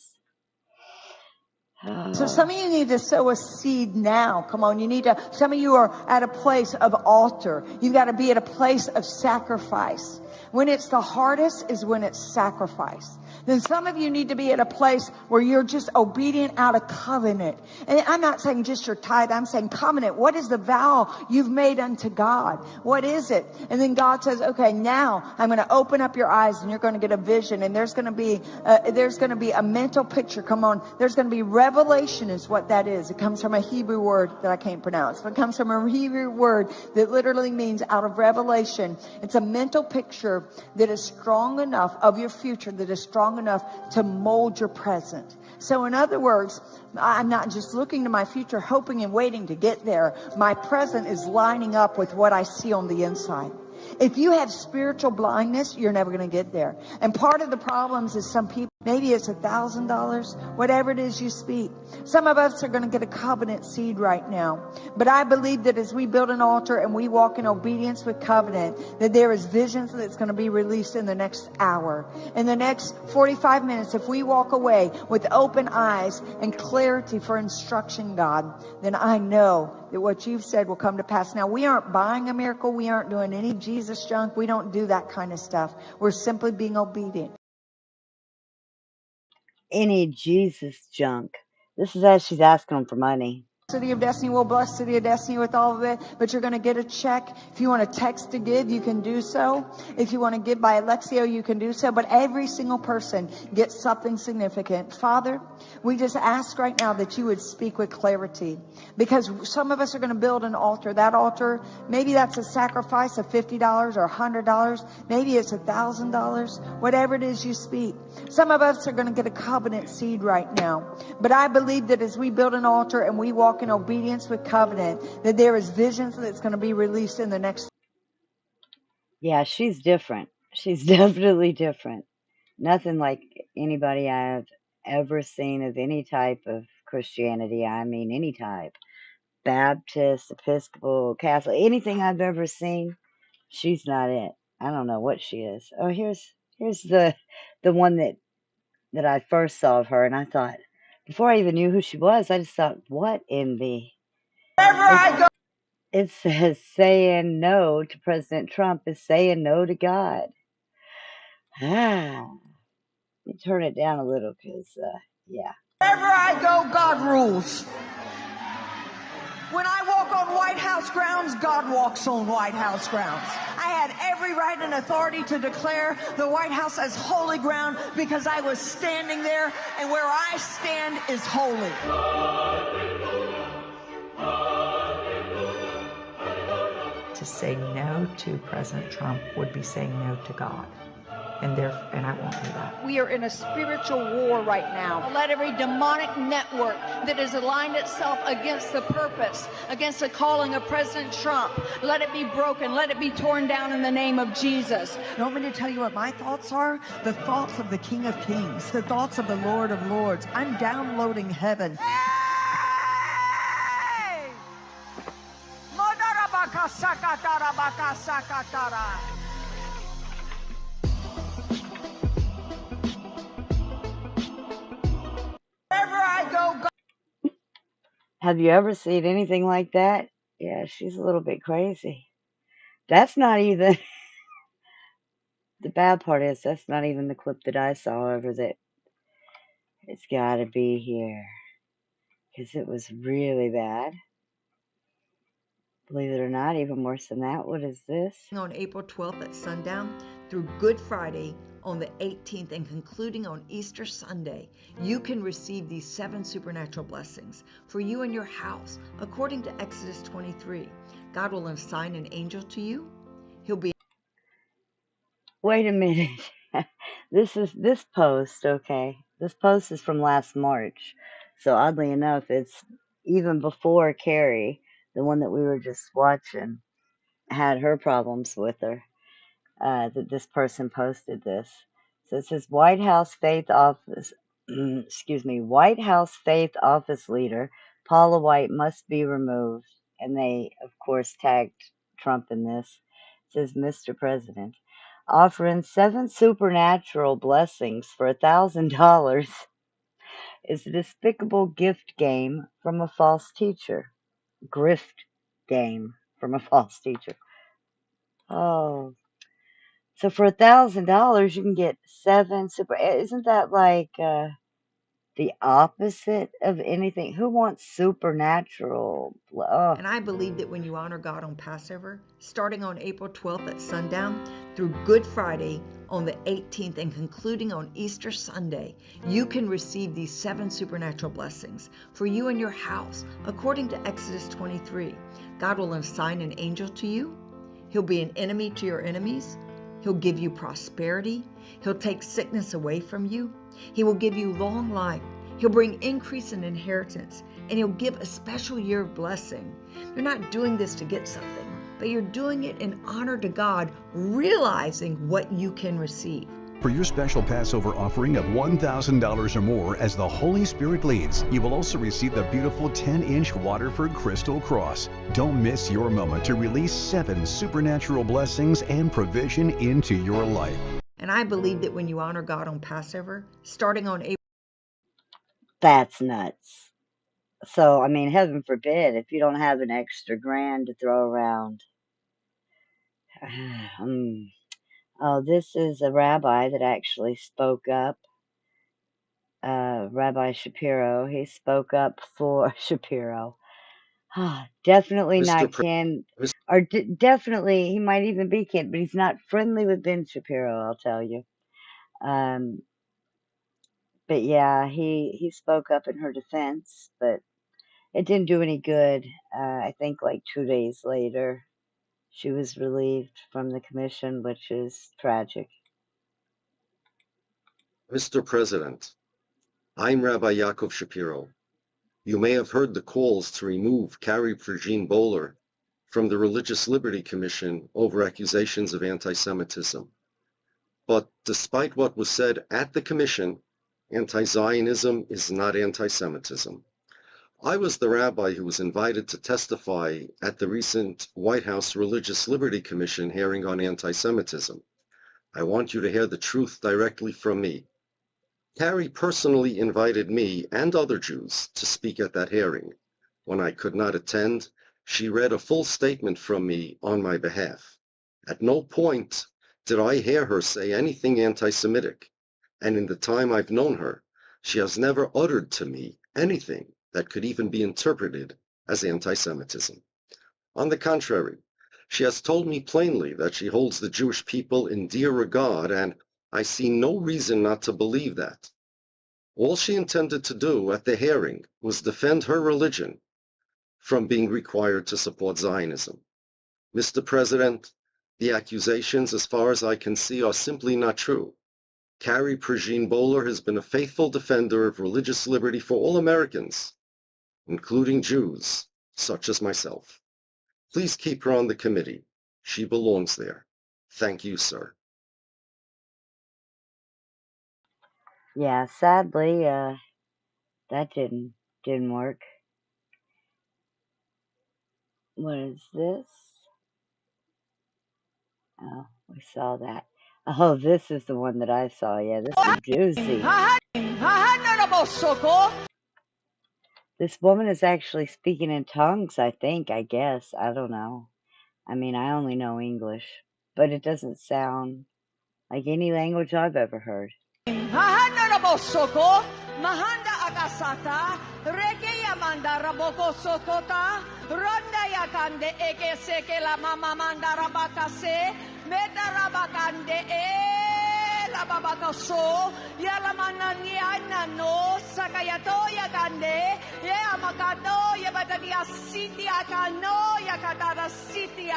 So some of you need to sow a seed now. Come on, you need to, some of you are at a place of altar. You've got to be at a place of sacrifice. When it's the hardest is when it's sacrifice. Then some of you need to be at a place where you're just obedient out of covenant. And I'm not saying just your tithe. I'm saying covenant. What is the vow you've made unto God? What is it? And then God says, okay, now I'm going to open up your eyes and you're going to get a vision. And there's going to be a mental picture. Come on. There's going to be revelation is what that is. It comes from a Hebrew word that I can't pronounce. But it comes from a Hebrew word that literally means out of revelation. It's a mental picture that is strong enough of your future, that is strong enough to mold your present. So in other words, I'm not just looking to my future, hoping and waiting to get there. My present is lining up with what I see on the inside. If you have spiritual blindness, you're never going to get there. And part of the problems is some people, maybe it's $1,000, whatever it is you speak. Some of us are going to get a covenant seed right now. But I believe that as we build an altar and we walk in obedience with covenant, that there is visions that's going to be released in the next hour. In the next 45 minutes, if we walk away with open eyes and clarity for instruction, God, then I know that what you've said will come to pass. Now, we aren't buying a miracle. We aren't doing any Jesus junk. We don't do that kind of stuff. We're simply being obedient. Any Jesus junk. This is as she's asking them for money. City of Destiny will bless City of Destiny with all of it, but you're going to get a check. If you want to text to give, you can do so. If you want to give by Alexio, you can do so. But every single person gets something significant. Father, we just ask right now that you would speak with clarity, because some of us are going to build an altar. That altar, maybe that's a sacrifice of $50 or $100. Maybe it's $1,000. Whatever it is you speak. Some of us are going to get a covenant seed right now. But I believe that as we build an altar and we walk in obedience with covenant, that there is visions that's going to be released in the next. Yeah, she's different. She's definitely different. Nothing like anybody I've ever seen of any type of Christianity. I mean, any type. Baptist, Episcopal, Catholic, anything I've ever seen, she's not it. I don't know what she is. Oh, here's the one that I first saw of her, and I thought, before I even knew who she was, I just thought, what in the... Wherever I go. It says saying no to President Trump is saying no to God. Ah, let me turn it down a little because, yeah. Wherever I go, God rules. When I walk on White House grounds, God walks on White House grounds. I had every right and authority to declare the White House as holy ground because I was standing there, and where I stand is holy. To say no to President Trump would be saying no to God. And I won't do that. We are in a spiritual war right now. Let every demonic network that has aligned itself against the purpose, against the calling of President Trump, let it be broken, let it be torn down in the name of Jesus. You want me to tell you what my thoughts are? The thoughts of the King of Kings, the thoughts of the Lord of Lords. I'm downloading heaven. Hey! Wherever I go, Have you ever seen anything like that? Yeah, she's a little bit crazy. That's not even... The bad part is that's not even the clip that I saw over that. It's got to be here. Because it was really bad. Believe it or not, even worse than that. What is this? on April 12th at sundown through Good Friday on the 18th and concluding on Easter Sunday, you can receive these 7 supernatural blessings for you and your house. According to Exodus 23, God will assign an angel to you. He'll be... Wait a minute. This post, okay. This post is from last March. So oddly enough, it's even before Carrie, the one that we were just watching, had her problems with her. That this person posted this. So it says White House Faith Office, White House Faith Office leader Paula White must be removed, and they of course tagged Trump in this. It says Mr. President, offering 7 supernatural blessings for $1,000. is a despicable gift game from a false teacher. Grift game from a false teacher. Oh. So for $1,000, you can get 7 super. Isn't that like the opposite of anything? Who wants supernatural? Oh. And I believe that when you honor God on Passover, starting on April 12th at sundown through Good Friday on the 18th and concluding on Easter Sunday, you can receive these 7 supernatural blessings for you and your house. According to Exodus 23, God will assign an angel to you. He'll be an enemy to your enemies. He'll give you prosperity. He'll take sickness away from you. He will give you long life. He'll bring increase in inheritance, and he'll give a special year of blessing. You're not doing this to get something, but you're doing it in honor to God, realizing what you can receive. For your special Passover offering of $1,000 or more as the Holy Spirit leads, you will also receive the beautiful 10-inch Waterford Crystal Cross. Don't miss your moment to release 7 supernatural blessings and provision into your life. And I believe that when you honor God on Passover, starting on April... That's nuts. So, I mean, heaven forbid if you don't have an extra grand to throw around. Oh, this is a rabbi that actually spoke up. Rabbi Shapiro. He spoke up for Shapiro. Definitely not Ken, or definitely he might even be Ken, but he's not friendly with Ben Shapiro, I'll tell you. But yeah, he spoke up in her defense, but it didn't do any good. I think like 2 days later, she was relieved from the commission, which is tragic. Mr. President, I'm Rabbi Yaakov Shapiro. You may have heard the calls to remove Carrie Prejean Bowler from the Religious Liberty Commission over accusations of anti-Semitism. But despite what was said at the commission, anti-Zionism is not anti-Semitism. I was the rabbi who was invited to testify at the recent White House Religious Liberty Commission hearing on anti-Semitism. I want you to hear the truth directly from me. Carrie personally invited me and other Jews to speak at that hearing. When I could not attend, she read a full statement from me on my behalf. At no point did I hear her say anything anti-Semitic, and in the time I've known her, she has never uttered to me anything that could even be interpreted as anti-Semitism. On the contrary, she has told me plainly that she holds the Jewish people in dear regard, and I see no reason not to believe that. All she intended to do at the hearing was defend her religion from being required to support Zionism. Mr. President, the accusations, as far as I can see, are simply not true. Carrie Prejean Bowler has been a faithful defender of religious liberty for all Americans, including Jews, such as myself. Please keep her on the committee. She belongs there. Thank you, sir. Yeah, sadly, that didn't work. What is this? Oh, we saw that. Oh, this is the one that I saw. Yeah, this is a doozy. This woman is actually speaking in tongues, I think, I guess. I don't know. I mean, I only know English, but it doesn't sound like any language I've ever heard. Mahanda akasata, reke yamanda raboko sokota, ronda yakande eke seke la mama manda rabakase, meta rabakande la babakaso, yalamana niana no, sakayato yakande, yamakado yabatadia city akano yakatara city.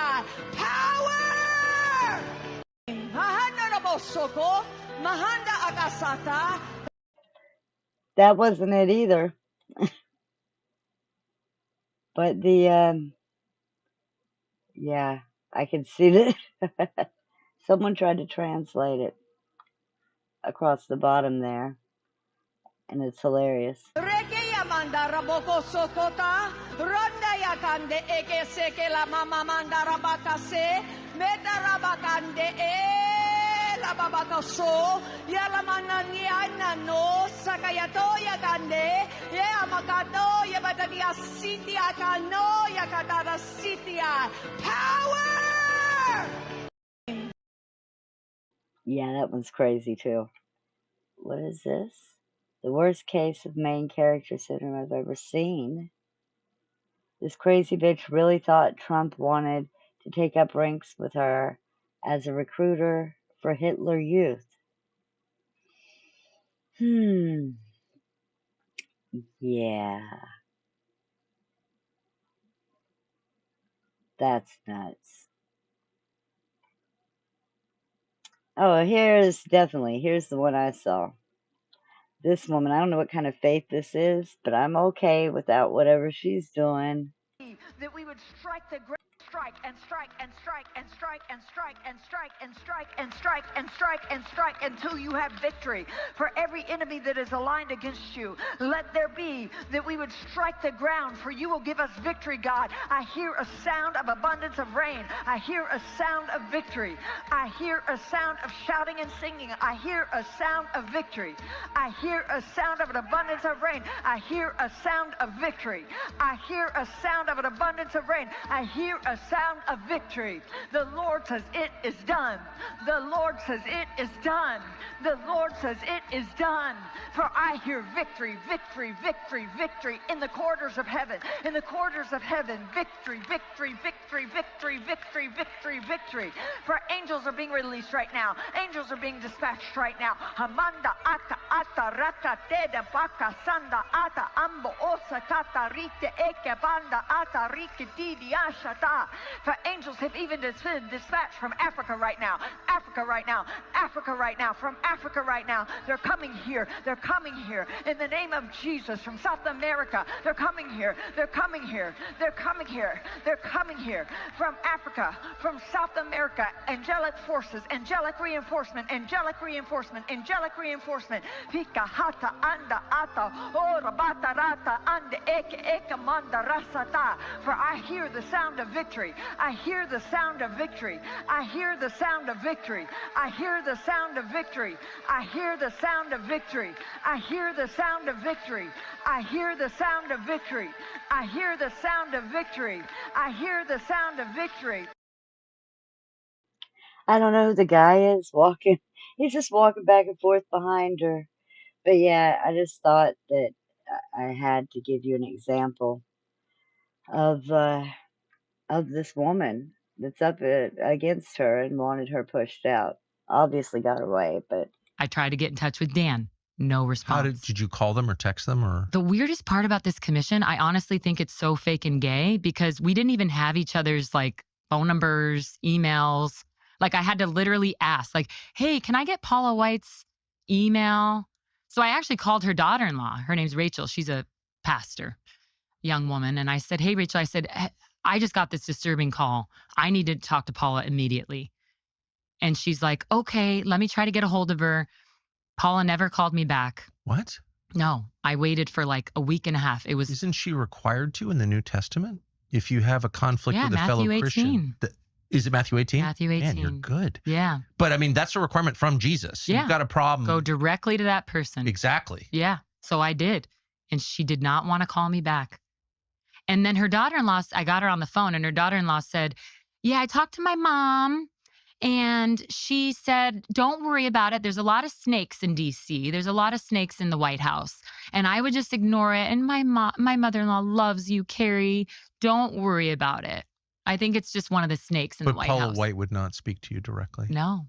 Power! Mahanda rabosoko, mahanda akasata. That wasn't it either. But the, yeah, I can see that. Someone tried to translate it across the bottom there, and it's hilarious. Rababakaso, Yalamanania no, Sakayatoya Dande, Yamakano, Yabatadia Sitia Kano, Yakatara Sitia. Power! Yeah, that one's crazy too. What is this? The worst case of main character syndrome I've ever seen. This crazy bitch really thought Trump wanted to take up ranks with her as a recruiter for Hitler Youth. Yeah. That's nuts. Oh, here's the one I saw. This woman, I don't know what kind of faith this is, but I'm okay without whatever she's doing. That we would strike the ground. Strike and strike and strike and strike and strike and strike and strike and strike and strike and strike until you have victory. For every enemy that is aligned against you, let there be that we would strike the ground, for you will give us victory, God. I hear a sound of abundance of rain. I hear a sound of victory. I hear a sound of shouting and singing. I hear a sound of victory. I hear a sound of an abundance of rain. I hear a sound of victory. I hear a sound of an abundance of rain. I hear a sound of victory. The Lord says it is done. The Lord says it is done. The Lord says it is done. For I hear victory, victory, victory, victory in the corridors of heaven. In the corridors of heaven, victory, victory, victory, victory, victory, victory, victory. For angels are being released right now. Angels are being dispatched right now. Hamanda ata ata raka teda baka sanda ata ambo osa kata rite eke banda ata rike didi ashata. For angels have even been dispatched from Africa right now. Africa right now. Africa right now. From Africa right now. They're coming here. They're coming here. In the name of Jesus. From South America. They're coming here. They're coming here. They're coming here. They're coming here. From Africa. From South America. Angelic forces. Angelic reinforcement. Angelic reinforcement. Angelic reinforcement. Pika hata anda ata. Ora bata rata anda eke eke manda rasata. For I hear the sound of victory. I hear the sound of victory. I hear the sound of victory. I hear the sound of victory. I hear the sound of victory. I hear the sound of victory. I hear the sound of victory. I hear the sound of victory. I hear the sound of victory. I don't know who the guy is walking. He's just walking back and forth behind her. But yeah, I just thought that I had to give you an example of this woman that's up against her and wanted her pushed out. Obviously got away, but I tried to get in touch with Dan. No response. Did you call them or text them or? The weirdest part about this commission, I honestly think it's so fake and gay because we didn't even have each other's like phone numbers, emails. Like I had to literally ask, like, hey, can I get Paula White's email? So I actually called her daughter-in-law. Her name's Rachel. She's a pastor, young woman. And I said, hey, Rachel, I said, I just got this disturbing call. I need to talk to Paula immediately. And she's like, okay, let me try to get a hold of her. Paula never called me back. What? No, I waited for like a week and a half. It was. Isn't she required to in the New Testament? If you have a conflict with a fellow Christian. Is it Matthew 18? Matthew 18. Man, you're good. Yeah. But I mean, that's a requirement from Jesus. Yeah. You've got a problem. Go directly to that person. Exactly. Yeah. So I did. And she did not want to call me back. And then her daughter-in-law, I got her on the phone and her daughter-in-law said, yeah, I talked to my mom and she said, don't worry about it. There's a lot of snakes in DC. There's a lot of snakes in the White House. And I would just ignore it. And my mother-in-law loves you, Carrie. Don't worry about it. I think it's just one of the snakes in the White House. But Paula White would not speak to you directly. No.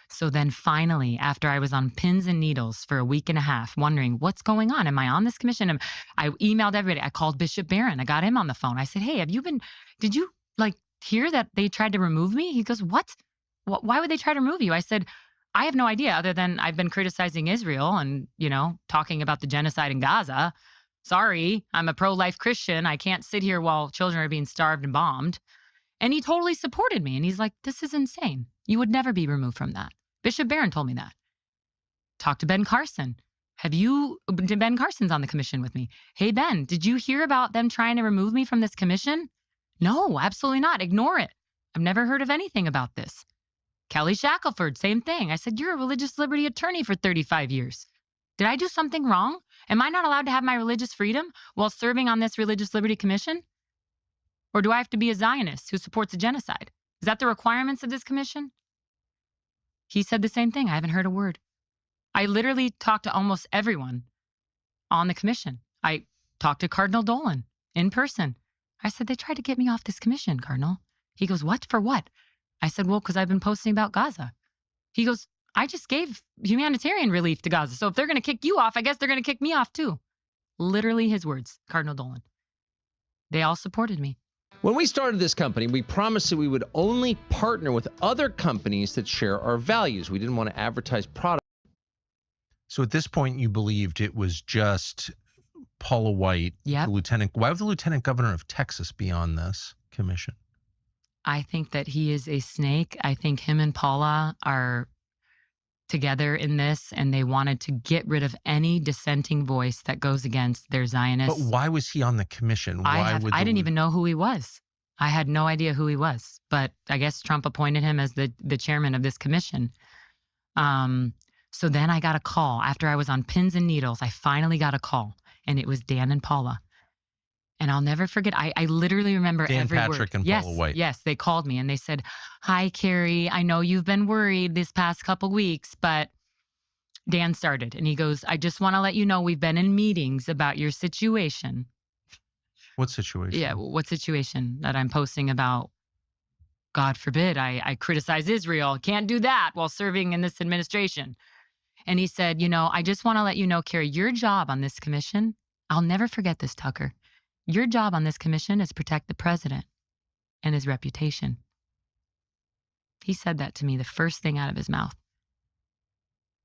So then finally, after I was on pins and needles for a week and a half, wondering what's going on? Am I on this commission? I emailed everybody. I called Bishop Barron. I got him on the phone. I said, hey, did you like hear that they tried to remove me? He goes, what? Why would they try to remove you? I said, I have no idea other than I've been criticizing Israel and, talking about the genocide in Gaza. Sorry, I'm a pro-life Christian. I can't sit here while children are being starved and bombed. And he totally supported me. And he's like, this is insane. You would never be removed from that. Bishop Barron told me that. Talk to Ben Carson. Ben Carson's on the commission with me. Hey, Ben, did you hear about them trying to remove me from this commission? No, absolutely not. Ignore it. I've never heard of anything about this. Kelly Shackelford, same thing. I said, you're a religious liberty attorney for 35 years. Did I do something wrong? Am I not allowed to have my religious freedom while serving on this Religious Liberty Commission? Or do I have to be a Zionist who supports a genocide? Is that the requirements of this commission? He said the same thing. I haven't heard a word. I literally talked to almost everyone on the commission. I talked to Cardinal Dolan in person. I said, they tried to get me off this commission, Cardinal. He goes, what? For what? I said, well, because I've been posting about Gaza. He goes, I just gave humanitarian relief to Gaza. So if they're going to kick you off, I guess they're going to kick me off too. Literally his words, Cardinal Dolan. They all supported me. When we started this company, we promised that we would only partner with other companies that share our values. We didn't want to advertise products. So at this point, you believed it was just Paula White, the lieutenant. Why would the lieutenant governor of Texas be on this commission? I think that he is a snake. I think him and Paula are together in this, and they wanted to get rid of any dissenting voice that goes against their Zionists. But why was he on the commission? I didn't even know who he was. I had no idea who he was, but I guess Trump appointed him as the chairman of this commission. So then I got a call after I was on pins and needles. I finally got a call, and it was Dan and Paula. And I'll never forget. I literally remember Dan every Patrick word. and Yes, Paula White. yes, they called me and they said, "Hi, Carrie. I know you've been worried this past couple weeks, but." Dan started, and he goes, "I just want to let you know we've been in meetings about your situation." What situation? Yeah, what situation that I'm posting about? God forbid I criticize Israel. Can't do that while serving in this administration. And he said, I just want to let you know, Carrie, your job on this commission, I'll never forget this, Tucker. Your job on this commission is protect the president and his reputation. He said that to me, the first thing out of his mouth.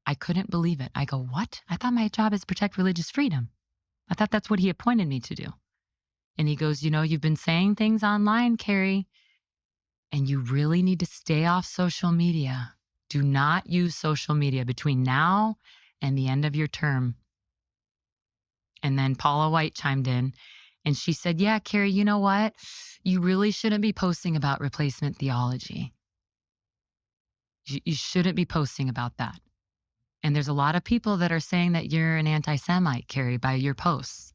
I couldn't believe it. I go, what? I thought my job is protect religious freedom. I thought that's what he appointed me to do. And he goes, you've been saying things online, Carrie, and you really need to stay off social media. Do not use social media between now and the end of your term. And then Paula White chimed in, and she said, yeah, Carrie, you know what? You really shouldn't be posting about replacement theology. You shouldn't be posting about that. And there's a lot of people that are saying that you're an anti-Semite, Carrie, by your posts.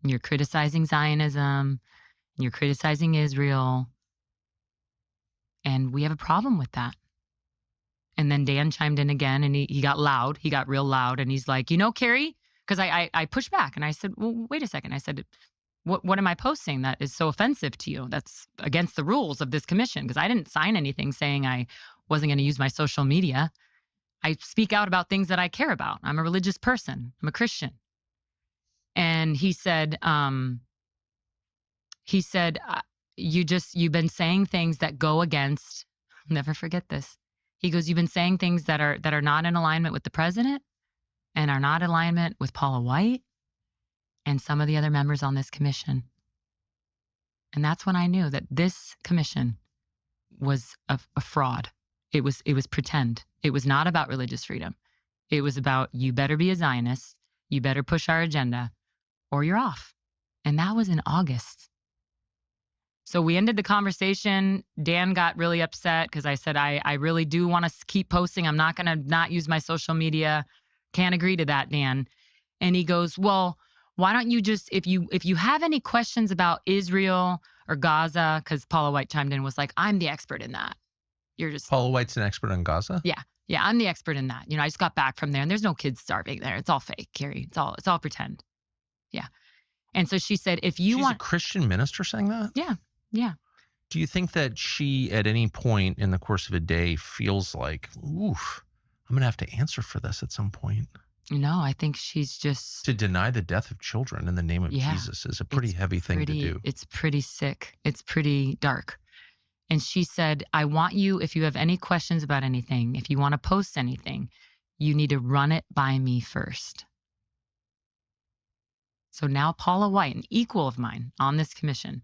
And you're criticizing Zionism, and you're criticizing Israel. And we have a problem with that. And then Dan chimed in again, and he got loud. He got real loud, and he's like, Carrie, because I pushed back, and I said, well, wait a second. I said, what am I posting that is so offensive to you? That's against the rules of this commission, because I didn't sign anything saying I wasn't going to use my social media. I speak out about things that I care about. I'm a religious person. I'm a Christian. And he said, you've been saying things that go against, I'll never forget this. He goes, you've been saying things that are not in alignment with the president and are not in alignment with Paula White and some of the other members on this commission. And that's when I knew that this commission was a fraud. It was pretend. It was not about religious freedom. It was about, you better be a Zionist, you better push our agenda, or you're off. And that was in August. So we ended the conversation. Dan got really upset because I said, I really do want to keep posting. I'm not going to not use my social media. Can't agree to that, Dan. And he goes, well, why don't you just, if you have any questions about Israel or Gaza, because Paula White chimed in, was like, I'm the expert in that. You're just Paula White's an expert on Gaza? Yeah, I'm the expert in that. I just got back from there, and there's no kids starving there. It's all fake, Carrie. It's all pretend. Yeah. And so she said, if you want a Christian minister saying that? Yeah. Do you think that she, at any point in the course of a day, feels like, oof, I'm going to have to answer for this at some point? No, I think she's just... To deny the death of children in the name of Jesus is a pretty heavy thing to do. It's pretty sick. It's pretty dark. And she said, I want you, if you have any questions about anything, if you want to post anything, you need to run it by me first. So now Paula White, an equal of mine on this commission,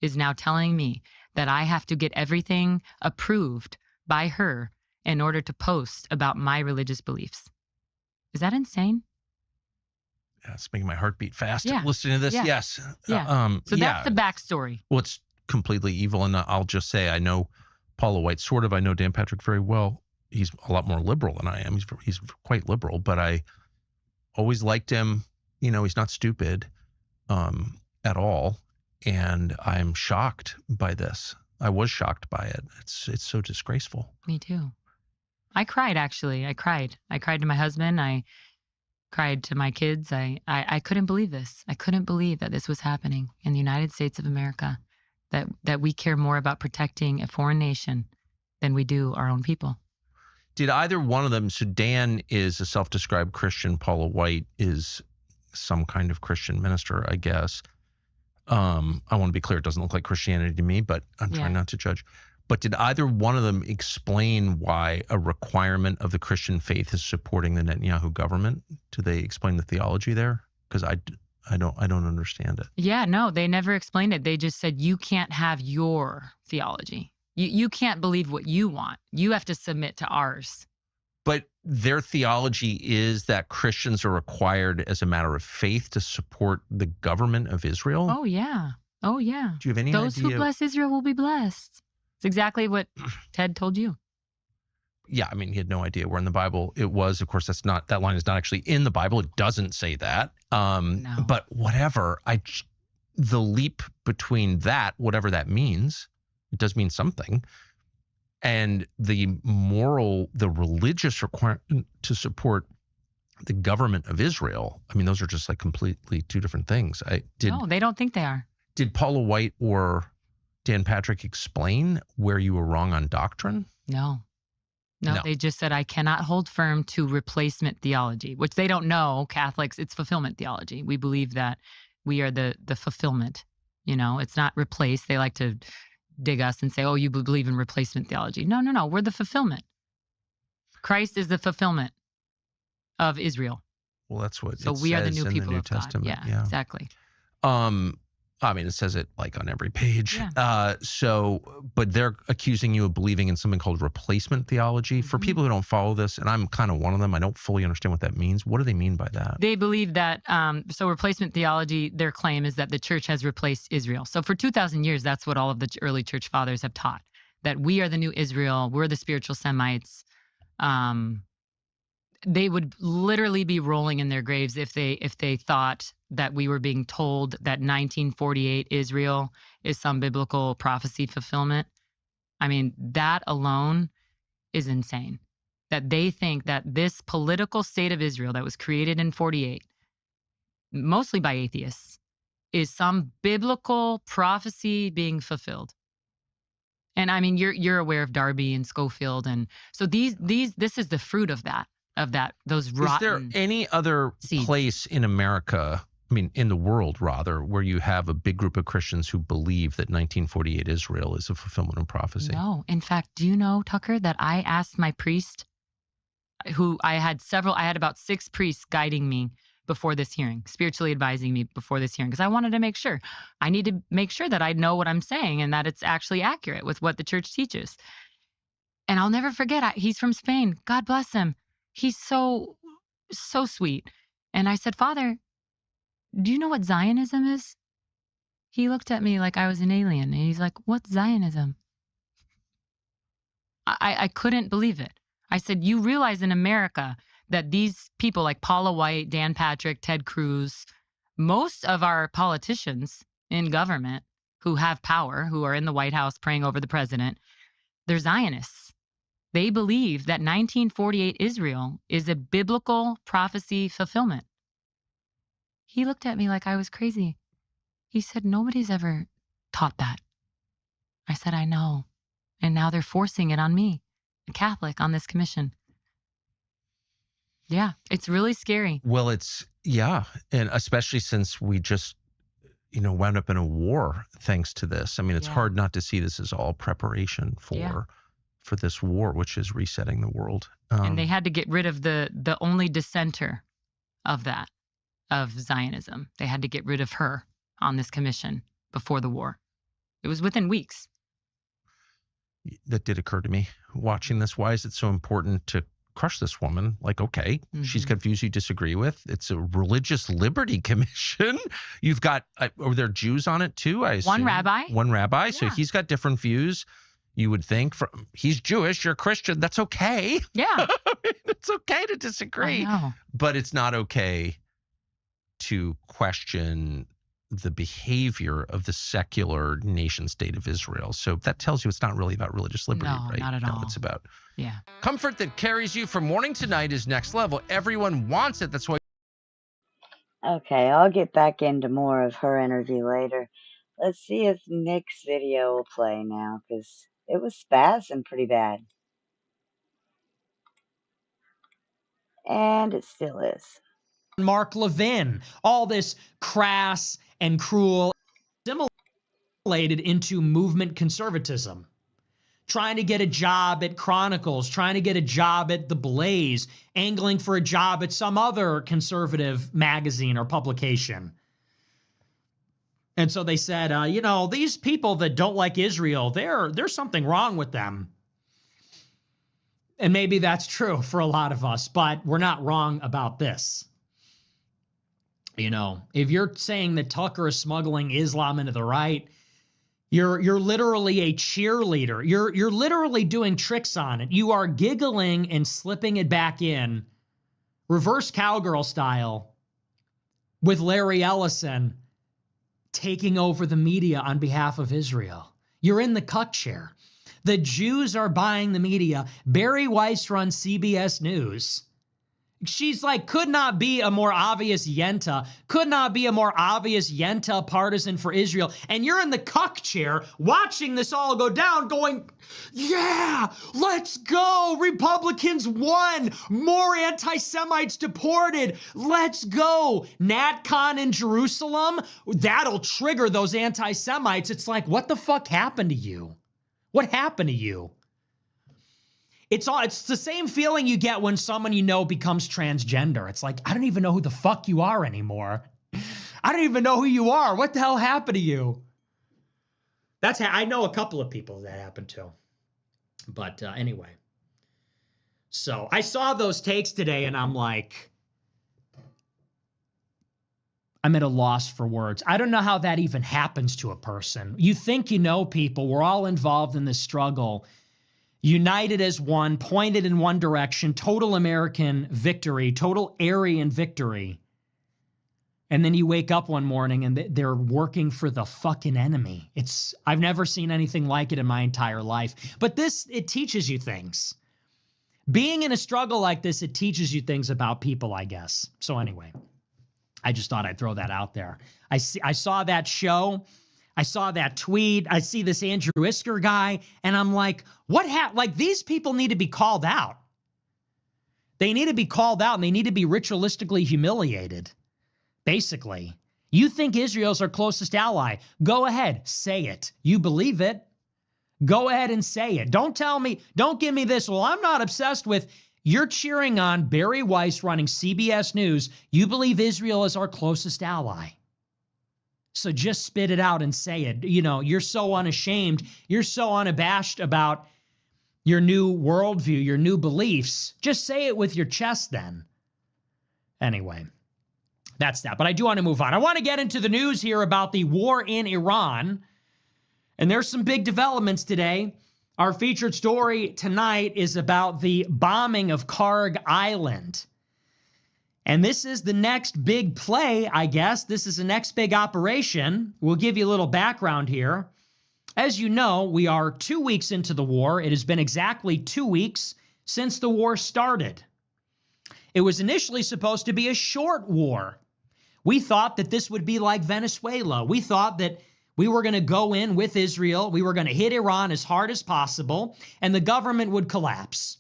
is now telling me that I have to get everything approved by her in order to post about my religious beliefs. Is that insane? Yeah, it's making my heart beat fast. Yeah. Listening to this, Yeah. yes. Yeah. So that's the backstory. Well, it's completely evil, and I'll just say, I know Paula White, sort of. I know Dan Patrick very well. He's a lot more liberal than I am. He's quite liberal, but I always liked him. You know, he's not stupid at all. And I'm shocked by this. I was shocked by it. It's so disgraceful. Me too. I cried, actually. I cried to my husband. I cried to my kids. I couldn't believe this. I couldn't believe that this was happening in the United States of America, that we care more about protecting a foreign nation than we do our own people. Did either one of them, so Dan is a self-described Christian, Paula White is some kind of Christian minister, I guess. I want to be clear, it doesn't look like Christianity to me, but I'm trying not to judge. But did either one of them explain why a requirement of the Christian faith is supporting the Netanyahu government? Do they explain the theology there? Because I don't understand it. Yeah, no, they never explained it. They just said, you can't have your theology. You can't believe what you want. You have to submit to ours. But their theology is that Christians are required as a matter of faith to support the government of Israel? Oh, yeah. Oh, yeah. Do you have any Those idea? who bless Israel will be blessed. It's exactly what Ted told you. Yeah, I mean, he had no idea where in the Bible it was. Of course, that line is not actually in the Bible. It doesn't say that. No. But whatever, the leap between that, whatever that means, it does mean something, and the religious requirement to support the government of Israel, I mean, those are just like completely two different things. No, they don't think they are. Did Paula White or Dan Patrick explain where you were wrong on doctrine? No, they just said, I cannot hold firm to replacement theology, which they don't know. Catholics, it's fulfillment theology. We believe that we are the fulfillment. You know, it's not replace. They like to dig us and say, oh, you believe in replacement theology. No. We're the fulfillment. Christ is the fulfillment of Israel. Well, that's what so it we says are the new in people the New of Testament. God. Yeah, exactly. I mean, it says it like on every page. Yeah. But they're accusing you of believing in something called replacement theology. For people who don't follow this, and I'm kind of one of them, I don't fully understand what that means. What do they mean by that? They believe that, so replacement theology, their claim is that the church has replaced Israel. So for 2,000 years, that's what all of the early church fathers have taught, that we are the new Israel, we're the spiritual Semites. They would literally be rolling in their graves if they thought that we were being told that 1948 Israel is some biblical prophecy fulfillment. I mean, that alone is insane. That they think that this political state of Israel that was created in 48, mostly by atheists, is some biblical prophecy being fulfilled. And I mean, you're aware of Darby and Schofield, and so this is the fruit of that. Those rotten. Is there any other place in America, I mean, in the world rather, where you have a big group of Christians who believe that 1948 Israel is a fulfillment of prophecy? No. In fact, do you know, Tucker, that I asked my priest, who I had about 6 priests guiding me before this hearing, spiritually advising me before this hearing, because I wanted to make sure. I need to make sure that I know what I'm saying and that it's actually accurate with what the church teaches. And I'll never forget, he's from Spain. God bless him. He's so sweet. And I said, Father, do you know what Zionism is? He looked at me like I was an alien. And he's like, what's Zionism? I couldn't believe it. I said, you realize in America that these people like Paula White, Dan Patrick, Ted Cruz, most of our politicians in government who have power, who are in the White House praying over the president, they're Zionists. They believe that 1948 Israel is a biblical prophecy fulfillment. He looked at me like I was crazy. He said, nobody's ever taught that. I said, I know. And now they're forcing it on me, a Catholic, on this commission. Yeah, it's really scary. Well, and especially since we just, wound up in a war thanks to this. I mean, it's hard not to see this as all preparation for this war, which is resetting the world. And they had to get rid of the only dissenter of Zionism. They had to get rid of her on this commission before the war. It was within weeks. That did occur to me watching this. Why is it so important to crush this woman? Like, okay, she's got views you disagree with. It's a religious liberty commission. You've got, are there Jews on it too? I assume. One rabbi. So he's got different views. You would think he's Jewish, you're Christian, that's okay. Yeah. It's okay to disagree. I know. But it's not okay to question the behavior of the secular nation state of Israel. So that tells you it's not really about religious liberty, No, right? not at all. It's about Yeah. comfort that carries you from morning to night is next level. Everyone wants it. That's why. Okay, I'll get back into more of her interview later. Let's see if Nick's video will play now, because it was spazzing pretty bad. And it still is. Mark Levin, all this crass and cruel, assimilated into movement conservatism. Trying to get a job at Chronicles, trying to get a job at The Blaze, angling for a job at some other conservative magazine or publication. And so they said, you know, these people that don't like Israel, there's something wrong with them. And maybe that's true for a lot of us, but we're not wrong about this. You know, if you're saying that Tucker is smuggling Islam into the right, you're literally a cheerleader. You're literally doing tricks on it. You are giggling and slipping it back in, reverse cowgirl style, with Larry Ellison taking over the media on behalf of Israel. You're in the cuck chair. The Jews are buying the media. Barry Weiss runs CBS News. She's like, could not be a more obvious yenta, could not be a more obvious yenta partisan for Israel. And you're in the cuck chair watching this all go down going, yeah, let's go. Republicans won. More anti-Semites deported. Let's go. NatCon in Jerusalem, that'll trigger those anti-Semites. It's like, what the fuck happened to you? What happened to you? It's the same feeling you get when someone you know becomes transgender. It's like, I don't even know who the fuck you are anymore. I don't even know who you are. What the hell happened to you? I know a couple of people that happened to. But anyway. So I saw those takes today and I'm like, I'm at a loss for words. I don't know how that even happens to a person. You think you know people. We're all involved in this struggle. United as one, pointed in one direction, total American victory, total Aryan victory. And then you wake up one morning and they're working for the fucking enemy. I've never seen anything like it in my entire life. But it teaches you things. Being in a struggle like this, it teaches you things about people, I guess. So anyway, I just thought I'd throw that out there. I saw that show. I saw that tweet. I see this Andrew Isker guy, and I'm like, like, these people need to be called out. They need to be called out, and they need to be ritualistically humiliated, basically. You think Israel's our closest ally. Go ahead, say it. You believe it. Go ahead and say it. Don't give me this, well, I'm not obsessed with. You're cheering on Barry Weiss running CBS News. You believe Israel is our closest ally. So just spit it out and say it. You know, you're so unashamed. You're so unabashed about your new worldview, your new beliefs. Just say it with your chest then. Anyway, that's that. But I do want to move on. I want to get into the news here about the war in Iran. And there's some big developments today. Our featured story tonight is about the bombing of Karg Island. And this is the next big play, I guess. This is the next big operation. We'll give you a little background here. As you know, we are 2 weeks into the war. It has been exactly 2 weeks since the war started. It was initially supposed to be a short war. We thought that this would be like Venezuela. We thought that we were going to go in with Israel. We were going to hit Iran as hard as possible, and the government would collapse.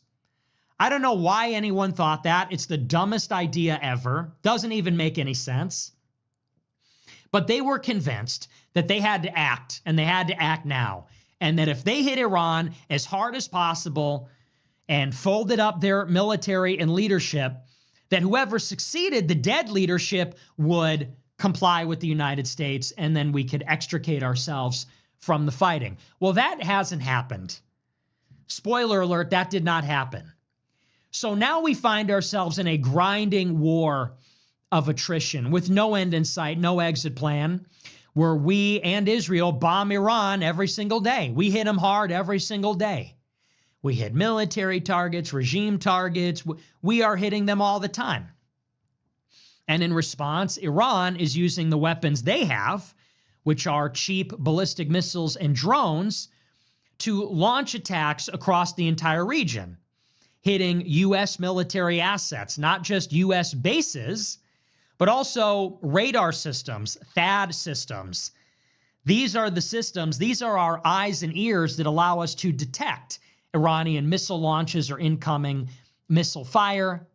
I don't know why anyone thought that. It's the dumbest idea ever. Doesn't even make any sense. But they were convinced that they had to act, and they had to act now. And that if they hit Iran as hard as possible and folded up their military and leadership, that whoever succeeded, the dead leadership, would comply with the United States, and then we could extricate ourselves from the fighting. Well, that hasn't happened. Spoiler alert, that did not happen. So now we find ourselves in a grinding war of attrition with no end in sight, no exit plan. where we and Israel bomb Iran every single day. We hit them hard every single day. We hit military targets, regime targets. We are hitting them all the time. And in response, Iran is using the weapons they have, which are cheap ballistic missiles and drones, to launch attacks across the entire region, hitting U.S. military assets, not just U.S. bases, but also radar systems, THAAD systems. These are the systems, these are our eyes and ears that allow us to detect Iranian missile launches or incoming missile fire.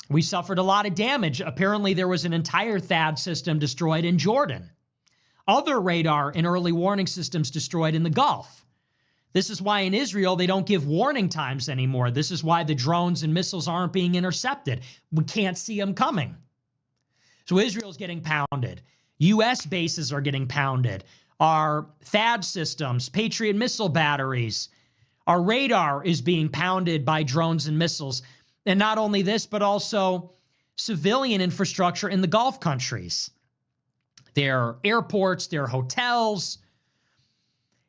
We suffered a lot of damage. Apparently, there was an entire THAAD system destroyed in Jordan. Other radar and early warning systems destroyed in the Gulf. This is why in Israel, they don't give warning times anymore. This is why the drones and missiles aren't being intercepted. We can't see them coming. So Israel's getting pounded. U.S. bases are getting pounded. Our THAAD systems, Patriot missile batteries, our radar is being pounded by drones and missiles. And not only this, but also civilian infrastructure in the Gulf countries. Their airports, their hotels.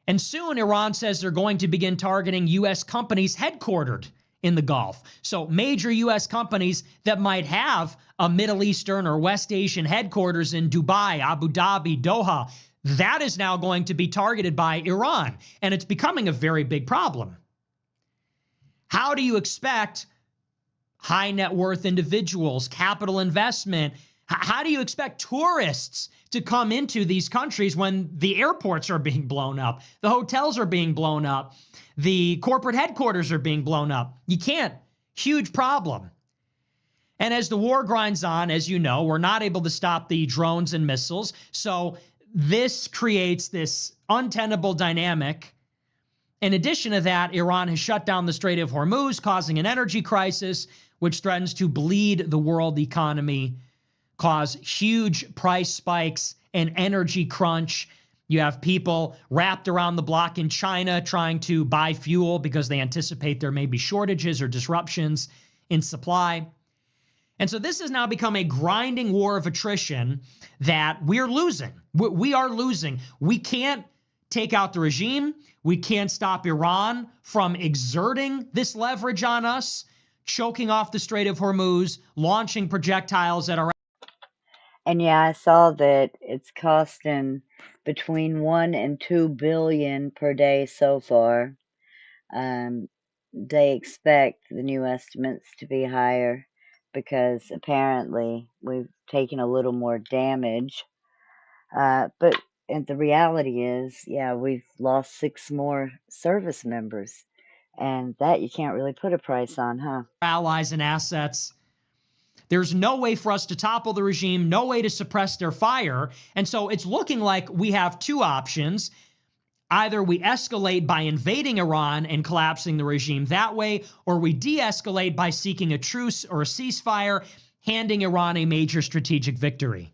And soon Iran says they're going to begin targeting U.S. companies headquartered in the Gulf. So major U.S. companies that might have a Middle Eastern or West Asian headquarters in Dubai, Abu Dhabi, Doha, that is now going to be targeted by Iran. And it's becoming a very big problem. How do you expect high net worth individuals, capital investment, how do you expect tourists to come into these countries when the airports are being blown up, the hotels are being blown up, the corporate headquarters are being blown up? You can't. Huge problem. And as the war grinds on, as you know, we're not able to stop the drones and missiles. So this creates this untenable dynamic. In addition to that, Iran has shut down the Strait of Hormuz, causing an energy crisis, which threatens to bleed the world economy, cause huge price spikes and energy crunch. You have people wrapped around the block in China trying to buy fuel because they anticipate there may be shortages or disruptions in supply. And so this has now become a grinding war of attrition that we're losing. We are losing. We can't take out the regime. We can't stop Iran from exerting this leverage on us, choking off the Strait of Hormuz, launching projectiles at our... And yeah, I saw that it's costing between 1 and 2 billion per day so far. They expect the new estimates to be higher because apparently we've taken a little more damage. But and the reality is, yeah, we've lost 6 more service members. And that you can't really put a price on, huh? Allies and assets. There's no way for us to topple the regime, no way to suppress their fire. And so it's looking like we have two options. Either we escalate by invading Iran and collapsing the regime that way, or we de-escalate by seeking a truce or a ceasefire, handing Iran a major strategic victory.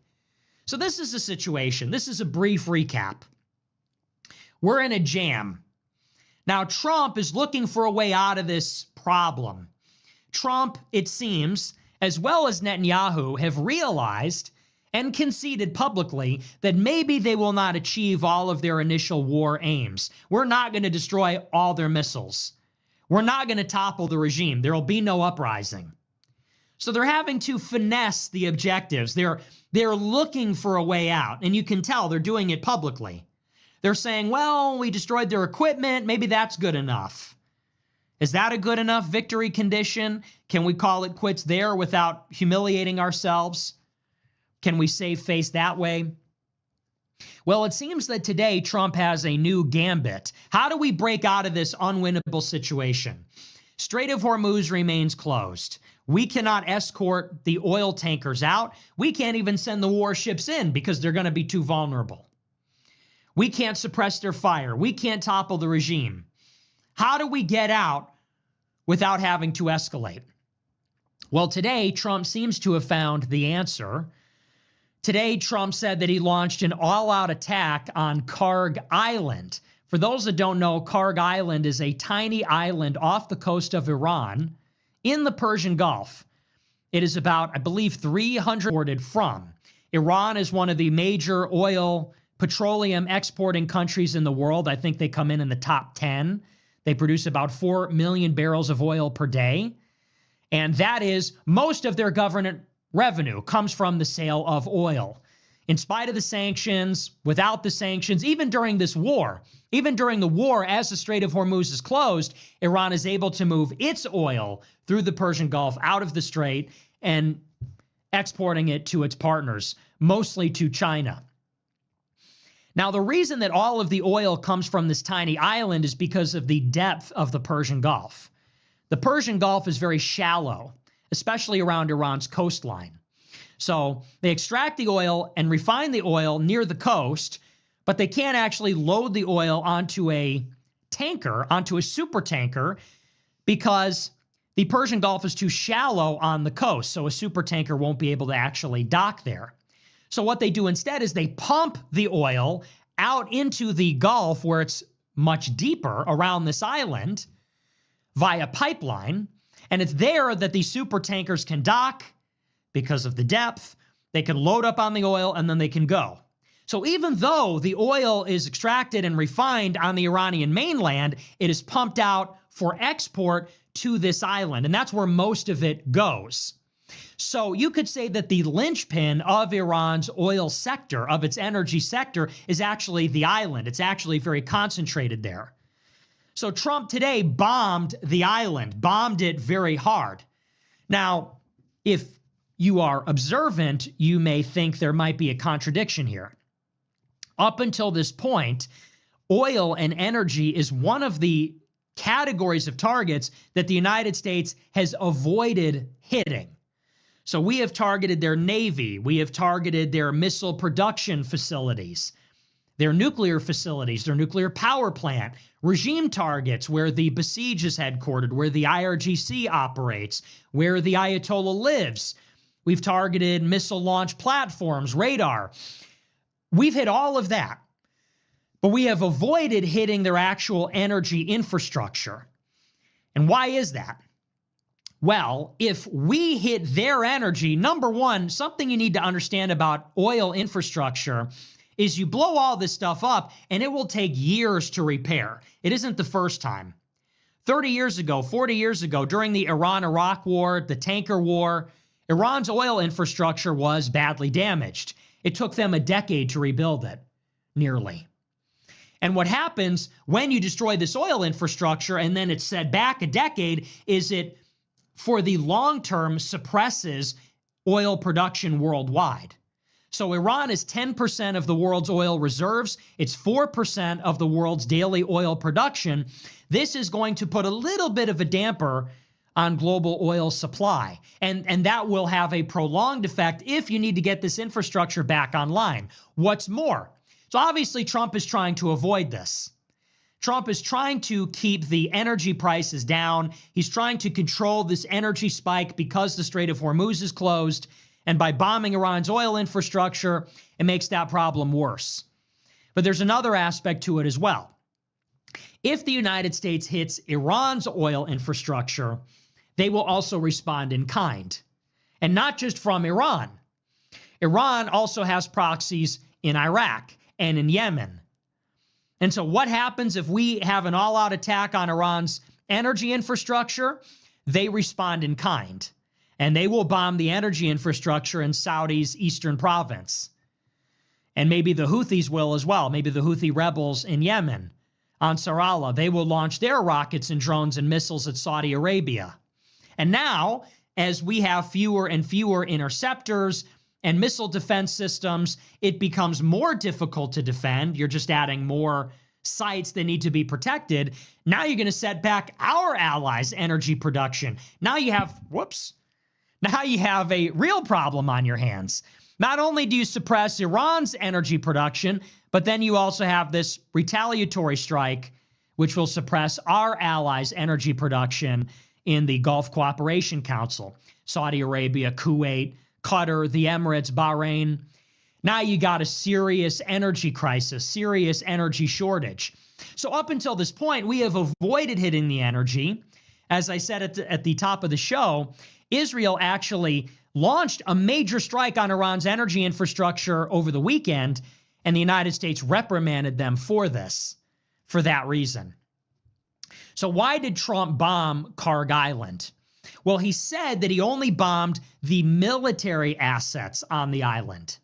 So this is the situation. This is a brief recap. We're in a jam. Now, Trump is looking for a way out of this problem. Trump, it seems, as well as Netanyahu, have realized and conceded publicly that maybe they will not achieve all of their initial war aims. We're not going to destroy all their missiles. We're not going to topple the regime. There will be no uprising. So they're having to finesse the objectives. They're looking for a way out, and you can tell they're doing it publicly. They're saying, well, we destroyed their equipment. Maybe that's good enough. Is that a good enough victory condition? Can we call it quits there without humiliating ourselves? Can we save face that way? Well, it seems that today Trump has a new gambit. How do we break out of this unwinnable situation? Strait of Hormuz remains closed. We cannot escort the oil tankers out. We can't even send the warships in because they're going to be too vulnerable. We can't suppress their fire. We can't topple the regime. How do we get out without having to escalate? Well, today, Trump seems to have found the answer. Today, Trump said that he launched an all-out attack on Karg Island. For those that don't know, Karg Island is a tiny island off the coast of Iran in the Persian Gulf. It is about, I believe, 300 from. Iran is one of the major oil petroleum exporting countries in the world. I think they come in the top 10. They produce about 4 million barrels of oil per day. And that is most of their government revenue comes from the sale of oil. In spite of the sanctions, without the sanctions, even during this war, even during the war, as the Strait of Hormuz is closed, Iran is able to move its oil through the Persian Gulf out of the Strait and exporting it to its partners, mostly to China. Now, the reason that all of the oil comes from this tiny island is because of the depth of the Persian Gulf. The Persian Gulf is very shallow, especially around Iran's coastline. So they extract the oil and refine the oil near the coast, but they can't actually load the oil onto a tanker, onto a super tanker, because the Persian Gulf is too shallow on the coast. So a super tanker won't be able to actually dock there. So what they do instead is they pump the oil out into the Gulf where it's much deeper around this island via pipeline. And it's there that the super tankers can dock because of the depth. They can load up on the oil and then they can go. So even though the oil is extracted and refined on the Iranian mainland, it is pumped out for export to this island. And that's where most of it goes. So you could say that the linchpin of Iran's oil sector, of its energy sector, is actually the island. It's actually very concentrated there. So Trump today bombed the island, bombed it very hard. Now, if you are observant, you may think there might be a contradiction here. Up until this point, oil and energy is one of the categories of targets that the United States has avoided hitting. So we have targeted their navy, we have targeted their missile production facilities, their nuclear facilities, their nuclear power plant, regime targets where the Basij is headquartered, where the IRGC operates, where the Ayatollah lives. We've targeted missile launch platforms, radar. We've hit all of that, but we have avoided hitting their actual energy infrastructure. And why is that? Well, if we hit their energy, number one, something you need to understand about oil infrastructure is you blow all this stuff up and it will take years to repair. It isn't the first time. 30 years ago, 40 years ago, during the Iran-Iraq war, the tanker war, Iran's oil infrastructure was badly damaged. It took them a decade to rebuild it, nearly. And what happens when you destroy this oil infrastructure and then it's set back a decade is it, for the long term, suppresses oil production worldwide. So Iran is 10% of the world's oil reserves. It's 4% of the world's daily oil production. This is going to put a little bit of a damper on global oil supply. And that will have a prolonged effect if you need to get this infrastructure back online. What's more, so obviously Trump is trying to avoid this. Trump is trying to keep the energy prices down. He's trying to control this energy spike because the Strait of Hormuz is closed. And by bombing Iran's oil infrastructure, it makes that problem worse. But there's another aspect to it as well. If the United States hits Iran's oil infrastructure, they will also respond in kind. And not just from Iran. Iran also has proxies in Iraq and in Yemen. And so what happens if we have an all-out attack on Iran's energy infrastructure? They respond in kind. And they will bomb the energy infrastructure in Saudi's eastern province. And maybe the Houthis will as well. Maybe the Houthi rebels in Yemen, Ansar Allah, they will launch their rockets and drones and missiles at Saudi Arabia. And now, as we have fewer and fewer interceptors and missile defense systems, it becomes more difficult to defend. You're just adding more sites that need to be protected. Now you're going to set back our allies' energy production. Now you have, now you have a real problem on your hands. Not only do you suppress Iran's energy production, but then you also have this retaliatory strike, which will suppress our allies' energy production in the Gulf Cooperation Council, Saudi Arabia, Kuwait, Qatar, the Emirates, Bahrain. Now you got a serious energy crisis, serious energy shortage. So up until this point, we have avoided hitting the energy. As I said at the top of the show, Israel actually launched a major strike on Iran's energy infrastructure over the weekend, And the United States reprimanded them for this, for that reason. So why did Trump bomb Karg Island? Well, he said that he only bombed the military assets on the island.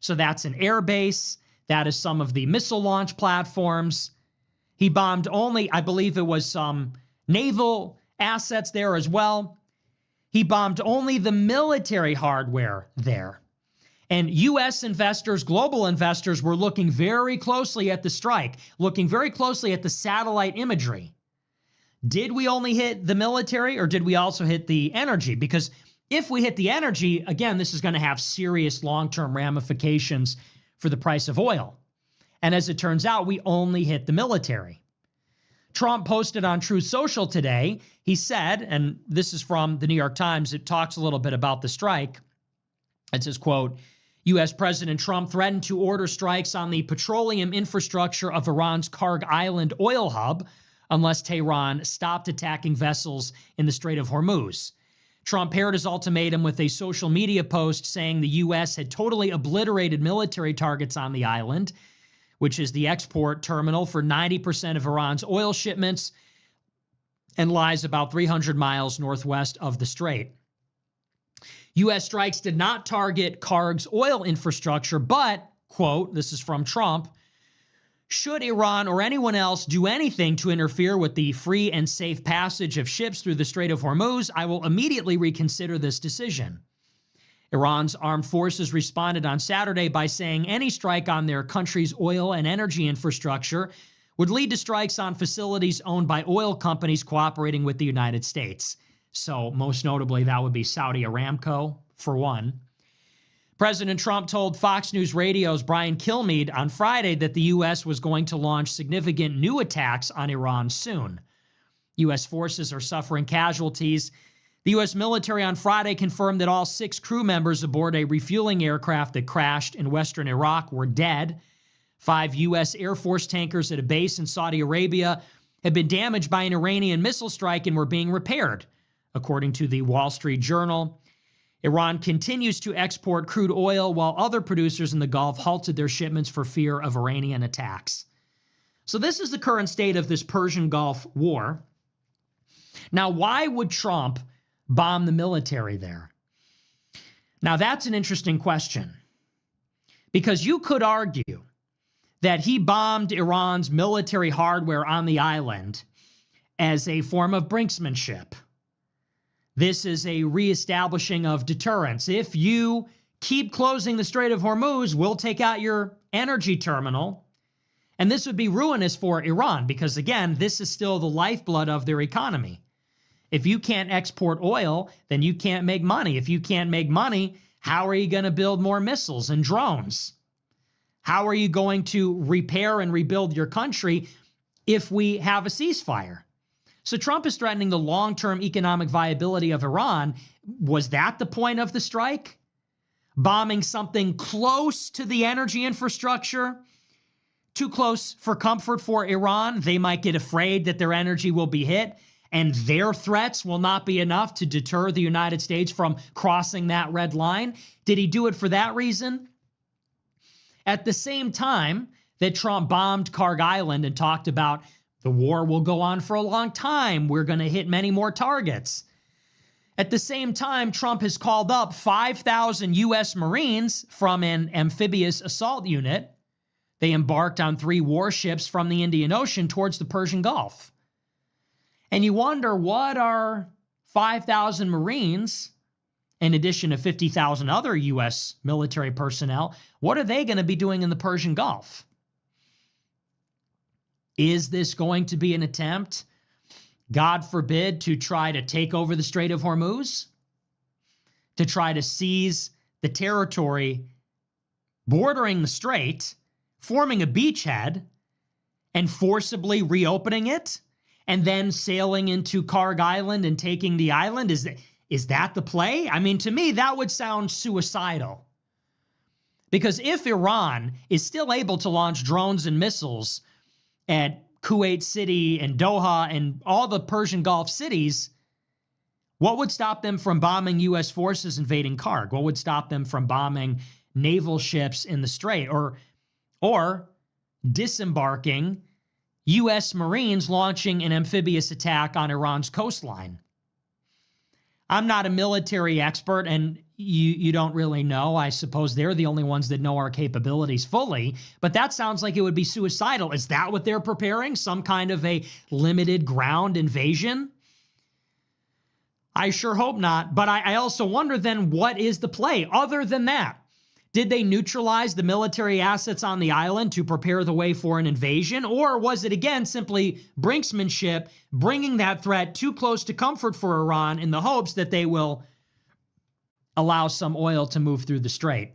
So that's an air base. That is some of the missile launch platforms. He bombed only, I believe it was some naval assets there as well. He bombed only the military hardware there. And U.S. investors, global investors, were looking very closely at the strike, looking very closely at the satellite imagery. Did we only hit the military, or did we also hit the energy? Because if we hit the energy, again, this is going to have serious long-term ramifications for the price of oil. And as it turns out, we only hit the military. Trump posted on Truth Social today, he said, and this is from the New York Times, it talks a little bit about the strike. It says, quote, U.S. President Trump threatened to order strikes on the petroleum infrastructure of Iran's Karg Island oil hub unless Tehran stopped attacking vessels in the Strait of Hormuz. Trump paired his ultimatum with a social media post saying the U.S. had totally obliterated military targets on the island, which is the export terminal for 90% of Iran's oil shipments and lies about 300 miles northwest of the strait. U.S. strikes did not target Karg's oil infrastructure, but, quote, this is from Trump, should Iran or anyone else do anything to interfere with the free and safe passage of ships through the Strait of Hormuz, I will immediately reconsider this decision. Iran's armed forces responded on Saturday by saying any strike on their country's oil and energy infrastructure would lead to strikes on facilities owned by oil companies cooperating with the United States. So most notably, that would be Saudi Aramco, for one. President Trump told Fox News Radio's Brian Kilmeade on Friday that the U.S. was going to launch significant new attacks on Iran soon. U.S. forces are suffering casualties. The U.S. military on Friday confirmed that all 6 crew members aboard a refueling aircraft that crashed in western Iraq were dead. 5 U.S. Air Force tankers at a base in Saudi Arabia had been damaged by an Iranian missile strike and were being repaired, according to the Wall Street Journal. Iran continues to export crude oil while other producers in the Gulf halted their shipments for fear of Iranian attacks. So this is the current state of this Persian Gulf war. Now, why would Trump bomb the military there? Now, that's an interesting question, because you could argue that he bombed Iran's military hardware on the island as a form of brinksmanship. This is a reestablishing of deterrence. If you keep closing the Strait of Hormuz, we'll take out your energy terminal. And this would be ruinous for Iran because, again, this is still the lifeblood of their economy. If you can't export oil, then you can't make money. If you can't make money, how are you going to build more missiles and drones? How are you going to repair and rebuild your country if we have a ceasefire? So Trump is threatening the long-term economic viability of Iran. Was that the point of the strike? Bombing something close to the energy infrastructure? Too close for comfort for Iran? They might get afraid that their energy will be hit, and their threats will not be enough to deter the United States from crossing that red line. Did he do it for that reason? At the same time that Trump bombed Karg Island and talked about the war will go on for a long time, we're going to hit many more targets. At the same time, Trump has called up 5,000 U.S. Marines from an amphibious assault unit. They embarked on 3 warships from the Indian Ocean towards the Persian Gulf. And you wonder, what are 5,000 Marines, in addition to 50,000 other U.S. military personnel, what are they going to be doing in the Persian Gulf? Is this going to be an attempt, God forbid, to try to take over the Strait of Hormuz? To try to seize the territory bordering the strait, forming a beachhead, and forcibly reopening it, and then sailing into Karg Island and taking the island? Is that the play? I mean, to me, that would sound suicidal. Because if Iran is still able to launch drones and missiles at Kuwait City and Doha and all the Persian Gulf cities, what would stop them from bombing U.S. forces invading Karg? What would stop them from bombing naval ships in the strait? Or or disembarking U.S. Marines launching an amphibious attack on Iran's coastline. I'm not a military expert, and you don't really know. I suppose they're the only ones that know our capabilities fully, but that sounds like it would be suicidal. Is that what they're preparing? Some kind of a limited ground invasion? I sure hope not, but I also wonder then, what is the play other than that? Did they neutralize the military assets on the island to prepare the way for an invasion? Or was it, again, simply brinksmanship, bringing that threat too close to comfort for Iran in the hopes that they will allow some oil to move through the strait?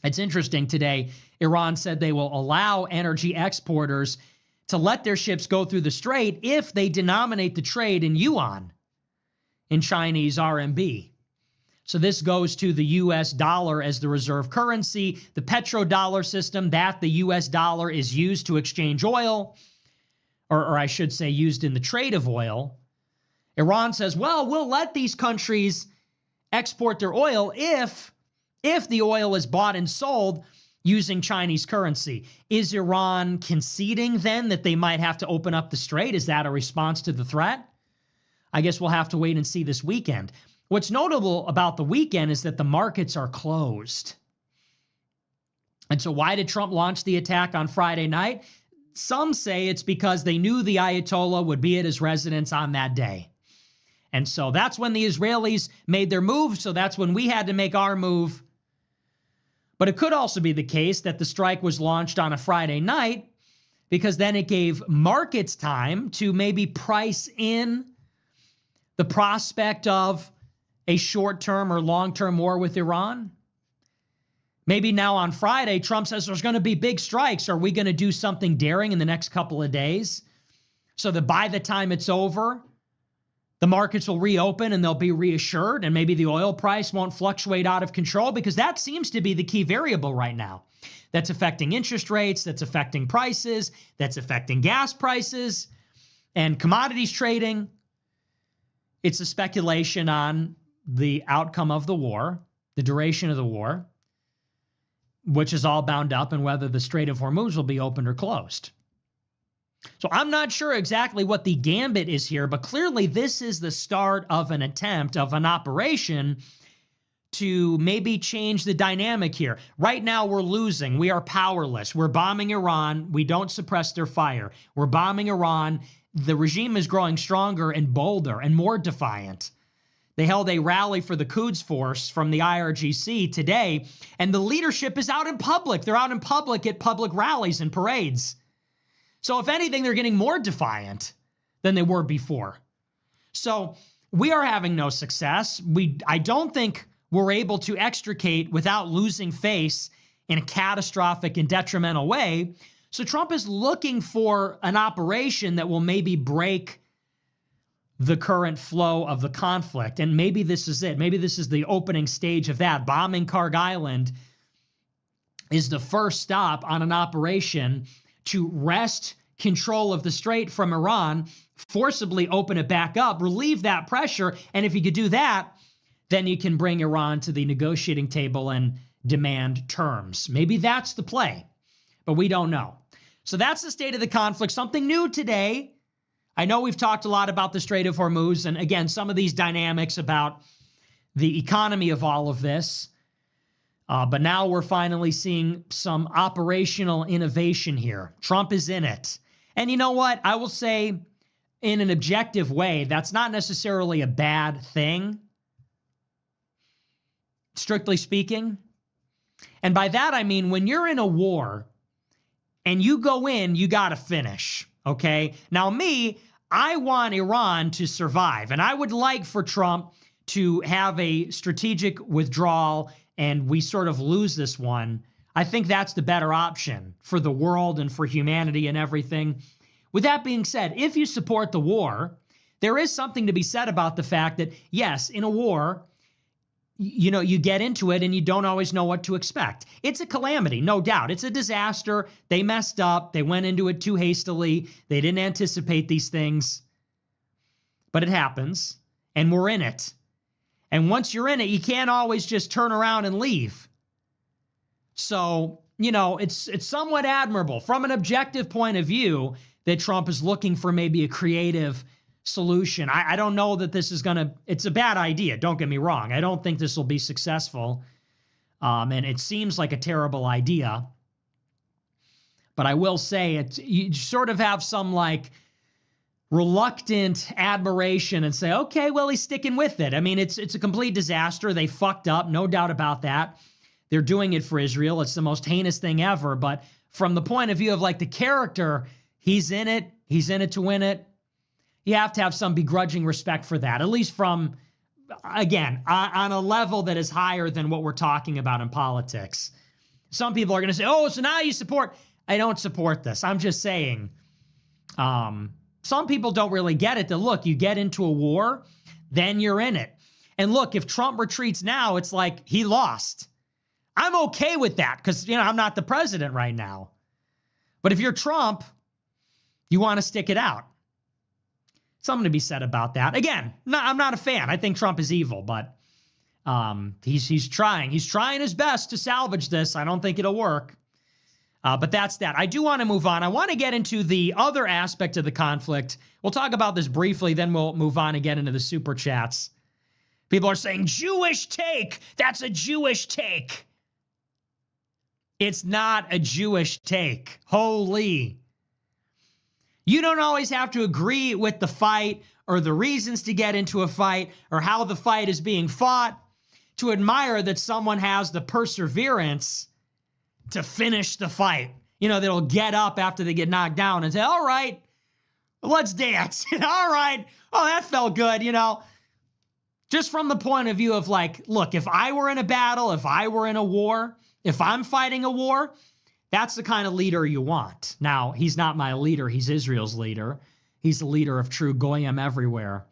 It's interesting today, Iran said they will allow energy exporters to let their ships go through the strait if they denominate the trade in yuan, in Chinese RMB. So this goes to the U.S. dollar as the reserve currency, the petrodollar system, that the U.S. dollar is used to exchange oil, or I should say used in the trade of oil. Iran says, well, we'll let these countries export their oil if the oil is bought and sold using Chinese currency. Is Iran conceding then that they might have to open up the strait? Is that a response to the threat? I guess we'll have to wait and see this weekend. What's notable about the weekend is that the markets are closed. And so why did Trump launch the attack on Friday night? Some say it's because they knew the Ayatollah would be at his residence on that day. And so that's when the Israelis made their move. So that's when we had to make our move. But it could also be the case that the strike was launched on a Friday night because then it gave markets time to maybe price in the prospect of a short-term or long-term war with Iran. Maybe now on Friday, Trump says there's going to be big strikes. Are we going to do something daring in the next couple of days so that by the time it's over, the markets will reopen and they'll be reassured and maybe the oil price won't fluctuate out of control? Because that seems to be the key variable right now. That's affecting interest rates, that's affecting prices, that's affecting gas prices and commodities trading. It's a speculation on the outcome of the war, the duration of the war, which is all bound up in whether the Strait of Hormuz will be opened or closed. So I'm not sure exactly what the gambit is here, but clearly this is the start of an attempt, of an operation to maybe change the dynamic here. Right now we're losing. We are powerless. We're bombing Iran. We don't suppress their fire. We're bombing Iran. The regime is growing stronger and bolder and more defiant. They held a rally for the Quds Force from the IRGC today, and the leadership is out in public. They're out in public at public rallies and parades. So if anything, they're getting more defiant than they were before. So we are having no success. I don't think we're able to extricate without losing face in a catastrophic and detrimental way. So Trump is looking for an operation that will maybe break the current flow of the conflict. And maybe this is it. Maybe this is the opening stage of that. Bombing Karg Island is the first stop on an operation to wrest control of the strait from Iran, forcibly open it back up, relieve that pressure. And if you could do that, then you can bring Iran to the negotiating table and demand terms. Maybe that's the play, but we don't know. So that's the state of the conflict. Something new today. I know we've talked a lot about the Strait of Hormuz, and again, some of these dynamics about the economy of all of this. But now we're finally seeing some operational innovation here. Trump is in it. And you know what? I will say, in an objective way, that's not necessarily a bad thing, strictly speaking. And by that, I mean, when you're in a war and you go in, you got to finish. Okay. Now, I want Iran to survive, and I would like for Trump to have a strategic withdrawal and we sort of lose this one. I think that's the better option for the world and for humanity and everything. With that being said, if you support the war, there is something to be said about the fact that, yes, in a war, you get into it and you don't always know what to expect. It's a calamity, no doubt. It's a disaster. They messed up. They went into it too hastily. They didn't anticipate these things. But it happens, and we're in it. And once you're in it, you can't always just turn around and leave. So it's somewhat admirable from an objective point of view that Trump is looking for maybe a creative solution. I don't know that this is it's a bad idea. Don't get me wrong. I don't think this will be successful. And it seems like a terrible idea. But I will say you sort of have some like reluctant admiration and say, okay, well, he's sticking with it. I mean, it's a complete disaster. They fucked up, no doubt about that. They're doing it for Israel. It's the most heinous thing ever. But from the point of view of like the character, he's in it to win it. You have to have some begrudging respect for that, at least from, again, on a level that is higher than what we're talking about in politics. Some people are going to say, oh, so now you support. I don't support this. I'm just saying, some people don't really get it. That look, you get into a war, then you're in it. And look, if Trump retreats now, it's like he lost. I'm okay with that because, I'm not the president right now. But if you're Trump, you want to stick it out. Something to be said about that. Again, I'm not a fan. I think Trump is evil, but he's trying. He's trying his best to salvage this. I don't think it'll work. But that's that. I do want to move on. I want to get into the other aspect of the conflict. We'll talk about this briefly, then we'll move on and get into the super chats. People are saying, Jewish take. That's a Jewish take. It's not a Jewish take. Holy. You don't always have to agree with the fight or the reasons to get into a fight or how the fight is being fought to admire that someone has the perseverance to finish the fight. They'll get up after they get knocked down and say, all right, let's dance. All right. Oh, that felt good. Just from the point of view of like, look, if I were in a battle, if I were in a war, if I'm fighting a war, that's the kind of leader you want. Now, he's not my leader. He's Israel's leader. He's the leader of true Goyim everywhere.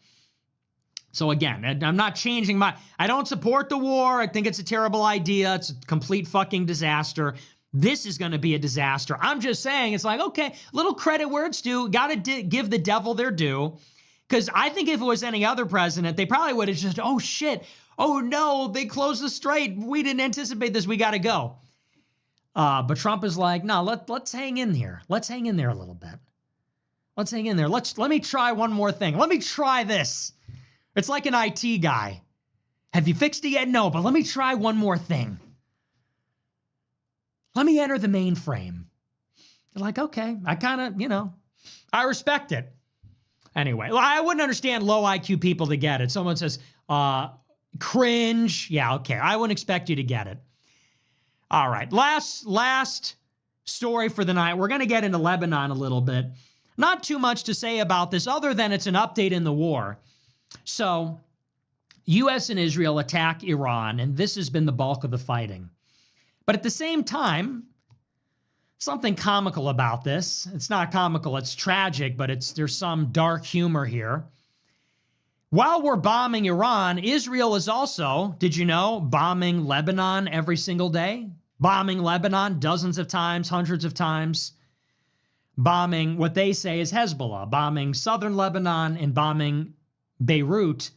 So again, I'm not changing I don't support the war. I think it's a terrible idea. It's a complete fucking disaster. This is going to be a disaster. I'm just saying, it's like, okay, little credit where it's due. Got to give the devil their due. Because I think if it was any other president, they probably would have just, oh shit. Oh no, they closed the strait. We didn't anticipate this. We got to go. But Trump is like, no, let's hang in here. Let's hang in there a little bit. Let's hang in there. Let me try one more thing. Let me try this. It's like an IT guy. Have you fixed it yet? No, but let me try one more thing. Let me enter the mainframe. You're like, okay, I kind of, I respect it. Anyway, I wouldn't understand low IQ people to get it. Someone says, cringe. Yeah, okay. I wouldn't expect you to get it. All right. Last story for the night. We're going to get into Lebanon a little bit. Not too much to say about this other than it's an update in the war. So, U.S. and Israel attack Iran, and this has been the bulk of the fighting. But at the same time, something comical about this. It's not comical, it's tragic, but there's some dark humor here. While we're bombing Iran, Israel is also, did you know, bombing Lebanon every single day? Bombing Lebanon dozens of times, hundreds of times. Bombing what they say is Hezbollah, bombing southern Lebanon and bombing Beirut,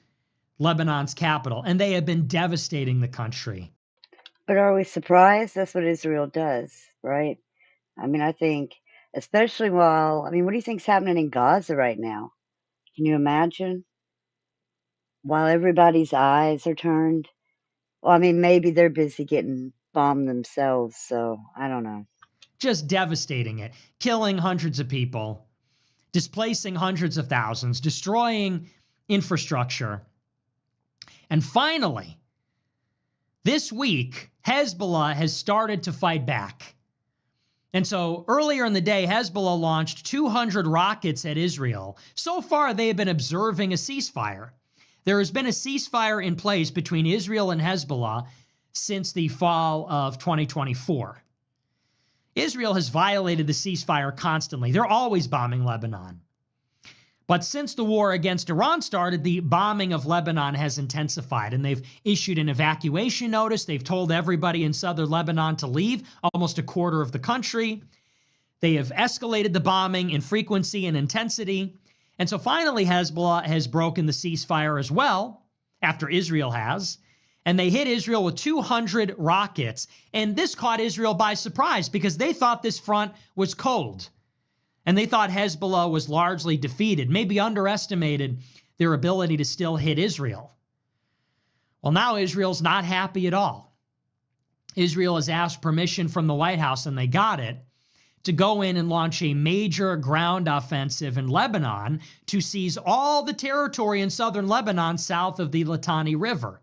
Lebanon's capital. And they have been devastating the country. But are we surprised? That's what Israel does, right? I mean, I think, especially what do you think's happening in Gaza right now? Can you imagine? While everybody's eyes are turned. Well, I mean, maybe they're busy getting bombed themselves, so I don't know. Just devastating it. Killing hundreds of people, displacing hundreds of thousands, destroying infrastructure. And finally, this week, Hezbollah has started to fight back. And so earlier in the day, Hezbollah launched 200 rockets at Israel. So far, they have been observing a ceasefire. There has been a ceasefire in place between Israel and Hezbollah since the fall of 2024. Israel has violated the ceasefire constantly. They're always bombing Lebanon. But since the war against Iran started, the bombing of Lebanon has intensified, and they've issued an evacuation notice. They've told everybody in southern Lebanon to leave, almost a quarter of the country. They have escalated the bombing in frequency and intensity. And so finally, Hezbollah has broken the ceasefire as well, after Israel has. and they hit Israel with 200 rockets. And this caught Israel by surprise because they thought this front was cold. And they thought Hezbollah was largely defeated, maybe underestimated their ability to still hit Israel. Well, now Israel's not happy at all. Israel has asked permission from the White House, and they got it, to go in and launch a major ground offensive in Lebanon to seize all the territory in southern Lebanon south of the Litani River.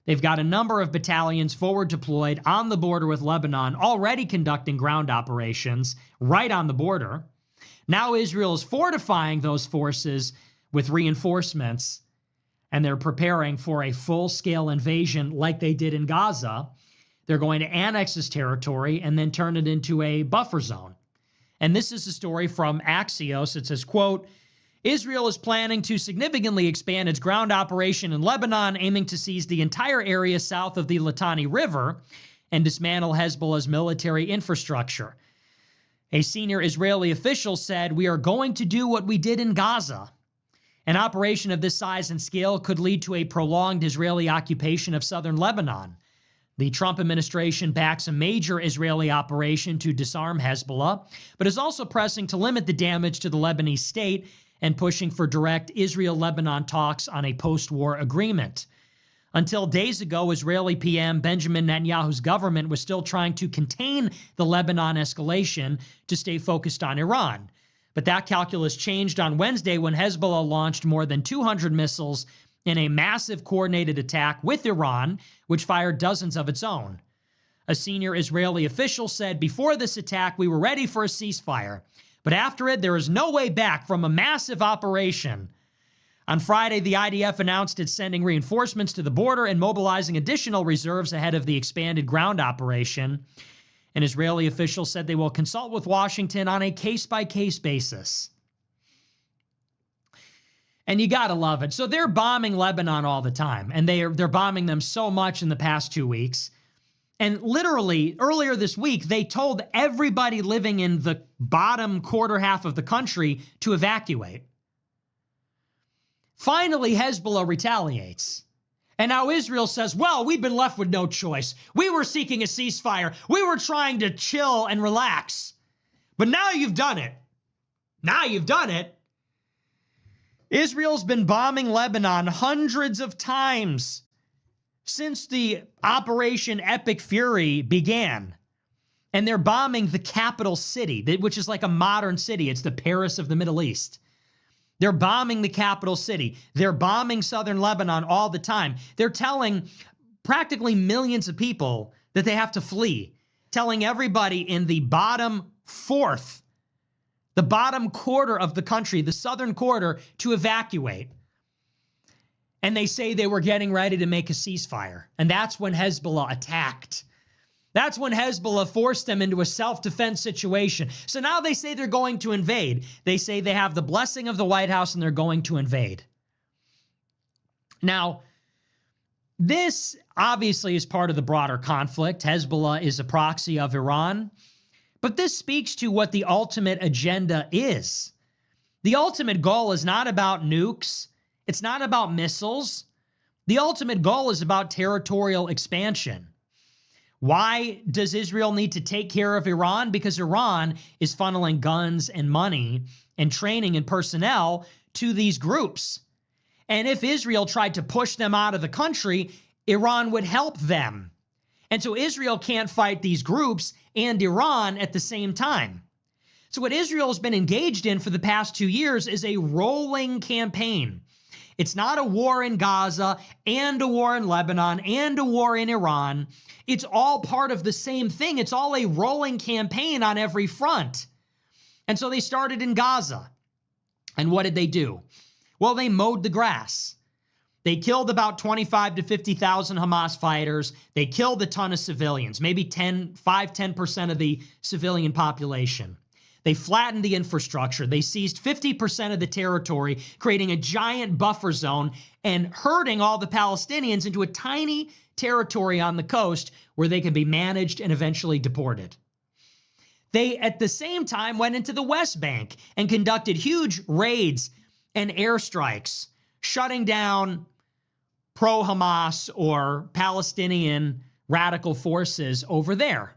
They've got a number of battalions forward deployed on the border with Lebanon, already conducting ground operations right on the border. Now Israel is fortifying those forces with reinforcements, and they're preparing for a full-scale invasion like they did in Gaza. They're going to annex this territory and then turn it into a buffer zone. And this is a story from Axios. It says, quote, Israel is planning to significantly expand its ground operation in Lebanon, aiming to seize the entire area south of the Litani River and dismantle Hezbollah's military infrastructure. A senior Israeli official said, we are going to do what we did in Gaza. An operation of this size and scale could lead to a prolonged Israeli occupation of southern Lebanon. The Trump administration backs a major Israeli operation to disarm Hezbollah, but is also pressing to limit the damage to the Lebanese state and pushing for direct Israel-Lebanon talks on a post-war agreement. Until days ago, Israeli PM Benjamin Netanyahu's government was still trying to contain the Lebanon escalation to stay focused on Iran. But that calculus changed on Wednesday when Hezbollah launched more than 200 missiles in a massive coordinated attack with Iran, which fired dozens of its own. A senior Israeli official said, before this attack, we were ready for a ceasefire. But after it, there is no way back from a massive operation. On Friday, the IDF announced it's sending reinforcements to the border and mobilizing additional reserves ahead of the expanded ground operation. An Israeli official said they will consult with Washington on a case-by-case basis. And you gotta love it. So they're bombing Lebanon all the time, and they're bombing them so much in the past 2 weeks. And literally, earlier this week, they told everybody living in the bottom quarter half of the country to evacuate. Finally, Hezbollah retaliates. And now Israel says, well, we've been left with no choice. We were seeking a ceasefire. We were trying to chill and relax. But now you've done it. Now you've done it. Israel's been bombing Lebanon hundreds of times since the Operation Epic Fury began. And they're bombing the capital city, which is like a modern city. It's the Paris of the Middle East. They're bombing the capital city. They're bombing southern Lebanon all the time. They're telling practically millions of people that they have to flee, telling everybody in the bottom fourth, the bottom quarter of the country, the southern quarter, to evacuate. And they say they were getting ready to make a ceasefire. And that's when Hezbollah attacked. That's when Hezbollah forced them into a self-defense situation. So now they say they're going to invade. They say they have the blessing of the White House and they're going to invade. Now, this obviously is part of the broader conflict. Hezbollah is a proxy of Iran. But this speaks to what the ultimate agenda is. The ultimate goal is not about nukes. It's not about missiles. The ultimate goal is about territorial expansion. Why does Israel need to take care of Iran? Because Iran is funneling guns and money and training and personnel to these groups. And if Israel tried to push them out of the country, Iran would help them. And so Israel can't fight these groups and Iran at the same time. So what Israel has been engaged in for the past 2 years is a rolling campaign. It's not a war in Gaza and a war in Lebanon and a war in Iran. It's all part of the same thing. It's all a rolling campaign on every front. And so they started in Gaza. And what did they do? Well, they mowed the grass. They killed about 25 to 50,000 Hamas fighters. They killed a ton of civilians, maybe 5-10% of the civilian population. They flattened the infrastructure. They seized 50% of the territory, creating a giant buffer zone and herding all the Palestinians into a tiny territory on the coast where they can be managed and eventually deported. They, at the same time, went into the West Bank and conducted huge raids and airstrikes, shutting down pro-Hamas or Palestinian radical forces over there.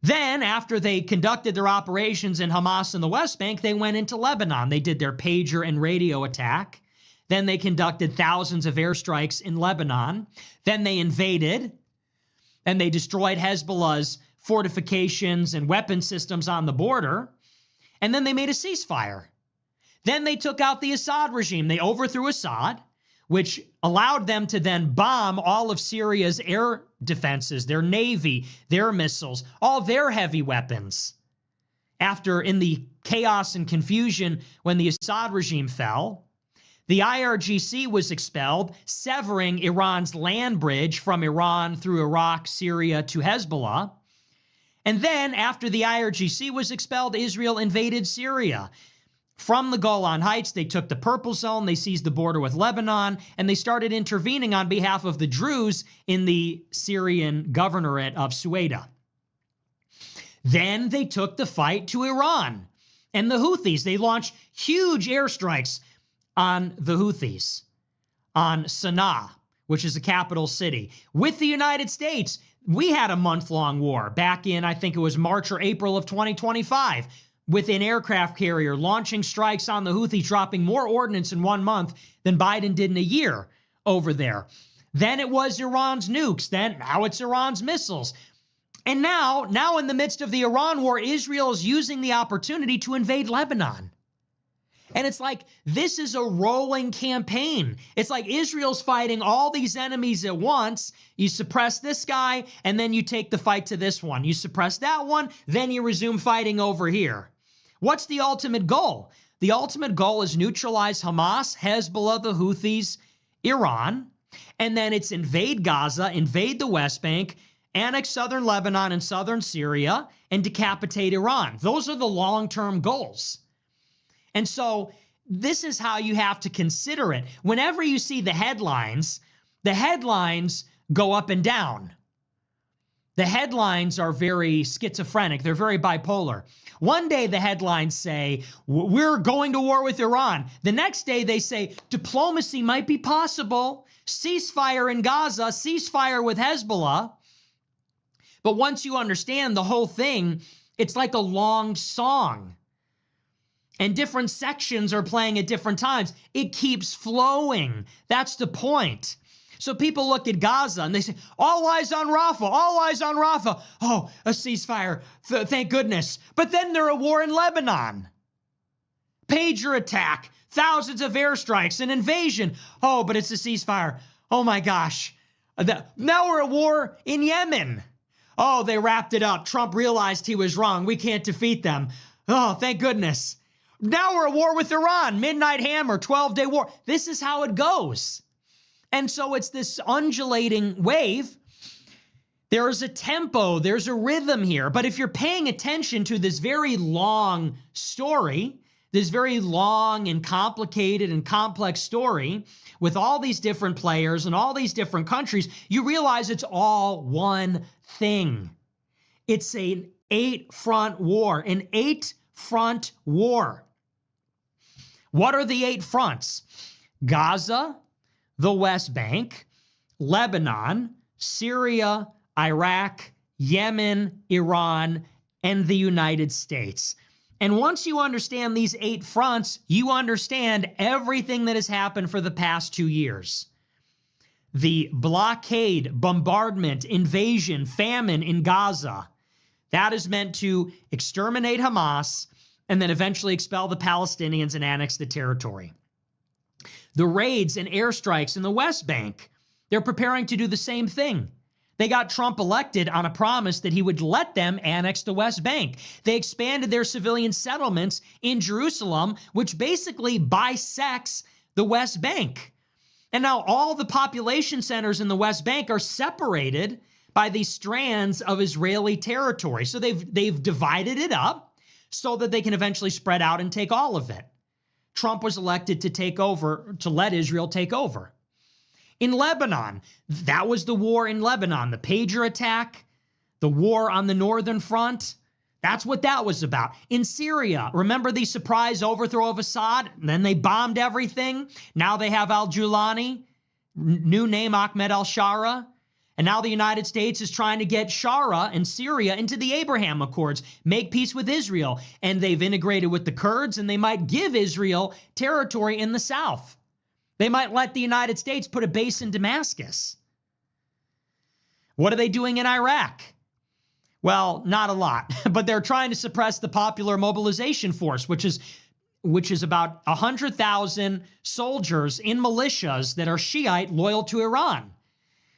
Then, after they conducted their operations in Hamas in the West Bank, they went into Lebanon. They did their pager and radio attack. Then they conducted thousands of airstrikes in Lebanon. Then they invaded, and they destroyed Hezbollah's fortifications and weapon systems on the border. And then they made a ceasefire. Then they took out the Assad regime. They overthrew Assad, which allowed them to then bomb all of Syria's air defenses, their navy, their missiles, all their heavy weapons. After, in the chaos and confusion when the Assad regime fell, the IRGC was expelled, severing Iran's land bridge from Iran through Iraq, Syria to Hezbollah. And then, after the IRGC was expelled, Israel invaded Syria. From the Golan Heights, they took the Purple Zone, they seized the border with Lebanon, and they started intervening on behalf of the Druze in the Syrian governorate of Sueda. Then they took the fight to Iran and the Houthis. They launched huge airstrikes on the Houthis, on Sana'a, which is the capital city. With the United States, we had a month-long war back in, I think it was March or April of 2025, with an aircraft carrier launching strikes on the Houthis, dropping more ordnance in 1 month than Biden did in a year over there. Then it was Iran's nukes. Now it's Iran's missiles. And now in the midst of the Iran war, Israel is using the opportunity to invade Lebanon. And it's like, this is a rolling campaign. It's like Israel's fighting all these enemies at once. You suppress this guy, and then you take the fight to this one. You suppress that one, then you resume fighting over here. What's the ultimate goal? The ultimate goal is neutralize Hamas, Hezbollah, the Houthis, Iran, and then it's invade Gaza, invade the West Bank, annex southern Lebanon and southern Syria, and decapitate Iran. Those are the long-term goals. And so this is how you have to consider it. Whenever you see the headlines go up and down. The headlines are very schizophrenic. They're very bipolar. One day the headlines say, we're going to war with Iran. The next day they say, diplomacy might be possible. Ceasefire in Gaza, ceasefire with Hezbollah. But once you understand the whole thing, it's like a long song. And different sections are playing at different times. It keeps flowing. That's the point. So people look at Gaza and they say, all eyes on Rafah, all eyes on Rafah. Oh, a ceasefire, thank goodness. But then they're at war in Lebanon. Pager attack, thousands of airstrikes, an invasion. Oh, but it's a ceasefire. Oh my gosh. Now we're at war in Yemen. Oh, they wrapped it up. Trump realized he was wrong. We can't defeat them. Oh, thank goodness. Now we're at war with Iran, midnight hammer, 12-day war. This is how it goes. And so it's this undulating wave. There's a tempo, there's a rhythm here. But if you're paying attention to this very long story, this very long and complicated and complex story with all these different players and all these different countries, you realize it's all one thing. It's an 8-front war, an 8-front war. What are the 8 fronts? Gaza, the West Bank, Lebanon, Syria, Iraq, Yemen, Iran, and the United States. And once you understand these 8 fronts, you understand everything that has happened for the past 2 years. The blockade, bombardment, invasion, famine in Gaza, that is meant to exterminate Hamas and then eventually expel the Palestinians and annex the territory. The raids and airstrikes in the West Bank, they're preparing to do the same thing. They got Trump elected on a promise that he would let them annex the West Bank. They expanded their civilian settlements in Jerusalem, which basically bisects the West Bank. And now all the population centers in the West Bank are separated by these strands of Israeli territory. So they've divided it up so that they can eventually spread out and take all of it. Trump was elected to take over, to let Israel take over. In Lebanon, that was the war in Lebanon, the pager attack, the war on the northern front. That's what that was about. In Syria, remember the surprise overthrow of Assad? And then they bombed everything. Now they have al-Julani. new name Ahmed al-Shara. And now the United States is trying to get Shara and Syria into the Abraham Accords, make peace with Israel. And they've integrated with the Kurds, and they might give Israel territory in the south. They might let the United States put a base in Damascus. What are they doing in Iraq? Well, not a lot, but they're trying to suppress the Popular Mobilization Force, which is about 100,000 soldiers in militias that are Shiite loyal to Iran.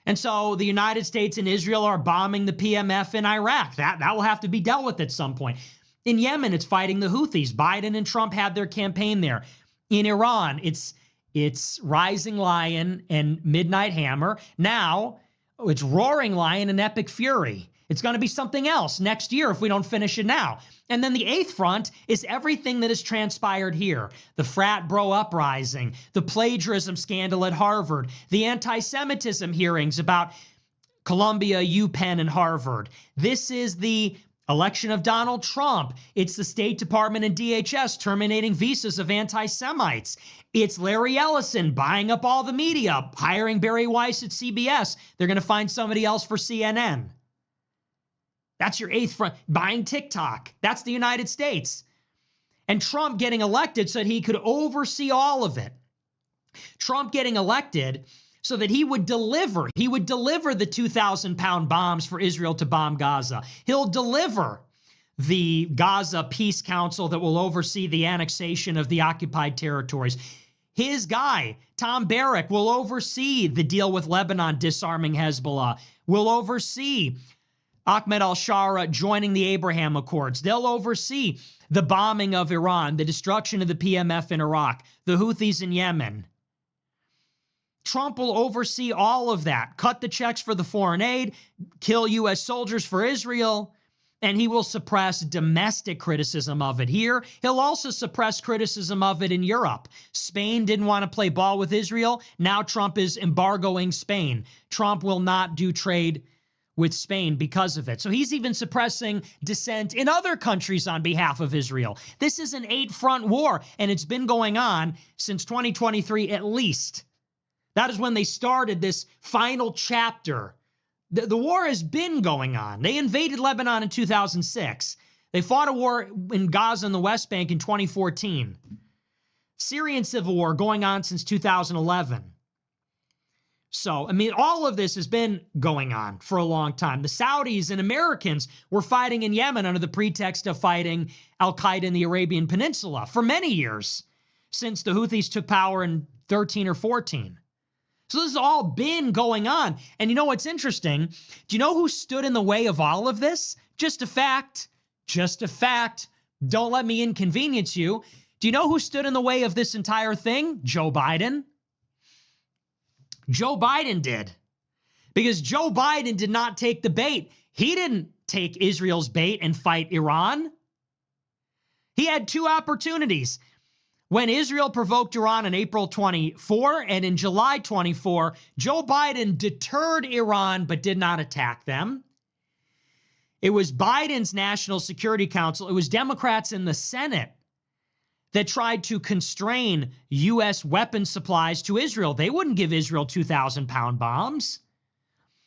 And so the United States and Israel are bombing the PMF in Iraq. That will have to be dealt with at some point. In Yemen, it's fighting the Houthis. Biden and Trump had their campaign there. In Iran, it's Rising Lion and Midnight Hammer. Now it's Roaring Lion and Epic Fury. It's going to be something else next year if we don't finish it now. And then the eighth front is everything that has transpired here. The frat bro uprising, the plagiarism scandal at Harvard, the anti-Semitism hearings about Columbia, UPenn, and Harvard. This is the election of Donald Trump. It's the State Department and DHS terminating visas of anti-Semites. It's Larry Ellison buying up all the media, hiring Barry Weiss at CBS. They're going to find somebody else for CNN. That's your eighth front. Buying TikTok. That's the United States. And Trump getting elected so that he could oversee all of it. Trump getting elected so that he would deliver. He would deliver the 2,000-pound bombs for Israel to bomb Gaza. He'll deliver the Gaza Peace Council that will oversee the annexation of the occupied territories. His guy, Tom Barrack, will oversee the deal with Lebanon disarming Hezbollah. Will oversee Ahmed al-Shara joining the Abraham Accords. They'll oversee the bombing of Iran, the destruction of the PMF in Iraq, the Houthis in Yemen. Trump will oversee all of that, cut the checks for the foreign aid, kill U.S. soldiers for Israel, and he will suppress domestic criticism of it here. He'll also suppress criticism of it in Europe. Spain didn't want to play ball with Israel. Now Trump is embargoing Spain. Trump will not do trade with Spain because of it. So he's even suppressing dissent in other countries on behalf of Israel. This is an 8-front war, and it's been going on since 2023 at least. That is when they started this final chapter. The war has been going on. They invaded Lebanon in 2006. They fought a war in Gaza and the West Bank in 2014. Syrian civil war going on since 2011. So, I mean, all of this has been going on for a long time. The Saudis and Americans were fighting in Yemen under the pretext of fighting al-Qaeda in the Arabian Peninsula for many years, since the Houthis took power in 13 or 14. So this has all been going on. And you know what's interesting? Do you know who stood in the way of all of this? Just a fact. Just a fact. Don't let me inconvenience you. Do you know who stood in the way of this entire thing? Joe Biden. Joe Biden did. Because Joe Biden did not take the bait. He didn't take Israel's bait and fight Iran. He had two opportunities. When Israel provoked Iran in April 24 and in July 24, Joe Biden deterred Iran but did not attack them. It was Biden's National Security Council. It was Democrats in the Senate that tried to constrain U.S. weapons supplies to Israel. They wouldn't give Israel 2,000-pound bombs.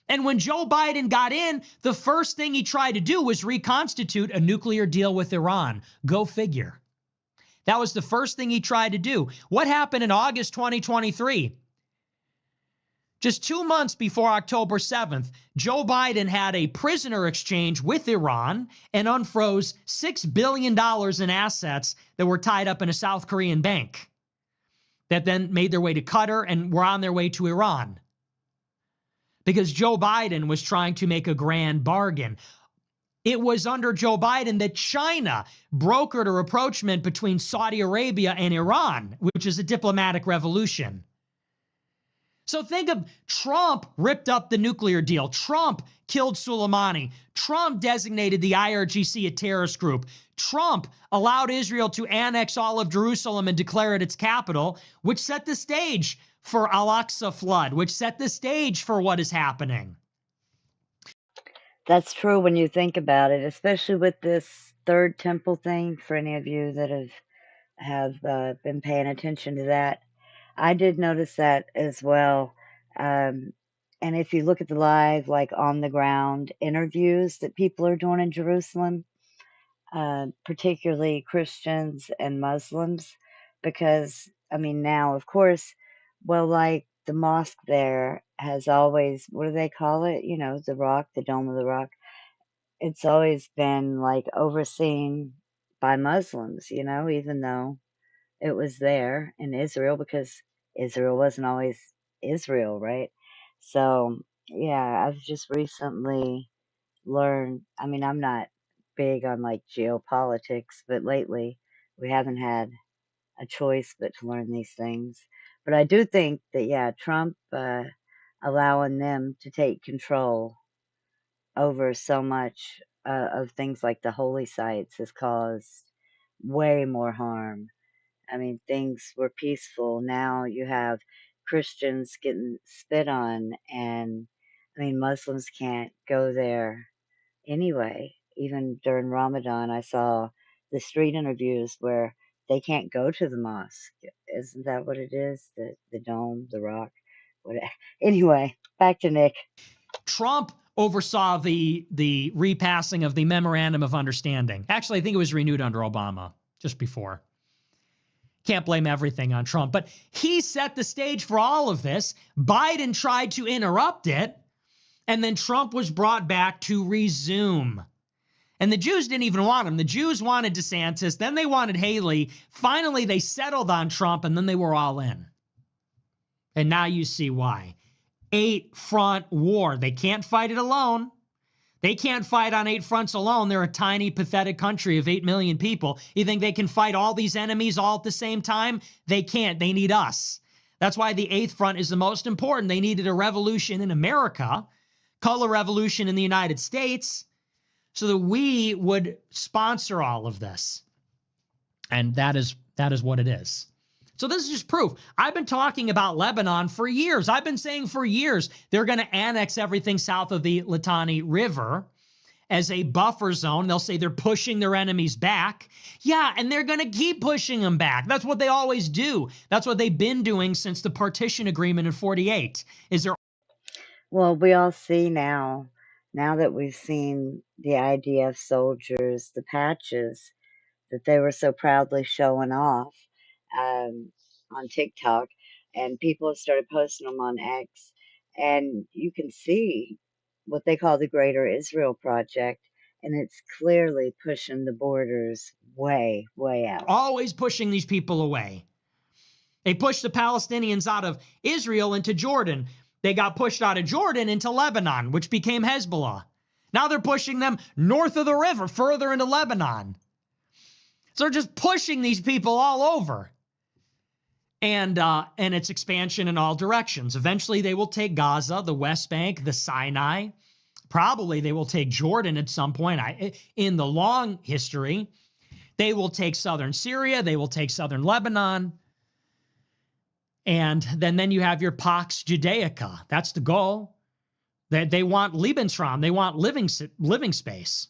And when Joe Biden got in, the first thing he tried to do was reconstitute a nuclear deal with Iran. Go figure. That was the first thing he tried to do. What happened in August 2023? Just 2 months before October 7th, Joe Biden had a prisoner exchange with Iran and unfroze $6 billion in assets that were tied up in a South Korean bank that then made their way to Qatar and were on their way to Iran. Because Joe Biden was trying to make a grand bargain. It was under Joe Biden that China brokered a rapprochement between Saudi Arabia and Iran, which is a diplomatic revolution. So think of Trump ripped up the nuclear deal. Trump killed Soleimani. Trump designated the IRGC a terrorist group. Trump allowed Israel to annex all of Jerusalem and declare it its capital, which set the stage for Al-Aqsa flood, which set the stage for what is happening. That's true when you think about it, especially with this third temple thing, for any of you that have been paying attention to that. I did notice that as well. Um, and if you look at the live, like on the ground interviews that people are doing in Jerusalem, particularly Christians and Muslims, because, I mean, now, of course, well, like the mosque there has always, what do they call it? You know, the rock, the Dome of the Rock. It's always been like overseen by Muslims, you know, even though it was there in Israel, because Israel wasn't always Israel, right? So, yeah, I've just recently learned, I mean, I'm not big on like geopolitics, but lately we haven't had a choice but to learn these things. But I do think that, yeah, Trump allowing them to take control over so much of things like the holy sites has caused way more harm. I mean, things were peaceful. Now you have Christians getting spit on, and I mean, Muslims can't go there anyway. Even during Ramadan, I saw the street interviews where they can't go to the mosque. Isn't that what it is? The dome, the rock. What? Anyway, back to Nick. Trump oversaw the repassing of the memorandum of understanding. Actually, I think it was renewed under Obama just before. Can't blame everything on Trump, but he set the stage for all of this. Biden tried to interrupt it, and then Trump was brought back to resume. And the Jews didn't even want him. The Jews wanted DeSantis, then they wanted Haley. Finally, they settled on Trump, and then they were all in. And now you see why. 8-front war. They can't fight it alone. They can't fight on 8 fronts alone. They're a tiny, pathetic country of 8 million people. You think they can fight all these enemies all at the same time? They can't. They need us. That's why the 8th front is the most important. They needed a revolution in America, color revolution in the United States, so that we would sponsor all of this. And that is what it is. So this is just proof. I've been talking about Lebanon for years. I've been saying for years they're going to annex everything south of the Litani River as a buffer zone. They'll say they're pushing their enemies back. Yeah, and they're going to keep pushing them back. That's what they always do. That's what they've been doing since the partition agreement in 48. Well, we all see now that we've seen the IDF soldiers, the patches that they were so proudly showing off on TikTok, and people have started posting them on X, and you can see what they call the Greater Israel Project, and it's clearly pushing the borders way, way out. Always pushing these people away. They pushed the Palestinians out of Israel into Jordan. They got pushed out of Jordan into Lebanon, which became Hezbollah. Now they're pushing them north of the river, further into Lebanon. So they're just pushing these people all over. And it's expansion in all directions. Eventually they will take Gaza, the West Bank, the Sinai. Probably they will take Jordan at some point. In the long history, they will take southern Syria. They will take southern Lebanon. And then you have your Pax Judaica. That's the goal. They want Lebensraum. They want living space.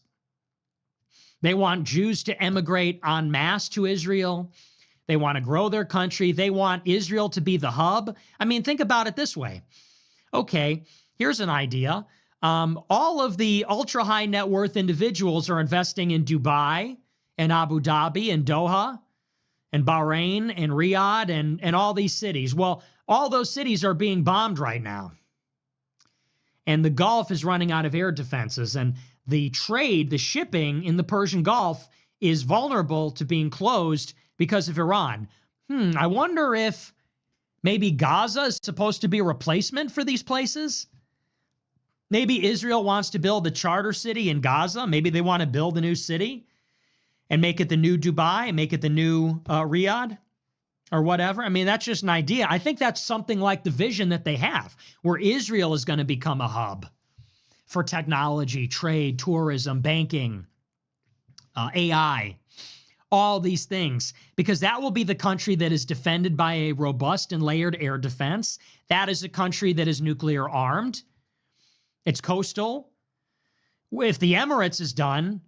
They want Jews to emigrate en masse to Israel. They want to grow their country. They want Israel to be the hub. I mean, think about it this way. Okay, here's an idea. All of the ultra high net worth individuals are investing in Dubai and Abu Dhabi and Doha and Bahrain and Riyadh and all these cities. Well, all those cities are being bombed right now. And the Gulf is running out of air defenses. And the trade, the shipping in the Persian Gulf is vulnerable to being closed because of Iran. I wonder if maybe Gaza is supposed to be a replacement for these places? Maybe Israel wants to build a charter city in Gaza. Maybe they want to build a new city and make it the new Dubai, make it the new Riyadh or whatever. I mean, that's just an idea. I think that's something like the vision that they have, where Israel is going to become a hub for technology, trade, tourism, banking, AI, all these things, because that will be the country that is defended by a robust and layered air defense. That is a country that is nuclear armed. It's coastal. If the Emirates is done,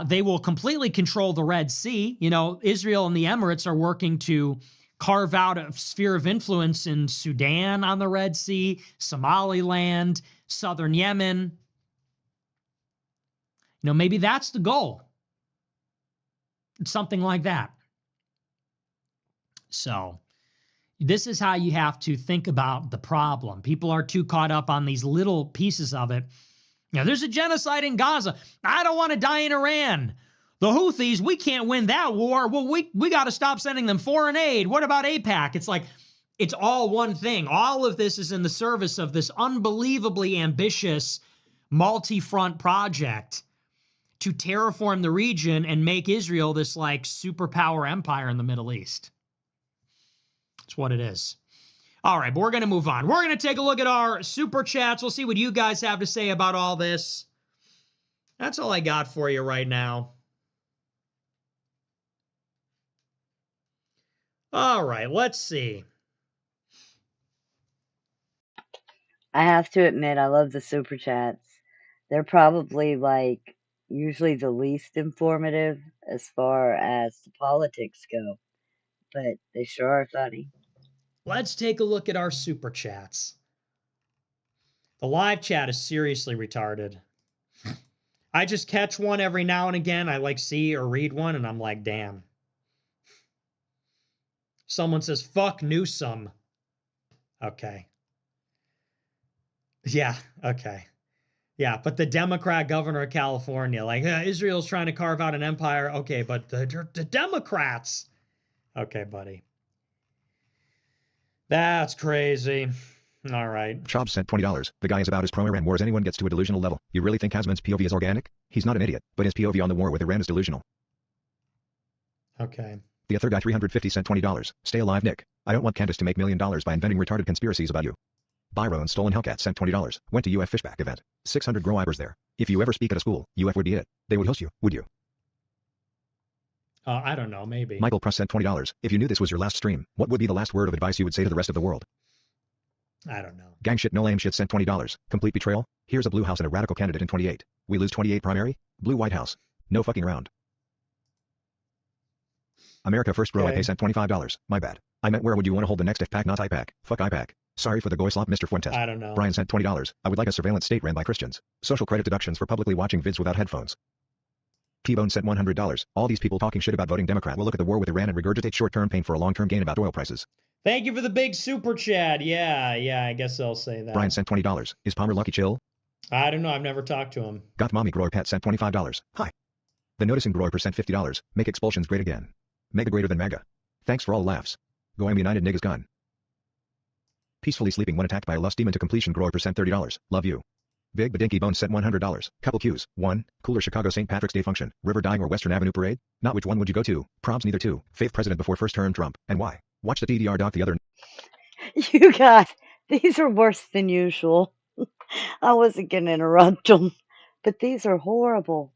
they will completely control the Red Sea. You know, Israel and the Emirates are working to carve out a sphere of influence in Sudan on the Red Sea, Somaliland, southern Yemen. You know, maybe that's the goal. It's something like that. So this is how you have to think about the problem. People are too caught up on these little pieces of it. You know, there's a genocide in Gaza. I don't want to die in Iran. The Houthis, we can't win that war. Well, we got to stop sending them foreign aid. What about AIPAC? It's like, it's all one thing. All of this is in the service of this unbelievably ambitious multi-front project to terraform the region and make Israel this like superpower empire in the Middle East. That's what it is. All right, but we're going to move on. We're going to take a look at our super chats. We'll see what you guys have to say about all this. That's all I got for you right now. All right, let's see. I have to admit, I love the super chats. They're probably like usually the least informative as far as the politics go, but they sure are funny. Let's take a look at our super chats. The live chat is seriously retarded. I just catch one every now and again. I like see or read one and I'm like, damn. Someone says, fuck Newsom. Okay. Yeah, okay. Yeah, but the Democrat governor of California, like, Israel's trying to carve out an empire. Okay, but the Democrats. Okay, buddy. That's crazy. All right. Chob sent $20. The guy is about as pro-Iran war as anyone gets to a delusional level. You really think Hasman's POV is organic? He's not an idiot, but his POV on the war with Iran is delusional. Okay. The other guy 350 sent $20. Stay alive, Nick. I don't want Candace to make $1 million by inventing retarded conspiracies about you. Byro and Stolen Hellcat sent $20. Went to UF Fishback event. 600 grow ibers there. If you ever speak at a school, UF would be it. They would host you, would you? I don't know, maybe. Michael Press sent $20. If you knew this was your last stream, what would be the last word of advice you would say to the rest of the world? I don't know. Gang shit no lame shit sent $20. Complete betrayal? Here's a blue house and a radical candidate in 28. We lose 28 primary? Blue White House. No fucking around. America First Bro Okay. I sent $25. My bad. I meant where would you want to hold the next IPAC, not IPAC. Fuck IPAC. Sorry for the goy slop, Mr. Fuentes. I don't know. Brian sent $20. I would like a surveillance state ran by Christians. Social credit deductions for publicly watching vids without headphones. T-Bone sent $100. All these people talking shit about voting Democrat will look at the war with Iran and regurgitate short-term pain for a long-term gain about oil prices. Thank you for the big super chat. Yeah, I guess I'll say that. Brian sent $20. Is Palmer lucky chill? I don't know. I've never talked to him. Got Mommy Grower Pet sent $25. Hi. The Noticing Grower sent $50. Make expulsions great again. Mega greater than mega. Thanks for all laughs. Go Am United niggas gone. Peacefully sleeping when attacked by a lust demon to completion Grower sent $30. Love you. Big Badinky Bones sent $100. Couple Qs. 1. Cooler Chicago St. Patrick's Day function. River Dying or Western Avenue Parade? Not which one would you go to? Probs neither two. Faith president before first term Trump. And why? Watch the DDR doc the other. You guys, these are worse than usual. I wasn't going to interrupt them, but these are horrible.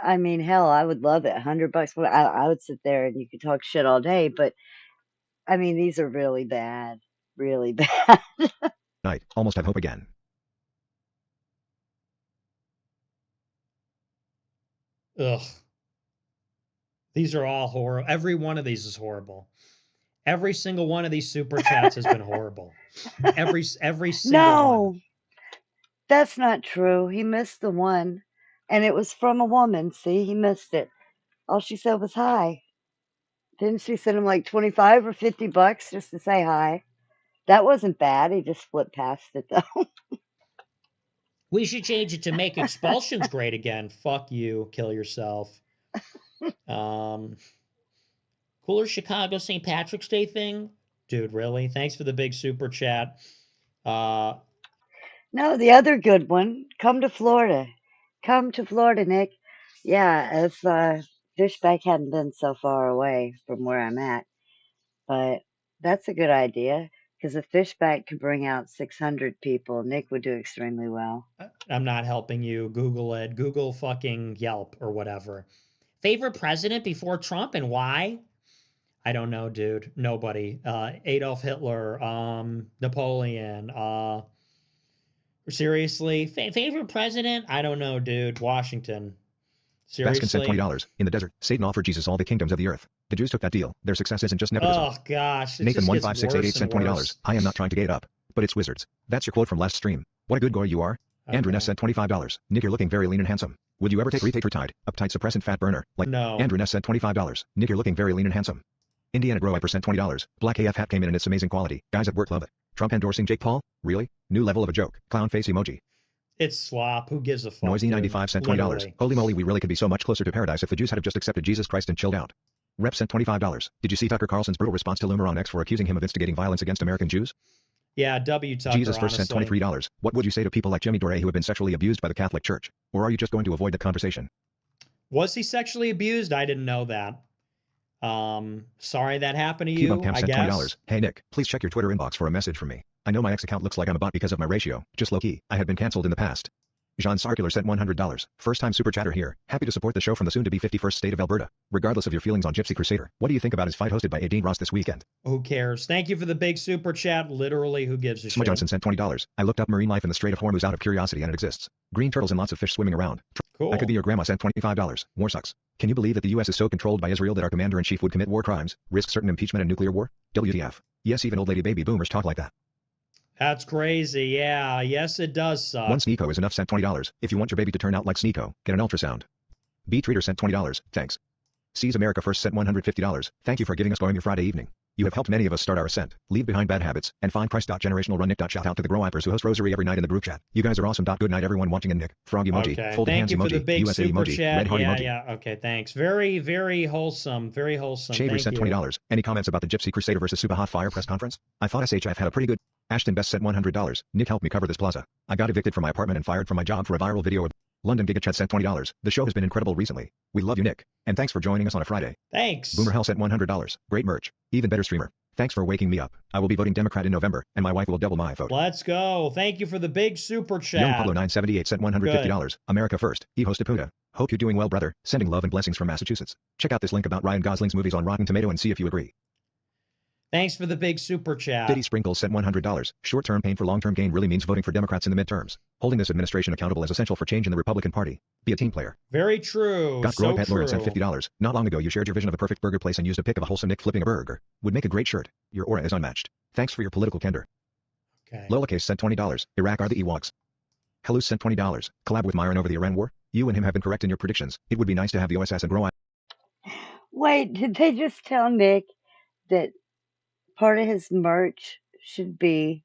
I mean, hell, I would love it. $100. I would sit there and you could talk shit all day, but I mean, these are really bad. Really bad. Night. Almost have hope again. Ugh. These are all horrible. Every one of these is horrible. Every single one of these super chats has been horrible. Every single one. No, that's not true. He missed the one, and it was from a woman. See, he missed it. All she said was hi. Didn't she send him like 25 or $50 just to say hi? That wasn't bad. He just flipped past it though. We should change it to make expulsions great again. Fuck you. Kill yourself. Cooler Chicago St. Patrick's Day thing? Dude, really? Thanks for the big super chat. No, the other good one. Come to Florida. Come to Florida, Nick. Yeah, if Fishback hadn't been so far away from where I'm at. But that's a good idea. Because if Fishback could bring out 600 people, Nick would do extremely well. I'm not helping you. Google it. Google fucking Yelp or whatever. Favorite president before Trump and why? I don't know, dude. Nobody. Adolf Hitler, Napoleon. Seriously? Favorite president? I don't know, dude. Washington. Baskin sent Seriously? $20. In the desert, Satan offered Jesus all the kingdoms of the earth. The Jews took that deal. Their success isn't just nepotism. Oh gosh, it Nathan just gets 15688 worse sent and $20. worse. I am not trying to gate up, but it's wizards. That's your quote from last stream. What a good goy you are. Andrew Ness sent $25. Nick, you're looking very lean and handsome. Would you ever take retired, uptight suppressant fat burner? Like No. Andrew Ness sent $25. Nick, you're looking very lean and handsome. Indiana Grow I% $20. Black AF hat came in and it's amazing quality. Guys at work love it. Trump endorsing Jake Paul? Really? New level of a joke. Clown face emoji. It's slop. Who gives a fuck? Noisy dude? 95 sent $20. Literally. Holy moly, we really could be so much closer to paradise if the Jews had have just accepted Jesus Christ and chilled out. Rep sent $25. Did you see Tucker Carlson's brutal response to Lumer on X for accusing him of instigating violence against American Jews? Yeah, W Tucker, Jesus first sent honestly. $23. What would you say to people like Jimmy Dore who have been sexually abused by the Catholic Church? Or are you just going to avoid the conversation? Was he sexually abused? I didn't know that. Sorry that happened to you, Keep Camp I sent guess. $20. Hey Nick, please check your Twitter inbox for a message from me. I know my ex account looks like I'm a bot because of my ratio. Just low key, I have been cancelled in the past. Jean Sarkular sent $100. First time super chatter here. Happy to support the show from the soon to be 51st state of Alberta. Regardless of your feelings on Gypsy Crusader, what do you think about his fight hosted by Adine Ross this weekend? Who cares? Thank you for the big super chat. Literally, who gives a Smudge shit? Johnson sent $20. I looked up marine life in the Strait of Hormuz out of curiosity and it exists. Green turtles and lots of fish swimming around. Cool. I could be your grandma sent $25. War sucks. Can you believe that the US is so controlled by Israel that our commander-in-chief would commit war crimes, risk certain impeachment and nuclear war? WTF. Yes, even old lady baby boomers talk like that. That's crazy. Yeah. Yes, it does suck. One Sneeko is enough sent $20. If you want your baby to turn out like Sneeko, get an ultrasound. B Treater sent $20. Thanks. Sees America First sent $150. Thank you for giving us going your Friday evening. You have helped many of us start our ascent, leave behind bad habits, and find Christ. Generational Run Nick. Shout out to the Grow Wipers who host Rosary every night in the group chat. You guys are awesome. Good night everyone watching and Nick. Frog emoji, Okay. folded Thank hands you for the emoji, big USA super emoji, chat. red heart Yeah, emoji. yeah. Okay, thanks. Very, very wholesome. Very wholesome. Shaver Thank sent you. $20. Any comments about the Gypsy Crusader versus Super Hot Fire press conference? I thought SHF had a pretty good. Ashton Best sent $100. Nick, help me cover this plaza. I got evicted from my apartment and fired from my job for a viral video of London Gigachat sent $20. The show has been incredible recently. We love you, Nick. And thanks for joining us on a Friday. Thanks. Boomer Hell sent $100. Great merch. Even better streamer. Thanks for waking me up. I will be voting Democrat in November, and my wife will double my vote. Let's go. Thank you for the big super chat. Young Pablo 978 sent $150. America First. He hosted Puda. Hope you're doing well, brother. Sending love and blessings from Massachusetts. Check out this link about Ryan Gosling's movies on Rotten Tomato and see if you agree. Thanks for the big super chat. Diddy Sprinkles sent $100. Short-term pain for long-term gain really means voting for Democrats in the midterms. Holding this administration accountable is essential for change in the Republican Party. Be a team player. Very true. Got So Grow Pet Lawrence true. sent $50. Not long ago you shared your vision of a perfect burger place and used a pic of a wholesome Nick flipping a burger. Would make a great shirt. Your aura is unmatched. Thanks for your political candor. Okay. Lola Case sent $20. Iraq are the Ewoks. Hello sent $20. Collab with Myron over the Iran war. You and him have been correct in your predictions. It would be nice to have the OSS and Grow. Wait, did they just tell Nick that part of his merch should be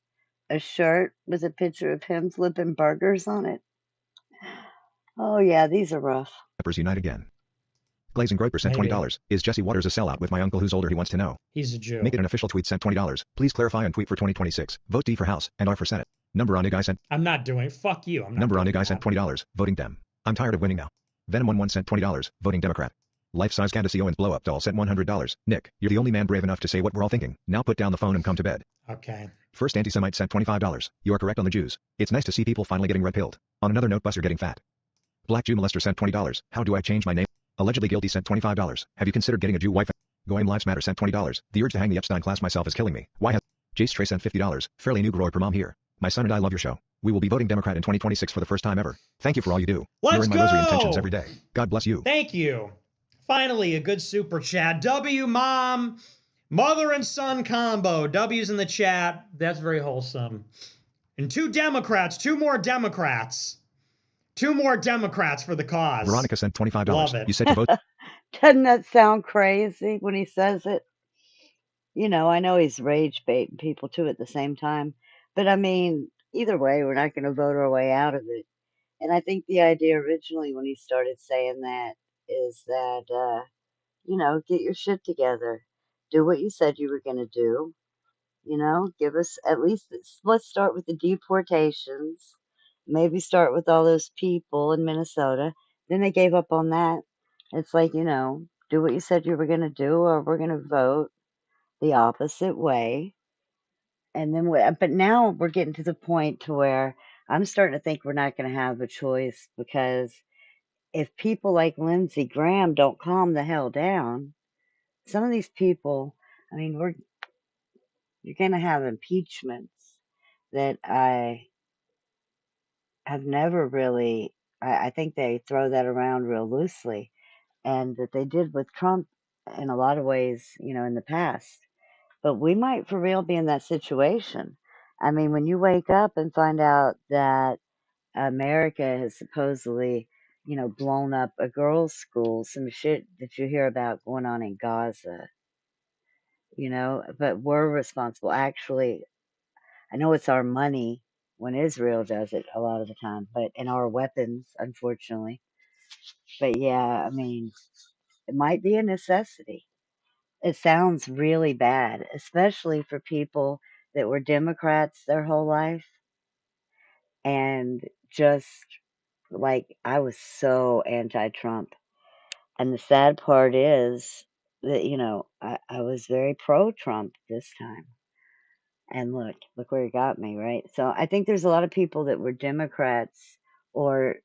a shirt with a picture of him flipping burgers on it? Oh, yeah, these are rough. Peppers unite again. Glazing Groper sent Maybe. $20. Is Jesse Waters a sellout with my uncle who's older he wants to know? He's a Jew. Make it an official tweet sent $20. Please clarify and tweet for 2026. Vote D for House and R for Senate. Number on I sent. I'm not doing it. Fuck you. I'm not Number on doing I sent $20. Voting Dem. I'm tired of winning now. Venom11 sent $20. Voting Democrat. Life-size Candace Owens blow-up doll sent $100. Nick, you're the only man brave enough to say what we're all thinking. Now put down the phone and come to bed. Okay. First anti-Semite sent $25. You are correct on the Jews. It's nice to see people finally getting red-pilled. On another note, Buster getting fat. Black Jew molester sent $20. How do I change my name? Allegedly guilty sent $25. Have you considered getting a Jew wife? Goyim Lives Matter sent $20. The urge to hang the Epstein class myself is killing me. Why has Jace Trey sent $50. Fairly new Groy per mom here. My son and I love your show. We will be voting Democrat in 2026 for the first time ever. Thank you for all you do. Let's You're in my rosary go! intentions every day. God bless you. Thank you. Finally, a good super chat. W mom, mother and son combo. W's in the chat. That's very wholesome. And two more Democrats. Two more Democrats for the cause. Veronica sent $25. Love it. You said to vote. Doesn't that sound crazy when he says it? You know, I know he's rage baiting people too at the same time. But I mean, either way, we're not going to vote our way out of it. And I think the idea originally when he started saying that is that, you know, get your shit together. Do what you said you were going to do. You know, give us at least, let's start with the deportations. Maybe start with all those people in Minnesota. Then they gave up on that. It's like, you know, do what you said you were going to do, or we're going to vote the opposite way. And then, but now we're getting to the point to where I'm starting to think we're not going to have a choice, because if people like Lindsey Graham don't calm the hell down, some of these people, I mean, you're going to have impeachments that I have never really I think they throw that around real loosely, and that they did with Trump in a lot of ways, in the past. But we might for real be in that situation. I mean, when you wake up and find out that America has supposedly, blown up a girls' school, some shit that you hear about going on in Gaza, but we're responsible. Actually, I know it's our money when Israel does it a lot of the time, but and our weapons, unfortunately. But yeah, I mean, it might be a necessity. It sounds really bad, especially for people that were Democrats their whole life and just like I was so anti-Trump. And the sad part is that, I was very pro-Trump this time. And look where it got me, right? So I think there's a lot of people that were Democrats or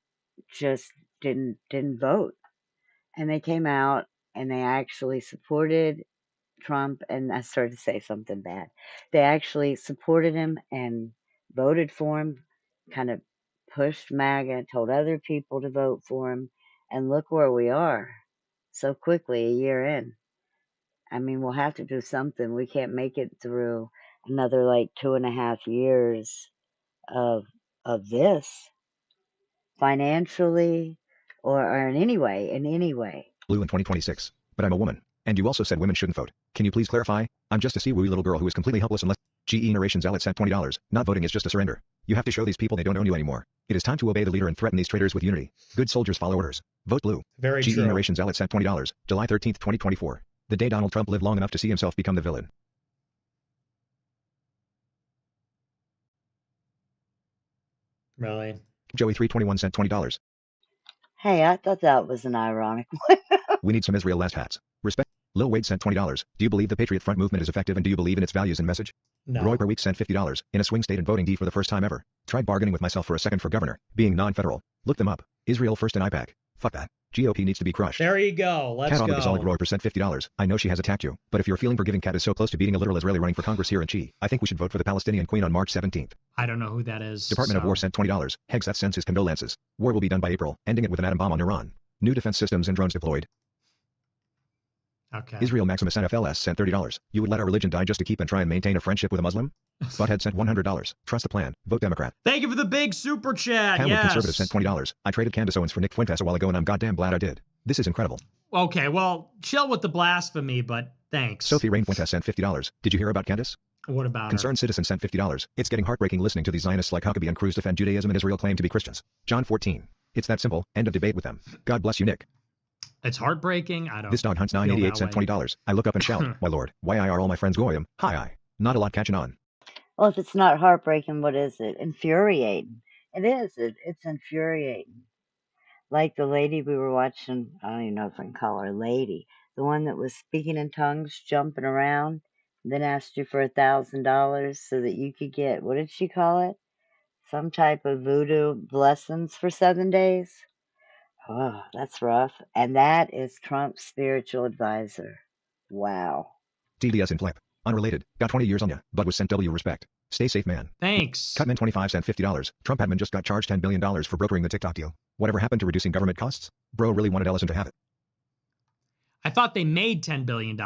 just didn't vote. And they came out and they actually supported Trump, and I started to say something bad. They actually supported him and voted for him, kind of pushed MAGA, told other people to vote for him, and look where we are so quickly a year in. I mean, we'll have to do something. We can't make it through another like 2.5 years of this financially or in any way. Blue in 2026. But I'm a woman. And you also said women shouldn't vote. Can you please clarify? I'm just a wee little girl who is completely helpless unless GE narration zealot sent $20. Not voting is just a surrender. You have to show these people they don't own you anymore. It is time to obey the leader and threaten these traitors with unity. Good soldiers follow orders. Vote blue. Very GE true. narration zealot sent $20. July 13th, 2024. The day Donald Trump lived long enough to see himself become the villain. Really? Joey 321 sent $20. Hey, I thought that was an ironic one. We need some Israel last hats. Respect. Lil Wade sent $20. Do you believe the Patriot Front movement is effective and do you believe in its values and message? No. Roy per week sent $50. In a swing state and voting D for the first time ever. Tried bargaining with myself for a second for governor, being non-federal. Look them up. Israel first in IPAC. Fuck that. GOP needs to be crushed. There you go. Let's Kat go. Solid Roy sent $50. I know she has attacked you, but if you're feeling forgiving, Kat is so close to beating a literal Israeli running for Congress here in Chi. I think we should vote for the Palestinian Queen on March 17th. I don't know who that is. Department of War sent $20. Hegseth sends his condolences. War will be done by April, ending it with an atom bomb on Iran. New defense systems and drones deployed. Okay. Israel Maximus NFLS sent $30. You would let our religion die just to keep and try and maintain a friendship with a Muslim? Butthead sent $100. Trust the plan. Vote Democrat. Thank you for the big super chat. Hamlet Yes. Conservative sent $20. I traded Candace Owens for Nick Fuentes a while ago and I'm goddamn glad I did. This is incredible. Okay, well, chill with the blasphemy, but thanks. Sophie Rain Fuentes sent $50. Did you hear about Candace? What about her? Concerned Citizen sent $50. It's getting heartbreaking listening to these Zionists like Huckabee and Cruz defend Judaism and Israel claim to be Christians. John 14. It's that simple. End of debate with them. God bless you, Nick. It's heartbreaking. I don't. This dog hunts feel 988 that sent way. $20. I look up and shout, "My lord, why are all my friends goyim? Hi. Not a lot catching on." Well, if it's not heartbreaking, what is it? Infuriating. It is. It's infuriating. Like the lady we were watching, I don't even know if I can call her a lady, the one that was speaking in tongues, jumping around, then asked you for $1,000 so that you could get, what did she call it? Some type of voodoo blessings for 7 days? Oh, that's rough. And that is Trump's spiritual advisor. Wow. TDS in flip. Unrelated. Got 20 years on ya, but was sent W respect. Stay safe, man. Thanks. Cutman 25 sent $50. Trump admin just got charged $10 billion for brokering the TikTok deal. Whatever happened to reducing government costs? Bro really wanted Ellison to have it. I thought they made $10 billion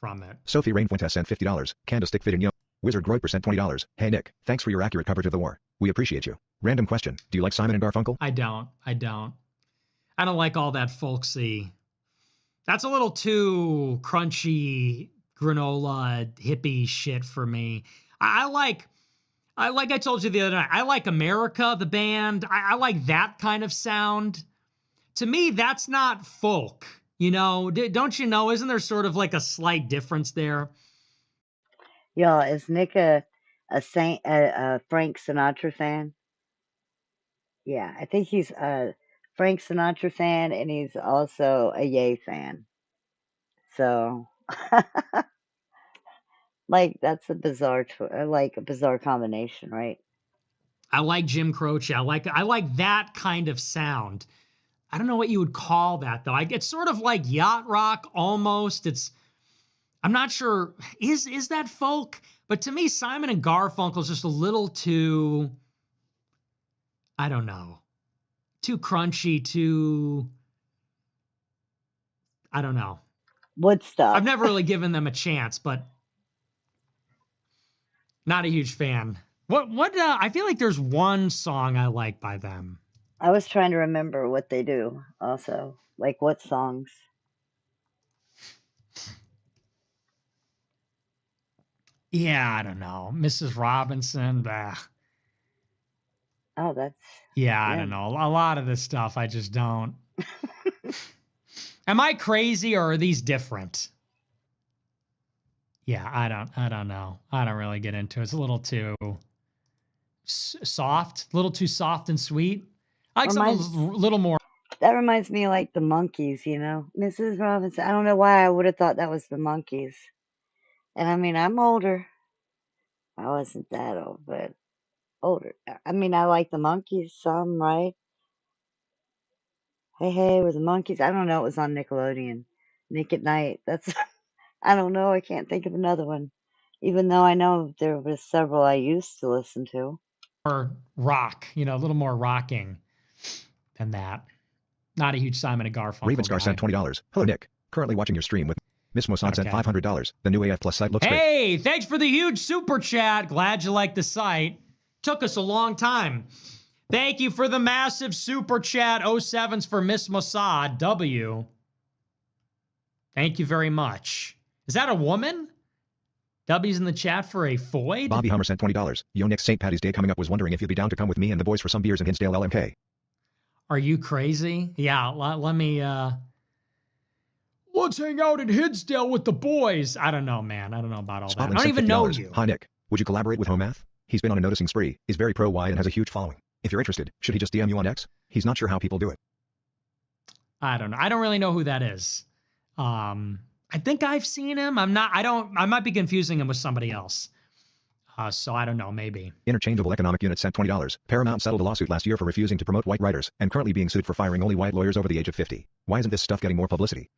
from it. Sophie Rain Fuentes sent $50. Candlestick fitting yo. Wizard Groiper sent $20. Hey Nick, thanks for your accurate coverage of the war. We appreciate you. Random question. Do you like Simon and Garfunkel? I don't. I don't like all that folksy. That's a little too crunchy granola hippie shit for me. I like I told you the other night, I like America, the band. I like that kind of sound. To me, that's not folk. You know, don't you know? Isn't there sort of like a slight difference there? Y'all, is Nick a Frank Sinatra fan? Yeah, I think he's a Frank Sinatra fan, and he's also a Ye fan. So, like, that's a bizarre, like a bizarre combination, right? I like Jim Croce. I like that kind of sound. I don't know what you would call that though. It's sort of like yacht rock almost. I'm not sure. Is that folk? But to me, Simon and Garfunkel is just a little too, I don't know, too crunchy, too, I don't know. Woodstock. I've never really given them a chance, but not a huge fan. I feel like there's one song I like by them. I was trying to remember what they do also. Like what songs? Yeah, I don't know. Mrs. Robinson. Bah. Oh, that's... Yeah, I don't know. A lot of this stuff I just don't. Am I crazy or are these different? Yeah, I don't know. I don't really get into it. It's a little too soft, a little too soft and sweet. I like something a little more. That reminds me of like the Monkees, you know? Mrs. Robinson. I don't know why I would have thought that was the Monkees. And I mean, I'm older. I wasn't that old, but older. I mean, I like the Monkees some, right? Hey, hey, we're the Monkees. I don't know. It was on Nickelodeon. Nick at Night. That's, I don't know. I can't think of another one. Even though I know there was several I used to listen to. Or rock, a little more rocking than that. Not a huge Simon and Garfunkel Ravenscar sent $20. Hello, Nick. Currently watching your stream with Miss Mossad sent $500. The new AF Plus site looks great. Hey, thanks for the huge super chat. Glad you like the site. Took us a long time. Thank you for the massive super chat. 07s for Miss Mossad. W. Thank you very much. Is that a woman? W's in the chat for a Foyd? Bobby Hummer sent $20. Yo, Nick, St. Patty's Day coming up. Was wondering if you'd be down to come with me and the boys for some beers in Hinsdale LMK. Are you crazy? Yeah, let me, let's hang out in Hinsdale with the boys. I don't know, man. I don't know about all that. I don't even know you. Hi, Nick. Would you collaborate with Homath? He's been on a noticing spree, is very pro-Y and has a huge following. If you're interested, should he just DM you on X? He's not sure how people do it. I don't know. I don't really know who that is. I think I've seen him. I might be confusing him with somebody else. So I don't know, maybe. Interchangeable Economic Unit sent $20. Paramount settled a lawsuit last year for refusing to promote white writers, and currently being sued for firing only white lawyers over the age of 50. Why isn't this stuff getting more publicity?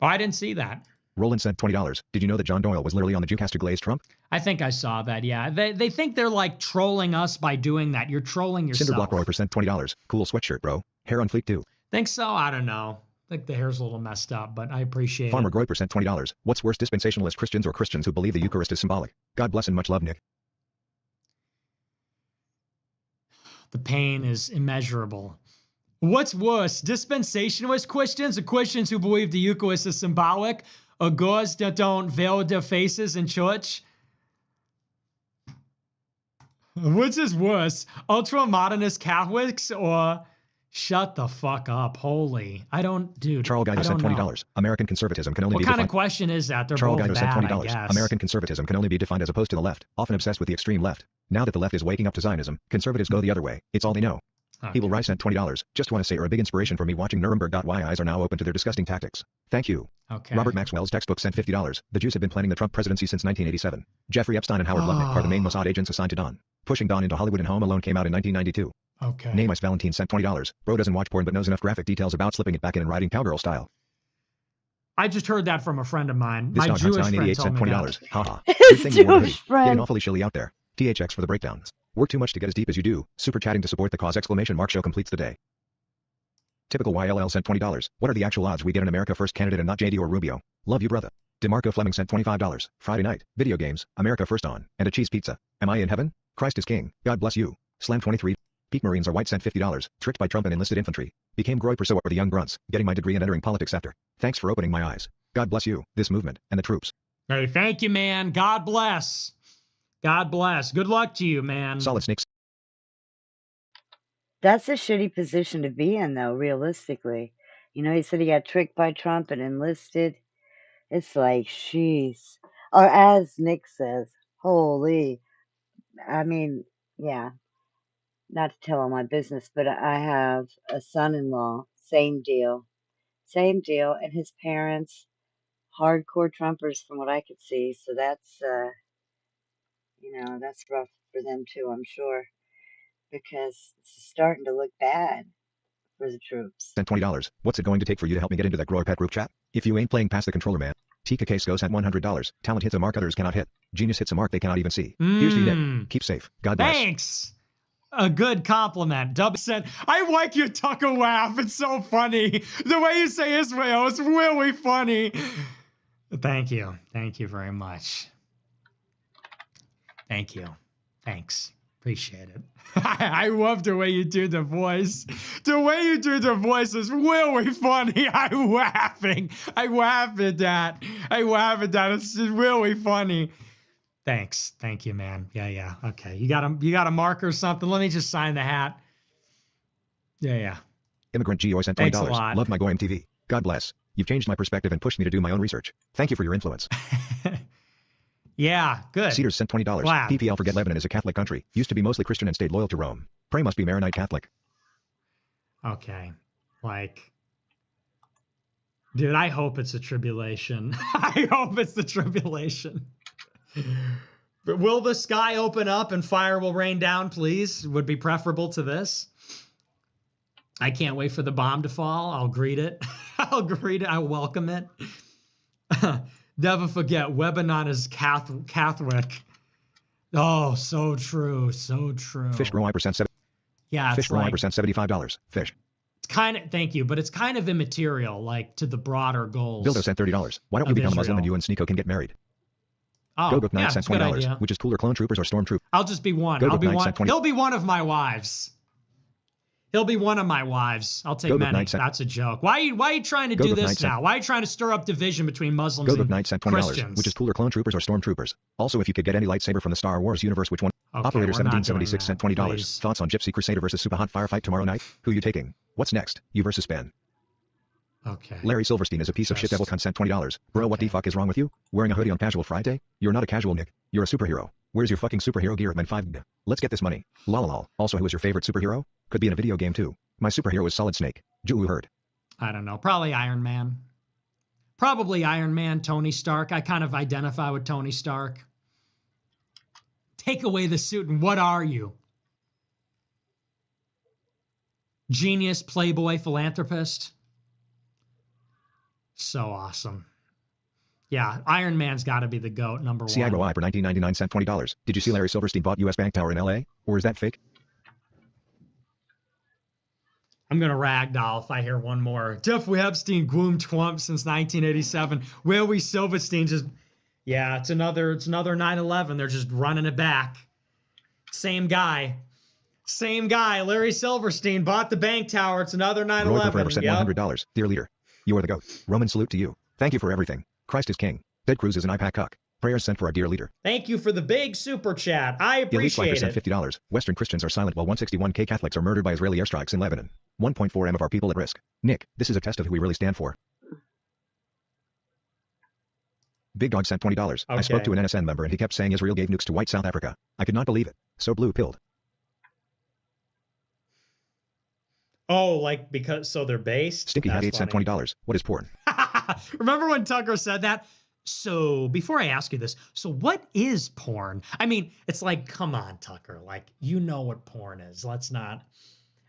Oh, I didn't see that. Roland sent $20. Did you know that John Doyle was literally on the Jewcast to glaze Trump? I think I saw that, yeah. They think they're like trolling us by doing that. You're trolling yourself. Cinderblock Roy sent $20. Cool sweatshirt, bro. Hair on fleek too. Think so? I don't know. I think the hair's a little messed up, but I appreciate Farmer it. Groy sent $20. What's worse, dispensationalist Christians or Christians who believe the Eucharist is symbolic? God bless and much love, Nick. The pain is immeasurable. What's worse, dispensationalist Christians or Christians who believe the Eucharist is symbolic? Or girls that don't veil their faces in church? Which is worse, ultra-modernist Catholics or... Shut the fuck up. Holy. I don't, dude. Charles Guy sent $20. American conservatism can only be defined. What kind of question is that? They're Charles both Guy bad, sent I $20. guess. American conservatism can only be defined as opposed to the left, often obsessed with the extreme left. Now that the left is waking up to Zionism, conservatives go the other way. It's all they know. Okay. He will rise sent $20. Just want to say you're a big inspiration for me watching Nuremberg. Why eyes are now open to their disgusting tactics. Thank you. Okay. Robert Maxwell's textbook sent $50. The Jews have been planning the Trump presidency since 1987. Jeffrey Epstein and Howard Lutnick are the main Mossad agents assigned to Don. Pushing Don into Hollywood and Home Alone came out in 1992. Okay. Name Ice Valentine sent $20. Bro doesn't watch porn but knows enough graphic details about slipping it back in and riding cowgirl style. I just heard that from a friend of mine. This My dog Jewish hunts friend 988 told sent me $20. that. Haha. His Good thing you wore a hoodie. Jewish friend. Getting awfully chilly out there. THX for the breakdowns. Work too much to get as deep as you do. Super chatting to support the cause! Show completes the day. Typical YLL sent $20. What are the actual odds we get an America First candidate and not JD or Rubio? Love you, brother. DeMarco Fleming sent $25. Friday night. Video games. America First on. And a cheese pizza. Am I in heaven? Christ is king. God bless you. Slam 23. Peak Marines are white sent $50. Tricked by Trump and enlisted infantry. Became Groy Perso or the young grunts. Getting my degree and entering politics after. Thanks for opening my eyes. God bless you, this movement, and the troops. Hey, thank you, man. God bless. God bless. Good luck to you, man. Solid Snakes. That's a shitty position to be in, though, realistically. You know, he said he got tricked by Trump and enlisted. It's like, sheesh. Or as Nick says, holy. I mean, yeah. Not to tell all my business, but I have a son-in-law. Same deal. Same deal. And his parents, hardcore Trumpers from what I could see. So that's, that's rough for them too, I'm sure. Because it's starting to look bad for the troops. Sent $20. What's it going to take for you to help me get into that Groy Pet group chat? If you ain't playing past the controller, man. Tika Casco sent $100. Talent hits a mark others cannot hit. Genius hits a mark they cannot even see. Here's the Nick. Keep safe. God bless. Thanks. a good compliment. Dub said, I like your Tucker laugh. It's so funny. The way you say Israel is really funny. Thank you. Thank you very much. Thank you. Thanks. Appreciate it. I love the way you do the voice. The way you do the voice is really funny. I'm laughing. I laugh at that. It's really funny. Thanks. Thank you, man. Yeah. Okay. You got a marker or something? Let me just sign the hat. Yeah. Immigrant Geo sent $20. Thanks a lot. Love my Goyim TV. God bless. You've changed my perspective and pushed me to do my own research. Thank you for your influence. Yeah, good. Cedars sent $20. Wow. PPL forget Lebanon is a Catholic country. Used to be mostly Christian and stayed loyal to Rome. Pray must be Maronite Catholic. Okay. Dude, I hope it's a tribulation. I hope it's the tribulation. But will the sky open up and fire will rain down, please? Would be preferable to this. I can't wait for the bomb to fall. I'll greet it. I'll welcome it. Never forget, Lebanon is Catholic. Oh, so true. So true. Fish grow I% 7. Yeah, Fish grow I% $75. Fish. It's kind of, thank you, but it's kind of immaterial, to the broader goals. Bildo sent $30. Why don't we become Muslim and you and Sneeko can get married? Oh, Go Book Knight yeah, sent it's a good $20. idea. Which is cooler, Clone Troopers or Stormtroopers? I'll just be one. Go I'll Book be Knight one. sent 20. He'll be one of my wives. He'll be one of my wives. I'll take Go Book many. Knight sent- That's a joke. Why are you trying to Go do Book this Knight sent- now? Why are you trying to stir up division between Muslims Go Book and Knight sent $20. Christians? Which is cooler, Clone Troopers or Stormtroopers? Also, if you could get any lightsaber from the Star Wars universe, which one? Okay, Operator we're not doing 1776 sent $20. that, please. Thoughts on Gypsy Crusader versus Super Hot Firefight tomorrow night? Who you taking? What's next? You versus Ben. Okay. Larry Silverstein is a piece of shit devil cunt sent $20. Bro, what the fuck is wrong with you? Wearing a hoodie on Casual Friday? You're not a casual Nick. You're a superhero. Where's your fucking superhero gear at Men 5? Let's get this money. Lol. Also, who is your favorite superhero? Could be in a video game too. My superhero is Solid Snake. Ju heard. I don't know. Probably Iron Man. Probably Iron Man, Tony Stark. I kind of identify with Tony Stark. Take away the suit and what are you? Genius, playboy, philanthropist. So awesome. Yeah, Iron Man's got to be the GOAT, number one. Ciago I for $19.99 sent $20. Did you see Larry Silverstein bought US Bank Tower in LA? Or is that fake? I'm going to ragdoll if I hear one more. Jeffrey Epstein groomed Trump since 1987. Larry Silverstein just... Yeah, it's another 9/11. They're just running it back. Same guy. Larry Silverstein bought the bank tower. It's another 9/11. Roy Forever sent $100. Dear leader, you are the GOAT. Roman salute to you. Thank you for everything. Christ is king. Ted Cruz is an IPAC cuck. Prayers sent for our dear leader. Thank you for the big super chat. I Elite appreciate Sliker sent it. $50. Western Christians are silent while 161K Catholics are murdered by Israeli airstrikes in Lebanon. 1.4 M of our people at risk. Nick, this is a test of who we really stand for. Big Dog sent $20. I spoke to an NSN member and he kept saying Israel gave nukes to white South Africa. I could not believe it. So blue-pilled. Oh, so they're based? Stinky had That's 8 sent funny. $20. What is porn? Remember when Tucker said that? So before I ask you this, so what is porn? I mean, it's like, come on, Tucker. You know what porn is. Let's not.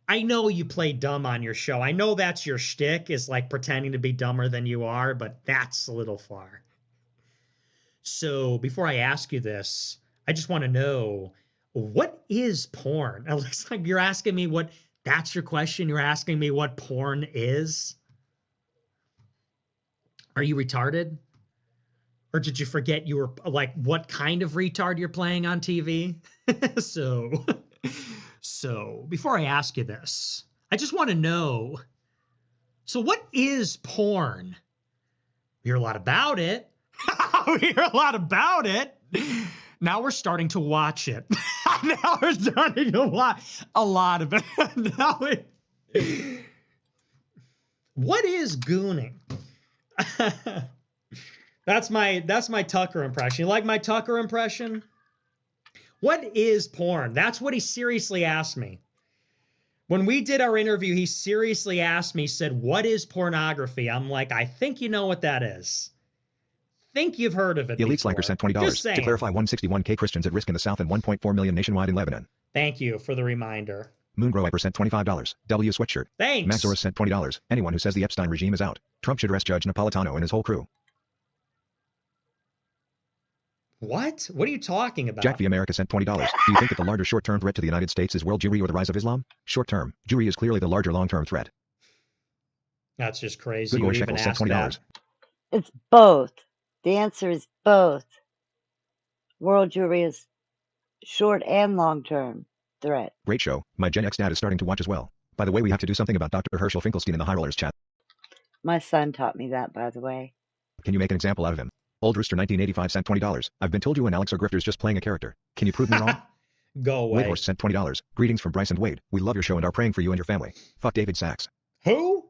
I know you play dumb on your show. I know that's your shtick, is pretending to be dumber than you are, but that's a little far. So before I ask you this, I just want to know, what is porn? It looks like you're asking me what, that's your question? You're asking me what porn is? Are you retarded? Or did you forget you were, what kind of retard you're playing on TV? So before I ask you this, I just want to know, so what is porn? We hear a lot about it. We hear a lot about it. Now we're starting to watch it. Now we're starting to watch a lot of it. What is gooning? That's my Tucker impression. You like my Tucker impression? What is porn? That's what he seriously asked me. When we did our interview, he seriously asked me, said, what is pornography? I'm like, I think you know what that is. Think you've heard of it. Elite before. Sliker sent Just $20. saying. To clarify, 161K Christians at risk in the South and 1.4 million nationwide in Lebanon. Thank you for the reminder. Moongrow sent $25. W Sweatshirt. Thanks. Maxorus sent $20. Anyone who says the Epstein regime is out. Trump should arrest Judge Napolitano and his whole crew. What? What are you talking about? Jack V America sent $20. Do you think that the larger short-term threat to the United States is world Jewry or the rise of Islam? Short-term, Jewry is clearly the larger long-term threat. That's just crazy. Good You boy would even Shekels sent ask $20. that. It's both. The answer is both. World Jewry is short and long-term threat. Great show. My Gen X dad is starting to watch as well. By the way, we have to do something about Dr. Herschel Finkelstein in the High Rollers chat. My son taught me that, by the way. Can you make an example out of him? Old Rooster 1985 sent $20. I've been told you and Alex are grifters just playing a character. Can you prove me wrong? Go away. Wade Horse sent $20. Greetings from Bryce and Wade. We love your show and are praying for you and your family. Fuck David Sachs. Who?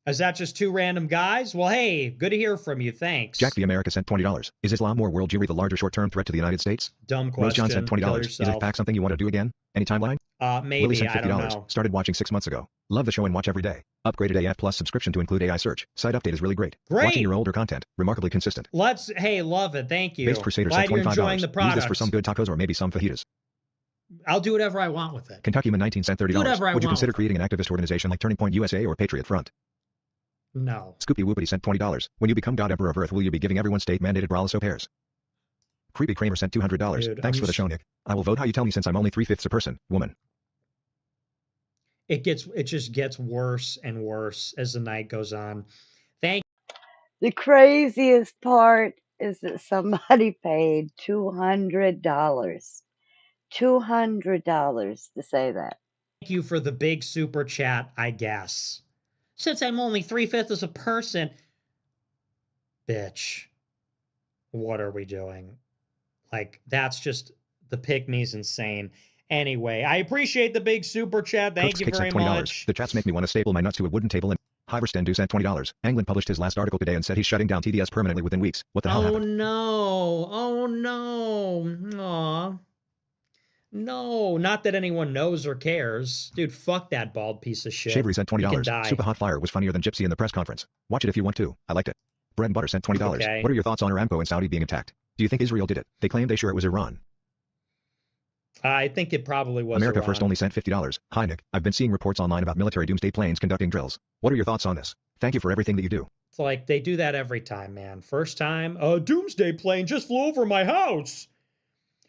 Is that just two random guys? Well, hey, good to hear from you. Thanks. Jack V America sent $20. Is Islam or world Jewry the larger short-term threat to the United States? Dumb question. Rose John sent Kill $20. Is yourself. it back something you want to do again? Any timeline? Maybe. Willie sent $50. I don't know. Started watching 6 months ago. Love the show and watch every day. Upgraded AF Plus subscription to include AI search. Site update is really great. Great. Watching your older content. Remarkably consistent. Hey, love it. Thank you. Based Crusader Glad sent you're $25. enjoying the Use product. this for some good tacos or maybe some fajitas. I'll do whatever I want with it. Kentuckyman 19 sent $30. Do whatever I Would you want consider with creating an activist organization like Turning Point USA or Patriot Front? No. Scoopy Whoopity sent $20. When you become God Emperor of Earth, will you be giving everyone state-mandated braless au pairs? Creepy Kramer sent $200. Dude, Thanks for the show, Nick. I will vote how you tell me since I'm only 3/5 a person, woman. It just gets worse and worse as the night goes on. The craziest part is that somebody paid $200. $200 to say that. Thank you for the big super chat, I guess. Since I'm only 3/5 as a person. Bitch. What are we doing? Like, that's just, the pygmy's insane. Anyway, I appreciate the big super chat. Thank Cook's you Cake very sent $20. much. The chats make me want to staple my nuts to a wooden table and Hyverstendu sent $20. Anglin published his last article today and said he's shutting down TDS permanently within weeks. What the hell Oh happened? no. Oh no. Aw. No, not that anyone knows or cares. Dude, fuck that bald piece of shit. Shavery sent He can $20. die. Super Hot Fire was funnier than Gypsy in the press conference. Watch it if you want to. I liked it. Bread and Butter sent $20. Okay. What are your thoughts on Aramco and Saudi being attacked? Do you think Israel did it? They claimed they sure it was Iran. I think it probably was America Iran. First only sent $50. Hi Nick, I've been seeing reports online about military doomsday planes conducting drills. What are your thoughts on this? Thank you for everything that you do. It's like they do that every time, man. First time, a doomsday plane just flew over my house.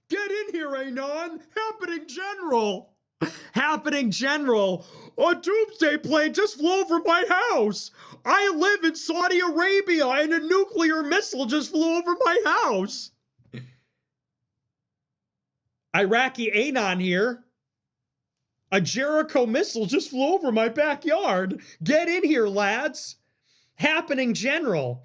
Get in here, Anon. Happening general. Happening general. A doomsday plane just flew over my house. I live in Saudi Arabia and a nuclear missile just flew over my house. Iraqi Anon here. A Jericho missile just flew over my backyard. Get in here, lads. Happening general.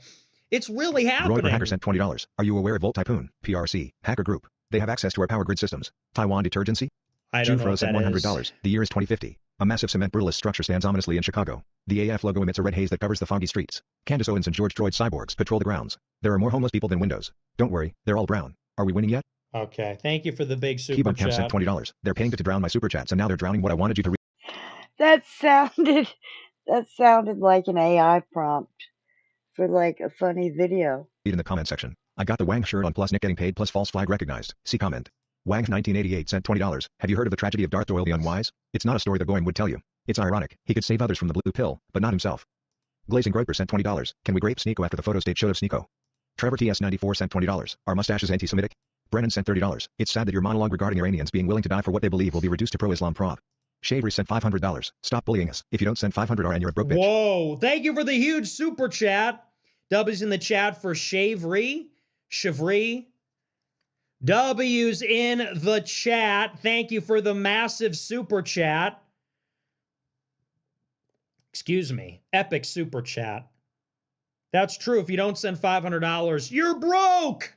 It's really happening. Roy Hacker sent $20. Are you aware of Volt Typhoon, PRC, hacker group? They have access to our power grid systems. Taiwan detergency? I don't know Fro what sent that $100. is. The year is 2050. A massive cement brutalist structure stands ominously in Chicago. The AF logo emits a red haze that covers the foggy streets. Candace Owens and George Droid cyborgs patrol the grounds. There are more homeless people than windows. Don't worry, they're all brown. Are we winning yet? Okay, thank you for the big super Keybump Camp chat. sent $20. They're paying to drown my super chats and now they're drowning what I wanted you to read. That sounded like an AI prompt for like a funny video. In the comment section. I got the Wang shirt on plus Nick getting paid plus false flag recognized. See comment. Wang 1988 sent $20. Have you heard of the tragedy of Darth Doyle the Unwise? It's not a story that Goyim would tell you. It's ironic. He could save others from the blue pill, but not himself. Glazing Groiper sent $20. Can we grape Sneeko after the photo state showed of Sneeko? Trevor TS94 sent $20. Are mustaches anti-Semitic? Brennan sent $30. It's sad that your monologue regarding Iranians being willing to die for what they believe will be reduced to pro-Islam prop. Shavery sent $500. Stop bullying us. If you don't send $500 and you're a broke bitch. Whoa, thank you for the huge super chat. W's in the chat for Shavery. Shavri. W's in the chat. Thank you for the massive super chat. Excuse me. Epic super chat. That's true. If you don't send $500, you're broke.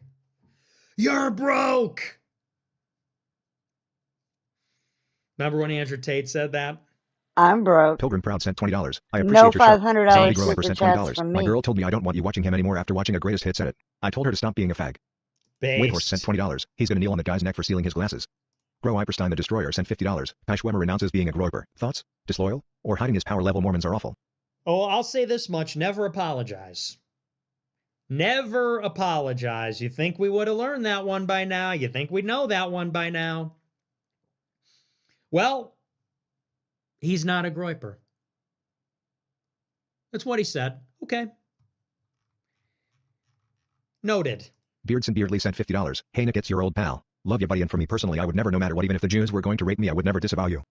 You're broke. Remember when Andrew Tate said that? I'm broke. Pilgrim Proud sent $20. I appreciate No your show. $500 Zombie Grow super sent chats $20. from My me. girl told me I don't want you watching him anymore after watching a greatest hits edit. I told her to stop being a fag. Wade Horse sent $20. He's gonna kneel on the guy's neck for stealing his glasses. Grow Hyperstein the Destroyer sent $50. Pash Weber renounces being a groiper. Thoughts? Disloyal? Or hiding his power level? Mormons are awful. Oh, I'll say this much. Never apologize. Never apologize. You think we would have learned that one by now? You think we'd know that one by now? Well, he's not a groiper. That's what he said. Okay. Noted. Beardson Beardly sent $50. Hey Nick, it's your old pal. Love you buddy, and for me personally I would never, no matter what, even if the Jews were going to rape me, I would never disavow you.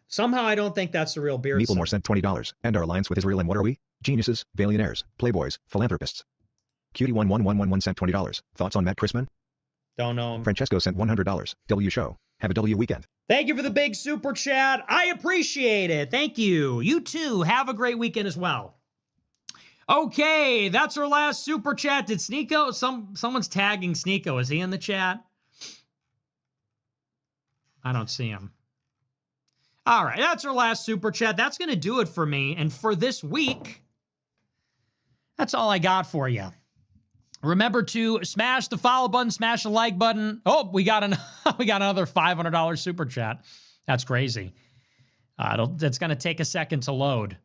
Somehow I don't think that's the real Beardson. Meeplemore sent $20. And our alliance with Israel, and what are we? Geniuses, billionaires, playboys, philanthropists. Cutie11111 sent $20. Thoughts on Matt Chrisman? Don't know him. Francesco sent $100. W show. Have a W weekend. Thank you for the big super chat. I appreciate it. Thank you. You too. Have a great weekend as well. Okay, that's our last super chat. Did Sneeko? Someone's tagging Sneeko. Is he in the chat? I don't see him. All right, that's our last super chat. That's going to do it for me. And for this week, that's all I got for you. Remember to smash the follow button, smash the like button. Oh, we got another $500 super chat. That's crazy. It's going to take a second to load.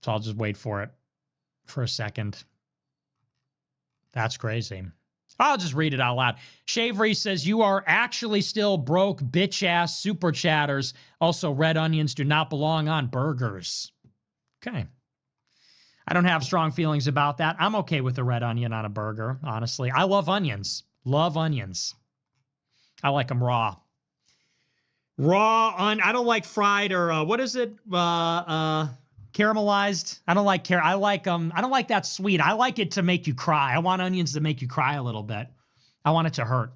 So I'll just wait for it for a second. That's crazy. I'll just read it out loud. Shavery says, you are actually still broke, bitch-ass super chatters. Also, red onions do not belong on burgers. Okay. I don't have strong feelings about that. I'm okay with a red onion on a burger, honestly. I love onions. Love onions. I like them raw. I don't like fried or, what is it? Caramelized. I don't like I don't like that sweet. I like it to make you cry. I want onions to make you cry a little bit. I want it to hurt.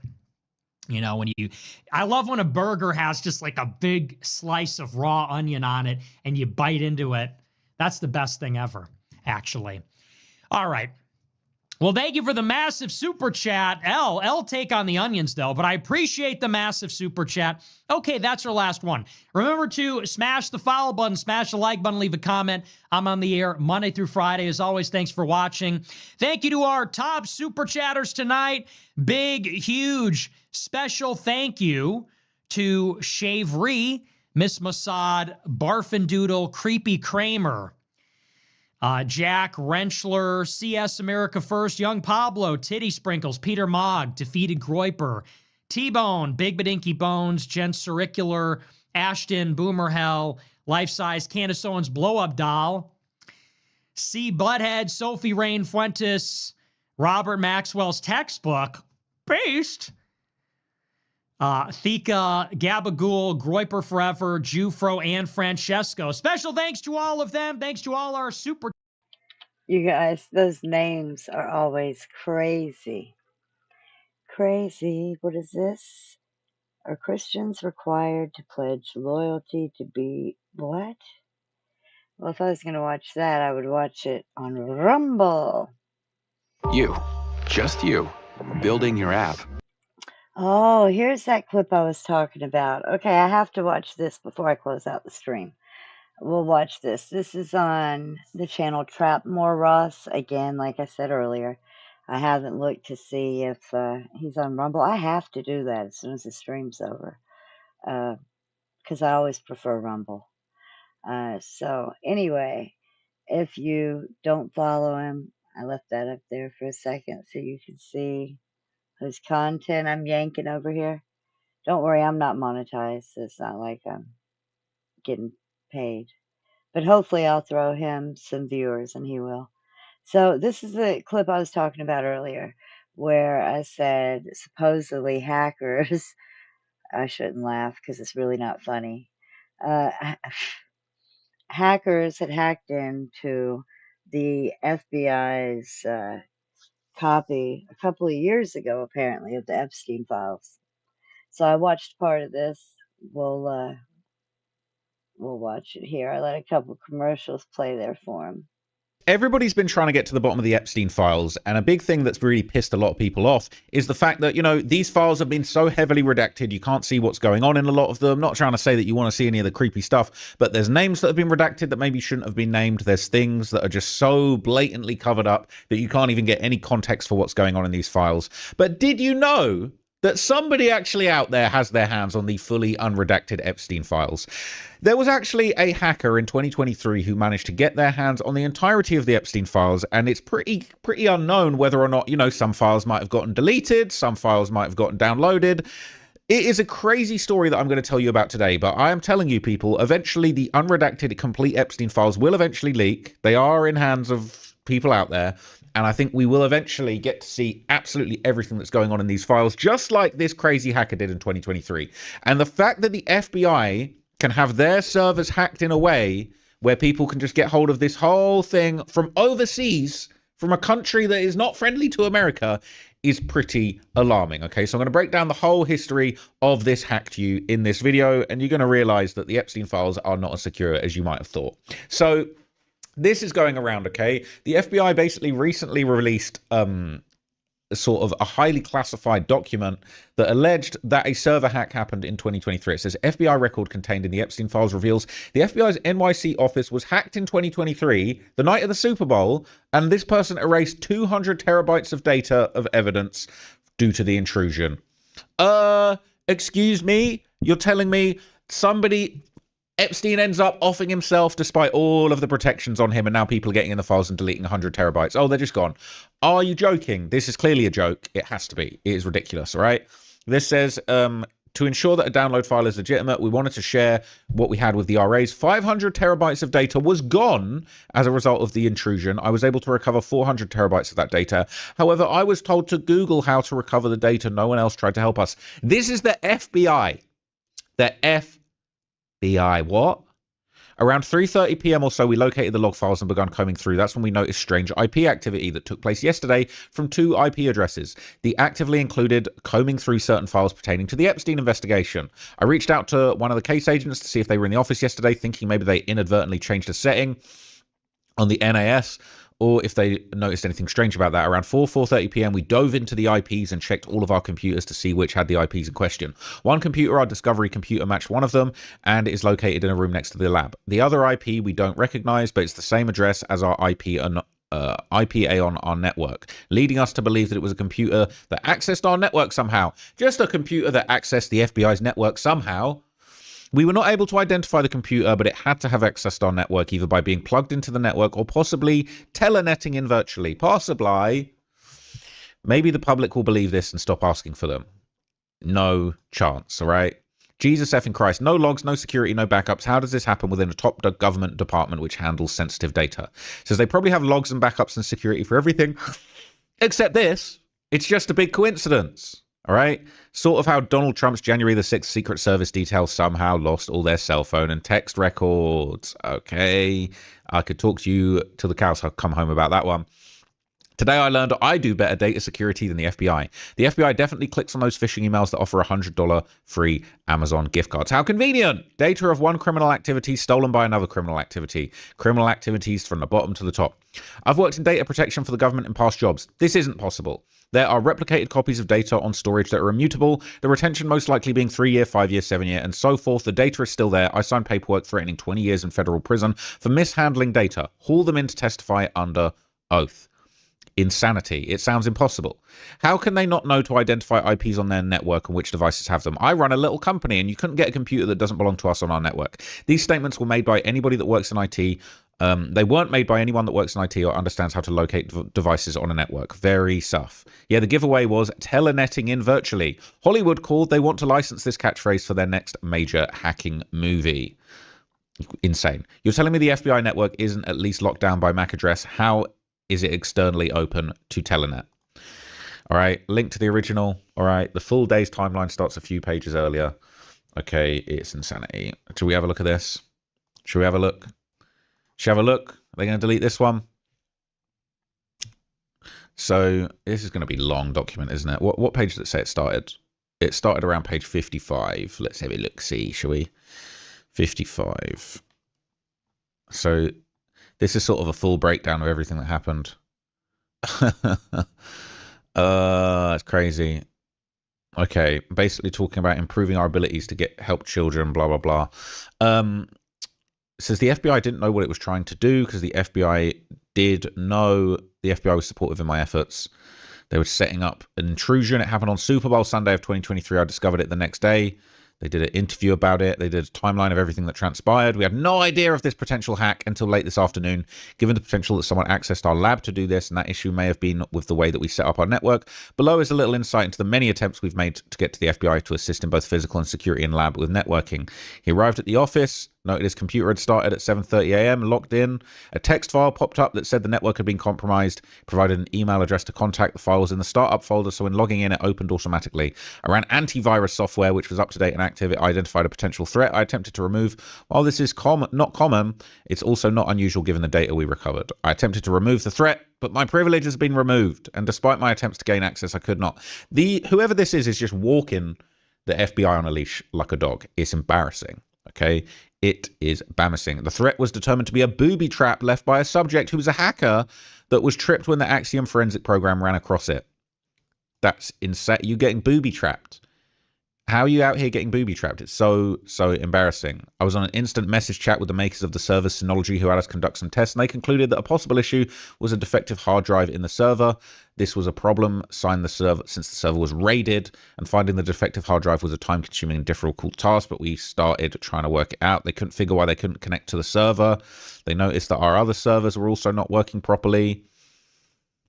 You know, I love when a burger has just like a big slice of raw onion on it and you bite into it. That's the best thing ever, actually. All right. Well, thank you for the massive super chat. L take on the onions, though, but I appreciate the massive super chat. Okay, that's our last one. Remember to smash the follow button, smash the like button, leave a comment. I'm on the air Monday through Friday. As always, thanks for watching. Thank you to our top super chatters tonight. Big, huge, special thank you to Shavery, Miss Mossad, Barfendoodle, Creepy Kramer, Jack Renschler, CS America First, Young Pablo, Titty Sprinkles, Peter Mogg, Defeated Groiper, T-Bone, Big Badinky Bones, Jen Cirricular, Ashton, Boomer Hell, Life Size, Candace Owens, Blow Up Doll, C. Butthead, Sophie Rain Fuentes, Robert Maxwell's Textbook, Based, Thika, Gabagool, Groiper Forever, Jufro, and Francesco. Special thanks to all of them. Thanks to all our super... You guys, those names are always crazy. Crazy. What is this? Are Christians required to pledge loyalty to be... What? Well, if I was going to watch that, I would watch it on Rumble. You. Just you. Building your app. Oh, here's that clip I was talking about. Okay, I have to watch this before I close out the stream. We'll watch this. This is on the channel Trapmore Ross. Again, like I said earlier, I haven't looked to see if he's on Rumble. I have to do that as soon as the stream's over, because I always prefer Rumble. So anyway, if you don't follow him, I left that up there for a second so you can see whose content I'm yanking over here. Don't worry, I'm not monetized. It's not like I'm getting paid. But hopefully I'll throw him some viewers, and he will. So this is the clip I was talking about earlier, where I said supposedly hackers, I shouldn't laugh because it's really not funny, hackers had hacked into the FBI's copy a couple of years ago, apparently, of the Epstein Files. So I watched part of this. We'll watch it here. I let a couple commercials play there for him. Everybody's been trying to get to the bottom of the Epstein files, and a big thing that's really pissed a lot of people off is the fact that, you know, these files have been so heavily redacted, you can't see what's going on in a lot of them. Not trying to say that you want to see any of the creepy stuff, but there's names that have been redacted that maybe shouldn't have been named. There's things that are just so blatantly covered up that you can't even get any context for what's going on in these files. But did you know that somebody actually out there has their hands on the fully unredacted Epstein files? There was actually a hacker in 2023 who managed to get their hands on the entirety of the Epstein files, and it's pretty unknown whether or not, you know, some files might have gotten deleted, some files might have gotten downloaded. It is a crazy story that I'm going to tell you about today, but I am telling you people, eventually the unredacted complete Epstein files will eventually leak. They are in hands of people out there, And I think we will eventually get to see absolutely everything that's going on in these files, just like this crazy hacker did in 2023. And the fact that the FBI can have their servers hacked in a way where people can just get hold of this whole thing from overseas, from a country that is not friendly to America, is pretty alarming. Okay, so I'm going to break down the whole history of this hack to you in this video, and you're going to realize that the Epstein files are not as secure as you might have thought. So this is going around, okay? The FBI basically recently released sort of a highly classified document that alleged that a server hack happened in 2023. It says FBI record contained in the Epstein files reveals the FBI's NYC office was hacked in 2023, the night of the Super Bowl, and this person erased 200 terabytes of data of evidence due to the intrusion. Excuse me? You're telling me Epstein ends up offing himself despite all of the protections on him, and now people are getting in the files and deleting 100 terabytes. Oh, they're just gone. Are you joking? This is clearly a joke. It has to be. It is ridiculous, all right? This says, to ensure that a download file is legitimate, we wanted to share what we had with the RAs. 500 terabytes of data was gone as a result of the intrusion. I was able to recover 400 terabytes of that data. However, I was told to Google how to recover the data. No one else tried to help us. This is the FBI. The FBI, what? Around 3:30 p.m. or so, we located the log files and began combing through. That's when we noticed strange IP activity that took place yesterday from 2 IP addresses. The actively included combing through certain files pertaining to the Epstein investigation. I reached out to one of the case agents to see if they were in the office yesterday, thinking maybe they inadvertently changed a setting on the NAS, or if they noticed anything strange about that. Around 4:30 p.m. we dove into the IPs and checked all of our computers to see which had the IPs in question. One computer, our Discovery computer, matched one of them and is located in a room next to the lab. The other IP we don't recognize, but it's the same address as our IPA on our network, leading us to believe that it was a computer that accessed our network somehow. Just a computer that accessed the FBI's network somehow. We were not able to identify the computer, but it had to have accessed our network either by being plugged into the network or possibly telnetting in virtually. Possibly. Maybe the public will believe this and stop asking for them. No chance, all right? Jesus effing Christ. No logs, no security, no backups. How does this happen within a top government department which handles sensitive data? It says they probably have logs and backups and security for everything, except this. It's just a big coincidence. All right, sort of how Donald Trump's January the 6th Secret Service details somehow lost all their cell phone and text records. Okay, I could talk to you till the cows come home about that one. Today I learned I do better data security than the FBI. The FBI definitely clicks on those phishing emails that offer $100 free Amazon gift cards. How convenient! Data of one criminal activity stolen by another criminal activity. Criminal activities from the bottom to the top. I've worked in data protection for the government in past jobs. This isn't possible. There are replicated copies of data on storage that are immutable, the retention most likely being 3-year, 5-year, 7-year, and so forth. The data is still there. I signed paperwork threatening 20 years in federal prison for mishandling data. Haul them in to testify under oath. Insanity. It sounds impossible. How can they not know to identify IPs on their network and which devices have them? I run a little company and you couldn't get a computer that doesn't belong to us on our network. These statements were made by anybody that works in IT. They weren't made by anyone that works in IT or understands how to locate devices on a network. Very suff. Yeah, the giveaway was telnetting in virtually. Hollywood called. They want to license this catchphrase for their next major hacking movie. Insane. You're telling me the FBI network isn't at least locked down by MAC address? How is it externally open to Telnet? All right, link to the original. All right, the full day's timeline starts a few pages earlier. Okay, it's insanity. Should we have a look at this? Should we have a look? Shall we have a look? Are they going to delete this one? So this is going to be a long document, isn't it? What page did it say it started? It started around page 55. Let's have a look, see, shall we? 55. So this is sort of a full breakdown of everything that happened. It's crazy. Okay, basically talking about improving our abilities to help children, blah, blah, blah. It says the FBI didn't know what it was trying to do because the FBI did know the FBI was supportive in my efforts. They were setting up an intrusion. It happened on Super Bowl Sunday of 2023. I discovered it the next day. They did an interview about it. They did a timeline of everything that transpired. We had no idea of this potential hack until late this afternoon, given the potential that someone accessed our lab to do this, and that issue may have been with the way that we set up our network. Below is a little insight into the many attempts we've made to get to the FBI to assist in both physical and security in lab with networking. He arrived at the office. Noted his computer had started at 7:30 a.m., logged in. A text file popped up that said the network had been compromised, provided an email address to contact. The file was in the startup folder, so when logging in, it opened automatically. I ran antivirus software, which was up to date and active. It identified a potential threat I attempted to remove. While this is not common, it's also not unusual given the data we recovered. I attempted to remove the threat, but my privilege has been removed, and despite my attempts to gain access, I could not. Whoever this is just walking the FBI on a leash like a dog. It's embarrassing, okay? It is embarrassing. The threat was determined to be a booby trap left by a subject who was a hacker that was tripped when the Axiom forensic program ran across it. That's insane. You getting booby trapped. How are you out here getting booby trapped? It's so embarrassing. I was on an instant message chat with the makers of the server Synology who had us conduct some tests, and they concluded that a possible issue was a defective hard drive in the server. This was a problem since the server was raided, and finding the defective hard drive was a time-consuming and difficult task, but we started trying to work it out. They couldn't figure why they couldn't connect to the server. They noticed that our other servers were also not working properly.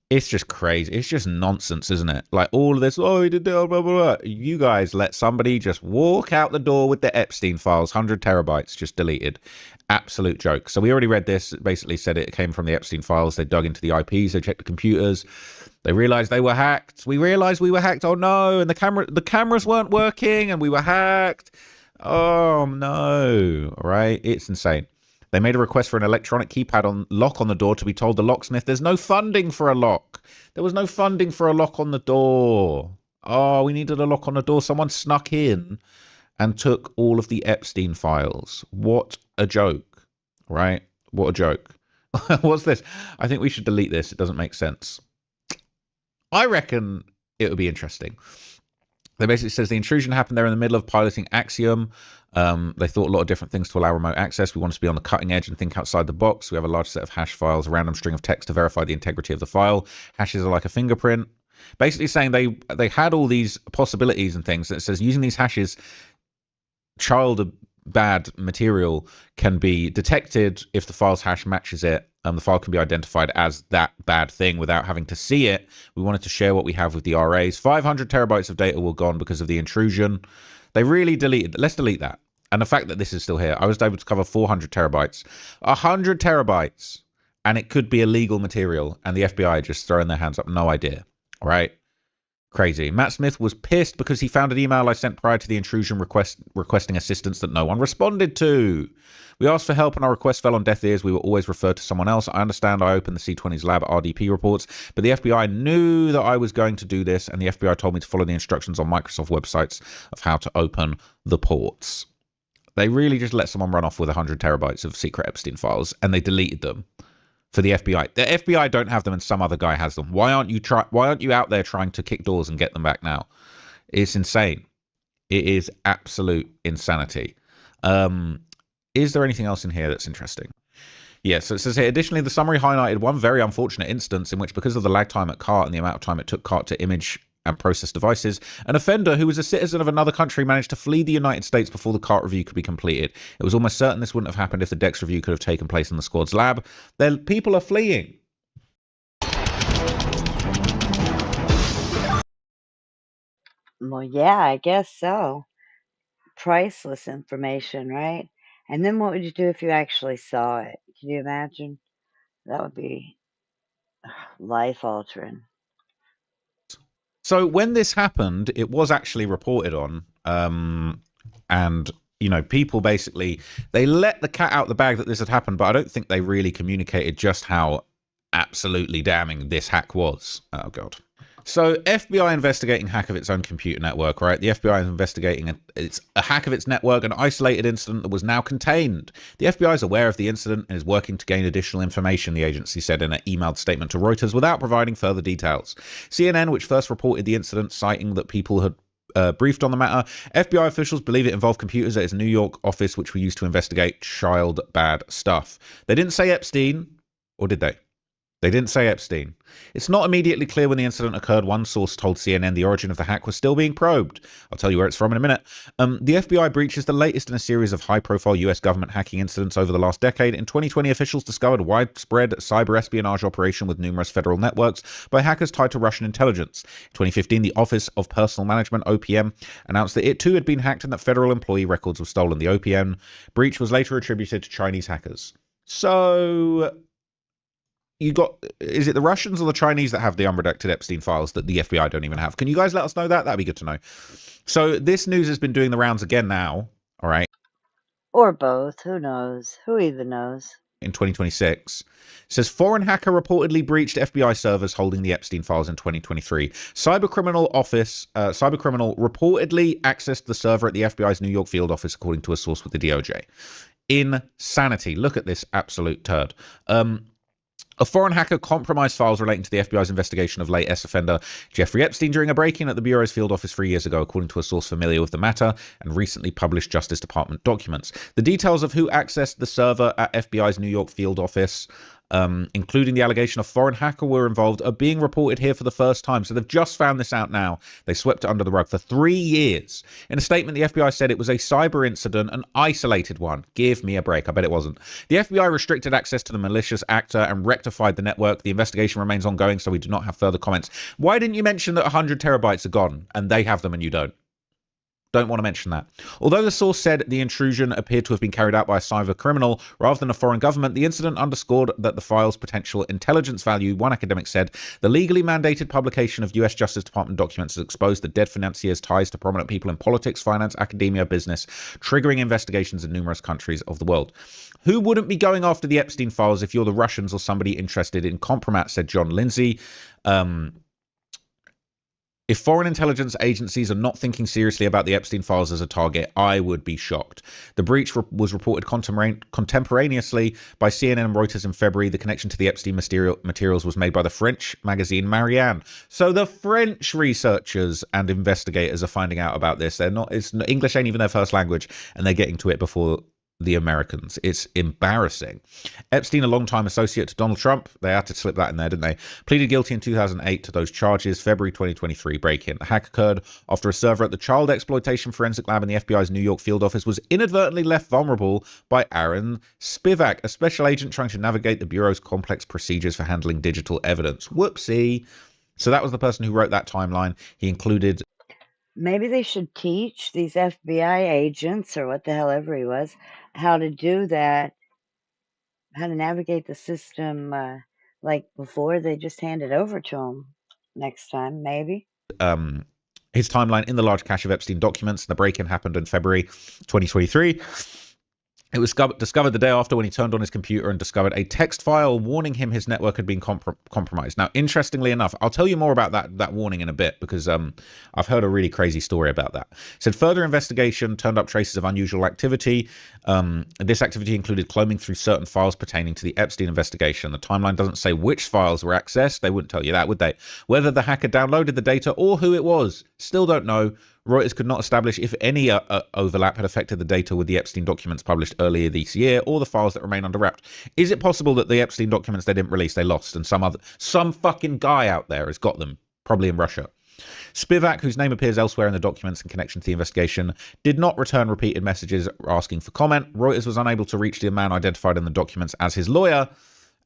It's just crazy. It's just nonsense, isn't it? Like all of this, oh, he did that, blah, blah, blah. You guys let somebody just walk out the door with the Epstein files, 100 terabytes just deleted. Absolute joke. So we already read this. It basically said it came from the Epstein files. They dug into the IPs. They checked the computers. They realized they were hacked. We realized we were hacked. Oh, no. And the cameras weren't working and we were hacked. Oh, no. All right. It's insane. They made a request for an electronic keypad lock on the door to be told the locksmith there's no funding for a lock. There was no funding for a lock on the door. Oh, we needed a lock on the door. Someone snuck in and took all of the Epstein files. What a joke, right? What a joke. What's this? I think we should delete this. It doesn't make sense. I reckon it would be interesting. They basically says the intrusion happened there in the middle of piloting Axiom. They thought a lot of different things to allow remote access. We want to be on the cutting edge and think outside the box. We have a large set of hash files, a random string of text to verify the integrity of the file. Hashes are like a fingerprint. Basically saying they had all these possibilities and things. That says using these hashes, child bad material can be detected if the file's hash matches it. The file can be identified as that bad thing without having to see it. We wanted to share what we have with the RAs. 500 terabytes of data were gone because of the intrusion. They really deleted. Let's delete that. And the fact that this is still here, I was able to cover 400 terabytes. 100 terabytes. And it could be illegal material. And the FBI just throwing their hands up. No idea. All right. Crazy. Matt Smith was pissed because he found an email I sent prior to the intrusion requesting assistance that no one responded to. We asked for help and our request fell on deaf ears. We were always referred to someone else. I understand I opened the C20's lab RDP reports, but the FBI knew that I was going to do this, and the FBI told me to follow the instructions on Microsoft websites of how to open the ports. They really just let someone run off with 100 terabytes of secret Epstein files, and they deleted them for the FBI. The FBI don't have them, and some other guy has them. Why aren't you out there trying to kick doors and get them back now? It's insane. It is absolute insanity. Is there anything else in here that's interesting? Yes, so it says here, additionally, the summary highlighted one very unfortunate instance in which, because of the lag time at CART and the amount of time it took CART to image and process devices, an offender who was a citizen of another country managed to flee the United States before the CART review could be completed. It was almost certain this wouldn't have happened if the DEX review could have taken place in the squad's lab. People are fleeing. Well, yeah, I guess so. Priceless information, right? And then what would you do if you actually saw it? Can you imagine? That would be life altering. So when this happened, it was actually reported on. And, you know, people basically, they let the cat out the bag that this had happened, but I don't think they really communicated just how absolutely damning this hack was. Oh, God. So FBI investigating hack of its own computer network, right? The FBI is investigating it's a hack of its network, an isolated incident that was now contained. The FBI is aware of the incident and is working to gain additional information, the agency said in an emailed statement to Reuters without providing further details. CNN, which first reported the incident, citing that people had briefed on the matter, FBI officials believe it involved computers at its New York office, which were used to investigate child bad stuff. They didn't say Epstein, or did they? They didn't say Epstein. It's not immediately clear when the incident occurred. One source told CNN the origin of the hack was still being probed. I'll tell you where it's from in a minute. The FBI breach is the latest in a series of high-profile US government hacking incidents over the last decade. In 2020, officials discovered a widespread cyber espionage operation with numerous federal networks by hackers tied to Russian intelligence. In 2015, the Office of Personal Management, OPM, announced that it too had been hacked and that federal employee records were stolen. The OPM breach was later attributed to Chinese hackers. So is it the Russians or the Chinese that have the unredacted Epstein files that the FBI don't even have? Can you guys let us know that? That'd be good to know. So this news has been doing the rounds again now, all right? Or both. Who knows? Who even knows? In 2026. It says foreign hacker reportedly breached FBI servers holding the Epstein files in 2023. Cybercriminal reportedly accessed the server at the FBI's New York field office, according to a source with the DOJ. Insanity. Look at this absolute turd. A foreign hacker compromised files relating to the FBI's investigation of late ex-offender Jeffrey Epstein during a break-in at the Bureau's field office 3 years ago, according to a source familiar with the matter and recently published Justice Department documents. The details of who accessed the server at FBI's New York field office, including the allegation of foreign hacker were involved, are being reported here for the first time. So they've just found this out now. They swept it under the rug for 3 years. In a statement, the FBI said it was a cyber incident, an isolated one. Give me a break. I bet it wasn't. The FBI restricted access to the malicious actor and rectified the network. The investigation remains ongoing, so we do not have further comments. Why didn't you mention that 100 terabytes are gone and they have them and you don't? Don't want to mention that. Although the source said the intrusion appeared to have been carried out by a cyber criminal rather than a foreign government, the incident underscored that the file's potential intelligence value. One academic said the legally mandated publication of US Justice Department documents has exposed the dead financier's ties to prominent people in politics, finance, academia, business, triggering investigations in numerous countries of the world. Who wouldn't be going after the Epstein files if you're the Russians or somebody interested in compromat, said John Lindsay. If foreign intelligence agencies are not thinking seriously about the Epstein files as a target, I would be shocked. The breach was reported contemporaneously by CNN and Reuters in February. The connection to the Epstein materials was made by the French magazine Marianne. So the French researchers and investigators are finding out about this. English ain't even their first language, and they're getting to it before the Americans. It's embarrassing. Epstein, a longtime associate to Donald Trump, they had to slip that in there, didn't they? Pleaded guilty in 2008 to those charges. February 2023 break-in. The hack occurred after a server at the Child Exploitation Forensic Lab in the FBI's New York field office was inadvertently left vulnerable by Aaron Spivak, a special agent trying to navigate the Bureau's complex procedures for handling digital evidence. Whoopsie. So that was the person who wrote that timeline. He included... Maybe they should teach these FBI agents, or what the hell ever he was, how to do that, how to navigate the system like before they just hand it over to them next time, maybe. His timeline in the large cache of Epstein documents. The break-in happened in February 2023. It was discovered the day after when he turned on his computer and discovered a text file warning him his network had been compromised. Now, interestingly enough, I'll tell you more about that warning in a bit, because I've heard a really crazy story about that. It said further investigation turned up traces of unusual activity. This activity included combing through certain files pertaining to the Epstein investigation. The timeline doesn't say which files were accessed. They wouldn't tell you that, would they? Whether the hacker downloaded the data or who it was, still don't know. Reuters could not establish if any overlap had affected the data with the Epstein documents published earlier this year or the files that remain under wraps. Is it possible that the Epstein documents they didn't release, they lost, and some fucking guy out there has got them, probably in Russia? Spivak, whose name appears elsewhere in the documents in connection to the investigation, did not return repeated messages asking for comment. Reuters was unable to reach the man identified in the documents as his lawyer,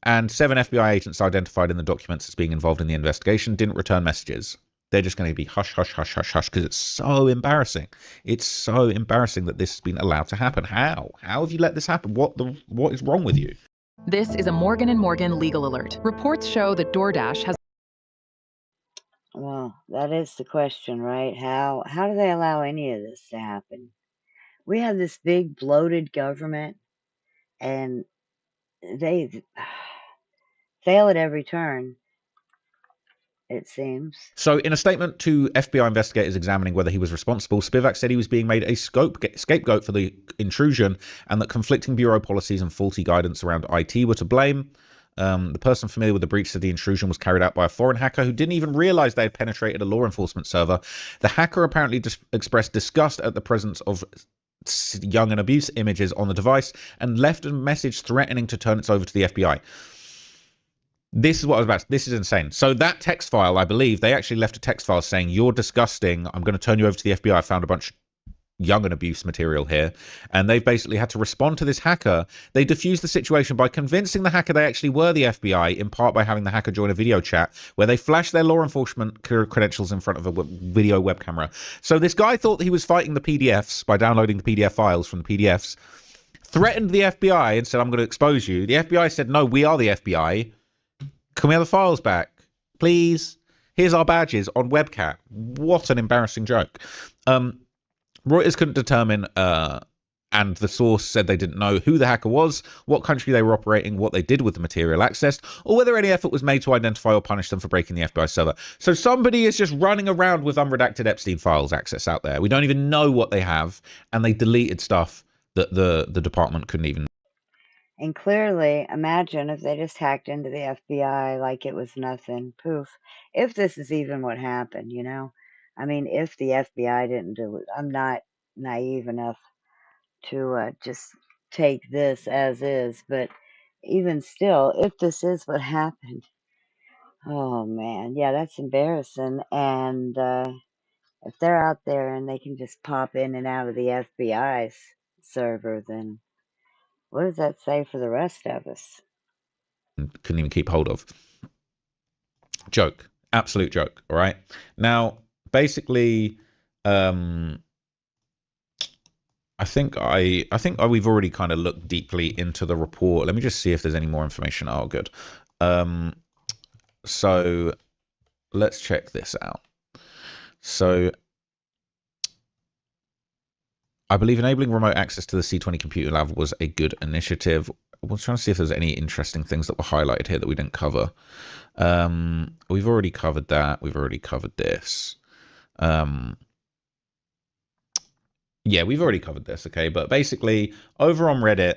and 7 FBI agents identified in the documents as being involved in the investigation didn't return messages. They're just going to be hush, hush, hush, hush, hush, because it's so embarrassing. It's so embarrassing that this has been allowed to happen. How? How have you let this happen? What is wrong with you? This is a Morgan & Morgan legal alert. Reports show that DoorDash has... Well, that is the question, right? How do they allow any of this to happen? We have this big bloated government, and they fail at every turn, it seems. So in a statement to FBI investigators examining whether he was responsible, Spivak said he was being made a scapegoat for the intrusion and that conflicting bureau policies and faulty guidance around IT were to blame. The person familiar with the breach said the intrusion was carried out by a foreign hacker who didn't even realize they had penetrated a law enforcement server. The hacker apparently expressed disgust at the presence of young and abuse images on the device and left a message threatening to turn it over to the FBI. This is what I was about. This is insane. So that text file, I believe, they actually left a text file saying, "You're disgusting. I'm going to turn you over to the FBI. I found a bunch of young and abuse material here." And they've basically had to respond to this hacker. They diffused the situation by convincing the hacker they actually were the FBI, in part by having the hacker join a video chat where they flashed their law enforcement credentials in front of a video web camera. So this guy thought he was fighting the PDFs by downloading the PDF files from the PDFs, threatened the FBI and said, "I'm going to expose you." The FBI said, "No, we are the FBI. Can we have the files back, please? Here's our badges on webcam." What an embarrassing joke. Reuters couldn't determine, and the source said they didn't know who the hacker was, what country they were operating, what they did with the material accessed, or whether any effort was made to identify or punish them for breaking the FBI server. So somebody is just running around with unredacted Epstein files access out there. We don't even know what they have, and they deleted stuff that the department couldn't even. And clearly, imagine if they just hacked into the FBI like it was nothing. Poof. If this is even what happened, you know? I mean, if the FBI didn't do it, I'm not naive enough to just take this as is, but even still, if this is what happened, oh man, yeah, that's embarrassing. And if they're out there and they can just pop in and out of the FBI's server, then what does that say for the rest of us? Couldn't even keep hold of. Joke. Absolute joke. All right. Now, basically, I think we've already kind of looked deeply into the report. Let me just see if there's any more information. Oh, good. So let's check this out. So I believe enabling remote access to the C20 computer lab was a good initiative. I was trying to see if there's any interesting things that were highlighted here that we didn't cover. We've already covered that. We've already covered this. Yeah, we've already covered this, okay? But basically, over on Reddit,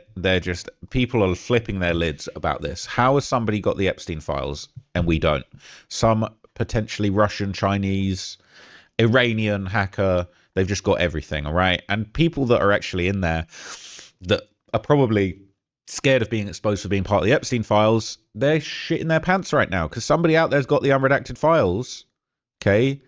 people are flipping their lids about this. How has somebody got the Epstein files and we don't? Some potentially Russian, Chinese, Iranian hacker, they've just got everything, all right? And people that are actually in there that are probably scared of being exposed for being part of the Epstein files, they're shitting their pants right now because somebody out there's got the unredacted files, okay?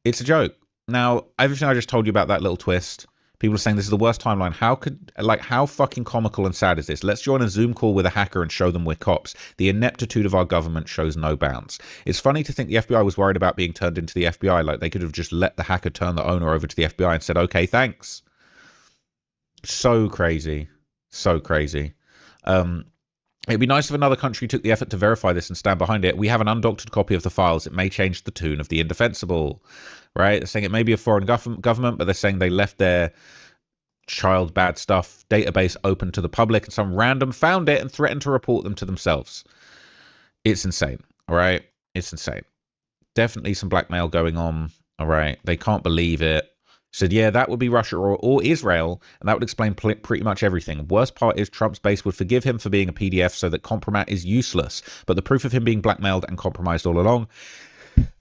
It's a joke. Now, everything I just told you about that little twist, people are saying this is the worst timeline. How fucking comical and sad is this? Let's join a Zoom call with a hacker and show them we're cops. The ineptitude of our government shows no bounds. It's funny to think the FBI was worried about being turned into the FBI. Like, they could have just let the hacker turn the owner over to the FBI and said, okay, thanks. So crazy. So crazy. It'd be nice if another country took the effort to verify this and stand behind it. We have an undoctored copy of the files. It may change the tune of the indefensible, right? They're saying it may be a foreign government, but they're saying they left their child bad stuff database open to the public and some random found it and threatened to report them to themselves. It's insane, all right? It's insane. Definitely some blackmail going on, all right? They can't believe it. Said, yeah, that would be Russia or Israel, and that would explain pretty much everything. Worst part is Trump's base would forgive him for being a PDF, so that compromat is useless. But the proof of him being blackmailed and compromised all along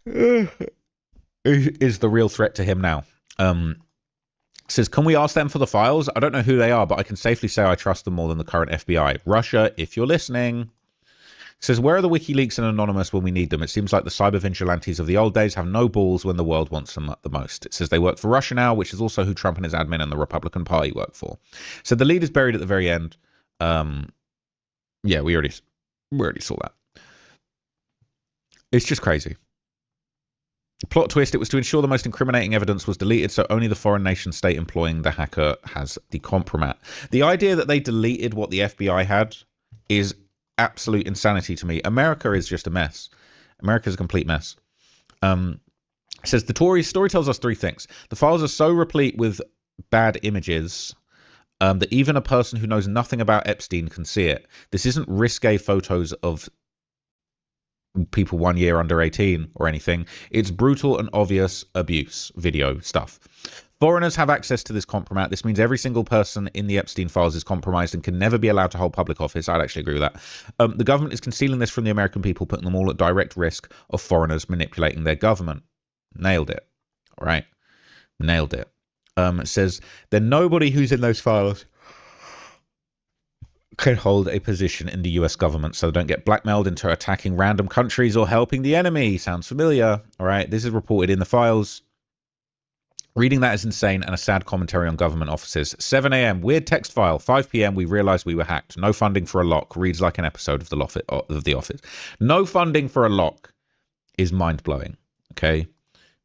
is the real threat to him now. Says, can we ask them for the files? I don't know who they are, but I can safely say I trust them more than the current FBI. Russia, if you're listening. Says, where are the WikiLeaks and Anonymous when we need them? It seems like the cyber vigilantes of the old days have no balls when the world wants them the most. It says they work for Russia now, which is also who Trump and his admin and the Republican Party work for. So the lead is buried at the very end. Yeah, we already saw that. It's just crazy. Plot twist, it was to ensure the most incriminating evidence was deleted, so only the foreign nation state employing the hacker has the compromat. The idea that they deleted what the FBI had is absolute insanity to me. America is just a mess. America's a complete mess. It says the story tells us three things. The files are so replete with bad images that even a person who knows nothing about Epstein can see it. This isn't risque photos of people 1 year under 18 or anything. It's brutal and obvious abuse video stuff. Foreigners have access to this compromat. This means every single person in the Epstein files is compromised and can never be allowed to hold public office. I'd actually agree with that. The government is concealing this from the American people, putting them all at direct risk of foreigners manipulating their government. Nailed it. All right. Nailed it. It says, then nobody who's in those files can hold a position in the US government so they don't get blackmailed into attacking random countries or helping the enemy. Sounds familiar? All right, this is reported in the files. Reading that is insane and a sad commentary on government offices. 7 a.m. Weird text file. 5 p.m. We realized we were hacked. No funding for a lock. Reads like an episode of The Office. No funding for a lock is mind-blowing. Okay?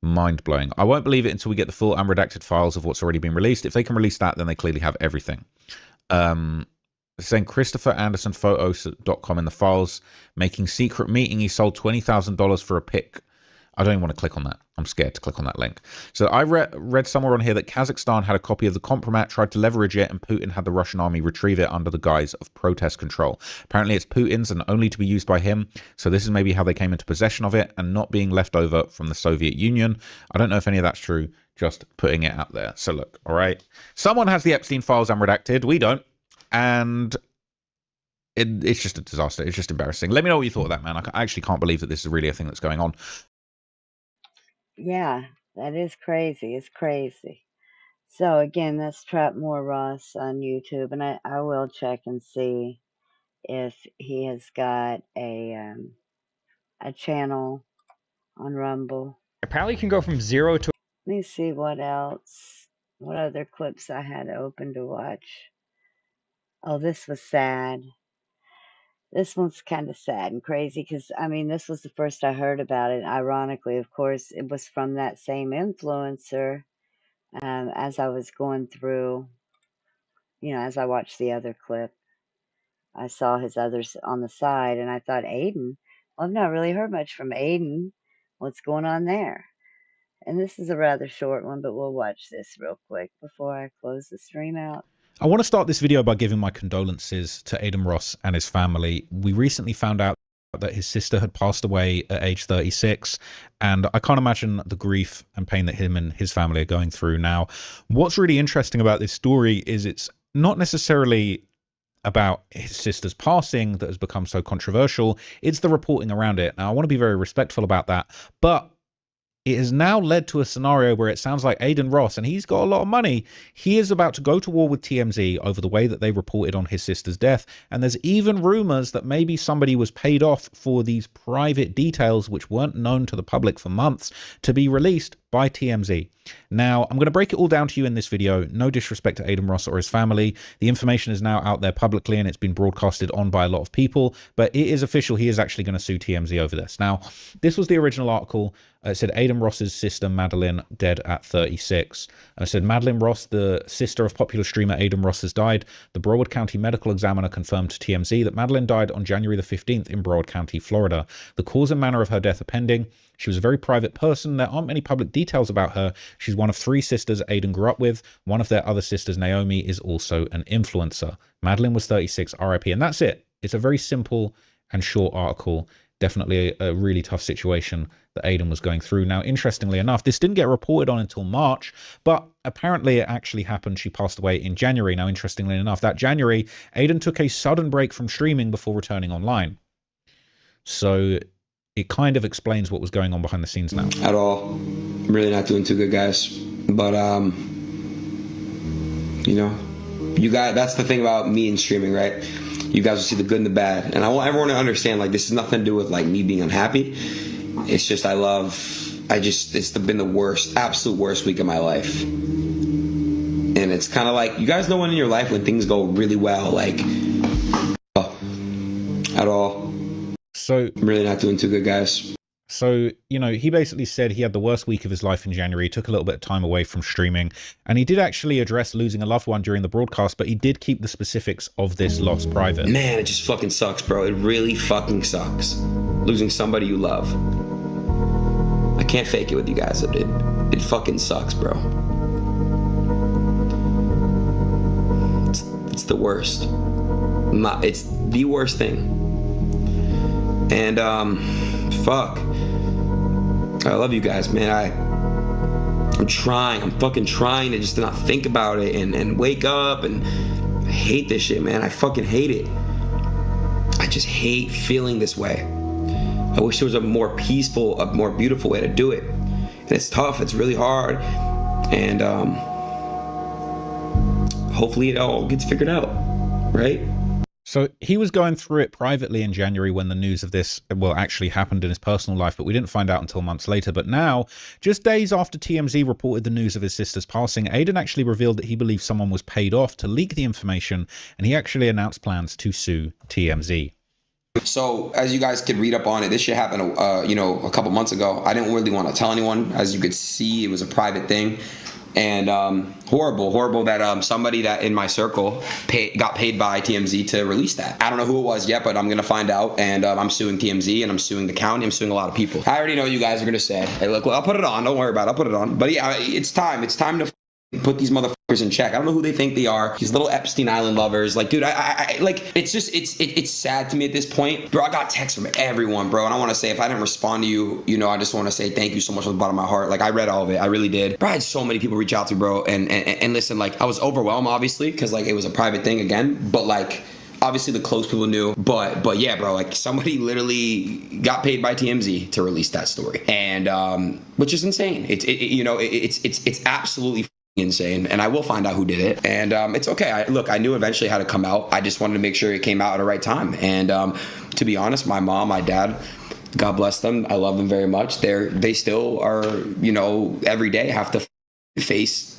Mind-blowing. I won't believe it until we get the full unredacted files of what's already been released. If they can release that, then they clearly have everything. Saying ChristopherAndersonPhotos.com in the files, making secret meeting. He sold $20,000 for a pic. I don't even want to click on that. I'm scared to click on that link. So I read somewhere on here that Kazakhstan had a copy of the compromat, tried to leverage it, and Putin had the Russian army retrieve it under the guise of protest control. Apparently it's Putin's and only to be used by him. So this is maybe how they came into possession of it and not being left over from the Soviet Union. I don't know if any of that's true. Just putting it out there. So look, all right. Someone has the Epstein files unredacted. We don't. And it's just a disaster. It's just embarrassing. Let me know what you thought of that, man. I actually can't believe that this is really a thing that's going on. Yeah, that is crazy. It's crazy. So again, that's Trapmore Ross on YouTube, and I will check and see if he has got a channel on Rumble. Apparently, you can go from 0 to. Let me see what else. What other clips I had open to watch. Oh, this was sad. This one's kind of sad and crazy because, I mean, this was the first I heard about it. Ironically, of course, it was from that same influencer. As I was going through, as I watched the other clip, I saw his others on the side, and I thought, Aiden? Well, I've not really heard much from Aiden. What's going on there? And this is a rather short one, but we'll watch this real quick before I close the stream out. I want to start this video by giving my condolences to Aiden Ross and his family. We recently found out that his sister had passed away at age 36, and I can't imagine the grief and pain that him and his family are going through now. What's really interesting about this story is it's not necessarily about his sister's passing that has become so controversial. It's the reporting around it. Now, I want to be very respectful about that, but it has now led to a scenario where it sounds like Aiden Ross, and he's got a lot of money, he is about to go to war with TMZ over the way that they reported on his sister's death. And there's even rumors that maybe somebody was paid off for these private details, which weren't known to the public for months, to be released by TMZ. Now, I'm going to break it all down to you in this video. No disrespect to Aiden Ross or his family. The information is now out there publicly and it's been broadcasted on by a lot of people, but it is official. He is actually going to sue TMZ over this. Now, this was the original article. It said Aiden Ross's sister, Madeline, dead at 36. And it said Madeline Ross, the sister of popular streamer Aiden Ross, has died. The Broward County medical examiner confirmed to TMZ that Madeline died on January the 15th in Broward County, Florida. The cause and manner of her death are pending. She was a very private person. There aren't many public details about her. She's one of 3 sisters Aiden grew up with. One of their other sisters, Naomi, is also an influencer. Madeline was 36, RIP. And that's it. It's a very simple and short article. Definitely a really tough situation that Aiden was going through. Now, interestingly enough, this didn't get reported on until March, but apparently it actually happened. She passed away in January. Now, interestingly enough, that January, Aiden took a sudden break from streaming before returning online. So it kind of explains what was going on behind the scenes now. At all. I'm really not doing too good, guys. But, you know, you guys, that's the thing about me and streaming, right? You guys will see the good and the bad. And I want everyone to understand, like, this has nothing to do with, like, me being unhappy. It's just it's been the worst, absolute worst week of my life. And it's kind of like, you guys know when in your life when things go really well, like, at all. So I'm really not doing too good, guys. So, you know, he basically said he had the worst week of his life in January. He took a little bit of time away from streaming, and he did actually address losing a loved one during the broadcast, but he did keep the specifics of this loss private. Man, it just fucking sucks, bro. It really fucking sucks. Losing somebody you love. I can't fake it with you guys. It fucking sucks, bro. It's the worst. It's the worst thing. And, fuck. I love you guys, man. I'm fucking trying to just not think about it and wake up, and I hate this shit, man. I fucking hate it. I just hate feeling this way. I wish there was a more peaceful, a more beautiful way to do it. And it's tough, it's really hard. And hopefully it all gets figured out, right? So he was going through it privately in January when the news of this, well, actually happened in his personal life, but we didn't find out until months later. But now, just days after TMZ reported the news of his sister's passing, Aiden actually revealed that he believes someone was paid off to leak the information, and he actually announced plans to sue TMZ. So as you guys could read up on it, this shit happened, a couple months ago. I didn't really want to tell anyone. As you could see, it was a private thing. And horrible that somebody that in my circle got paid by TMZ to release that. I don't know who it was yet, but I'm gonna find out, and I'm suing TMZ, and I'm suing the county, I'm suing a lot of people. I already know you guys are gonna say, hey, look, I'll put it on, don't worry about it, I'll put it on. But yeah, it's time to put these motherfuckers in check. I don't know who they think they are. These little Epstein Island lovers. Like, dude, I like, it's sad to me at this point. Bro, I got texts from everyone, bro. And I want to say, if I didn't respond to you, I just want to say thank you so much from the bottom of my heart. Like, I read all of it. I really did. Bro, I had so many people reach out to me, bro. And listen, like, I was overwhelmed, obviously, because, like, it was a private thing again. But, like, obviously the close people knew, but yeah, bro, like somebody literally got paid by TMZ to release that story, and which is insane. It's absolutely insane, and I will find out who did it, and it's okay. I knew eventually how to come out. I just wanted to make sure it came out at the right time, and to be honest, my mom, my dad, God bless them, I love them very much. They still are, every day have to face,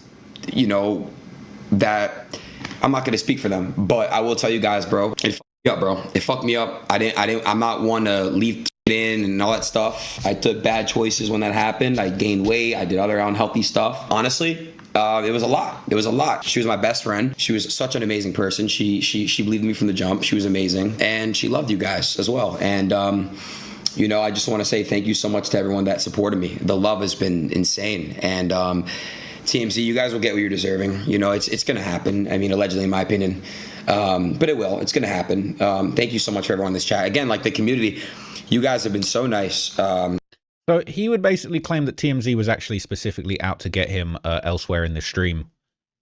that. I'm not going to speak for them, but I will tell you guys, bro, it fucked me up, bro. It fucked me up. I'm not one to leave in and all that stuff. I took bad choices when that happened. I gained weight. I did other unhealthy stuff. Honestly, it was a lot. It was a lot. She was my best friend. She was such an amazing person. She believed in me from the jump. She was amazing. And she loved you guys as well. And, I just want to say thank you so much to everyone that supported me. The love has been insane. And, TMZ, you guys will get what you're deserving. It's going to happen. I mean, allegedly, in my opinion, but it will. It's going to happen. Thank you so much for everyone in this chat. Again, like the community, you guys have been so nice. So he would basically claim that TMZ was actually specifically out to get him elsewhere in the stream.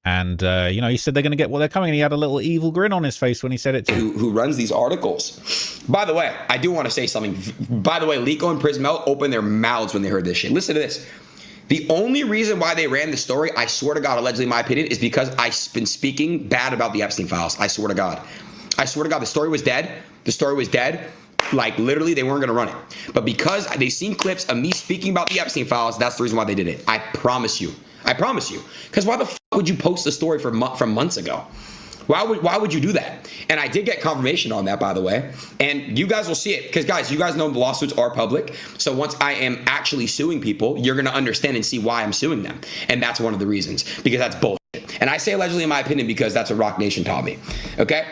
And, he said they're going to get what they're coming. And he had a little evil grin on his face when he said it to who runs these articles. By the way, I do want to say something. By the way, Lico and Prismel opened their mouths when they heard this shit. Listen to this. The only reason why they ran the story, I swear to God, allegedly in my opinion, is because I've been speaking bad about the Epstein Files. I swear to God. I swear to God, the story was dead. The story was dead. Like, literally, they weren't going to run it. But because they seen clips of me speaking about the Epstein Files, that's the reason why they did it. I promise you. I promise you. Because why the fuck would you post the story from months ago? Why would you do that? And I did get confirmation on that, by the way. And you guys will see it. Because, guys, you guys know the lawsuits are public. So once I am actually suing people, you're going to understand and see why I'm suing them. And that's one of the reasons. Because that's bullshit. And I say allegedly in my opinion because that's what Rock Nation taught me. Okay?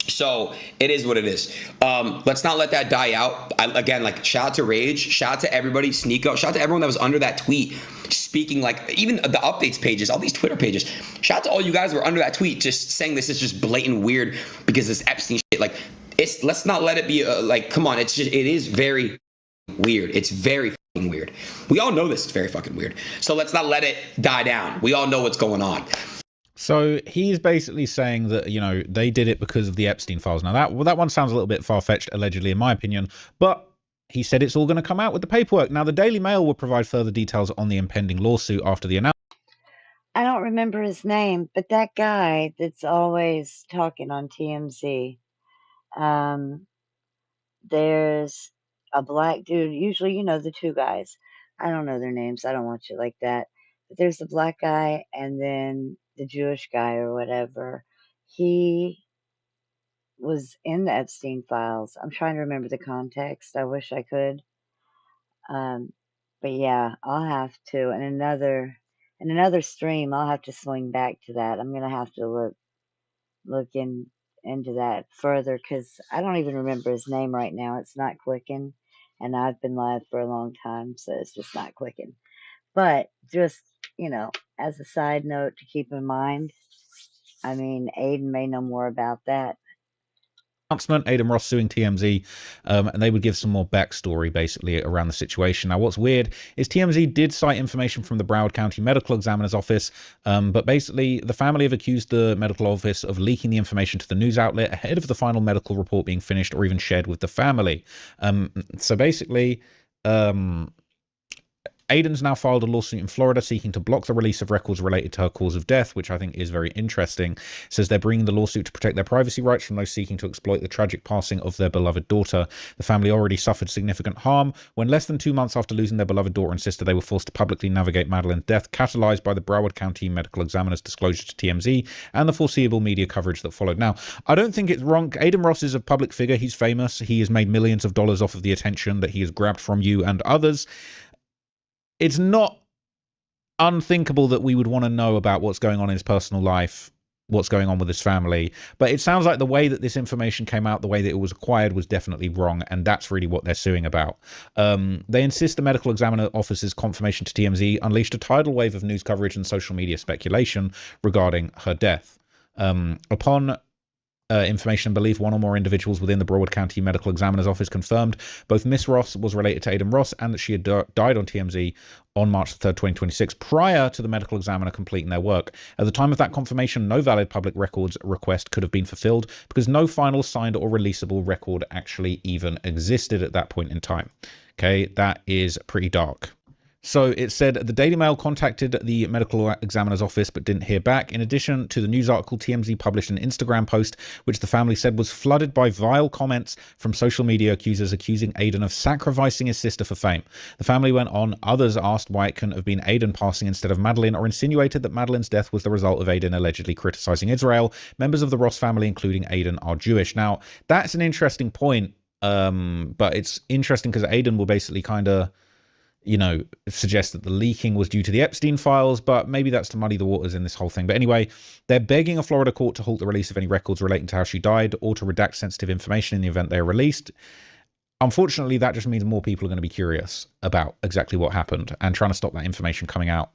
So it is what it is. Let's not let that die out. Again, like, shout out to Rage, shout out to everybody, Sneeko, shout out to everyone that was under that tweet speaking, like, even the updates pages, all these Twitter pages. Shout out to all you guys who were under that tweet just saying this is just blatant weird because this Epstein shit. Like, let's not let it be like, come on, it is very weird. It's very fucking weird. We all know this is very fucking weird. So let's not let it die down. We all know what's going on. So he's basically saying that, they did it because of the Epstein files. Now, that one sounds a little bit far-fetched, allegedly, in my opinion, but he said it's all going to come out with the paperwork. Now, the Daily Mail will provide further details on the impending lawsuit after the announcement. I don't remember his name, but that guy that's always talking on TMZ, there's a black dude, usually, the two guys. I don't know their names. I don't want you like that. But there's the black guy and then the Jewish guy or whatever. He was in the Epstein files. I'm trying to remember the context. I wish I could. But yeah, I'll have to. In another stream, I'll have to swing back to that. I'm gonna have to look into that further because I don't even remember his name right now. It's not clicking, and I've been live for a long time, so it's just not clicking. But just, as a side note to keep in mind, I mean, Aiden may know more about that. Announcement, Aiden Ross suing TMZ, and they would give some more backstory basically around the situation. Now, what's weird is TMZ did cite information from the Broward County Medical Examiner's Office, but basically the family have accused the medical office of leaking the information to the news outlet ahead of the final medical report being finished or even shared with the family. So basically, Aiden's now filed a lawsuit in Florida seeking to block the release of records related to her cause of death, which I think is very interesting. It says they're bringing the lawsuit to protect their privacy rights from those seeking to exploit the tragic passing of their beloved daughter. The family already suffered significant harm when less than 2 months after losing their beloved daughter and sister, they were forced to publicly navigate Madeline's death, catalyzed by the Broward County Medical Examiner's disclosure to TMZ and the foreseeable media coverage that followed. Now, I don't think it's wrong. Aiden Ross is a public figure. He's famous. He has made millions of dollars off of the attention that he has grabbed from you and others. It's not unthinkable that we would want to know about what's going on in his personal life, what's going on with his family, but it sounds like the way that this information came out, the way that it was acquired, was definitely wrong, and that's really what they're suing about. They insist the medical examiner office's confirmation to TMZ unleashed a tidal wave of news coverage and social media speculation regarding her death. Upon information and belief, one or more individuals within the Broward County Medical Examiner's Office confirmed both Miss Ross was related to Aiden Ross and that she had died on TMZ on March 3rd, 2026, prior to the medical examiner completing their work. At the time of that confirmation, no valid public records request could have been fulfilled because no final signed or releasable record actually even existed at that point in time. Okay, that is pretty dark. So it said the Daily Mail contacted the medical examiner's office but didn't hear back. In addition to the news article, TMZ published an Instagram post which the family said was flooded by vile comments from social media accusers accusing Aiden of sacrificing his sister for fame. The family went on. Others asked why it couldn't have been Aiden passing instead of Madeline, or insinuated that Madeline's death was the result of Aiden allegedly criticizing Israel. Members of the Ross family, including Aiden, are Jewish. Now, that's an interesting point, but it's interesting because Aiden will basically kind of, you know, suggest that the leaking was due to the Epstein files, but maybe that's to muddy the waters in this whole thing. But anyway, they're begging a Florida court to halt the release of any records relating to how she died or to redact sensitive information in the event they are released. Unfortunately, that just means more people are going to be curious about exactly what happened, and trying to stop that information coming out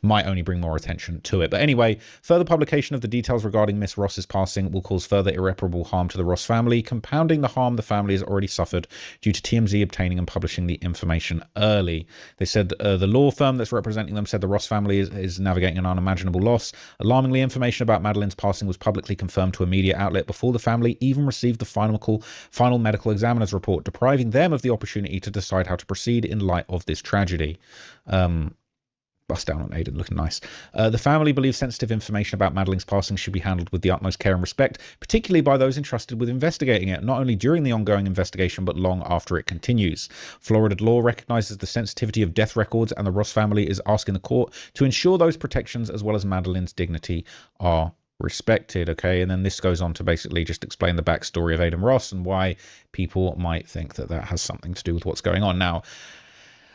might only bring more attention to it. But anyway, further publication of the details regarding Miss Ross's passing will cause further irreparable harm to the Ross family, compounding the harm the family has already suffered due to TMZ obtaining and publishing the information early. They said the law firm that's representing them said the Ross family is navigating an unimaginable loss. Alarmingly, information about Madeline's passing was publicly confirmed to a media outlet before the family even received the final medical examiner's report, depriving them of the opportunity to decide how to proceed in light of this tragedy. Bust down on Aiden, looking nice. The family believes sensitive information about Madeline's passing should be handled with the utmost care and respect, particularly by those entrusted with investigating it, not only during the ongoing investigation, but long after it continues. Florida law recognizes the sensitivity of death records, and the Ross family is asking the court to ensure those protections, as well as Madeline's dignity, are respected. Okay, and then this goes on to basically just explain the backstory of Aiden Ross and why people might think that that has something to do with what's going on. Now,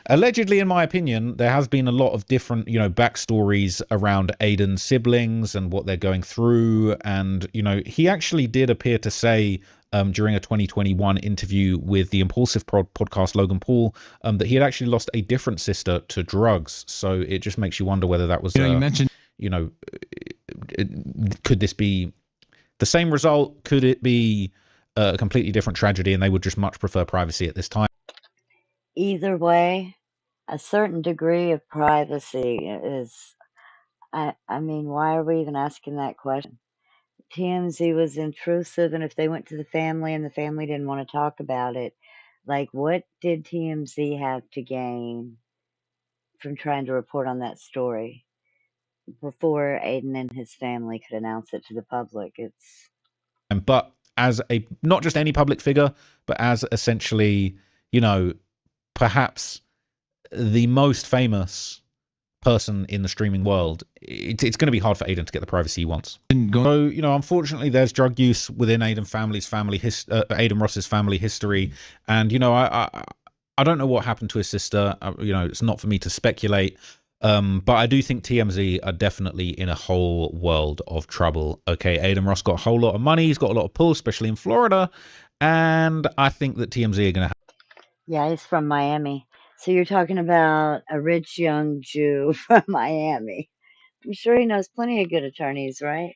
allegedly, in my opinion, there has been a lot of different, you know, backstories around Aiden's siblings and what they're going through. And, you know, he actually did appear to say during a 2021 interview with the Impulsive podcast Logan Paul that he had actually lost a different sister to drugs. So it just makes you wonder whether that was, you mentioned, you know, could this be the same result? Could it be a completely different tragedy and they would just much prefer privacy at this time? Either way, a certain degree of privacy is, I mean, why are we even asking that question? TMZ was intrusive, and if they went to the family and the family didn't want to talk about it, like, what did TMZ have to gain from trying to report on that story before Aiden and his family could announce it to the public? It's... But as a, not just any public figure, but as essentially, you know, perhaps the most famous person in the streaming world, it's going to be hard for Aiden to get the privacy he wants. So, you know, unfortunately, there's drug use within Aiden Ross's family history, and you know, I don't know what happened to his sister. You know, it's not for me to speculate. But I do think TMZ are definitely in a whole world of trouble. Okay, Aiden Ross got a whole lot of money. He's got a lot of pull, especially in Florida, and I think that TMZ are going to. Yeah, he's from Miami. So you're talking about a rich young Jew from Miami. I'm sure he knows plenty of good attorneys, right?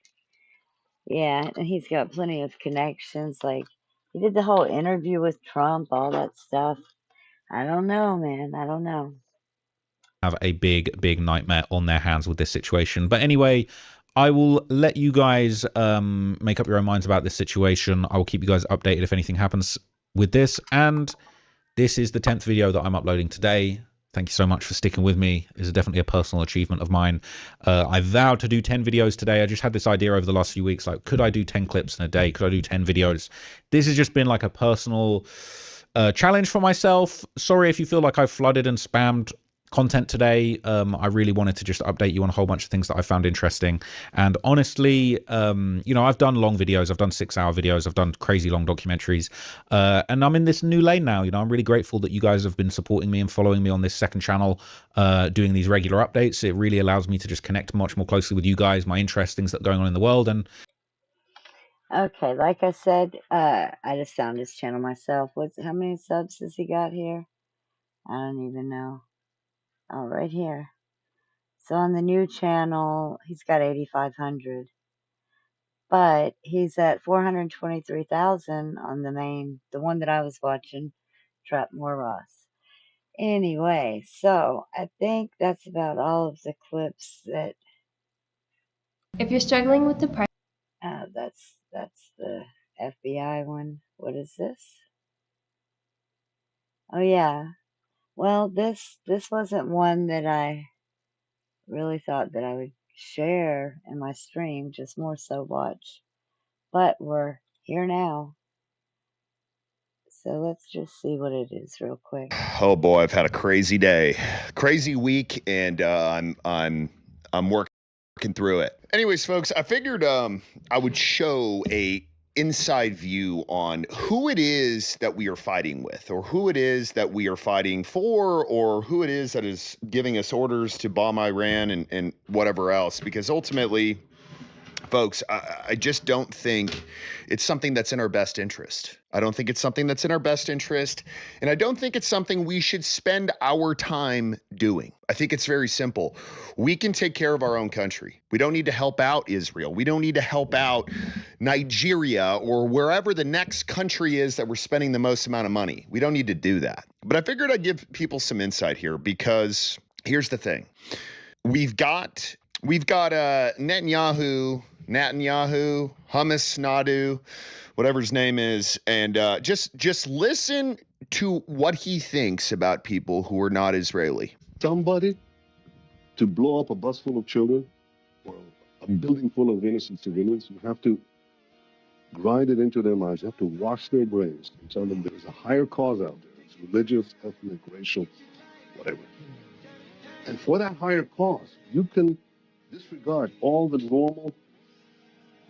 Yeah, and he's got plenty of connections. Like, he did the whole interview with Trump, all that stuff. I don't know, man. I don't know. Have a big nightmare on their hands with this situation. But anyway, I will let you guys make up your own minds about this situation. I will keep you guys updated if anything happens with this. And this is the 10th video that I'm uploading today. Thank you so much for sticking with me. It's definitely a personal achievement of mine. I vowed to do 10 videos today. I just had this idea over the last few weeks, like, could I do 10 clips in a day? Could I do 10 videos? This has just been like a personal challenge for myself. Sorry if you feel like I've flooded and spammed content today. I really wanted to just update you on a whole bunch of things that I found interesting. And honestly, you know, I've done long videos. I've done 6-hour videos. I've done crazy long documentaries. And I'm in this new lane now. You know, I'm really grateful that you guys have been supporting me and following me on this second channel, doing these regular updates. It really allows me to just connect much more closely with you guys, my interests, things that are going on in the world. And Okay, like I said, I just found his channel myself. How many subs has he got here? I don't even know. Oh, right here. So on the new channel, he's got 8,500. But he's at 423,000 on the one that I was watching, Trap More Ross. Anyway, so I think that's about all of the clips that. If you're struggling with depression, That's the FBI one. What is this? Oh yeah. Well, this wasn't one that I really thought that I would share in my stream, just more so watch. But we're here now. So let's just see what it is real quick. Oh boy, I've had a crazy day, crazy week, and I'm working through it. Anyways, folks, I figured I would show a inside view on who it is that we are fighting with, or who it is that we are fighting for, or who it is that is giving us orders to bomb Iran and whatever else. Because ultimately, folks, I just don't think it's something that's in our best interest. I don't think it's something that's in our best interest, and I don't think it's something we should spend our time doing. I think it's very simple. We can take care of our own country. We don't need to help out Israel. We don't need to help out Nigeria or wherever the next country is that we're spending the most amount of money. We don't need to do that. But I figured I'd give people some insight here, because here's the thing. We've got Netanyahu, Hummus Nadu, whatever his name is, and just listen to what he thinks about people who are not Israeli. Somebody to blow up a bus full of children or a building full of innocent civilians, you have to grind it into their minds. You have to wash their brains and tell them there's a higher cause out there. It's religious, ethnic, racial, whatever. And for that higher cause, you can disregard all the normal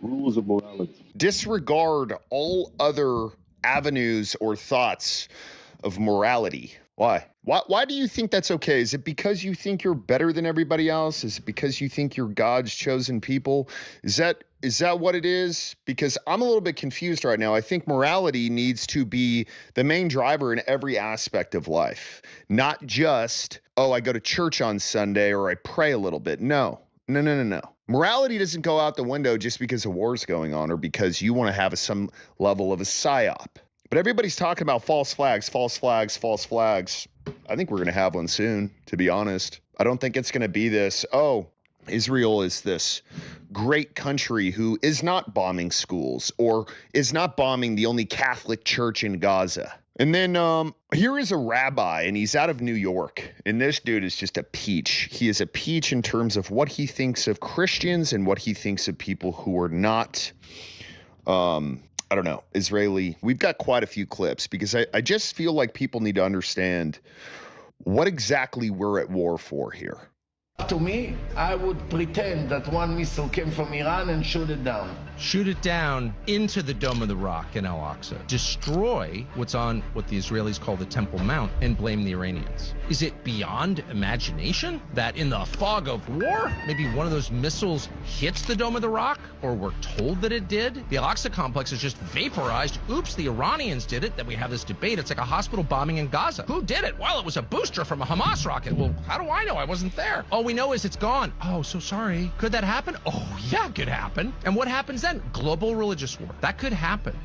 rules of morality. Disregard all other avenues or thoughts of morality. Why? Why do you think that's okay? Is it because you think you're better than everybody else? Is it because you think you're God's chosen people? Is that what it is? Because I'm a little bit confused right now. I think morality needs to be the main driver in every aspect of life. Not just, oh, I go to church on Sunday or I pray a little bit. No. Morality doesn't go out the window just because a war's going on or because you want to have some level of a psyop. But everybody's talking about false flags. I think we're going to have one soon, to be honest. I don't think it's going to be this, oh, Israel is this great country who is not bombing schools or is not bombing the only Catholic church in Gaza. And then here is a rabbi, and he's out of New York. And this dude is just a peach. He is a peach in terms of what he thinks of Christians and what he thinks of people who are not, I don't know, Israeli. We've got quite a few clips because I just feel like people need to understand what exactly we're at war for here. To me, I would pretend that one missile came from Iran and shoot it down. Shoot it down into the Dome of the Rock in Al-Aqsa. Destroy what's on what the Israelis call the Temple Mount and blame the Iranians. Is it beyond imagination that in the fog of war, maybe one of those missiles hits the Dome of the Rock, or we're told that it did? The Al-Aqsa complex is just vaporized. Oops, the Iranians did it. That we have this debate. It's like a hospital bombing in Gaza. Who did it? Well, it was a booster from a Hamas rocket. Well, how do I know? I wasn't there. All we know is it's gone. Oh, so sorry. Could that happen? Oh, yeah, it could happen. And what happens then? Global religious war. That could happen.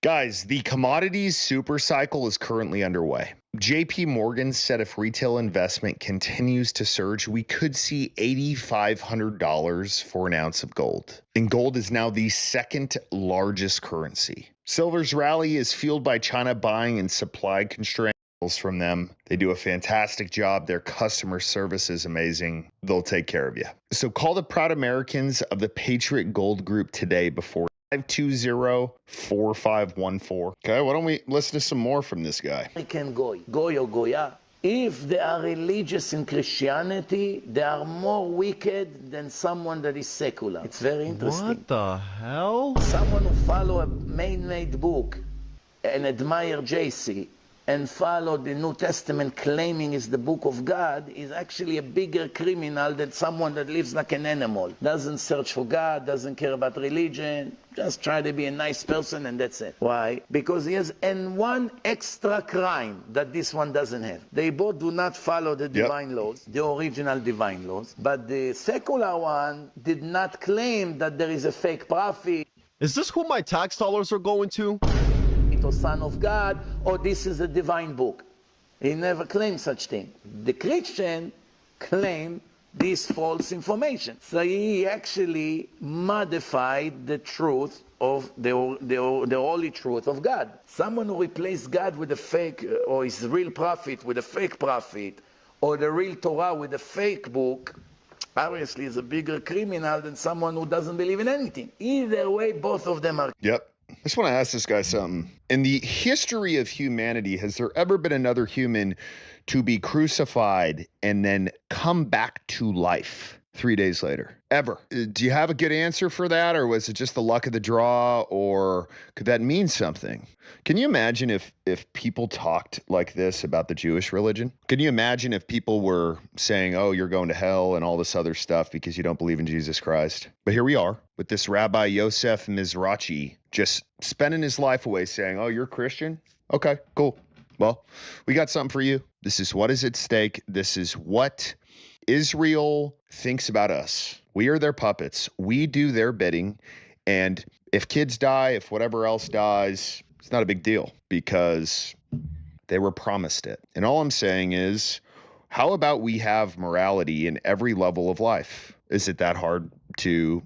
Guys, the commodities super cycle is currently underway. JP Morgan said if retail investment continues to surge, we could see $8,500 for an ounce of gold. And gold is now the second largest currency. Silver's rally is fueled by China buying and supply constraints. from them. They do a fantastic job. Their customer service is amazing. They'll take care of you. So call the proud Americans of the Patriot Gold Group today before 520-4514. Okay, why don't we listen to some more from this guy? American Goy or Goya. If they are religious in Christianity, they are more wicked than someone that is secular. It's very interesting. What the hell? Someone who follow a man-made book and admire JC and follow the New Testament claiming it's the book of God is actually a bigger criminal than someone that lives like an animal. Doesn't search for God, doesn't care about religion, just try to be a nice person and that's it. Why? Because he has one extra crime that this one doesn't have. They both do not follow the divine laws, the original divine laws, but the secular one did not claim that there is a fake prophet. Is this who my tax dollars are going to? Or son of God, or this is a divine book. He never claimed such thing. The Christian claimed this false information. So he actually modified the truth of the holy truth of God. Someone who replaced God with a fake, or his real prophet with a fake prophet, or the real Torah with a fake book, obviously is a bigger criminal than someone who doesn't believe in anything. Either way, both of them are. Yep. I just want to ask this guy something. In the history of humanity, has there ever been another human to be crucified and then come back to life 3 days later? Ever? Do you have a good answer for that? Or was it just the luck of the draw? Or could that mean something? Can you imagine if people talked like this about the Jewish religion? Can you imagine if people were saying, oh, you're going to hell and all this other stuff because you don't believe in Jesus Christ? But here we are with this Rabbi Yosef Mizrachi just spending his life away saying, oh, you're Christian? Okay, cool. Well, we got something for you. This is what is at stake. This is what Israel thinks about us. We are their puppets. We do their bidding. And if kids die, if whatever else dies, it's not a big deal because they were promised it. And all I'm saying is, how about we have morality in every level of life? Is it that hard to...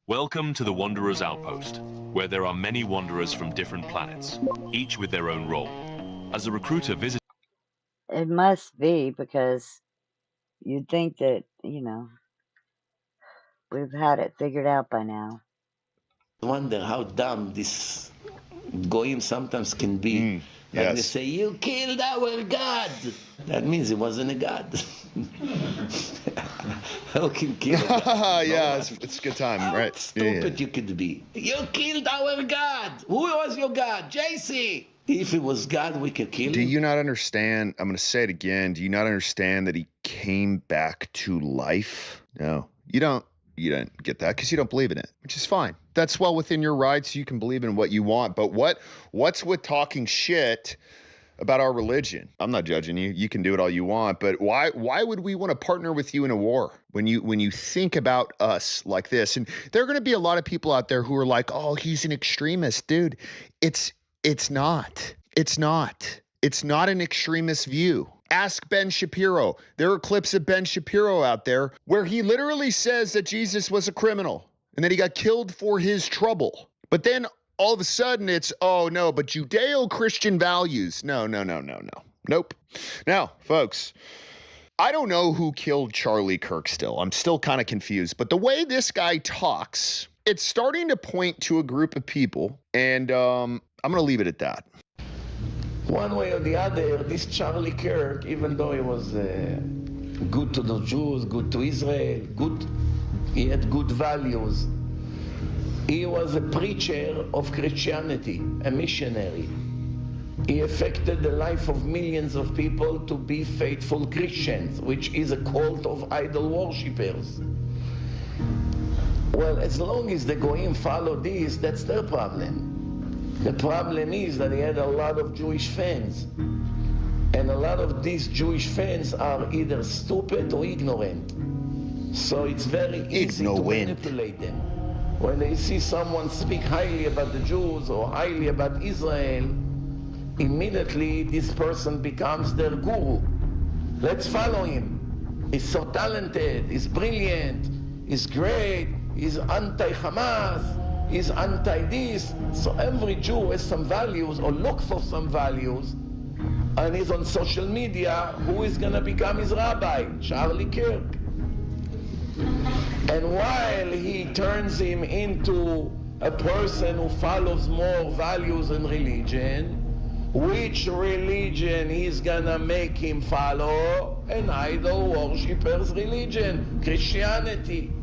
Welcome to the Wanderer's Outpost, where there are many wanderers from different planets, each with their own role. As a recruiter visits... It must be, because you'd think that, we've had it figured out by now. I wonder how dumb this goyim sometimes can be. Like they say, you killed our God. That means he wasn't a God. How can you kill a God? Yeah, it's a good time, how right? Stupid you could be. You killed our God. Who was your God? JC. If it was God, we could kill him. Do you not understand? I'm going to say it again. Do you not understand that he came back to life? No, you don't. You don't get that because you don't believe in it, which is fine. That's well within your rights. You can believe in what you want. But what's with talking shit about our religion? I'm not judging you. You can do it all you want. But why would we want to partner with you in a war when you think about us like this? And there are going to be a lot of people out there who are like, oh, he's an extremist, dude. It's not. It's not. It's not an extremist view. Ask Ben Shapiro. There are clips of Ben Shapiro out there where he literally says that Jesus was a criminal and that he got killed for his trouble. But then all of a sudden it's, oh no, but Judeo-Christian values. No. Nope. Now, folks, I don't know who killed Charlie Kirk still. I'm still kind of confused. But the way this guy talks, it's starting to point to a group of people. And I'm going to leave it at that. One way or the other, this Charlie Kirk, even though he was good to the Jews, good to Israel, he had good values. He was a preacher of Christianity, a missionary. He affected the life of millions of people to be faithful Christians, which is a cult of idol worshippers. Well, as long as the Goyim follow this, that's their problem. The problem is that he had a lot of Jewish fans. And a lot of these Jewish fans are either stupid or ignorant. So it's very easy to manipulate them. When they see someone speak highly about the Jews or highly about Israel, immediately this person becomes their guru. Let's follow him. He's so talented, he's brilliant, he's great, he's anti-Hamas, he's anti-this. So every Jew has some values or look for some values, and he's on social media, who is going to become his rabbi? Charlie Kirk. And while he turns him into a person who follows more values and religion, which religion he's gonna make him follow? An idol worshipper's religion, Christianity.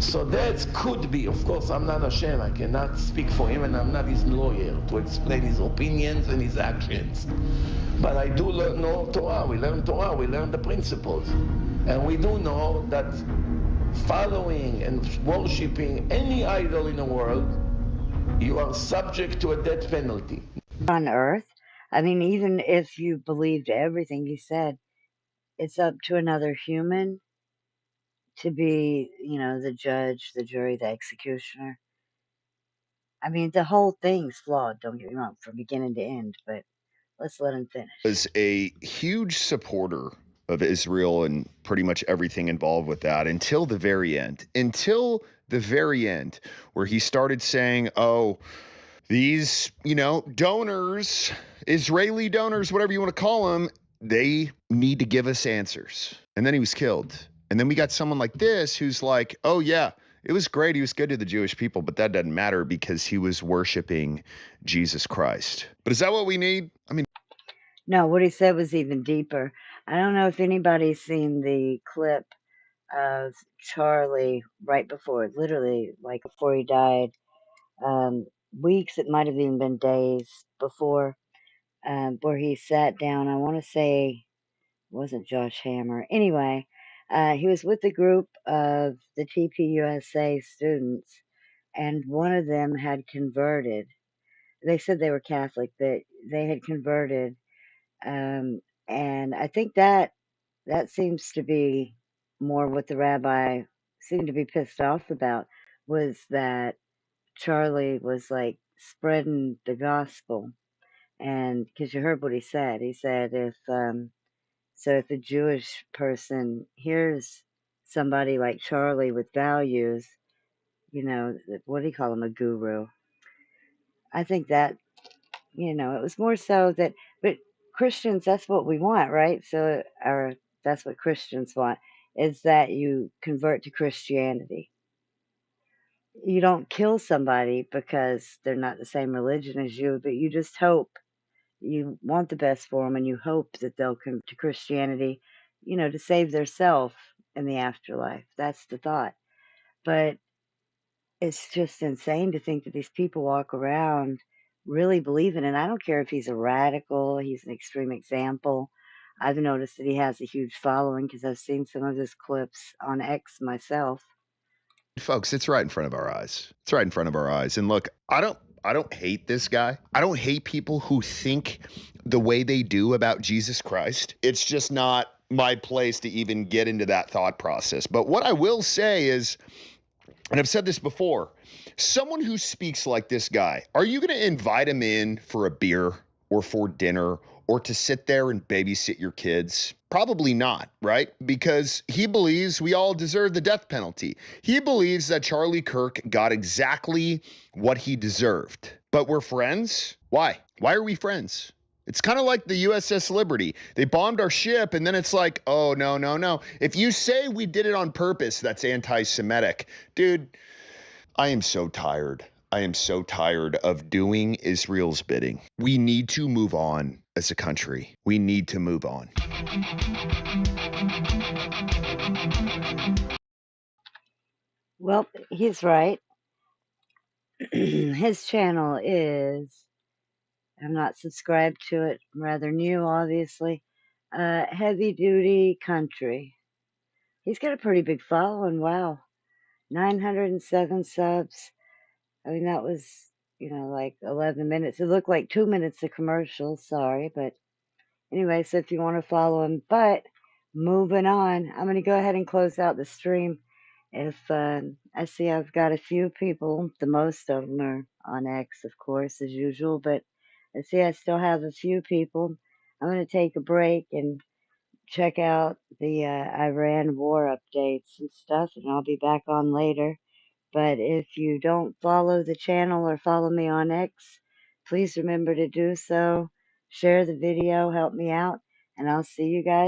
So that could be, of course, I'm not Hashem, I cannot speak for him, and I'm not his lawyer to explain his opinions and his actions. But I do know Torah, we learn the principles. And we do know that following and worshipping any idol in the world, you are subject to a death penalty. On earth, I mean, even if you believed everything he said, it's up to another human to be, the judge, the jury, the executioner. I mean, the whole thing's flawed, don't get me wrong, from beginning to end, but let's let him finish. Was a huge supporter of Israel and pretty much everything involved with that until the very end. Until the very end, where he started saying, oh, these, donors, Israeli donors, whatever you want to call them, they need to give us answers. And then he was killed. And then we got someone like this who's like, oh, yeah, it was great. He was good to the Jewish people, but that doesn't matter because he was worshiping Jesus Christ. But is that what we need? I mean, No, what he said was even deeper. I don't know if anybody's seen the clip of Charlie right before, literally, like before he died, weeks, it might have even been days before, where he sat down. I want to say it wasn't Josh Hammer. Anyway, he was with a group of the TPUSA students, and one of them had converted. They said they were Catholic, that they had converted. And I think that seems to be more what the rabbi seemed to be pissed off about, was that Charlie was like spreading the gospel. And because you heard what he said, if if a Jewish person hears somebody like Charlie with values, what do you call him, a guru? I think that, it was more so that, but Christians, that's what we want, right? So, or that's what Christians want, is that you convert to Christianity. You don't kill somebody because they're not the same religion as you, but you just hope, you want the best for them, and you hope that they'll come to Christianity, to save their self in the afterlife. That's the thought. But it's just insane to think that these people walk around really believing, and I don't care if he's a radical, he's an extreme example. I've noticed that he has a huge following because I've seen some of his clips on X myself. folks, it's right in front of our eyes. It's right in front of our eyes. And look, I don't hate this guy. I don't hate people who think the way they do about Jesus Christ. It's just not my place to even get into that thought process. But what I will say is, and I've said this before, someone who speaks like this guy, are you going to invite him in for a beer or for dinner or to sit there and babysit your kids? Probably not, right? Because he believes we all deserve the death penalty. He believes that Charlie Kirk got exactly what he deserved. But we're friends? Why? Why are we friends? It's kind of like the USS Liberty. They bombed our ship, and then it's like, oh, no, no, no. If you say we did it on purpose, that's anti-Semitic. Dude, I am so tired. I am so tired of doing Israel's bidding. We need to move on as a country. We need to move on. Well, he's right. His channel is, I'm not subscribed to it, I'm rather new, obviously, Heavy Duty Country. He's got a pretty big following, wow. 907 subs. I mean, that was, like 11 minutes. It looked like 2 minutes of commercial, sorry, but anyway, so if you want to follow him. But moving on, I'm going to go ahead and close out the stream. If I see I've got a few people, the most of them are on X, of course, as usual, but I see I still have a few people. I'm going to take a break and check out the Iran war updates and stuff, and I'll be back on later. But if you don't follow the channel or follow me on X, please remember to do so. Share the video, help me out, and I'll see you guys